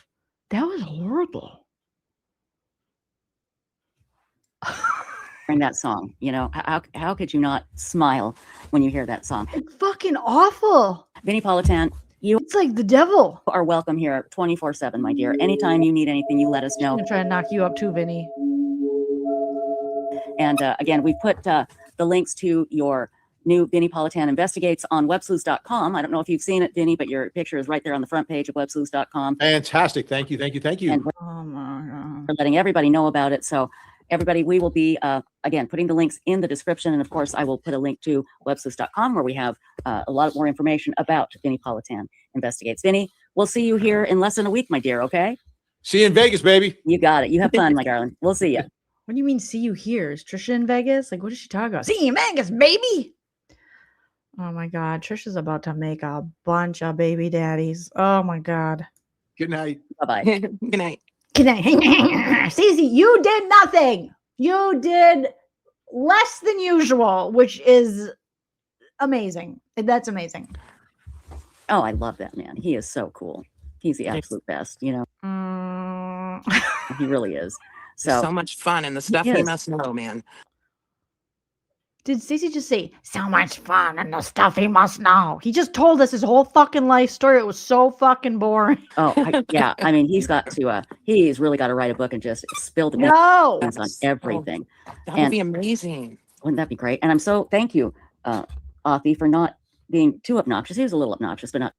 That was horrible. Hearing that song, you know, how could you not smile when you hear that song? It's fucking awful. Vinnie Politan, it's like the devil. Are welcome here 24/7, my dear. Anytime you need anything, you let us know. I'm gonna try and knock you up too, Vinnie. And again, we put the links to your new Vinnie Politan Investigates on WEBSLEUTHS.com. I don't know if you've seen it, Vinnie, but your picture is right there on the front page of WEBSLEUTHS.com. Fantastic. Thank you. Thank you. Thank you. And we're letting everybody know about it. So everybody, we will be, again, putting the links in the description. And of course, I will put a link to WEBSLEUTHS.com where we have a lot more information about Vinnie Politan Investigates. Vinnie, we'll see you here in less than a week, my dear, okay? See you in Vegas, baby. You got it. You have fun, my darling. We'll see you. What do you mean, see you here? Is Trisha in Vegas? Like, what is she talking about? See you in Vegas, baby. Oh my God. Trisha's about to make a bunch of baby daddies. Oh my God. Good night. Bye-bye. Good night. Good night. Cece, you did nothing. You did less than usual, which is amazing. That's amazing. Oh, I love that man. He is so cool. He's the absolute best, you know. He really is. So much fun and the stuff he must know, man. Did Stacey just say so much fun and the stuff he must know? He just told us his whole fucking life story. It was so fucking boring. Oh, yeah. I mean, he's got to, he's really got to write a book and just spill the beans on everything. That would be amazing. Wouldn't that be great? And I'm so, thank you, Afi, for not being too obnoxious. He was a little obnoxious, but not.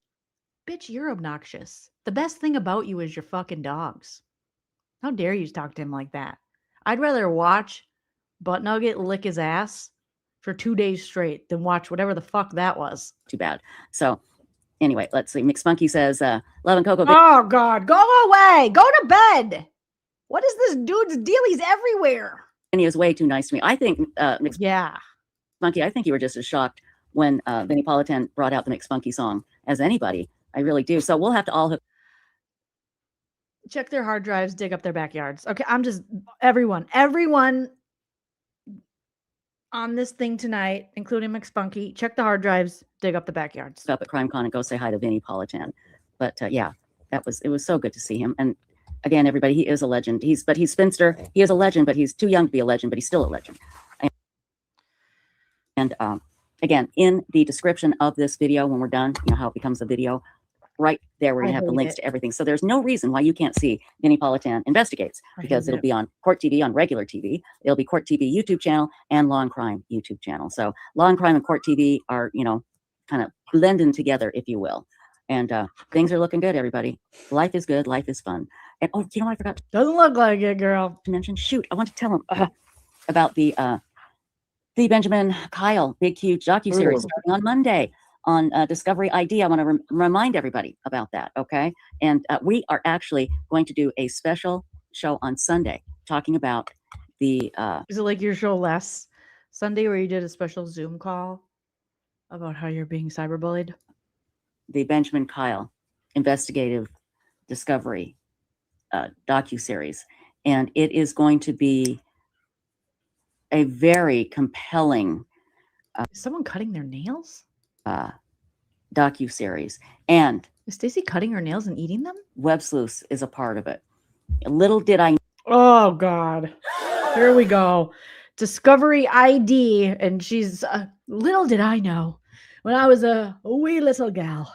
Bitch, you're obnoxious. The best thing about you is your fucking dogs. How dare you talk to him like that? I'd rather watch Butt Nugget lick his ass for 2 days straight than watch whatever the fuck that was. Too bad. So anyway, let's see. McSpunky says, Love and Coco. Oh God, go away. Go to bed. What is this dude's deal? He's everywhere. And he was way too nice to me. I think, yeah. McSpunky, I think you were just as shocked when Vinnie Politan brought out the McSpunky song as anybody. I really do. So we'll have to all check their hard drives, dig up their backyards. Okay, I'm just, everyone on this thing tonight, including McSpunky, check the hard drives, dig up the backyards. Up at CrimeCon and go say hi to Vinnie Politan. But yeah, it was so good to see him. And again, everybody, he is a legend. He's spinster. He is a legend, but he's too young to be a legend, but he's still a legend. And again, in the description of this video, when we're done, you know how it becomes a video, right there, we're going to have the links to everything. So there's no reason why you can't see Vinnie Politan Investigates, because it'll be on Court TV, on regular TV. It'll be Court TV YouTube channel and Law and Crime YouTube channel. So Law and Crime and Court TV are, you know, kind of blending together, if you will. And things are looking good, everybody. Life is good. Life is fun. And oh, you know what I forgot? Doesn't look like it, girl. To mention, shoot, I want to tell him about the Benjamin Kyle big huge docuseries starting on Monday on Discovery ID. I want to remind everybody about that, okay? And we are actually going to do a special show on Sunday talking about the... Is it like your show last Sunday where you did a special Zoom call about how you're being cyberbullied? The Benjamin Kyle investigative Discovery docuseries. And it is going to be a very compelling... is someone cutting their nails? Docuseries. And is Stacey cutting her nails and eating them? WEBSLEUTHS is a part of it. Little did I... Oh, God. Here we go. Discovery ID. And she's... little did I know when I was a wee little gal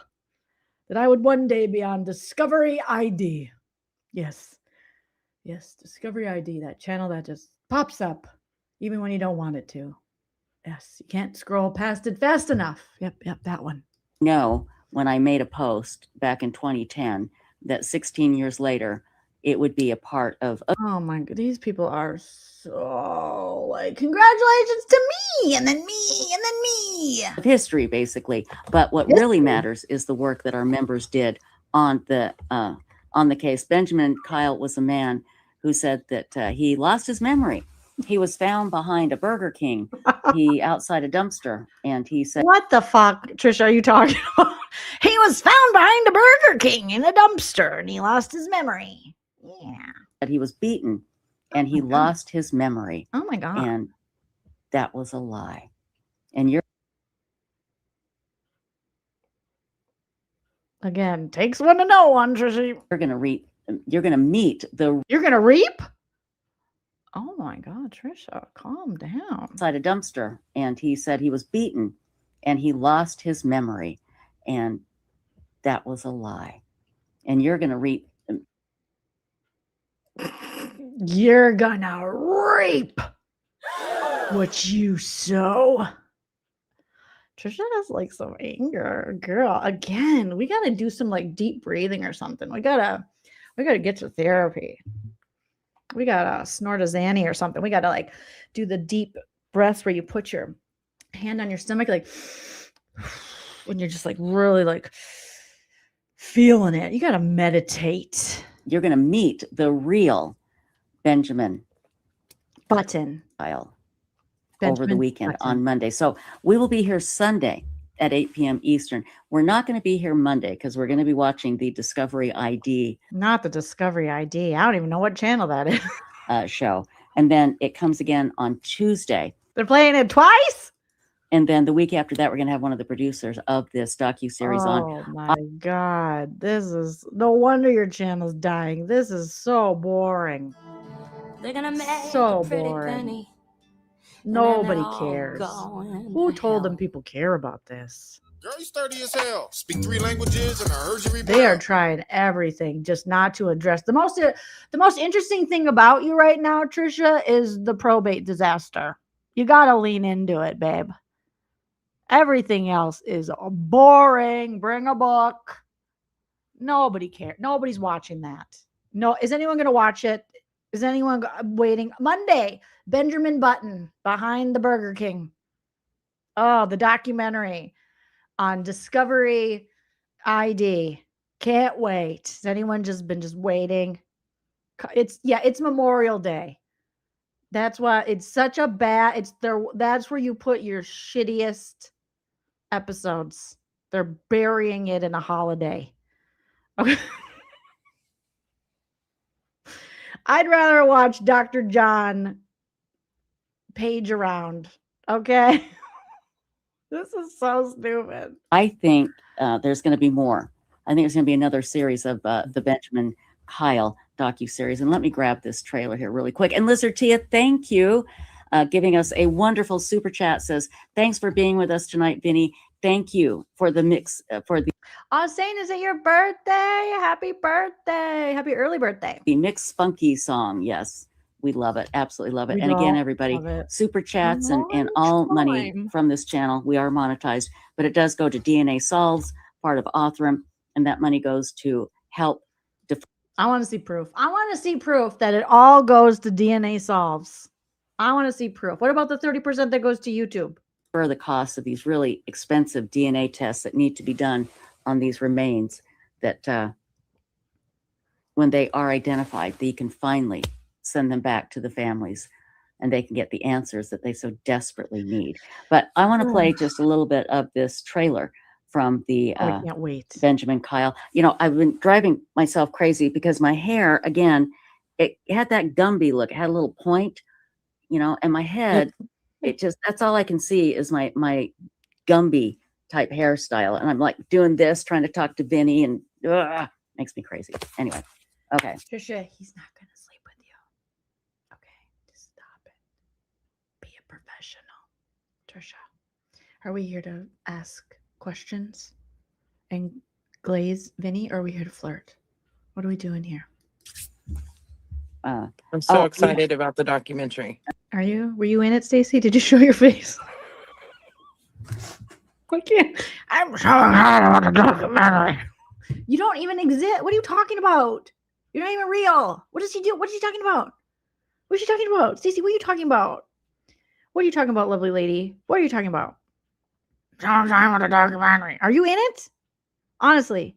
that I would one day be on Discovery ID. Yes. Yes, Discovery ID, that channel that just pops up even when you don't want it to. Yes, you can't scroll past it fast enough. Yep, that one. No, when I made a post back in 2010 that 16 years later, it would be a part of Oh my god, these people are so like, congratulations to me, and then me, and then me. of history, basically. But what really matters is the work that our members did on the case. Benjamin Kyle was a man who said that he lost his memory. He was found behind a Burger King, outside a dumpster, and he said, What the fuck, Trisha, are you talking about? He was found behind a Burger King in a dumpster, and he lost his memory. Yeah. that he was beaten, and he lost his memory. Oh my god. And that was a lie. And you're Again, takes one to know one, Trisha. You're gonna reap. You're gonna meet the. You're gonna reap. Oh my god, Trisha, calm down. Inside a dumpster, and he said he was beaten, and he lost his memory, and that was a lie. And you're gonna reap. You're gonna reap what you sow. Trisha has like some anger, girl. Again, we gotta do some like deep breathing or something. We gotta get to therapy. We gotta snort a Xanny or something. We gotta like do the deep breaths where you put your hand on your stomach, like when you're just like really like feeling it. You gotta meditate. You're gonna meet the real Benjamin Button Kyle Benjamin over the weekend Button. on Monday. So we will be here Sunday at 8 p.m. Eastern. We're not going to be here Monday because we're going to be watching the Discovery ID. Not the Discovery ID. I don't even know what channel that is. Show. And then it comes again on Tuesday. They're playing it twice? And then the week after that, we're going to have one of the producers of this docuseries on. Oh my God. This is no wonder your channel's dying. This is so boring. They're gonna make So a pretty boring. penny. Nobody all cares. going Who to told them people care about this? Girl, you sturdy as hell. Speak 3 languages and I heard you read. They are trying everything just not to address the most interesting thing about you right now, Trisha, is the probate disaster. You gotta lean into it, babe. Everything else is boring. Bring a book. Nobody cares. Nobody's watching that. No, is anyone gonna watch it? Is anyone waiting? Monday, Benjamin Button behind the Burger King. Oh, the documentary on Discovery ID. Can't wait. Has anyone been waiting? It's Memorial Day. That's why it's such a bad, that's where you put your shittiest episodes. They're burying it in a holiday. Okay. I'd rather watch Dr. John page around. Okay. This is so stupid. I think there's going to be more. I think there's going to be another series of the Benjamin Kyle docuseries. And let me grab this trailer here really quick. And Lizard Tia, thank you. Giving us a wonderful super chat. Says, thanks for being with us tonight, Vinnie. Thank you for the mix, Saying, is it your birthday? Happy birthday. Happy early birthday. the mixed spunky song. Yes, we love it. Absolutely love it. We And again, all everybody, love it. super chats and all money from this channel. We are monetized, but it does go to DNA Solves, part of Authram, and that money goes to help I want to see proof. I want to see proof that it all goes to DNA Solves. I want to see proof. What about the 30% that goes to YouTube? for the cost of these really expensive DNA tests that need to be done on these remains, that when they are identified, that you can finally send them back to the families and they can get the answers that they so desperately need. But I want to play just a little bit of this trailer from the I can't wait. Benjamin Kyle. You know, I've been driving myself crazy because my hair, again, it had that Gumby look. It had a little point, you know, and my head, it just, that's all I can see is my Gumby type hairstyle. And I'm like doing this, trying to talk to Vinnie, and makes me crazy. Anyway, okay. Trisha, he's not going to sleep with you. Okay, just stop it. Be a professional. Trisha, are we here to ask questions and glaze Vinnie, or are we here to flirt? What are we doing here? I'm so excited about the documentary. Are you? Were you in it, Stacy? Did you show your face? I can't. I'm showing her the documentary. You don't even exist. What are you talking about? You're not even real. What does she do? What is she talking about? What is she talking about? Stacy, what are you talking about? What are you talking about, lovely lady? What are you talking about? The documentary. Are you in it? Honestly,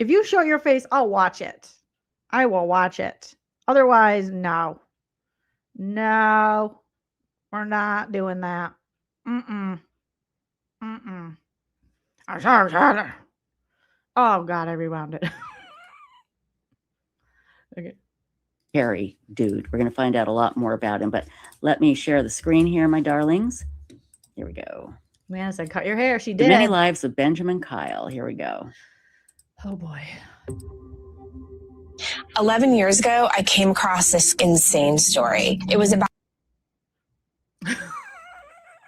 if you show your face, I'll watch it. I will watch it. Otherwise, no. No. We're not doing that. Mm-mm. Mm-mm. Oh, God, I rewound it. Okay. Harry, dude. We're going to find out a lot more about him, but let me share the screen here, my darlings. Here we go. Man, I said, cut your hair. She The did. Many Lives of Benjamin Kyle. Here we go. Oh, boy. 11 years ago, I came across this insane story. It was about...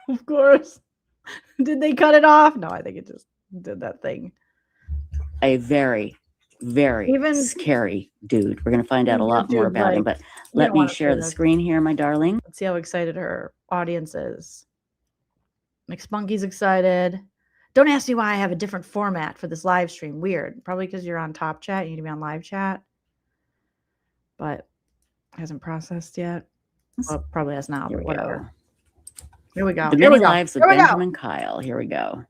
Of course. Did they cut it off? No, I think it just did that thing. A very, very scary dude. We're going to find out a lot more about him, but let me share the screen here, my darling. Let's see how excited her audience is. McSpunky's excited. Don't ask me why I have a different format for this live stream. Weird. Probably because you're on top chat. You need to be on live chat. But hasn't processed yet. Well, probably has now, but whatever. Here we go. The Many Lives of Benjamin Kyle. Here we go.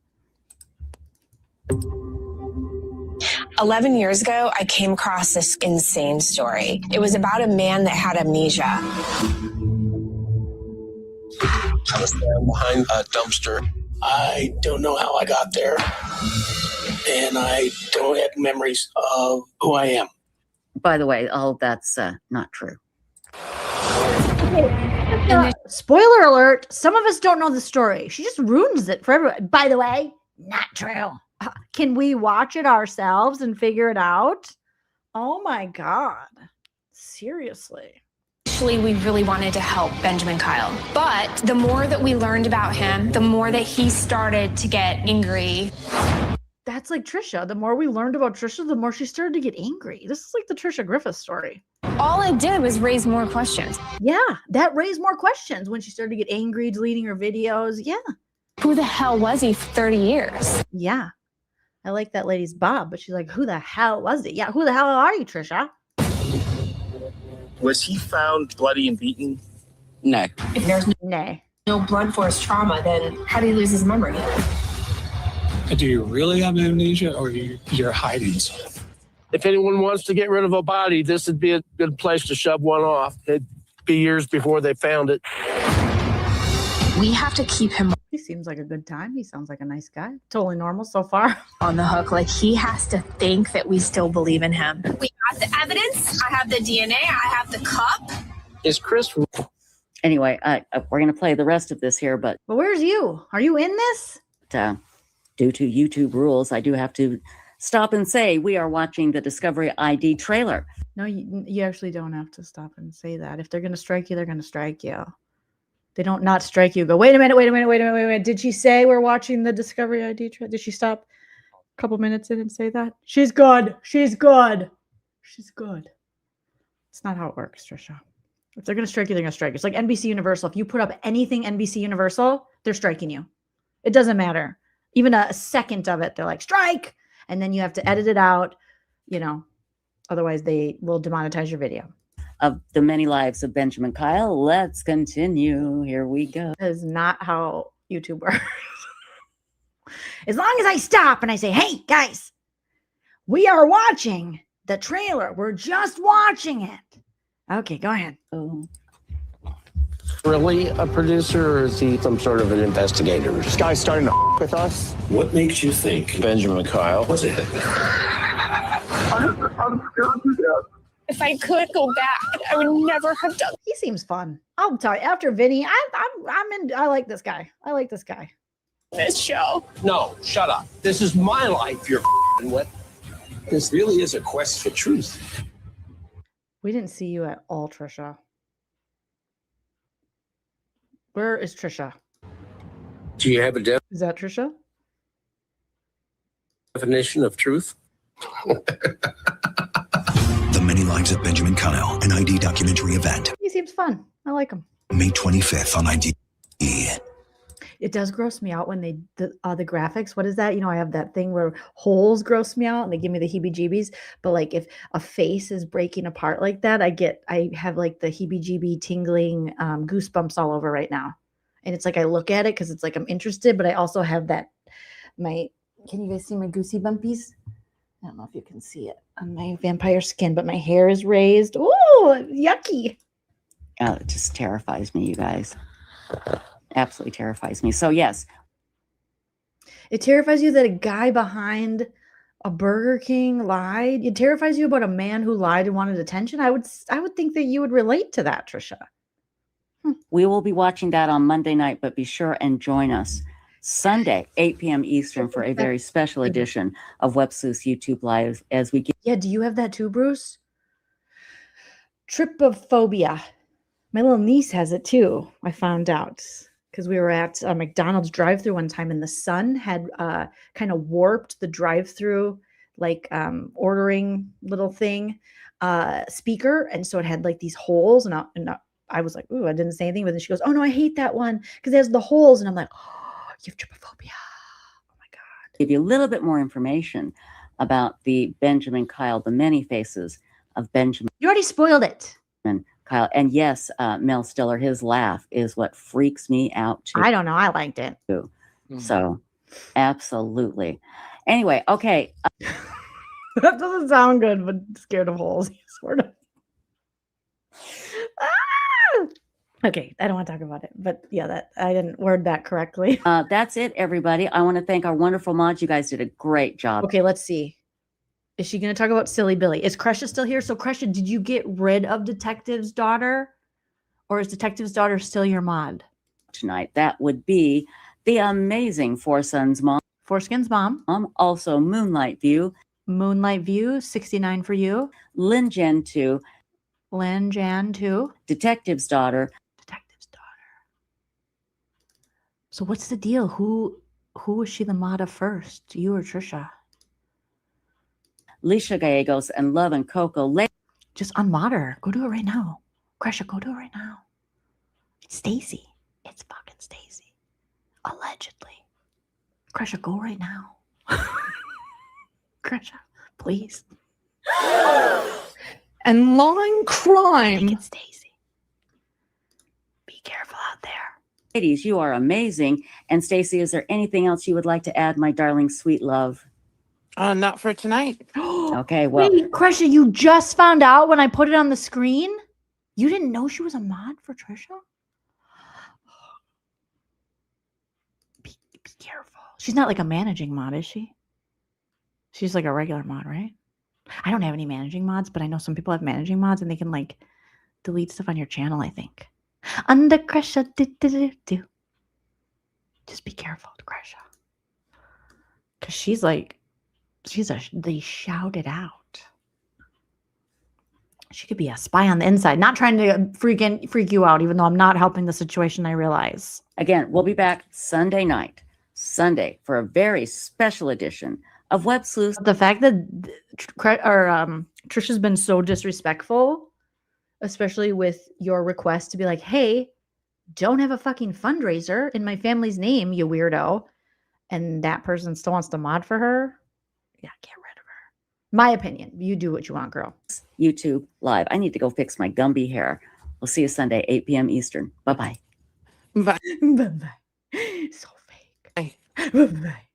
11 years ago, I came across this insane story. It was about a man that had amnesia. I was standing behind a dumpster. I don't know how I got there, and I don't have memories of who I am. By the way, all that's not true. Spoiler alert, some of us don't know the story. She just ruins it for everyone. By the way, not true. Can we watch it ourselves and figure it out? Oh my God. Seriously. Initially, we really wanted to help Benjamin Kyle. But the more that we learned about him, the more that he started to get angry. That's like Trisha. The more we learned about Trisha, the more she started to get angry. This is like the Tricia Griffith story. All it did was raise more questions. Yeah, that raised more questions when she started to get angry, deleting her videos. Yeah. Who the hell was he for 30 years? Yeah. I like that lady's Bob, but she's like, who the hell was he? Yeah, who the hell are you, Trisha? Was he found bloody and beaten? No. If there's no blood force trauma, then how do you lose his memory? Do you really have amnesia, or you're hiding something? If anyone wants to get rid of a body, this would be a good place to shove one off. It'd be years before they found it. We have to keep him. He seems like a good time. He sounds like a nice guy. Totally normal so far. On the hook. Like, he has to think that we still believe in him. We got the evidence. I have the DNA. I have the cup. Is Chris... Anyway, we're going to play the rest of this here, but where's you? Are you in this? Due to YouTube rules, I do have to stop and say we are watching the Discovery ID trailer. No, you actually don't have to stop and say that. If they're going to strike you, they're going to strike you. They don't not strike you. Go, wait a minute. Did she say we're watching the Discovery ID trailer? Did she stop a couple minutes in and say that? She's good. She's good. She's good. It's not how it works, Trisha. If they're going to strike you, they're going to strike you. It's like NBC Universal. If you put up anything NBC Universal, they're striking you. It doesn't matter. Even a second of it, they're like, strike. And then you have to edit it out, otherwise they will demonetize your video. Of the Many Lives of Benjamin Kyle, let's continue. Here we go. That is not how YouTube works. As long as I stop and I say, hey, guys, we are watching the trailer. We're just watching it. Okay, go ahead. Oh. Really a producer, or is he some sort of an investigator? This guy's starting to with us. What makes you think Benjamin Kyle was it? If I could go back, I would never have done. He seems fun. I'll tell you, after Vinny, I'm in. I like this guy. This show. No, shut up. This is my life you're with. This really is a quest for truth. We didn't see you at all, Trisha. Where is Trisha? Do you have a Is that Trisha? definition of truth? The Many Lives of Benjamin Kyle, an ID documentary event. He seems fun. I like him. May 25th on ID. It does gross me out when the graphics. What is that? You know, I have that thing where holes gross me out and they give me the heebie-jeebies. But like if a face is breaking apart like that, I have like the heebie-jeebie tingling goosebumps all over right now. And it's like I look at it because it's like I'm interested, but I also have that can you guys see my goosey bumpies? I don't know if you can see it on my vampire skin, but my hair is raised. Ooh, yucky. Oh, it just terrifies me, you guys. Absolutely terrifies me. So yes. It terrifies you that a guy behind a Burger King lied. It terrifies you about a man who lied and wanted attention. I would think that you would relate to that, Trisha. We will be watching that on Monday night, but be sure and join us Sunday, 8 p.m. Eastern for a very special edition of WEBSLEUTHS YouTube Live as we get. Yeah, do you have that too, Bruce? Trypophobia. My little niece has it too, I found out. Because we were at a McDonald's drive-thru one time and the sun had kind of warped the drive-thru like ordering little thing speaker. And so it had like these holes and I was like, ooh, I didn't say anything. But then she goes, oh no, I hate that one because it has the holes. And I'm like, oh, you have trypophobia. Oh my God. Give you a little bit more information about the Benjamin Kyle, the many faces of Benjamin. You already spoiled it. Kyle. And yes, Mel Stiller, his laugh is what freaks me out too. I don't know. I liked it. So absolutely. Anyway, okay. That doesn't sound good, but scared of holes, sort of. Okay, I don't want to talk about it, but yeah, that I didn't word that correctly. That's it, everybody. I want to thank our wonderful mods. You guys did a great job. Okay, let's see. Is she going to talk about Silly Billy? Is Kresha still here? So Kresha, did you get rid of Detective's daughter? Or is Detective's daughter still your mod? Tonight, that would be the amazing Four Sons mom. Foreskin's mom. Also Moonlight View. Moonlight View, 69 for you. Lin Jan 2. Lin Jan 2. Detective's daughter. Detective's daughter. So what's the deal? Who was she the mod of first? You or Trisha? Lisha Gallegos and Love and Coco. Just unmod her. Go do it right now. Kresha, go do it right now. It's Stacy. It's fucking Stacy. Allegedly. Kresha, go right now. Kresha, please. And line crime. It's Stacy. Be careful out there. Ladies, you are amazing. And Stacy, is there anything else you would like to add, my darling sweet love? Not for tonight. Okay, well. Wait, Kresha, you just found out when I put it on the screen? You didn't know she was a mod for Trisha? Be careful. She's not like a managing mod, is she? She's like a regular mod, right? I don't have any managing mods, but I know some people have managing mods and they can like delete stuff on your channel, I think. Under Kresha, do. Just be careful, Kresha. Because she's like, they shout it out. She could be a spy on the inside, not trying to freak you out, even though I'm not helping the situation, I realize. Again, we'll be back Sunday night, for a very special edition of WEBSLEUTHS. The fact that Trisha's been so disrespectful, especially with your request to be like, hey, don't have a fucking fundraiser in my family's name, you weirdo. And that person still wants to mod for her. Yeah, get rid of her. My opinion. You do what you want, girl. YouTube Live. I need to go fix my Gumby hair. We'll see you Sunday, 8 p.m. Eastern. Bye-bye. Bye. Bye-bye. So fake. Bye. Bye-bye.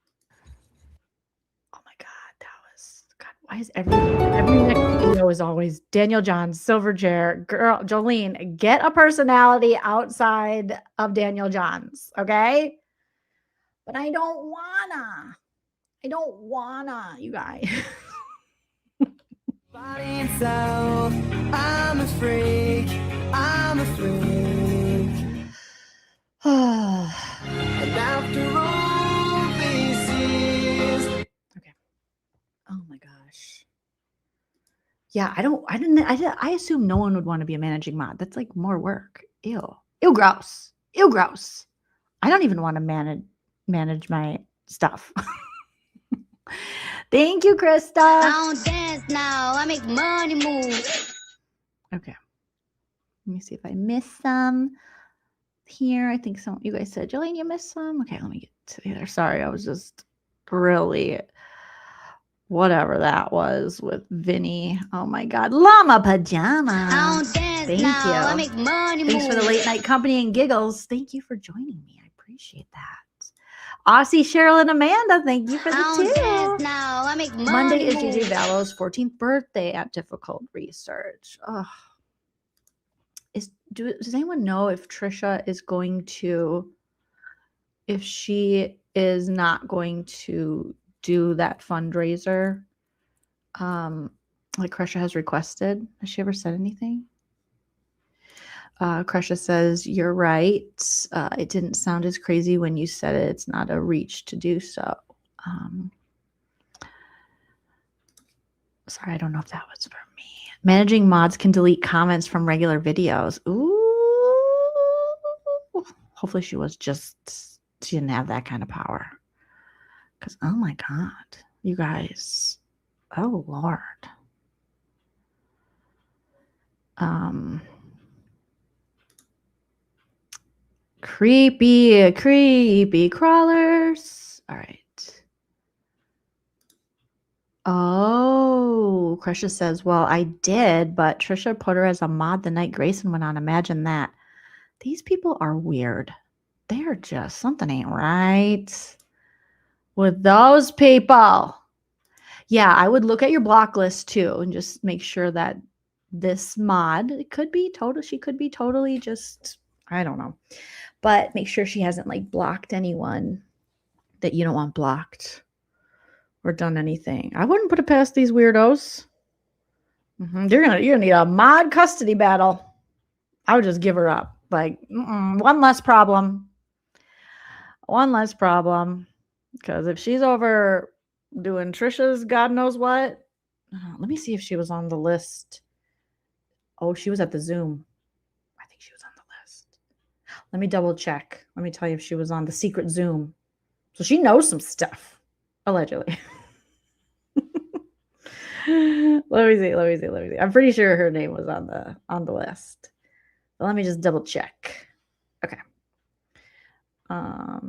Oh my God, that was... God, why is every next video is always Daniel Johns, silver chair, girl, Jolene, get a personality outside of Daniel Johns, okay? But I don't wanna. You guys. Body and soul, I'm a freak. And after all these years. Okay. Oh my gosh. Yeah, I assume no one would want to be a managing mod. That's like more work. Ew. Ew, gross. Ew, gross. I don't even want to manage my stuff. Thank you, Krista. I don't dance now. I make money move. Okay. Let me see if I missed some. here. I think some you guys said, Jolene, you missed some. Okay, let me get to there. Sorry, I was just really whatever that was with Vinny. Oh my God, llama pajamas. Thank you. I make money Thanks for the late night company and giggles. Thank you for joining me. I appreciate that. Aussie, Cheryl, and Amanda, thank you for the two. Now I make money Monday is move. JJ Vallow's 14th birthday at Difficult Research. Oh. Does anyone know if Trisha is going to, if she is not going to do that fundraiser like Krisha has requested? Has she ever said anything? Krisha says, you're right. It didn't sound as crazy when you said it. It's not a reach to do so. Sorry, I don't know if that was for me. Managing mods can delete comments from regular videos. Ooh. Hopefully she didn't have that kind of power. Because, oh my God, you guys. Oh, Lord. Creepy crawlers. All right. Oh, Krisha says, well, I did, but Trisha put her as a mod the night Grayson went on. Imagine that. These people are weird. They're just, something ain't right with those people. Yeah, I would look at your block list too and just make sure that this mod, it could be total, she could be totally just, I don't know. But make sure she hasn't like blocked anyone that you don't want blocked or done anything. I wouldn't put it past these weirdos. You're gonna need a mod custody battle. I would just give her up. Like, one less problem. One less problem. Because if she's over doing Trisha's God knows what, let me see if she was on the list. Oh, she was at the Zoom. I think she was on the list. Let me double check. Let me tell you if she was on the secret Zoom. So she knows some stuff, allegedly. Let me see. I'm pretty sure her name was on the list. But let me just double check. Okay. All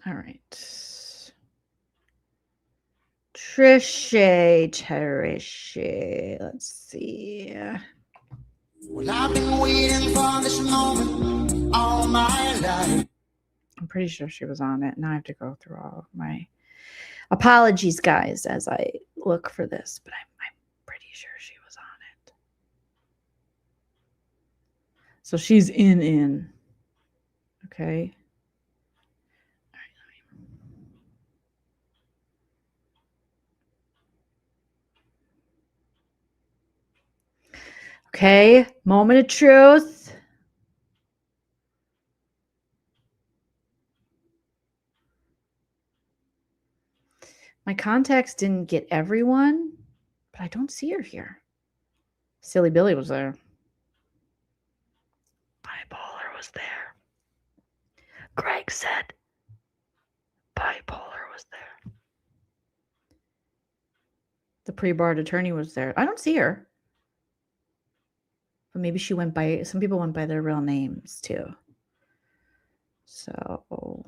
right. Trisha. Let's see. Well, I've been waiting for this moment all my life. I'm pretty sure she was on it. Now I have to go through all of my apologies, guys, as I look for this, but I'm pretty sure she was on it. So she's in. Okay. Okay, moment of truth. My contacts didn't get everyone, but I don't see her here. Silly Billy was there. Bipolar was there. Greg said Bipolar was there. The pre-barred attorney was there. I don't see her. But maybe she went by, some people went by their real names too. So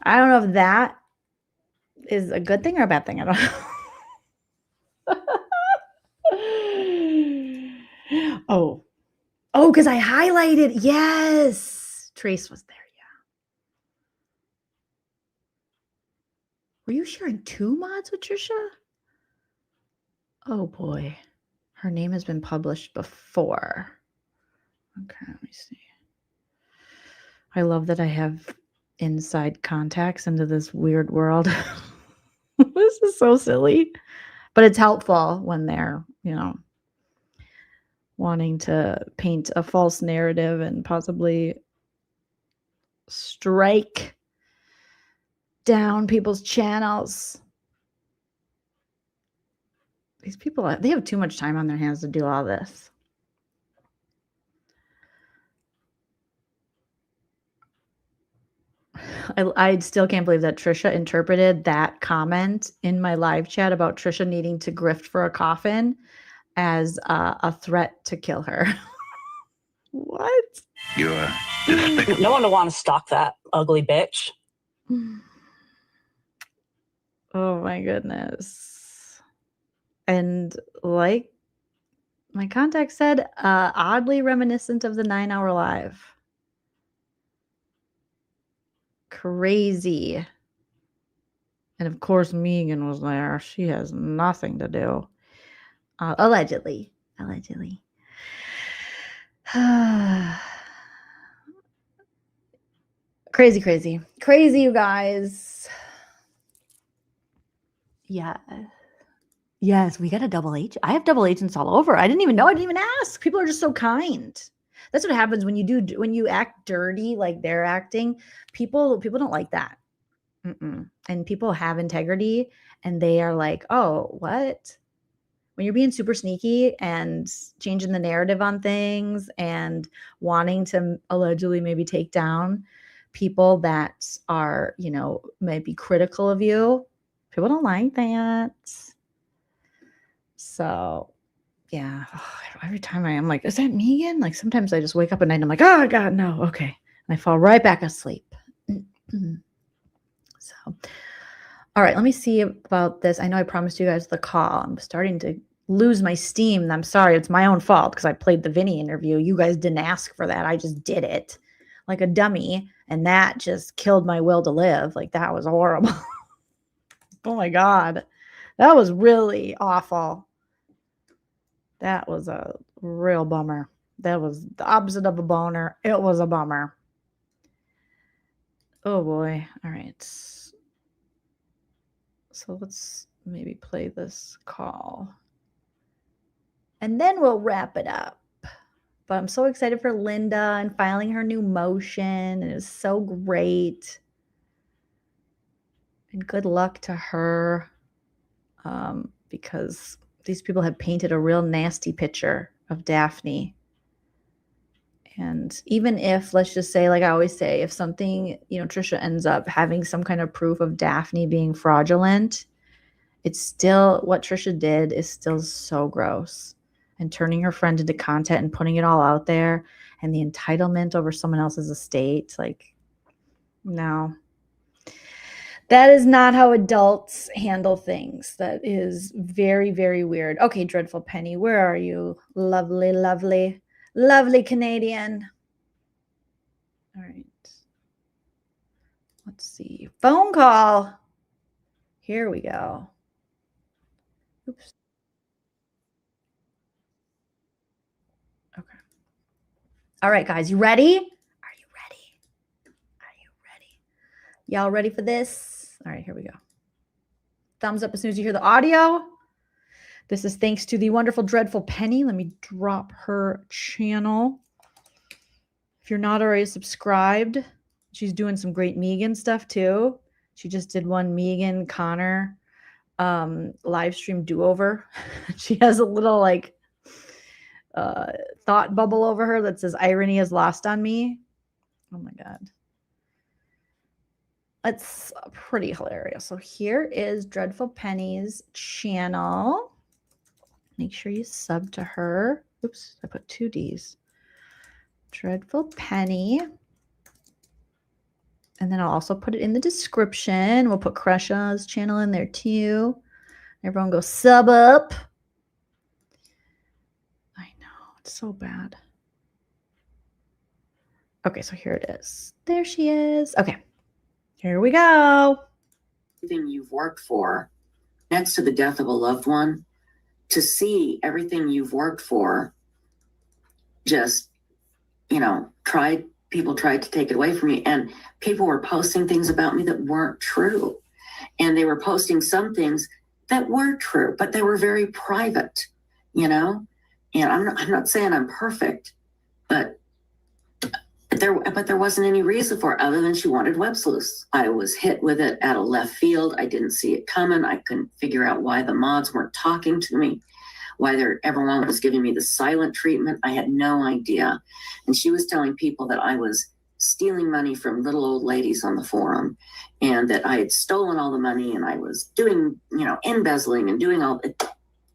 I don't know if that is a good thing or a bad thing. I don't know. Oh, because I highlighted. Yes. Trace was there. Yeah. Were you sharing 2 mods with Trisha? Oh boy. Her name has been published before. Okay, let me see. I love that I have inside contacts into this weird world. This is so silly, but it's helpful when they're, wanting to paint a false narrative and possibly strike down people's channels. These people, they have too much time on their hands to do all this. I still can't believe that Trisha interpreted that comment in my live chat about Trisha needing to grift for a coffin as a threat to kill her. What? You're despicable. No one would want to stalk that ugly bitch. Oh my goodness. And like my contact said, oddly reminiscent of the 9-hour live. Crazy. And of course, Megan was there. She has nothing to do. Allegedly. Allegedly. Crazy, crazy. Crazy, you guys. Yeah. Yes, we got a double agent. I have double agents all over. I didn't even know. I didn't even ask. People are just so kind. That's what happens when you act dirty like they're acting. People don't like that. And people have integrity, and they are like, oh, what? When you're being super sneaky and changing the narrative on things and wanting to allegedly maybe take down people that are, you know, maybe critical of you, people don't like that. So, yeah, every time I'm like, is that Megan? Like sometimes I just wake up at night and I'm like, oh, God, no. Okay. And I fall right back asleep. So, all right, let me see about this. I know I promised you guys the call. I'm starting to lose my steam. I'm sorry. It's my own fault because I played the Vinnie interview. You guys didn't ask for that. I just did it like a dummy. And that just killed my will to live. Like that was horrible. Oh my God. That was really awful. That was a real bummer. That was the opposite of a boner. It was a bummer. Oh boy. All right. So let's maybe play this call. And then we'll wrap it up. But I'm so excited for Linda and filing her new motion. It is so great. And good luck to her. Because these people have painted a real nasty picture of Daphne. And even if, let's just say, like I always say, if something, you know, Trisha ends up having some kind of proof of Daphne being fraudulent, it's still, what Trisha did is still so gross. And turning her friend into content and putting it all out there and the entitlement over someone else's estate, like, no. That is not how adults handle things. That is very, very weird. Okay, Dreadful Penny, where are you? Lovely, lovely, lovely Canadian. All right. Let's see. Phone call. Here we go. Oops. Okay. All right, guys, you ready? Are you ready? Are you ready? Y'all ready for this? All right, here we go. Thumbs up as soon as you hear the audio. This is thanks to the wonderful Dreadful Penny. Let me drop her channel. If you're not already subscribed, she's doing some great Megan stuff too. She just did one Megan Connor live stream do-over. She has a little like thought bubble over her that says irony is lost on me. Oh my God. It's pretty hilarious. So here is Dreadful Penny's channel. Make sure you sub to her. Oops, I put 2 D's. Dreadful Penny. And then I'll also put it in the description. We'll put Crusha's channel in there too. Everyone go sub up. I know, it's so bad. Okay, so here it is. There she is. Okay. Here we go. Everything you've worked for, next to the death of a loved one, to see everything you've worked for, just, you know, people tried to take it away from me. And people were posting things about me that weren't true. And they were posting some things that were true, but they were very private, you know? And I'm not saying I'm perfect, but there wasn't any reason for it other than she wanted WEBSLEUTHS. I was hit with it out of left field. I didn't see it coming. I couldn't figure out why the mods weren't talking to me, why everyone was giving me the silent treatment. I had no idea. And she was telling people that I was stealing money from little old ladies on the forum and that I had stolen all the money and I was doing, you know, embezzling and doing all it.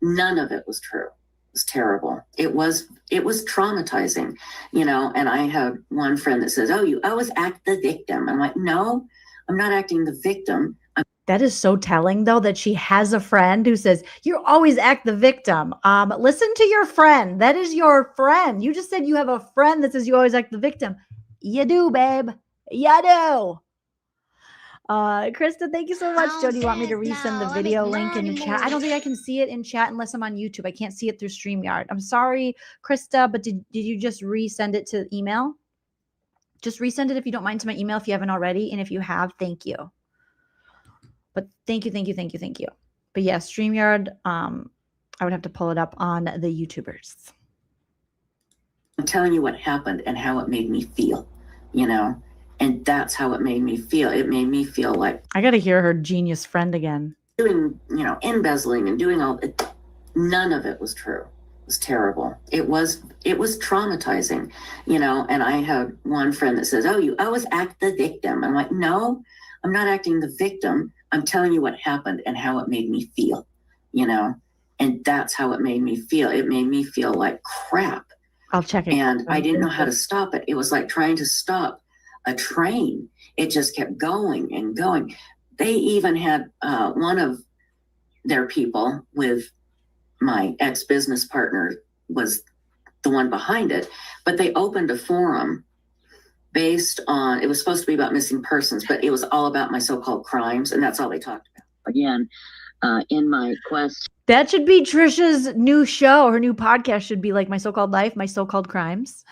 None of it was true. was terrible. It was traumatizing, you know, and I have one friend that says, oh, you always act the victim. I'm like, no, I'm not acting the victim. That is so telling, though, that she has a friend who says, you always act the victim. Listen to your friend. That is your friend. You just said you have a friend that says you always act the victim. You do, babe. You do. Krista, thank you so much. Joe, do you want me to resend the video link in the chat? I don't think I can see it in chat unless I'm on YouTube. I can't see it through StreamYard. I'm sorry, Krista, but did you just resend it to email? Just resend it if you don't mind to my email if you haven't already. And if you have, thank you. But thank you. But yeah, StreamYard, I would have to pull it up on the YouTubers. I'm telling you what happened and how it made me feel, you know, and that's how it made me feel. It made me feel like I got to hear her genius friend again. Doing, you know, embezzling and doing all it. None of it was true. It was terrible. It was traumatizing, you know, and I have one friend that says, oh, you always act the victim. I'm like, no, I'm not acting the victim. I'm telling you what happened and how it made me feel, you know, and that's how it made me feel. It made me feel like crap. I'll check it. And I didn't know how to stop it. It was like trying to stop a train. It just kept going and going. They even had one of their people with my ex-business partner was the one behind it, but they opened a forum based on, it was supposed to be about missing persons, but it was all about my so-called crimes, and that's all they talked about. Again, in my quest. That should be Trisha's new show. Her new podcast should be like My So-Called Life, My So-Called Crimes.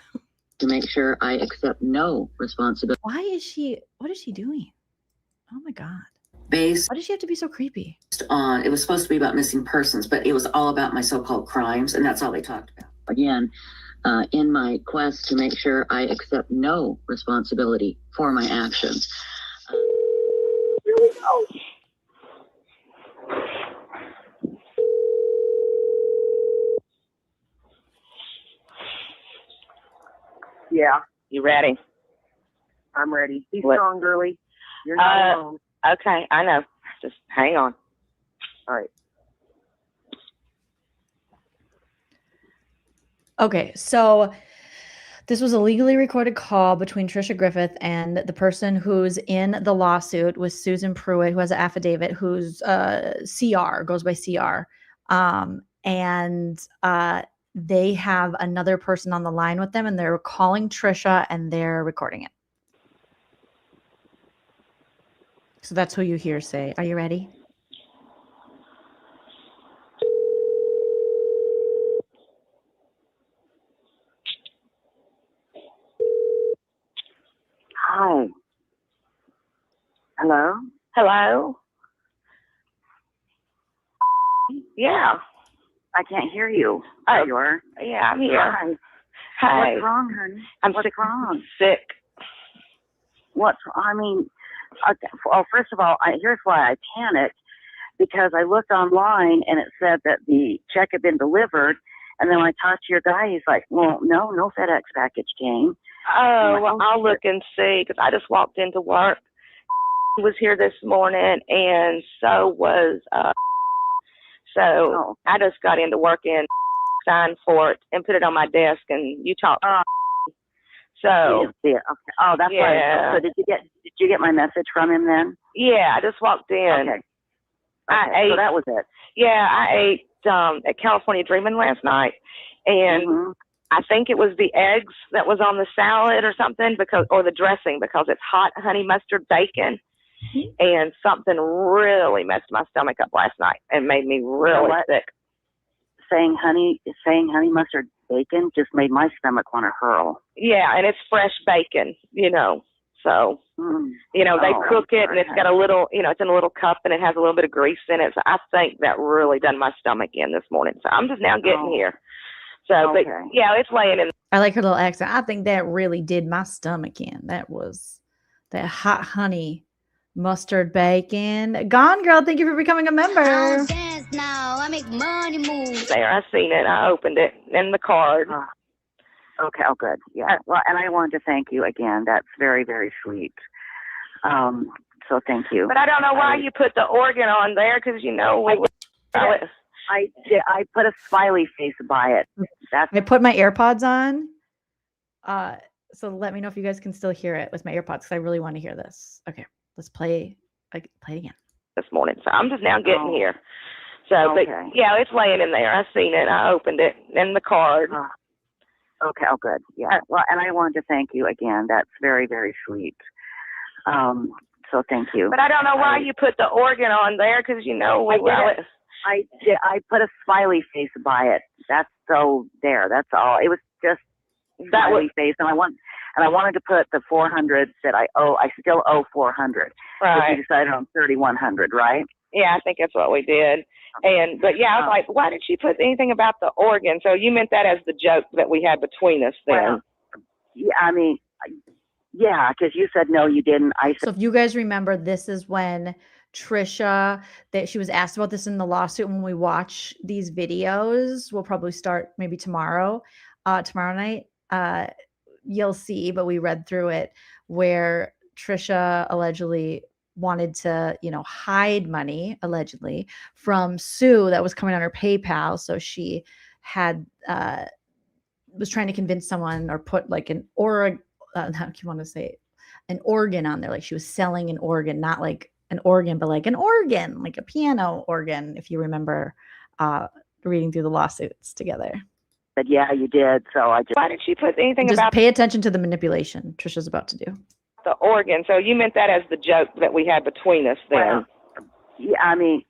To make sure I accept no responsibility. What is she doing? Oh my God. Based Why does she have to be so creepy? on, it was supposed to be about missing persons, but it was all about my so-called crimes, and that's all they talked about. Again, in my quest to make sure I accept no responsibility for my actions. Here we go. Yeah. You ready? I'm ready. Be What? strong, girly. You're not alone. Okay, I know. Just hang on. All right. Okay, so this was a legally recorded call between Patricia Griffith and the person who's in the lawsuit with Susan Pruitt, who has an affidavit, who's CR, goes by CR. They have another person on the line with them, and they're calling Trisha, and they're recording it. So that's who you hear say. Are you ready? Hi. Hello? Hello? Yeah. I can't hear you. Oh, There you are. Yeah, I'm here. Hi. Hi. What's wrong, honey? I'm What's sick. wrong? Sick. I mean, well, first of all, here's why I panicked, because I looked online and it said that the check had been delivered. And then when I talked to your guy, he's like, well, no FedEx package came. Oh, well, I'll look and see, because I just walked into work. He was here this morning, and so was, I just got into work and signed for it and put it on my desk, and you talked. So, yeah, okay. Oh, that's yeah. right. So did you get my message from him then? Yeah, I just walked in. Okay. I ate. So that was it. Yeah, I ate at California Dreamin' last night, and I think it was the eggs that was on the salad or something, or the dressing, because it's hot honey mustard bacon, and something really messed my stomach up last night and made me really sick. Saying honey mustard bacon just made my stomach want to hurl. Yeah, and it's fresh bacon, you know. So, you know, they cook it, and it's got a little, you know, it's in a little cup, and it has a little bit of grease in it. So I think that really done my stomach in this morning. So I'm just now getting here. So, but yeah, it's laying in. I like her little accent. I think that really did my stomach in. That was that hot honey mustard bacon. Gone Girl, thank you for becoming a member. Now I make money move. There, I seen it. I opened it in the card. Okay. Oh, good. Yeah. Well, and I wanted to thank you again. That's very, very sweet. So thank you. But I don't know why you put the organ on there, because, you know, I did. I put a smiley face by it. I put my AirPods on. So let me know if you guys can still hear it with my AirPods because I really want to hear this. Okay, let's play it again. This morning, so I'm just now getting here. So, but yeah, it's laying in there. I seen it. I opened it and the card. Okay. Oh, good. Yeah. Well, and I wanted to thank you again. That's very, very sweet. So thank you. But I don't know why you put the organ on there because I did. I put a smiley face by it. That's so there. That's all. It was just smiley face, and I wanted to put the 400 that I owe. I still owe 400. Right. But we decided on 3,100, right? Yeah, I think that's what we did. But yeah, I was like, why did she put anything about the organ? So you meant that as the joke that we had between us then? Well, yeah, I mean, yeah, because you said no, you didn't. So if you guys remember, this is when Trisha, that she was asked about this in the lawsuit. When we watch these videos, we'll probably start maybe tomorrow night. You'll see, but we read through it where Trisha allegedly wanted to, hide money allegedly from Sue that was coming on her PayPal. So she had was trying to convince someone or put like an organ on there. Like she was selling an organ, not like an organ, but like an organ, like a piano organ, if you remember reading through the lawsuits together. But yeah, you did. So I just... Why did she put anything just about... pay attention to the manipulation Trisha's about to do. The organ. So you meant that as the joke that we had between us then? Well, yeah, I mean,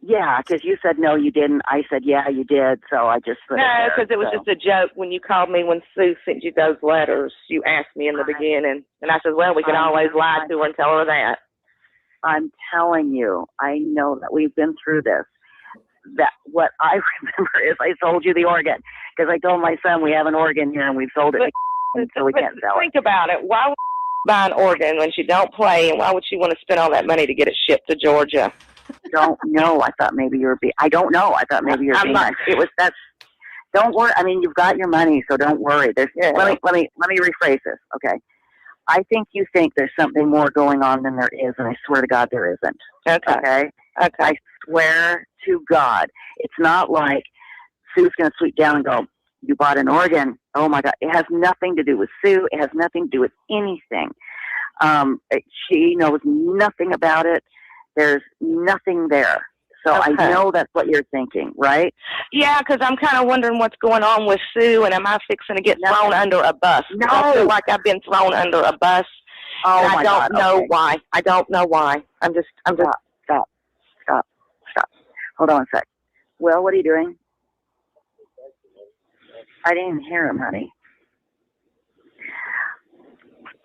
yeah, because you said no, you didn't. I said, yeah, you did. So I just... No, because it was just a joke when you called me when Sue sent you those letters. You asked me in the beginning. And I said, well, we can always lie to her and tell her that. I'm telling you, I know that we've been through this. That what I remember is I sold you the organ because I told my son we have an organ here and we've sold it, so we can't sell it. Think about it. Why would she buy an organ when she don't play, and why would she want to spend all that money to get it shipped to Georgia? Don't know. I thought maybe you were being. I don't know. I thought maybe you were being. It was that. Don't worry. I mean, you've got your money, so don't worry. Let me rephrase this. Okay. I think you think there's something more going on than there is, and I swear to God there isn't. Okay. I swear to God, it's not like Sue's going to sweep down and go, you bought an organ. Oh my God. It has nothing to do with Sue. It has nothing to do with anything. She knows nothing about it. There's nothing there. So I know that's what you're thinking, right? Yeah, because I'm kind of wondering what's going on with Sue, and am I fixing to get thrown under a bus? No. I feel like I've been thrown under a bus. Oh and my I don't God. know why. I don't know why. I'm just. Stop. Hold on a sec. Will, what are you doing? I didn't even hear him, honey.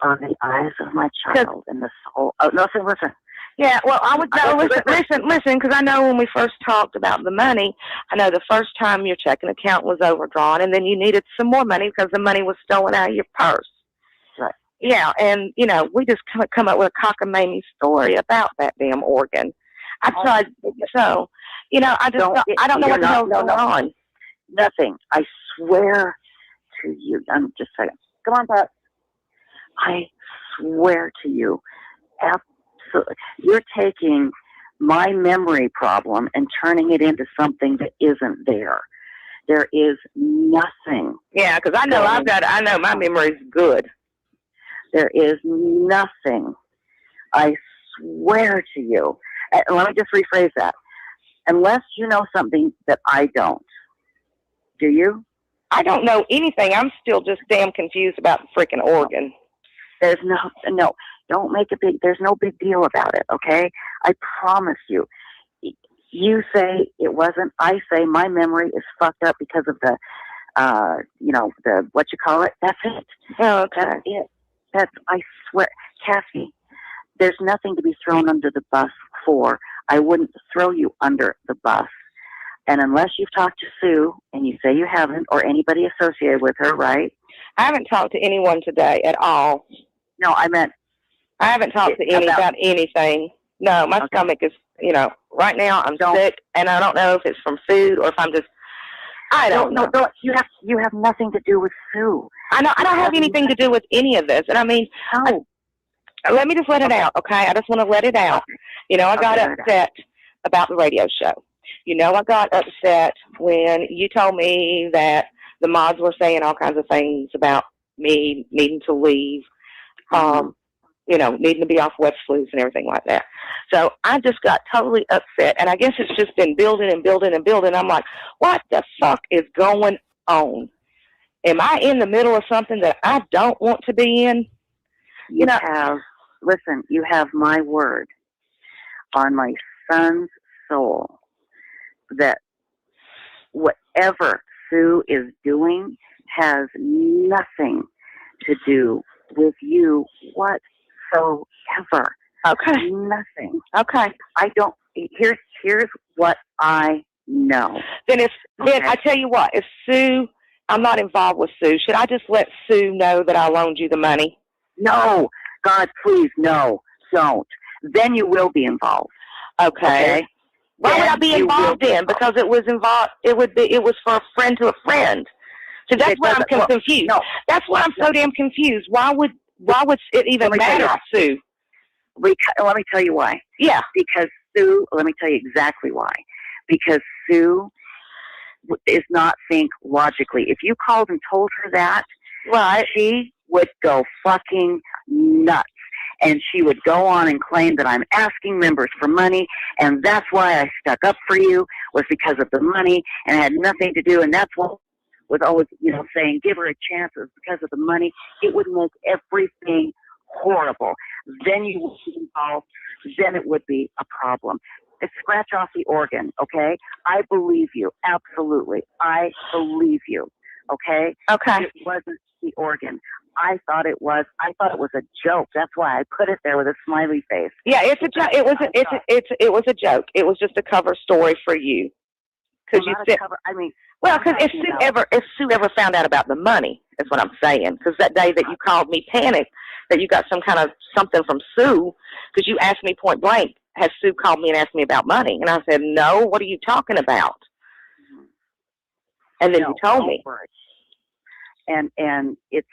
On the eyes of my child and the soul. Oh, no, listen. Yeah, well, I would listen, because I know when we first talked about the money, I know the first time your checking account was overdrawn, and then you needed some more money because the money was stolen out of your purse. Right. Yeah, and, we just come up with a cockamamie story about that damn organ. I tried, so, I don't know what the hell's going on. Nothing. I swear to you. Just a second. Come on, Pat. I swear to you. Absolutely. You're taking my memory problem and turning it into something that isn't there. There is nothing. Yeah, because I know my memory's good. There is nothing. I swear to you. And let me just rephrase that. Unless you know something that I don't. Do you? I don't know anything. I'm still just damn confused about the freaking organ. There's no, don't make there's no big deal about it, okay? I promise you. You say it wasn't. I say my memory is fucked up because of the, the, what you call it? That's it. Oh, okay. That's it. I swear. Cassie, there's nothing to be thrown under the bus for. I wouldn't throw you under the bus. And unless you've talked to Sue, and you say you haven't, or anybody associated with her, right? I haven't talked to anyone today at all. No, I meant... I haven't talked to about anything. No, my stomach is, right now I'm sick, and I don't know if it's from food or if I'm just... I don't know. You have nothing to do with Sue. I don't have anything to do with any of this. And I mean... No. Let me just let it out, okay? I just want to let it out. I got upset about the radio show. You know, I got upset when you told me that the mods were saying all kinds of things about me needing to leave, you know, needing to be off WEBSLEUTHS and everything like that. So I just got totally upset, and I guess it's just been building and building and building. I'm like, what the fuck is going on? Am I in the middle of something that I don't want to be in? You have, listen, you have my word on my son's soul that whatever Sue is doing has nothing to do with you whatsoever. Okay. Nothing. Okay. I don't, here's what I know. Then I tell you what, if Sue, I'm not involved with Sue, should I just let Sue know that I loaned you the money? No. God, please, no. Don't. Then you will be involved. Okay. Why would I be involved in? Because it was involved. It was for a friend to a friend. So that's why I'm confused. No, that's why I'm so damn confused. Why would it even matter, Sue? Let me tell you why. Yeah. Because Sue. Let me tell you exactly why. Because Sue is not think logically. If you called and told her that, right, she would go fucking nuts. And she would go on and claim that I'm asking members for money, and that's why I stuck up for you, was because of the money, and it had nothing to do, and that's what was always, you know, saying, give her a chance, it was because of the money. It would make everything horrible. Then you would be involved, then it would be a problem. Scratch off the organ, okay? I believe you, absolutely. I believe you, okay? Okay. It wasn't the organ. I thought it was a joke. That's why I put it there with a smiley face. Yeah, it's a joke. It was a joke. It was just a cover story for you. Because you said, well, because if Sue ever found out about the money, is what I'm saying. Because that day that you called me panicked, that you got some kind of something from Sue, because you asked me point blank, has Sue called me and asked me about money? And I said, no. What are you talking about? And then you told me. And it's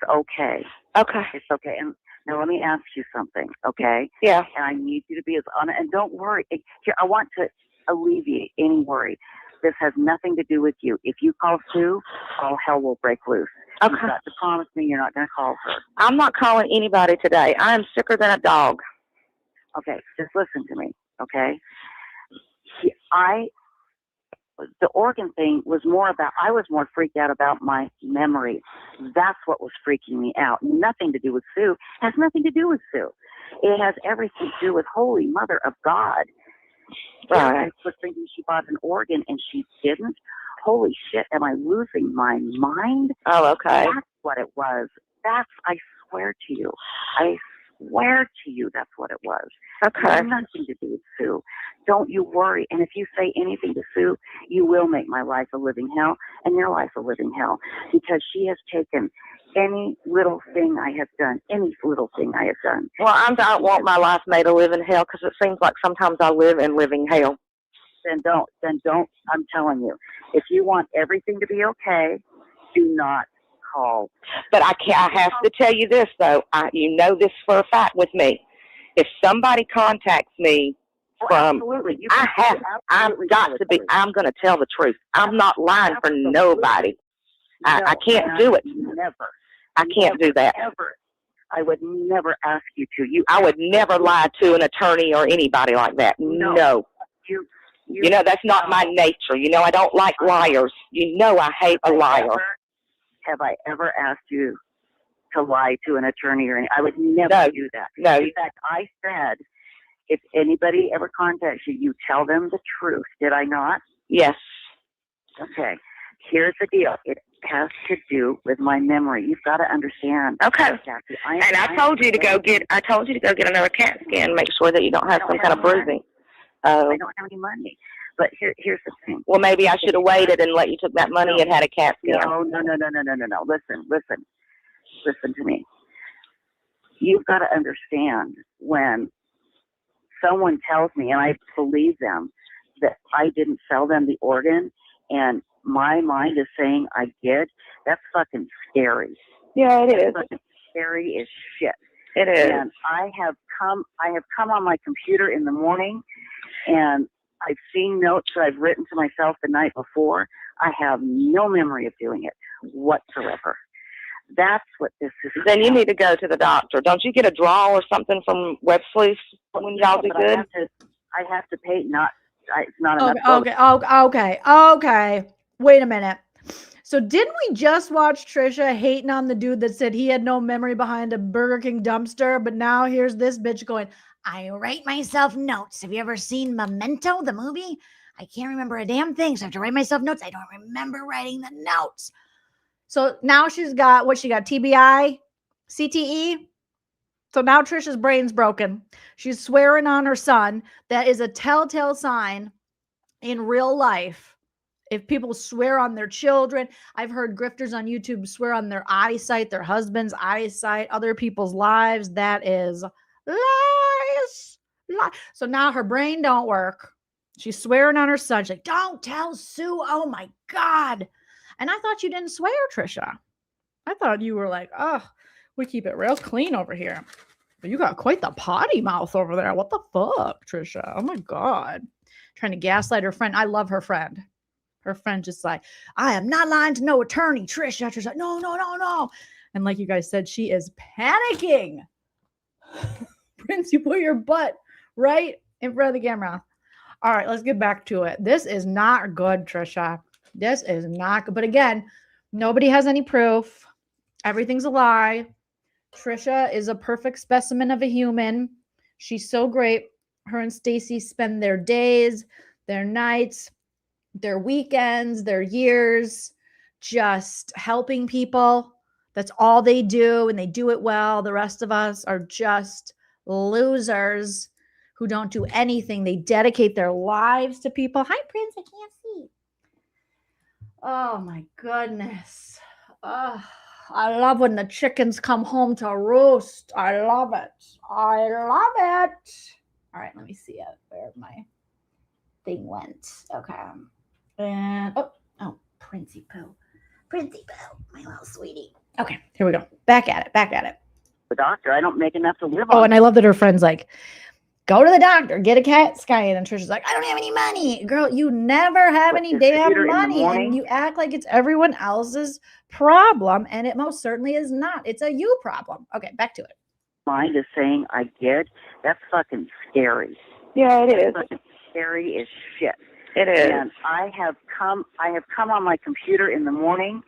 okay. Okay. It's okay. And now let me ask you something, okay? Yeah. And I need you to be as honest. And don't worry. Here, I want to alleviate any worry. This has nothing to do with you. If you call Sue, all hell will break loose. Okay. You've got to promise me you're not going to call her. I'm not calling anybody today. I am sicker than a dog. Okay, just listen to me, okay? The organ thing was more about, I was more freaked out about my memory. That's what was freaking me out. Nothing to do with Sue. Has nothing to do with Sue. It has everything to do with Holy Mother of God. Right. I was thinking she bought an organ and she didn't. Holy shit, am I losing my mind? Oh, okay. That's what it was. I swear to you. I swear to you that's what it was. Okay. Nothing to do with Sue. Don't you worry. And if you say anything to Sue, you will make my life a living hell and your life a living hell, because she has taken any little thing I have done, Well, I don't want my life made a living hell, because it seems like sometimes I live in living hell. Then don't. I'm telling you. If you want everything to be okay, do not call. But I have to tell you this, though. You know this for a fact with me. If somebody contacts me I'm going to tell the truth. I'm not lying for nobody. I can't do it. Never. I can't do that. Ever. I would never ask you to. I would never lie to an attorney or anybody like that. No. You know, that's not my nature. You know, I don't like liars. You know, I hate a liar. Have I ever asked you to lie to an attorney or anything? I would never do that. No. In fact, I said, if anybody ever contacts you, you tell them the truth. Did I not? Yes. Okay. Here's the deal. It has to do with my memory. You've got to understand. Okay. Kathy, I told you to go get another CAT scan, make sure that you don't have some kind of bruising. I don't have any money. But here's the thing. Well, maybe I should have waited and let you took that money and had a CAT scan. No. Listen to me. You've got to understand, when someone tells me, and I believe them, that I didn't sell them the organ, and my mind is saying I did, that's fucking scary. Yeah, it is. That's fucking scary as shit. It is. And I have come on my computer in the morning, and I've seen notes that I've written to myself the night before. I have no memory of doing it whatsoever. That's what this is. Then you need to go to the doctor. Don't you get a draw or something from WEBSLEUTHS when y'all do good? I have to pay. It's not enough. Okay. Wait a minute. So didn't we just watch Trisha hating on the dude that said he had no memory behind a Burger King dumpster? But now here's this bitch going, I write myself notes. Have you ever seen Memento, the movie? I can't remember a damn thing, so I have to write myself notes. I don't remember writing the notes. So now she's got, what she got, TBI, CTE? So now Trisha's brain's broken. She's swearing on her son. That is a telltale sign in real life. If people swear on their children, I've heard grifters on YouTube swear on their eyesight, their husband's eyesight, other people's lives. That is lies. So now her brain don't work. She's swearing on her son. She's like, don't tell Sue. Oh my God. And I thought you didn't swear, Trisha. I thought you were like, oh, we keep it real clean over here. But you got quite the potty mouth over there. What the fuck, Trisha? Oh my God. Trying to gaslight her friend. I love her friend. Her friend just like, I am not lying to no attorney, Trisha. Trisha's like, no. And like you guys said, she is panicking. Prince, you put your butt right in front of the camera. All right, let's get back to it. This is not good, Trisha. This is not good. But again, nobody has any proof. Everything's a lie. Trisha is a perfect specimen of a human. She's so great. Her and Stacy spend their days, their nights, their weekends, their years just helping people. That's all they do, and they do it well. The rest of us are just losers who don't do anything. They dedicate their lives to people. Hi, Prince. I can't see. Oh, my goodness. Oh, I love when the chickens come home to roost. I love it. I love it. All right, let me see where my thing went. Okay. And, oh, Princey Pooh. Princey Pooh, my little sweetie. Okay, here we go. Back at it. The doctor, I don't make enough to live on. Oh, and I love that her friend's like, go to the doctor, get a CAT scan. And Trisha's like, I don't have any money. Girl, you never have any damn money. And you act like it's everyone else's problem. And it most certainly is not. It's a you problem. Okay, back to it. Mind is saying, I get, that's fucking scary. Yeah, it is. That's fucking scary as shit. It is. And I have come on my computer in the morning,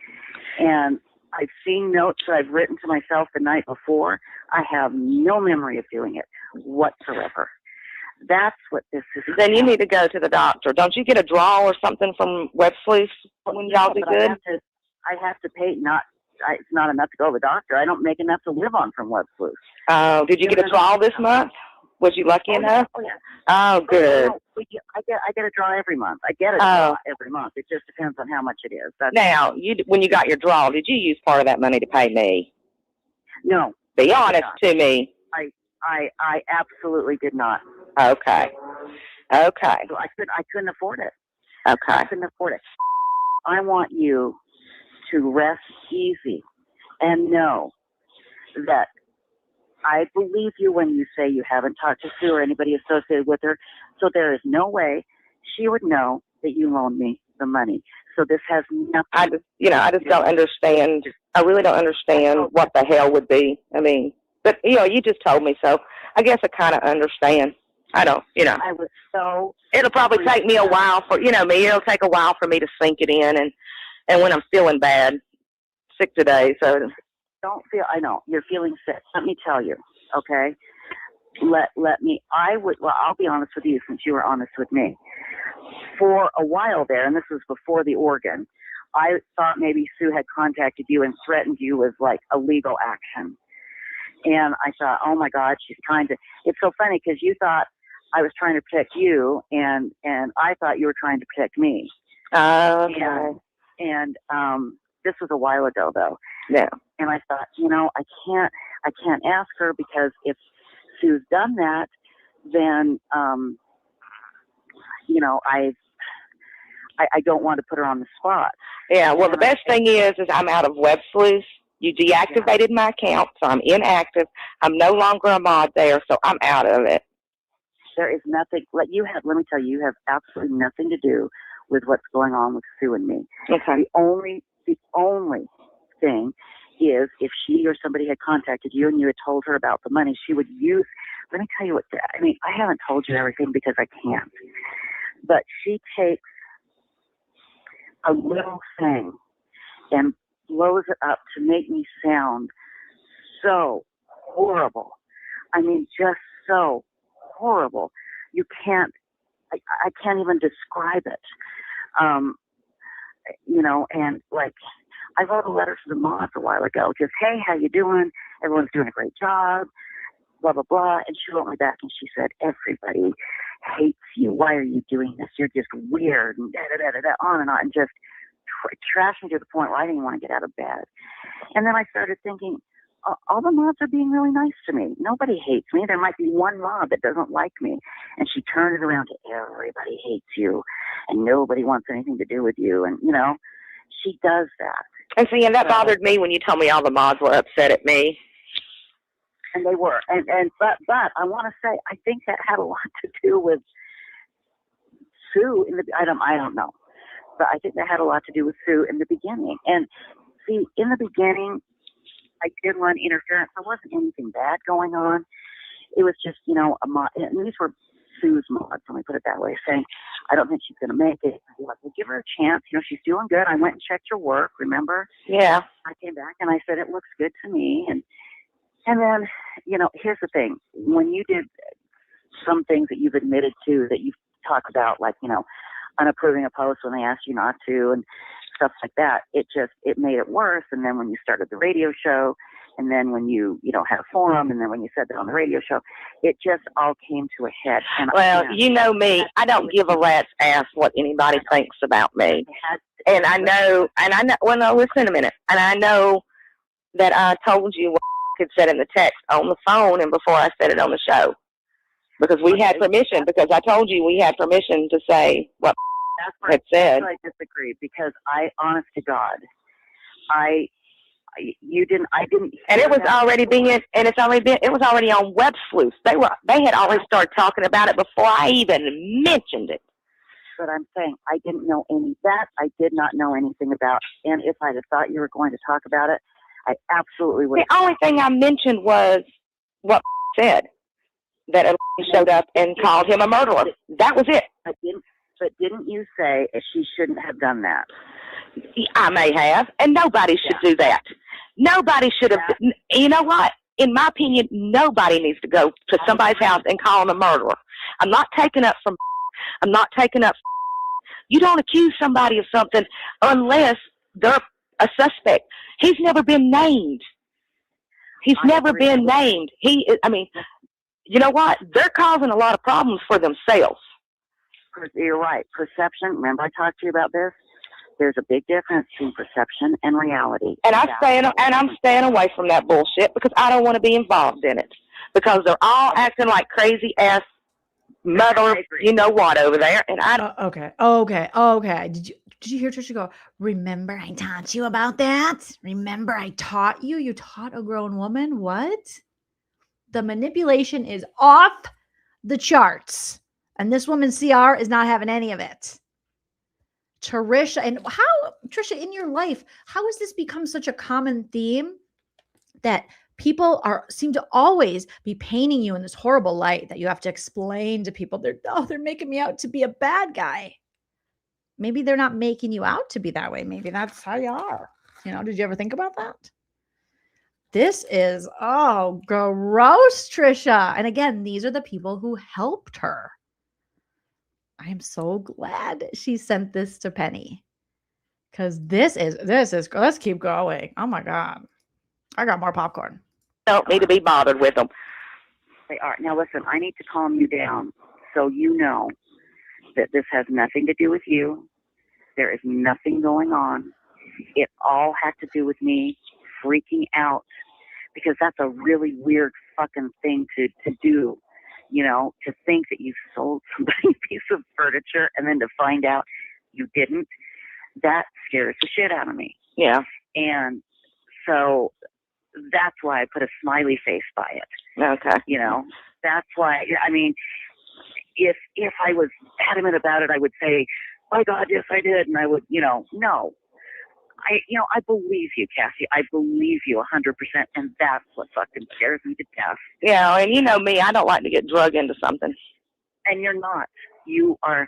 and I've seen notes that I've written to myself the night before. I have no memory of doing it whatsoever. That's what this is. Then you need to go to the doctor. Don't you get a draw or something from WEBSLEUTHS when y'all do good? I have to pay. It's not enough to go to the doctor. I don't make enough to live on from WEBSLEUTHS. Oh, did you get a draw this month? Was you lucky enough? Oh, yeah. Oh, good. I get a draw every month. I get a draw every month. It just depends on how much it is. Now, when you got your draw, did you use part of that money to pay me? No. Be honest to me. I absolutely did not. Okay. So I couldn't afford it. Okay. I couldn't afford it. I want you to rest easy and know that I believe you when you say you haven't talked to Sue or anybody associated with her. So there is no way she would know that you loaned me the money. So this has nothing. I just don't understand. I really don't understand what the hell would be. I mean, but you just told me, so I guess I kind of understand. I don't, I was so. It'll probably take me a while for me. It'll take a while for me to sink it in, and when I'm feeling bad, sick today, so. Don't feel. I know you're feeling sick. Let me tell you, okay? Let me. I'll be honest with you, since you were honest with me. For a while there, and this was before the organ, I thought maybe Sue had contacted you and threatened you with like a legal action. And I thought, oh my God, she's trying to. It's so funny because you thought I was trying to protect you, and I thought you were trying to protect me. Okay. And this was a while ago, though. Yeah. And I thought, I can't ask her, because if Sue's done that, then, I don't want to put her on the spot. Yeah. Well, the best thing is I'm out of WEBSLEUTHS. You deactivated my account, so I'm inactive. I'm no longer a mod there, so I'm out of it. There is nothing. Let me tell you, you have absolutely nothing to do with what's going on with Sue and me. Okay. The only thing is if she or somebody had contacted you and you had told her about the money, she would use. Let me tell you what. I mean, I haven't told you everything because I can't. But she takes a little thing and blows it up to make me sound so horrible. I mean, just so horrible. You can't, I can't even describe it. You know, and like, I wrote a letter to the moms a while ago, just, hey, how you doing? Everyone's doing a great job, blah, blah, blah. And she wrote me back and she said, everybody hates you. Why are you doing this? You're just weird, and on and on, and just trashed me to the point where I didn't want to get out of bed. And then I started thinking, all the moms are being really nice to me. Nobody hates me. There might be one mom that doesn't like me. And she turned it around to everybody hates you and nobody wants anything to do with you. And, you know, she does that. And see, and that bothered me when you told me all the mods were upset at me. And they were. But I want to say, I think that had a lot to do with Sue in the, I don't know. But I think that had a lot to do with Sue in the beginning. And see, in the beginning, I did run interference. There wasn't anything bad going on. It was just, you know, a mod. And these were Sue's mods, let me put it that way, saying, I don't think she's going to make it. I'd be like, well, give her a chance. You know, she's doing good. I went and checked your work, remember? Yeah. I came back and I said, it looks good to me. And then, you know, here's the thing. When you did some things that you've admitted to, that you've talked about, like, you know, unapproving a post when they asked you not to and stuff like that, it made it worse. And then when you started the radio show, and then when you had a forum, and then when you said that on the radio show, it just all came to a head. And well, you know me, I don't give a rat's ass what anybody thinks about me. And I know, well, no, listen a minute. And I know that I told you what I had said in the text on the phone and before I said it on the show. Because we had permission, because I told you we had permission to say what I had said. That's where I disagree, because honest to God, I didn't. And it was already it was already on WEBSLEUTHS. They had already started talking about it before I even mentioned it. But I'm saying I didn't know I did not know anything about. And if I'd have thought you were going to talk about it, I absolutely would. The only thing I mentioned was what said, that a showed up and called him a murderer. That was it. But didn't you say she shouldn't have done that? I may have, and nobody should do that. Nobody should have. You know what? In my opinion, nobody needs to go to somebody's house and call him a murderer. I'm not taking up. You don't accuse somebody of something unless they're a suspect. He's never been named. He's never been named. I mean, you know what? They're causing a lot of problems for themselves. You're right. Perception. Remember I talked to you about this? There's a big difference between perception and reality. And I'm staying away from that bullshit because I don't want to be involved in it. Because they're all acting like crazy ass murderers, you know what, over there. And I don't. Okay. Did you hear Tricia go, remember I taught you about that? Remember I taught you? You taught a grown woman? What? The manipulation is off the charts. And this woman, CR, is not having any of it. Tricia, Tricia, in your life, how has this become such a common theme that people seem to always be painting you in this horrible light that you have to explain to people? They're making me out to be a bad guy. Maybe they're not making you out to be that way. Maybe that's how you are. You know, did you ever think about that? This is, gross, Tricia. And again, these are the people who helped her. I am so glad she sent this to Penny. Because this is, let's keep going. Oh my God. I got more popcorn. Don't need to be bothered with them. They are. Now listen, I need to calm you down so you know that this has nothing to do with you. There is nothing going on. It all had to do with me freaking out, because that's a really weird fucking thing to do. You know, to think that you sold somebody a piece of furniture and then to find out you didn't, that scares the shit out of me. Yeah. And so that's why I put a smiley face by it. Okay. You know, that's why, I mean, if I was adamant about it, I would say, "My God, yes, I did," and I would, no. I believe you, Cassie. I believe you 100%, and that's what fucking scares me to death. Yeah, and you know me, I don't like to get drug into something. And you're not. You are.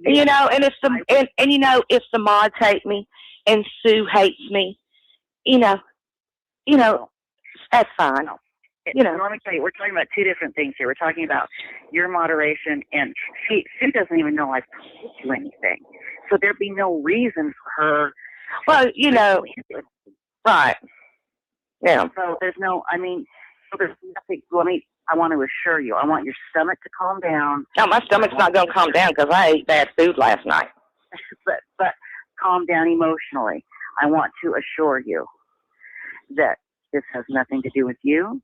And if if the mods hate me and Sue hates me, that's fine. Let me tell you, we're talking about two different things here. We're talking about your moderation, and Sue doesn't even know I've told you anything, so there'd be no reason for her. Well, right. Yeah. So there's nothing. I want to assure you, I want your stomach to calm down. No, my stomach's not going to calm down because I ate bad food last night. but calm down emotionally. I want to assure you that this has nothing to do with you.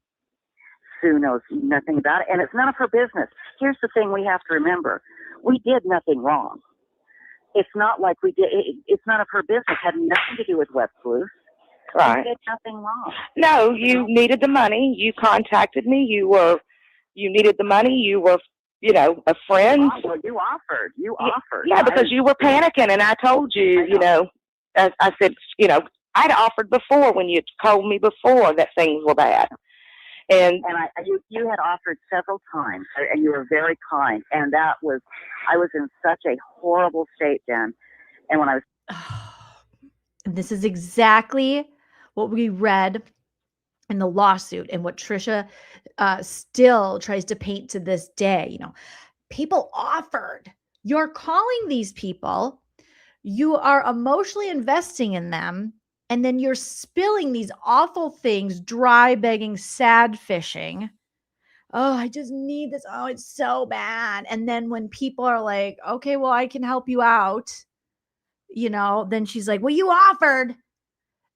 Sue knows nothing about it, and it's none of her business. Here's the thing we have to remember. We did nothing wrong. It's not like we did. It's none of her business. It had nothing to do with WEBSLEUTHS. Right. We did nothing wrong. No, you needed the money. You contacted me. You needed the money. You were, a friend. Well, you offered. Yeah, because you were panicking, and I told you, I said, I'd offered before when you told me before that things were bad. And you had offered several times, and you were very kind. And I was in such a horrible state then. And when I was, this is exactly what we read in the lawsuit, and what Tricia still tries to paint to this day. People offered. You're calling these people. You are emotionally investing in them. And then you're spilling these awful things, dry begging, sad fishing. Oh, I just need this. Oh, it's so bad. And then when people are like, okay, well, I can help you out, then she's like, well, you offered.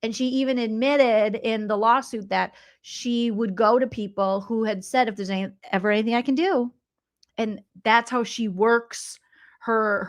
And she even admitted in the lawsuit that she would go to people who had said, if there's ever anything I can do. And that's how she works her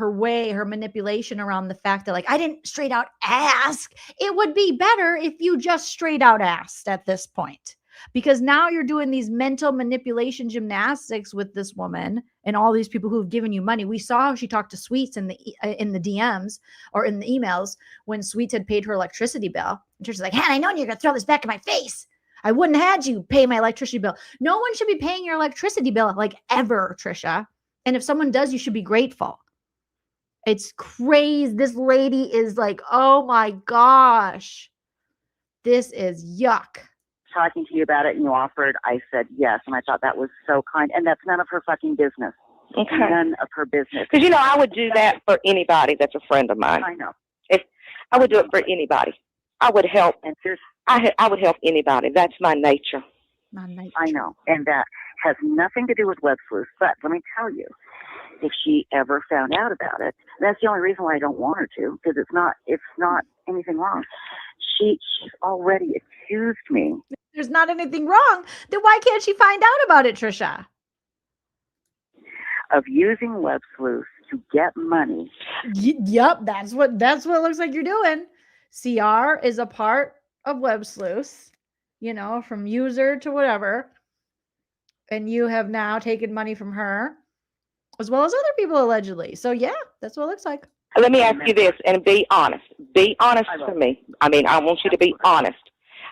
manipulation around the fact that, I didn't straight out ask. It would be better if you just straight out asked at this point, because now you're doing these mental manipulation gymnastics with this woman and all these people who have given you money. We saw how she talked to Sweets in the DMs or in the emails when Sweets had paid her electricity bill. And Tricia's like, had I known you're going to throw this back in my face, I wouldn't have had you pay my electricity bill. No one should be paying your electricity bill ever, Tricia. And if someone does, you should be grateful. It's crazy. This lady is like, oh my gosh, this is yuck. Talking to you about it and you offered, I said yes. And I thought that was so kind. And that's none of her fucking business. Okay. None of her business. Because, I would do that for anybody that's a friend of mine. I know. If I would do it for anybody. I would help. And I would help anybody. That's my nature. I know. And that has nothing to do with WEBSLEUTHS. But let me tell you, if she ever found out about it, that's the only reason why I don't want her to, because it's not anything wrong. She's already accused me. There's not anything wrong. Then why can't she find out about it, Tricia? Of using WEBSLEUTHS to get money. Yep, that's what it looks like you're doing. CR is a part of WEBSLEUTHS, from user to whatever. And you have now taken money from her, as well as other people allegedly. So yeah, that's what it looks like. Let me ask you this, and be honest. Be honest for me. I want you to be honest.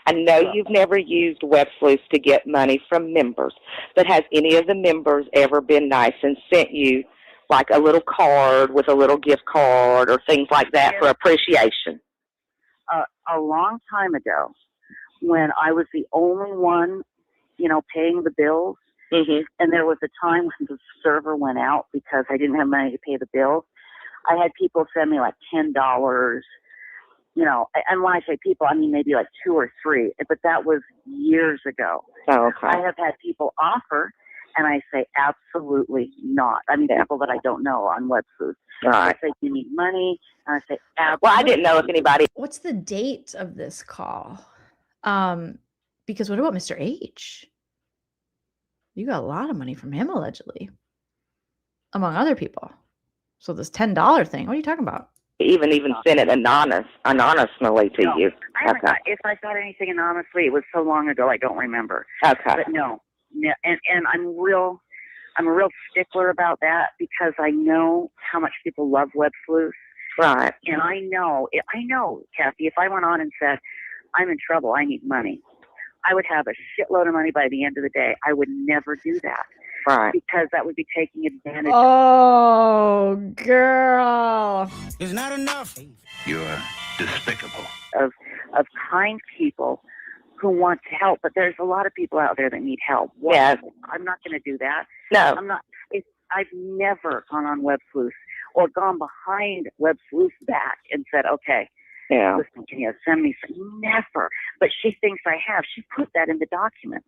I know you've never used WEBSLEUTHS to get money from members, but has any of the members ever been nice and sent you a little card with a little gift card or things like that for appreciation? A long time ago, when I was the only one, paying the bills, and there was a time when the server went out because I didn't have money to pay the bills, I had people send me $10, and when I say people, I mean maybe 2 or 3, but that was years ago. Oh, okay. I have had people offer, and I say absolutely not. People that I don't know on WEBSLEUTHS. Right. I say, you need money, and I say absolutely. Well, I didn't know if anybody. What's the date of this call? Because what about Mr. H? You got a lot of money from him, allegedly, among other people. So this $10 thing, what are you talking about? Even sent it anonymously to you. If I got anything anonymously, it was so long ago I don't remember. Okay. But no, and I'm real I'm a real stickler about that because I know how much people love WEBSLEUTHS. Right. And I know, Kathy, if I went on and said, I'm in trouble, I need money, I would have a shitload of money by the end of the day. I would never do that. Right. Because that would be taking advantage Oh, girl. It's not enough. You're despicable. of kind people who want to help, but there's a lot of people out there that need help. Well, Yeah. I'm not going to do that. No. I'm not. I've never gone on WEBSLEUTHS or gone behind WEBSLEUTHS back and said, okay, Yeah. listen, can you send me some? Never. But she thinks I have. She put that in the documents.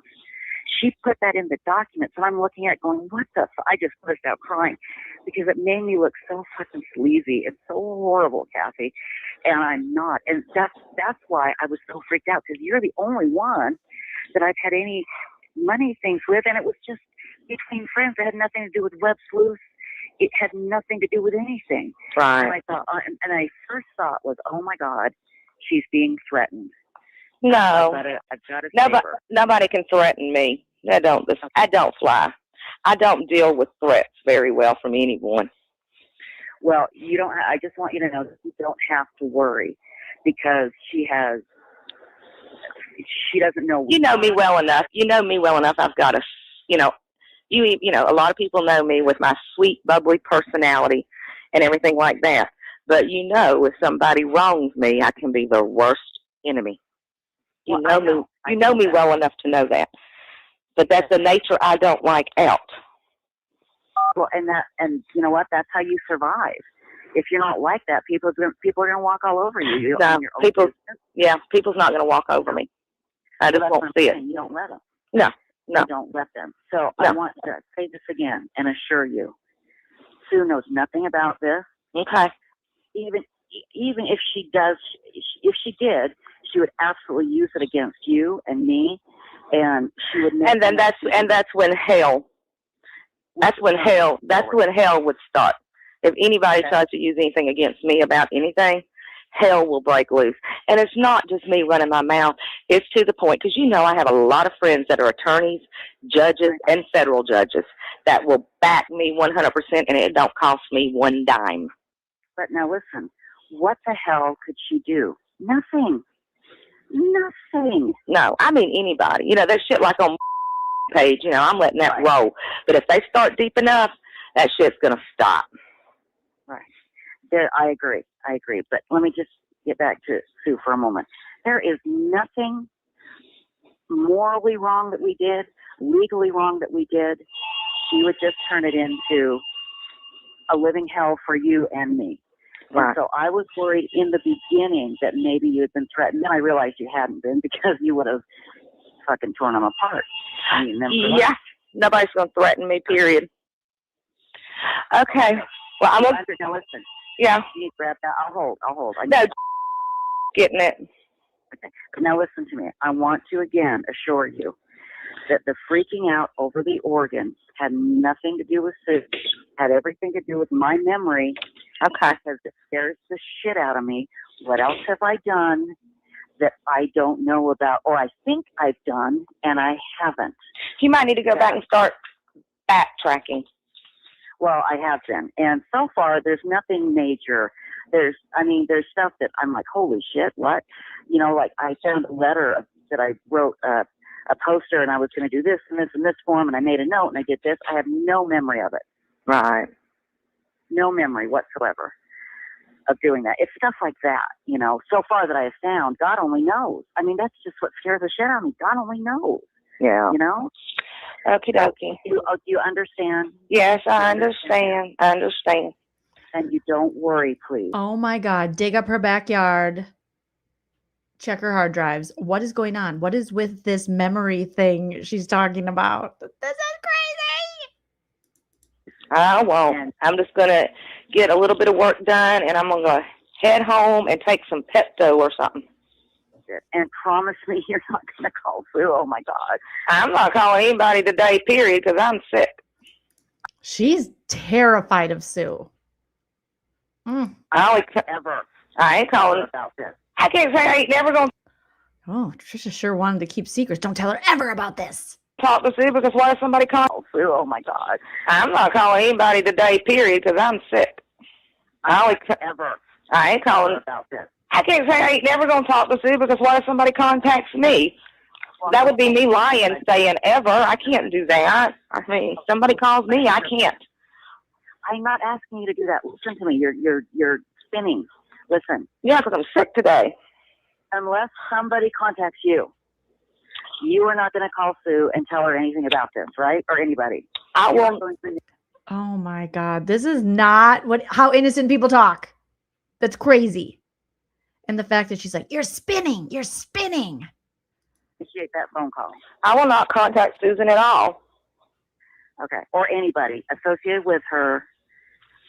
She put that in the documents, and I'm looking at it going, what the I just burst out crying because it made me look so fucking sleazy. It's so horrible, Kathy, and I'm not. And that's why I was so freaked out, because you're the only one that I've had any money things with, and it was just between friends. It had nothing to do with WEBSLEUTHS. It had nothing to do with anything. Right. And I thought, and I first thought was, oh my God, she's being threatened. No. I've got to save her. Nobody can threaten me. I don't fly. I don't deal with threats very well from anyone. Well, you don't. I just want you to know that you don't have to worry, because she doesn't know. You know me well enough. You know me well enough. I've got a, you know, a lot of people know me with my sweet, bubbly personality and everything like that. But you know, if somebody wrongs me, I can be the worst enemy. You know me well enough to know that. But that's the nature I don't like out. Well, and you know what? That's how you survive. If you're not like that, people are going to walk all over you. No, people's not going to walk over me. I just won't see it. You don't let them. No. You don't let them. So I want to say this again and assure you, Sue knows nothing about this. Okay. Even if she does, if she did, she would absolutely use it against you and me, and she would. And then that's when hell. That's when hell would start. If anybody tries to use anything against me about anything, hell will break loose. And it's not just me running my mouth. It's to the point, because you know I have a lot of friends that are attorneys, judges, and federal judges that will back me 100%, and it don't cost me one dime. But now listen, what the hell could she do? Nothing. Nothing. No, I mean anybody. You know, there's shit like on page, you know, I'm letting that roll. But if they start deep enough, that shit's going to stop. Right. I agree. But let me just get back to Sue for a moment. There is nothing morally wrong that we did, legally wrong that we did. She would just turn it into a living hell for you and me. Right. And so I was worried in the beginning that maybe you had been threatened. Then I realized you hadn't been, because you would have fucking torn them apart. I mean, yeah. Nobody's going to threaten me, period. Okay. Well, I'm going to... Now listen. Yeah. You need to grab that. I'll hold. No, getting it. Okay. Now listen to me. I want to again assure you that the freaking out over the organ had nothing to do with Sue. Had everything to do with my memory. Okay. Because it scares the shit out of me. What else have I done that I don't know about, or I think I've done and I haven't? You might need to go back and start backtracking. Well, I have been. And so far, there's nothing major. There's stuff that I'm like, holy shit, what? You know, like I found a letter that I wrote, a poster, and I was going to do this and this and this form, and I made a note, and I did this. I have no memory of it. Right. No memory whatsoever of doing that. It's stuff like that, you know, so far that I have found. God only knows. I mean, that's just what scares the shit out of me. God only knows. Yeah. You know? Okie dokie. Do you understand? Yes, I understand. And you don't worry, please. Oh my God. Dig up her backyard. Check her hard drives. What is going on? What is with this memory thing she's talking about? This is crazy. I won't. I'm just going to get a little bit of work done, and I'm going to head home and take some Pepto or something. And promise me you're not going to call Sue. Oh my God. I'm not calling anybody today, period, because I'm sick. She's terrified of Sue. I ain't calling about this. I can't say I ain't never going to. Oh, Trisha sure wanted to keep secrets. Don't tell her ever about this. talk to Sue because what if somebody calls Sue? Oh my God. I'm not calling anybody today, period, because I'm sick. I ain't calling about this. I can't say I ain't never going to talk to Sue because what if somebody contacts me? Well, that would be me lying, saying ever. I can't do that. I mean, somebody calls me, I can't. I'm not asking you to do that. Listen to me. You're spinning. Listen. Yeah, because I'm sick today. Unless somebody contacts you, you are not going to call Sue and tell her anything about this, right? Or anybody. I won't. Oh my God. This is not how innocent people talk. That's crazy. And the fact that she's like, you're spinning. You're spinning. Appreciate that phone call. I will not contact Susan at all. Okay. Or anybody associated with her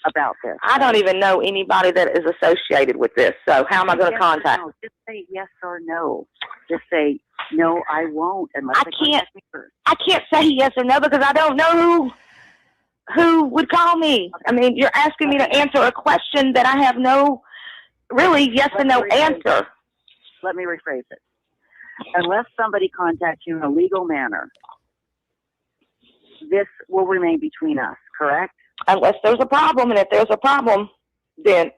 about this. I don't even know anybody that is associated with this. So how am I going to contact? No. Just say yes or no. Just say, no, I won't. Unless I can't say yes or no because I don't know who would call me. Okay. I mean, you're asking me to answer a question that I have no really yes or no answer. Let me rephrase it. Unless somebody contacts you in a legal manner, this will remain between us, correct? Unless there's a problem, and if there's a problem, then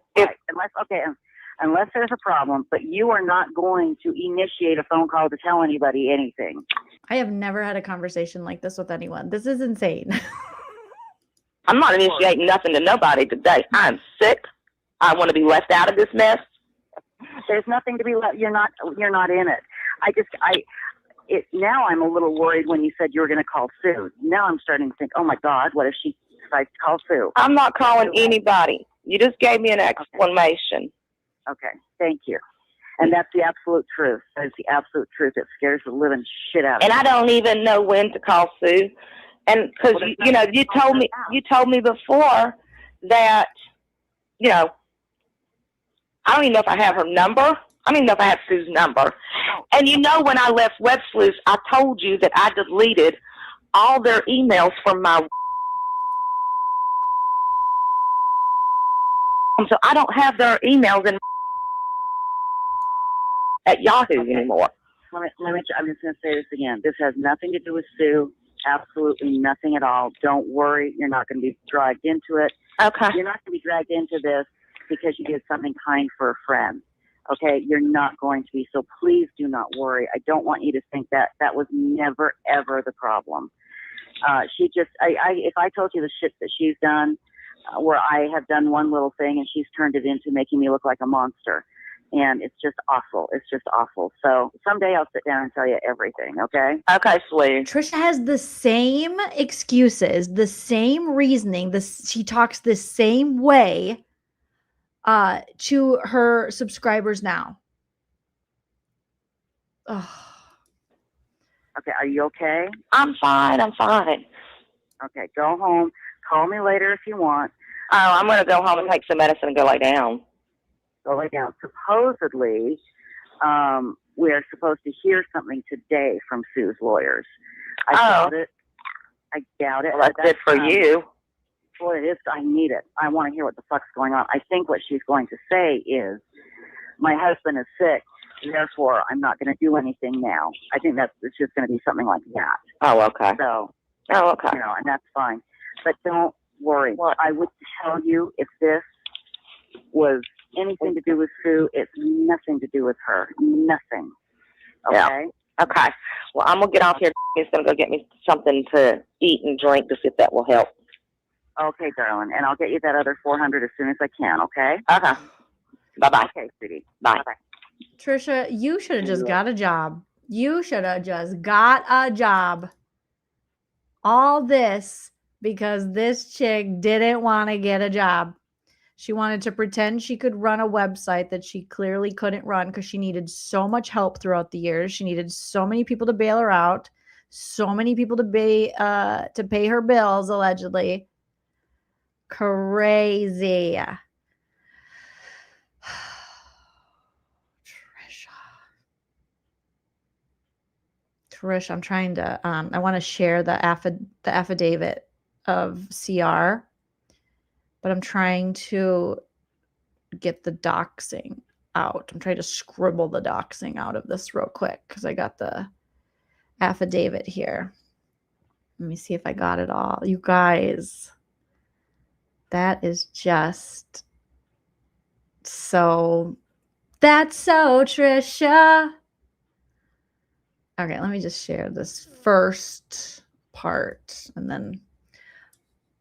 unless there's a problem, but you are not going to initiate a phone call to tell anybody anything. I have never had a conversation like this with anyone. This is insane. I'm not initiating nothing to nobody today. I'm sick. I want to be left out of this mess. There's nothing to be left. You're not in it. Now I'm a little worried when you said you were going to call Sue. Now I'm starting to think, oh my God, what if she decides to call Sue? I'm not calling anybody. You just gave me an explanation. Okay, thank you. And that's the absolute truth. That is the absolute truth. It scares the living shit out of me. And I don't even know when to call Sue. And because you told me before that, I don't even know if I have her number. I don't even know if I have Sue's number. And when I left WEBSLEUTHS, I told you that I deleted all their emails from my. So I don't have their emails at Yahoo anymore. I'm just going to say this again. This has nothing to do with Sue. Absolutely nothing at all. Don't worry. You're not going to be dragged into it. Okay. You're not going to be dragged into this because you did something kind for a friend. Okay. You're not going to be. So please do not worry. I don't want you to think that was never, ever the problem. If I told you the shit that she's done, where I have done one little thing and she's turned it into making me look like a monster. And it's just awful. It's just awful. So someday I'll sit down and tell you everything, okay? Okay, sweetie. Trisha has the same excuses, the same reasoning. She talks the same way to her subscribers now. Ugh. Okay, are you okay? I'm fine. Okay, go home. Call me later if you want. Oh, I'm going to go home and take some medicine and go lay down. Go lay down. Supposedly, we're supposed to hear something today from Sue's lawyers. I doubt it. Well, that's good for you. Well, it is. I need it. I want to hear what the fuck's going on. I think what she's going to say is, my husband is sick, therefore I'm not going to do anything now. I think it's just going to be something like that. Oh, okay. So, okay. And that's fine. But don't worry. What? I would tell you if this was anything to do with Sue, it's nothing to do with her. Nothing. Okay? Yeah. Okay. Well, I'm going to get off here. He's going to go get me something to eat and drink to see if that will help. Okay, darling. And I'll get you that other 400 as soon as I can, okay? Okay. Bye-bye. Okay, sweetie. Bye. Bye-bye. Trisha, you should have just got a job. You should have just got a job. All this because this chick didn't want to get a job. She wanted to pretend she could run a website that she clearly couldn't run because she needed so much help throughout the years. She needed so many people to bail her out, so many people to pay her bills, allegedly. Crazy. Trish, I'm trying to, I want to share the affidavit of CR, but I'm trying to get the doxing out. I'm trying to scribble the doxing out of this real quick because I got the affidavit here. Let me see if I got it all. You guys, that is just so, that's so Trisha. Okay, let me just share this first part and then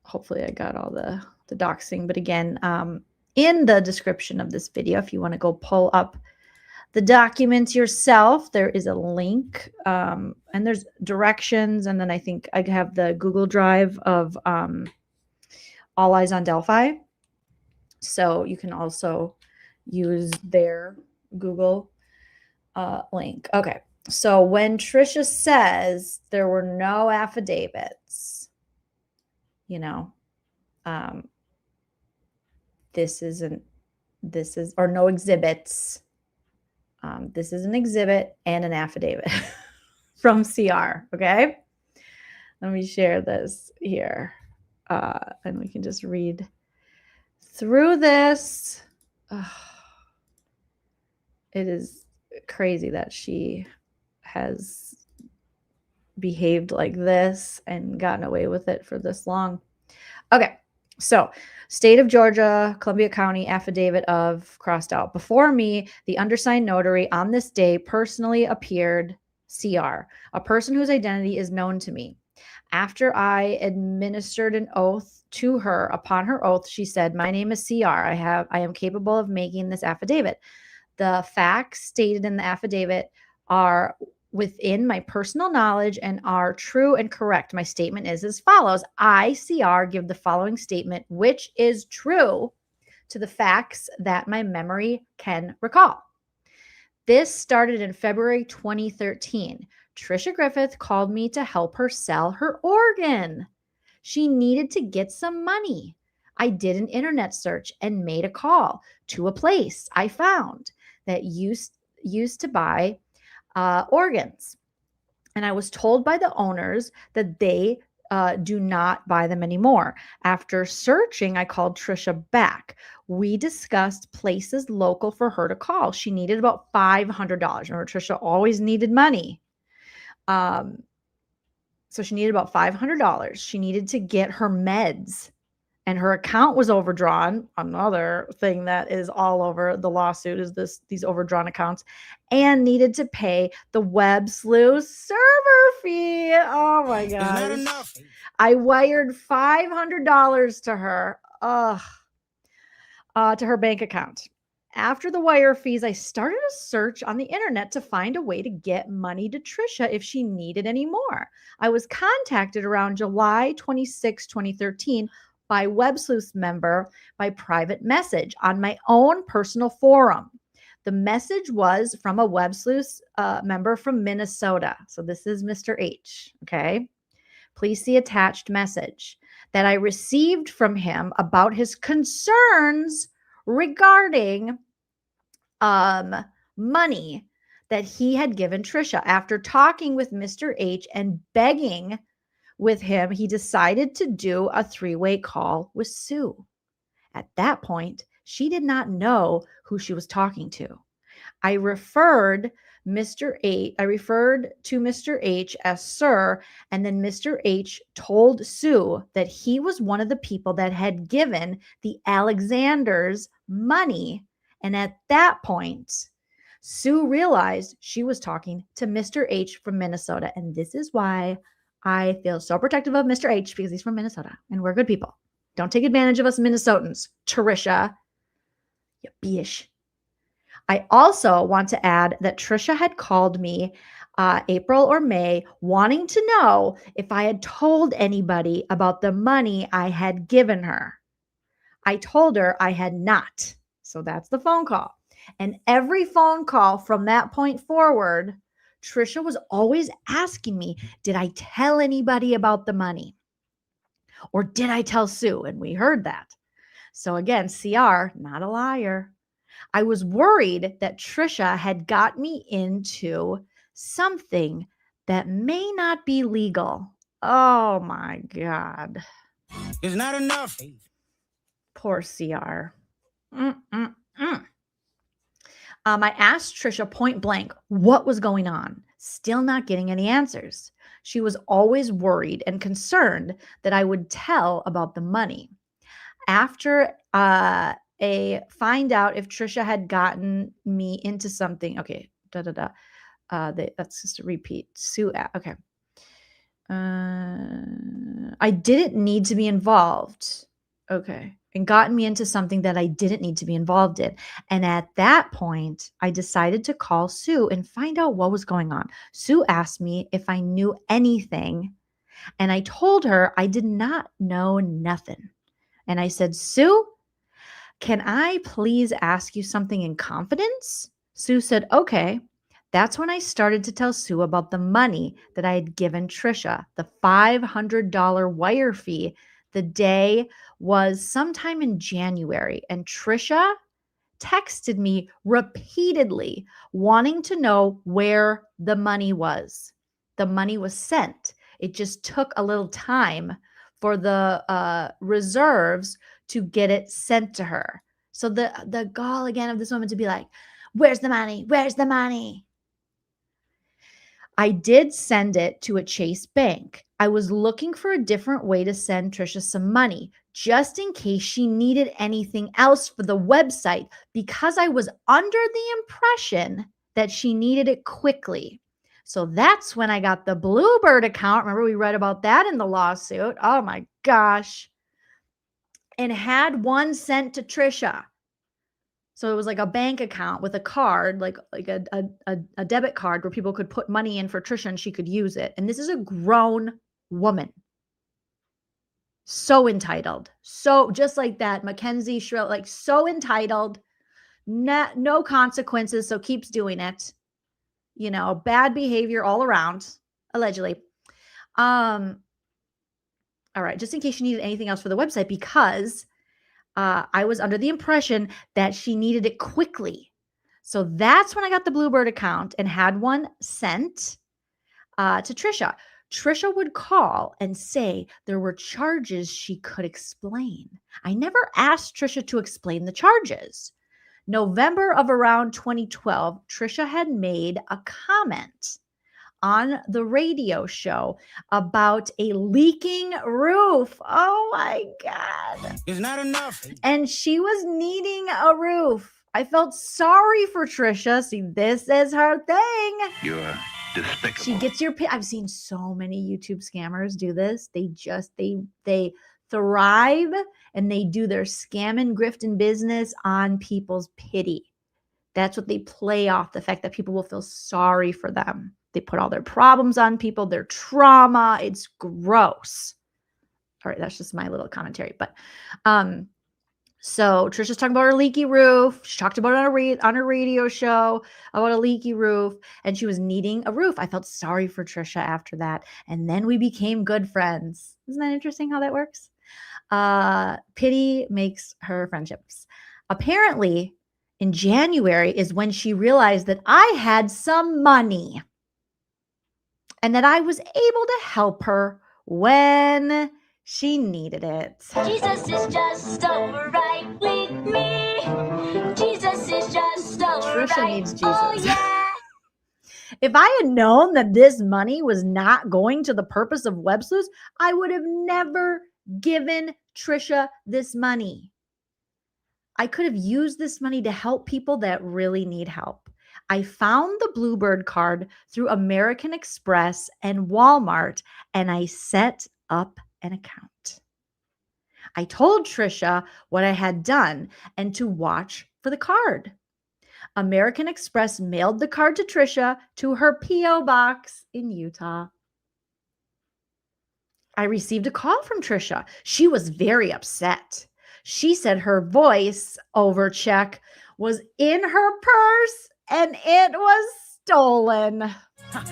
hopefully I got all the doxing. But again, in the description of this video, if you want to go pull up the document yourself, there is a link and there's directions. And then I think I have the Google Drive of All Eyes on Delphi. So you can also use their Google link. Okay. So when Trisha says there were no affidavits, you know, or no exhibits. This is an exhibit and an affidavit from CR. Okay. Let me share this here. And we can just read through this. It is crazy that she has behaved like this and gotten away with it for this long. Okay. So, State of Georgia, Columbia County, affidavit of crossed out. Before me, the undersigned notary on this day personally appeared CR, a person whose identity is known to me. After I administered an oath to her, upon her oath, she said, "My name is CR. I am capable of making this affidavit. The facts stated in the affidavit are within my personal knowledge and are true and correct. My statement is as follows. I, CR, give the following statement, which is true to the facts that my memory can recall. This started in February 2013. Patricia Griffith called me to help her sell her organ. She needed to get some money. I did an internet search and made a call to a place I found that used to buy organs. And I was told by the owners that they do not buy them anymore. After searching, I called Trisha back. We discussed places local for her to call. She needed about $500. Remember, Trisha always needed money. So she needed about $500. She needed to get her meds. And her account was overdrawn. Another thing that is all over the lawsuit is these overdrawn accounts, and needed to pay the WEBSLEUTHS server fee. Oh my gosh. I wired $500 to her, to her bank account. After the wire fees, I started a search on the internet to find a way to get money to Trisha if she needed any more. I was contacted around July 26, 2013 by WEBSLEUTHS member by private message on my own personal forum. The message was from a WEBSLEUTHS member from Minnesota. So this is Mr. H, okay? Please see attached message that I received from him about his concerns regarding money that he had given Trisha. After talking with Mr. H and begging with him, he decided to do a three-way call with Sue. At that point, she did not know who she was talking to. I referred to Mr. H as Sir, and then Mr. H told Sue that he was one of the people that had given the Alexanders money. And at that point, Sue realized she was talking to Mr. H from Minnesota. And this is why I feel so protective of Mr. H, because he's from Minnesota and we're good people. Don't take advantage of us Minnesotans, Trisha. You bitch. I also want to add that Trisha had called me April or May wanting to know if I had told anybody about the money I had given her. I told her I had not. So that's the phone call. And every phone call from that point forward, Trisha was always asking me, did I tell anybody about the money? Or did I tell Sue? And we heard that. So again, CR, not a liar. I was worried that Trisha had got me into something that may not be legal. Oh my God. It's not enough. Poor CR. I asked Trisha point blank what was going on. Still not getting any answers. She was always worried and concerned that I would tell about the money. After a find out if Trisha had gotten me into something. Okay, that's just a repeat. Sue. Okay. I didn't need to be involved. Okay. And gotten me into something that I didn't need to be involved in. And at that point, I decided to call Sue and find out what was going on. Sue asked me if I knew anything, and I told her I did not know nothing. And I said, Sue, can I please ask you something in confidence? Sue said, okay. That's when I started to tell Sue about the money that I had given Trisha, the $500 wire fee. The day was sometime in January, and Trisha texted me repeatedly wanting to know where the money was. The money was sent. It just took a little time for the reserves to get it sent to her. So the gall again of this woman to be like, where's the money? Where's the money? I did send it to a Chase bank. I was looking for a different way to send Trisha some money, just in case she needed anything else for the website, because I was under the impression that she needed it quickly. So that's when I got the Bluebird account. Remember, we read about that in the lawsuit. Oh my gosh. And had one sent to Trisha. So it was like a bank account with a card, like a debit card where people could put money in for Trisha and she could use it. And this is a grown woman. So entitled. So just like that, Mackenzie Shrill, like so entitled, no consequences. So keeps doing it. You know, bad behavior all around, allegedly. All right. Just in case you needed anything else for the website, because I was under the impression that she needed it quickly. So that's when I got the Bluebird account and had one sent to Trisha. Trisha would call and say there were charges she could explain. I never asked Trisha to explain the charges. November of around 2012, Trisha had made a comment on the radio show about a leaking roof. Oh my God. It's not enough. And she was needing a roof. I felt sorry for Trisha. See, this is her thing. You're despicable. She gets your, I've seen so many YouTube scammers do this. They thrive and they do their scam and grift and business on people's pity. That's what they play off, the fact that people will feel sorry for them. They put all their problems on people, their trauma. It's gross. All right, that's just my little commentary. But so Trisha's talking about her leaky roof. She talked about it on her radio show about a leaky roof, and she was needing a roof. I felt sorry for Trisha after that, and then we became good friends. Isn't that interesting how that works? Pity makes her friendships. Apparently, in January is when she realized that I had some money and that I was able to help her when she needed it. Jesus is just alright with me. Jesus is just alright. Trisha needs Jesus. Oh yeah. If I had known that this money was not going to the purpose of WEBSLEUTHS, I would have never given Trisha this money. I could have used this money to help people that really need help. I found the Bluebird card through American Express and Walmart, and I set up an account. I told Trisha what I had done and to watch for the card. American Express mailed the card to Trisha to her P.O. box in Utah. I received a call from Trisha. She was very upset. She said her voice over check was in her purse and it was stolen.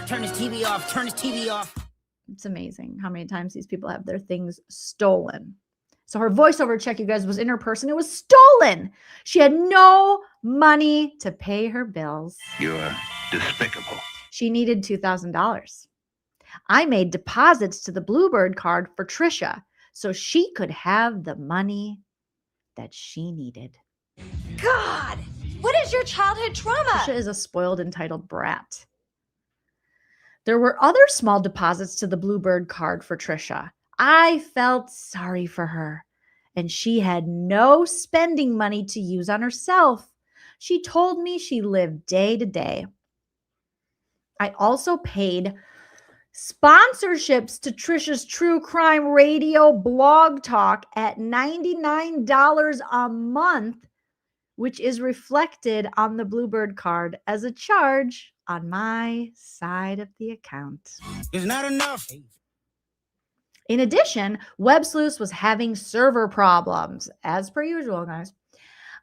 Turn his TV off. Turn his TV off. It's amazing how many times these people have their things stolen. So her voiceover check, you guys, was in her purse and it was stolen. She had no money to pay her bills. You're despicable. She needed $2,000. I made deposits to the Bluebird card for Trisha so she could have the money that she needed. God, what is your childhood trauma? Trisha is a spoiled, entitled brat. There were other small deposits to the Bluebird card for Trisha. I felt sorry for her, and she had no spending money to use on herself. She told me she lived day to day. I also paid sponsorships to Trisha's True Crime Radio blog talk at $99 a month, which is reflected on the Bluebird card as a charge on my side of the account. It's not enough. In addition, WEBSLEUTHS was having server problems, as per usual, guys.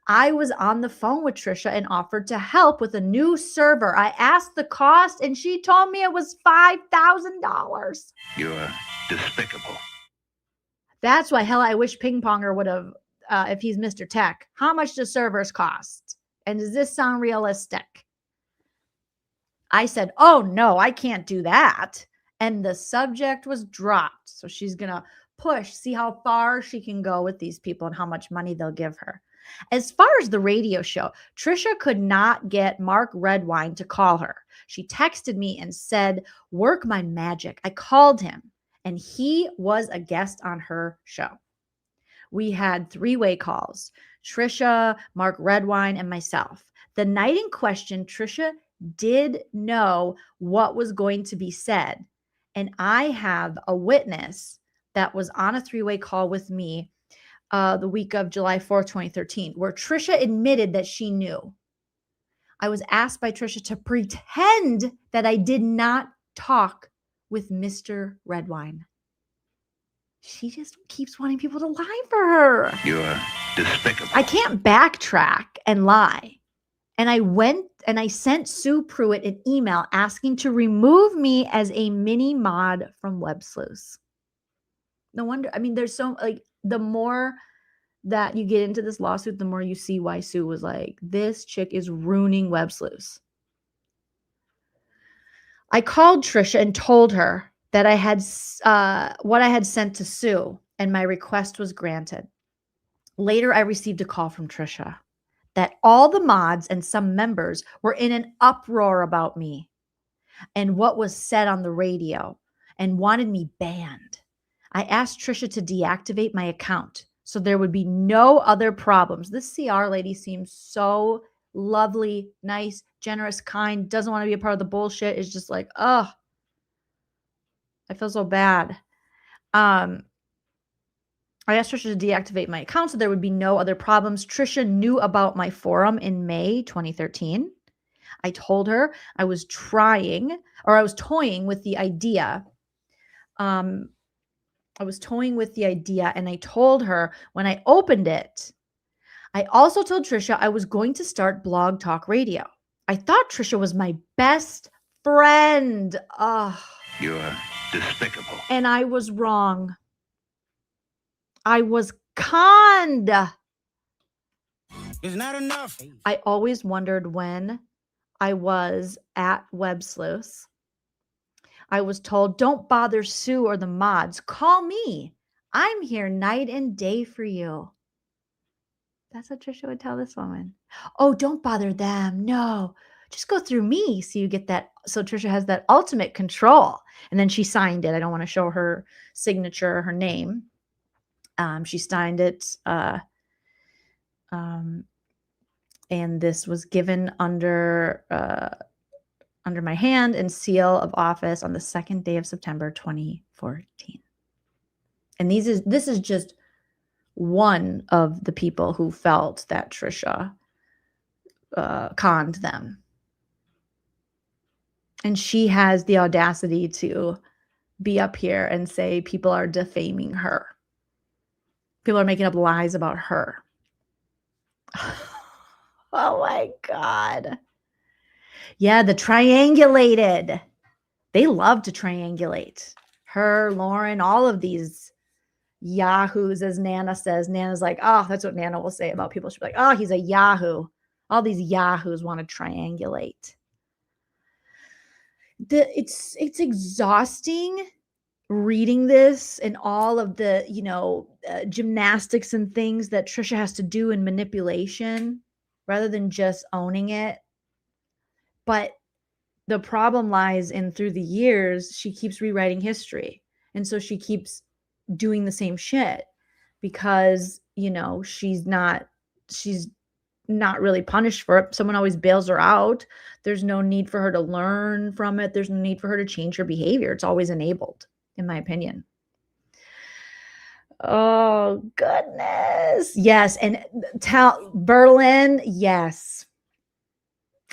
I was on the phone with Trisha and offered to help with a new server. I asked the cost, and she told me it was $5,000. You're despicable. That's why, hell, I wish Ping Ponger would have, if he's Mr. Tech. How much do servers cost? And does this sound realistic? I said, oh, no, I can't do that. And the subject was dropped. So she's going to push, see how far she can go with these people and how much money they'll give her. As far as the radio show, Trisha could not get Mark Redwine to call her. She texted me and said, work my magic. I called him, and he was a guest on her show. We had three-way calls, Trisha, Mark Redwine, and myself. The night in question, Trisha did know what was going to be said, and I have a witness that was on a three-way call with me the week of July 4th, 2013, where Trisha admitted that she knew. I was asked by Trisha to pretend that I did not talk with Mr. Redwine. She just keeps wanting people to lie for her. You're despicable. I can't backtrack and lie. And I went and I sent Sue Pruitt an email asking to remove me as a mini mod from WEBSLEUTHS. No wonder. I mean, there's so, like, the more that you get into this lawsuit, the more you see why Sue was like, this chick is ruining WEBSLEUTHS. I called Trisha and told her that I had what I had sent to Sue, and my request was granted. Later, I received a call from Trisha that all the mods and some members were in an uproar about me and what was said on the radio and wanted me banned. I asked Trisha to deactivate my account so there would be no other problems. This CR lady seems so lovely, nice, generous, kind, doesn't want to be a part of the bullshit. Is just like, oh, I feel so bad. I asked Trisha to deactivate my account so there would be no other problems. Trisha knew about my forum in May 2013. I told her I was toying with the idea. I was toying with the idea, and I told her when I opened it, I also told Trisha I was going to start Blog Talk Radio. I thought Trisha was my best friend. You're despicable. And I was wrong. I was conned. It's not enough. I always wondered when I was at WEBSLEUTHS. I was told, don't bother Sue or the mods. Call me. I'm here night and day for you. That's what Trisha would tell this woman. Oh, don't bother them. No, just go through me. So you get that. So Trisha has that ultimate control. And then she signed it. I don't want to show her signature or her name. She signed it. And this was given under my hand and seal of office on the 2nd day of September 2014. And this is just one of the people who felt that Trisha conned them. And she has the audacity to be up here and say people are defaming her. People are making up lies about her. Oh my God. Yeah, the triangulated. They love to triangulate. Her, Lauren, all of these yahoos, as Nana says. Nana's like, oh, that's what Nana will say about people. She'll be like, oh, he's a yahoo. All these yahoos want to triangulate. It's exhausting reading this and all of the, gymnastics and things that Trisha has to do in manipulation rather than just owning it. But the problem lies in through the years, she keeps rewriting history. And so she keeps doing the same shit because, you know, she's not really punished for it. Someone always bails her out. There's no need for her to learn from it. There's no need for her to change her behavior. It's always enabled, in my opinion. Oh, goodness. Yes. And Berlin, yes.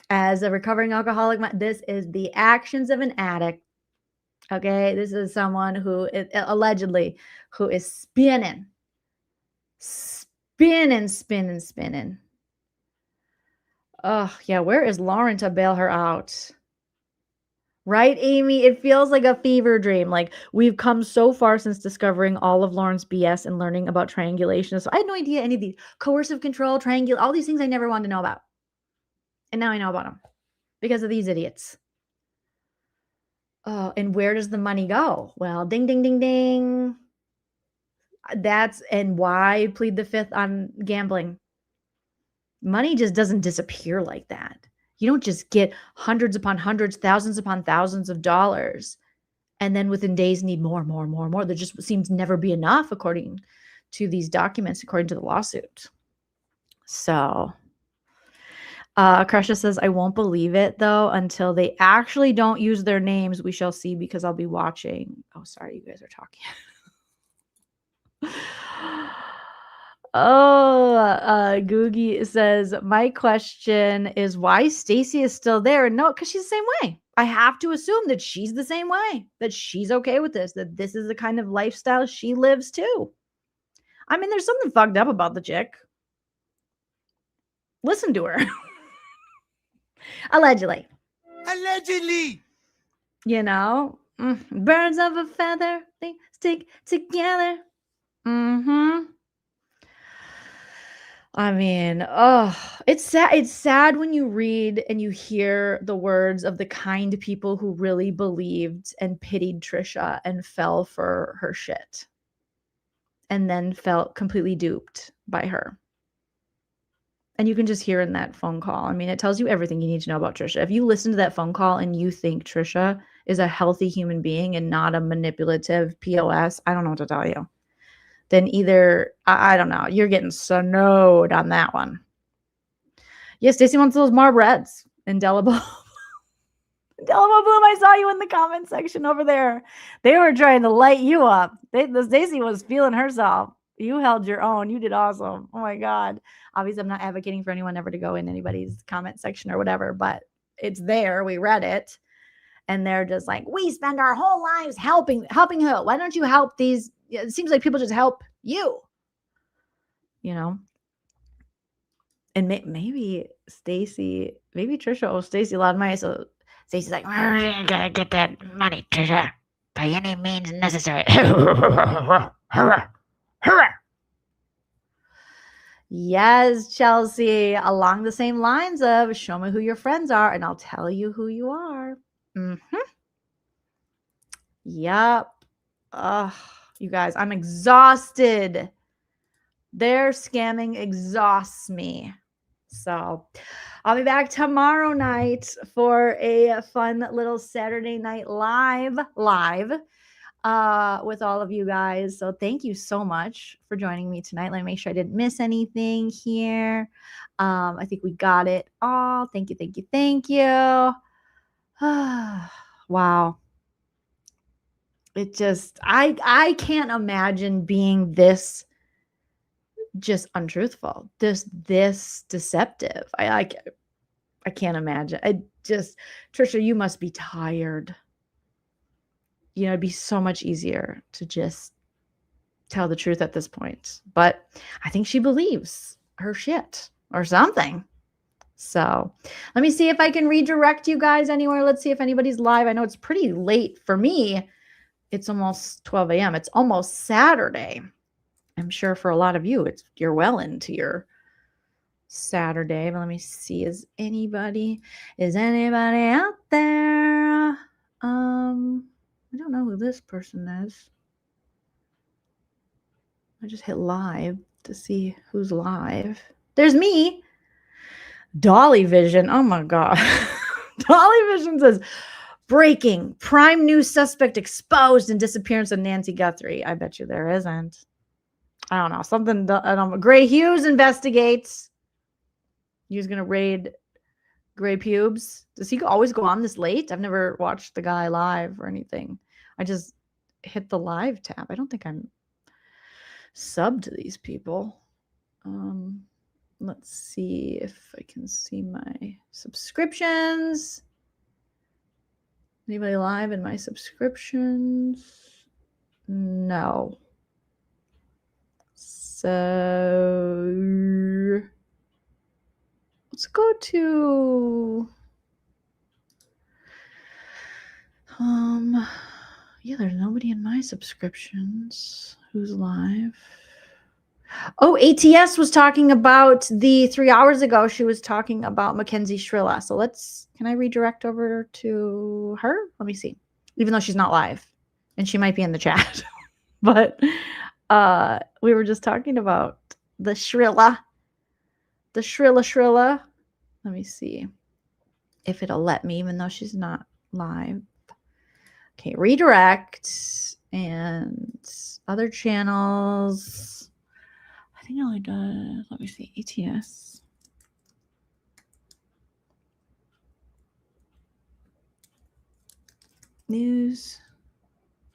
As a recovering alcoholic, this is the actions of an addict. Okay. This is someone who is, allegedly, who is spinning. Oh, yeah. Where is Lauren to bail her out? Right, Amy? It feels like a fever dream. Like, we've come so far since discovering all of Lauren's BS and learning about triangulation. So I had no idea any of these coercive control, all these things I never wanted to know about. And now I know about them because of these idiots. Oh, and where does the money go? Well, ding, ding, ding, ding. And why plead the fifth on gambling? Money just doesn't disappear like that. You don't just get hundreds upon hundreds, thousands upon thousands of dollars, and then within days need more. There just seems never be enough, according to these documents, according to the lawsuit. So, Krusha says, I won't believe it, though, until they actually don't use their names. We shall see, because I'll be watching. Oh, sorry, you guys are talking. Oh, Googie says, my question is why Stacy is still there. And no, because she's the same way. I have to assume that she's the same way, that she's okay with this, that this is the kind of lifestyle she lives too. I mean, there's something fucked up about the chick. Listen to her. Allegedly. You know, birds of a feather, they stick together. I mean, it's sad. It's sad when you read and you hear the words of the kind people who really believed and pitied Trisha and fell for her shit, and then felt completely duped by her. And you can just hear in that phone call. I mean, it tells you everything you need to know about Trisha. If you listen to that phone call and you think Trisha is a healthy human being and not a manipulative POS, I don't know what to tell you. Then either, I don't know, you're getting snowed on that one. Yes, Stacey wants those Marb Reds. Indelible. Indelible Bloom, I saw you in the comment section over there. They were trying to light you up. Stacey was feeling herself. You held your own. You did awesome. Oh my God. Obviously, I'm not advocating for anyone ever to go in anybody's comment section or whatever, but it's there. We read it. And they're just like, we spend our whole lives helping who? Why don't you help these? It seems like people just help you, you know? And maybe Stacey, maybe Trisha owes Stacey a lot of money. So Stacey's like, I gotta get that money, Trisha, by any means necessary. Yes, Chelsea, along the same lines of show me who your friends are and I'll tell you who you are. Yep. Ugh, you guys, I'm exhausted. Their scamming exhausts me. So I'll be back tomorrow night for a fun little Saturday night live with all of you guys. So thank you so much for joining me tonight. Let me make sure I didn't miss anything here. I think we got it all. Thank you. Wow. It just, I can't imagine being this just untruthful, this deceptive. I can't imagine. Trisha, you must be tired. You know, it'd be so much easier to just tell the truth at this point. But I think she believes her shit or something. So let me see if I can redirect you guys anywhere. Let's see if anybody's live. I know it's pretty late for me. It's almost 12 a.m. It's almost Saturday. I'm sure for a lot of you, you're well into your Saturday. But let me see. Is anybody out there? I don't know who this person is. I just hit live to see who's live. There's me. Dolly Vision. Oh my God. Dolly Vision says, breaking, prime news suspect exposed in disappearance of Nancy Guthrie. I bet you there isn't. I don't know. Something, I don't know. Gray Hughes investigates. He's going to raid Gray Pubes. Does he always go on this late? I've never watched the guy live or anything. I just hit the live tab. I don't think I'm subbed to these people. Let's see if I can see my subscriptions. Anybody live in my subscriptions? No. So let's go to yeah, there's nobody in my subscriptions who's live. Oh, ATS was talking about the 3 hours ago. She was talking about Mackenzie Shrilla. So can I redirect over to her? Let me see. Even though she's not live and she might be in the chat, but we were just talking about the Shrilla. Let me see if it'll let me, even though she's not live. Okay, redirect and other channels. I think it only does, let me see, ATS. News.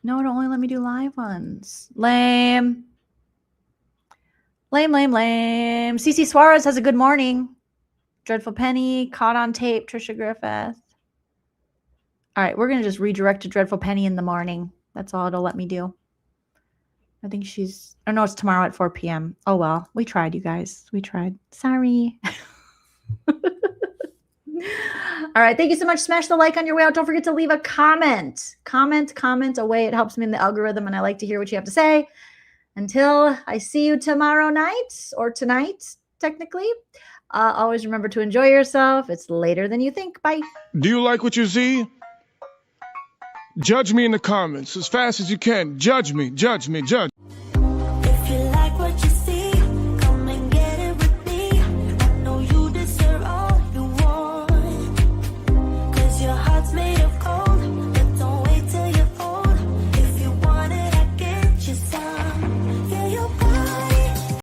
No, it'll only let me do live ones. Lame. CC Suarez has a good morning. Dreadful Penny, caught on tape, Patricia Griffith. All right, we're going to just redirect to Dreadful Penny in the morning. That's all it'll let me do. I think she's, oh no, it's tomorrow at 4 p.m. Oh well, we tried, you guys. We tried. Sorry. All right, thank you so much. Smash the like on your way out. Don't forget to leave a comment. Comment away. It helps me in the algorithm, and I like to hear what you have to say. Until I see you tomorrow night, or tonight, technically, always remember to enjoy yourself. It's later than you think. Bye. Do you like what you see? Judge me in the comments as fast as you can. Judge me.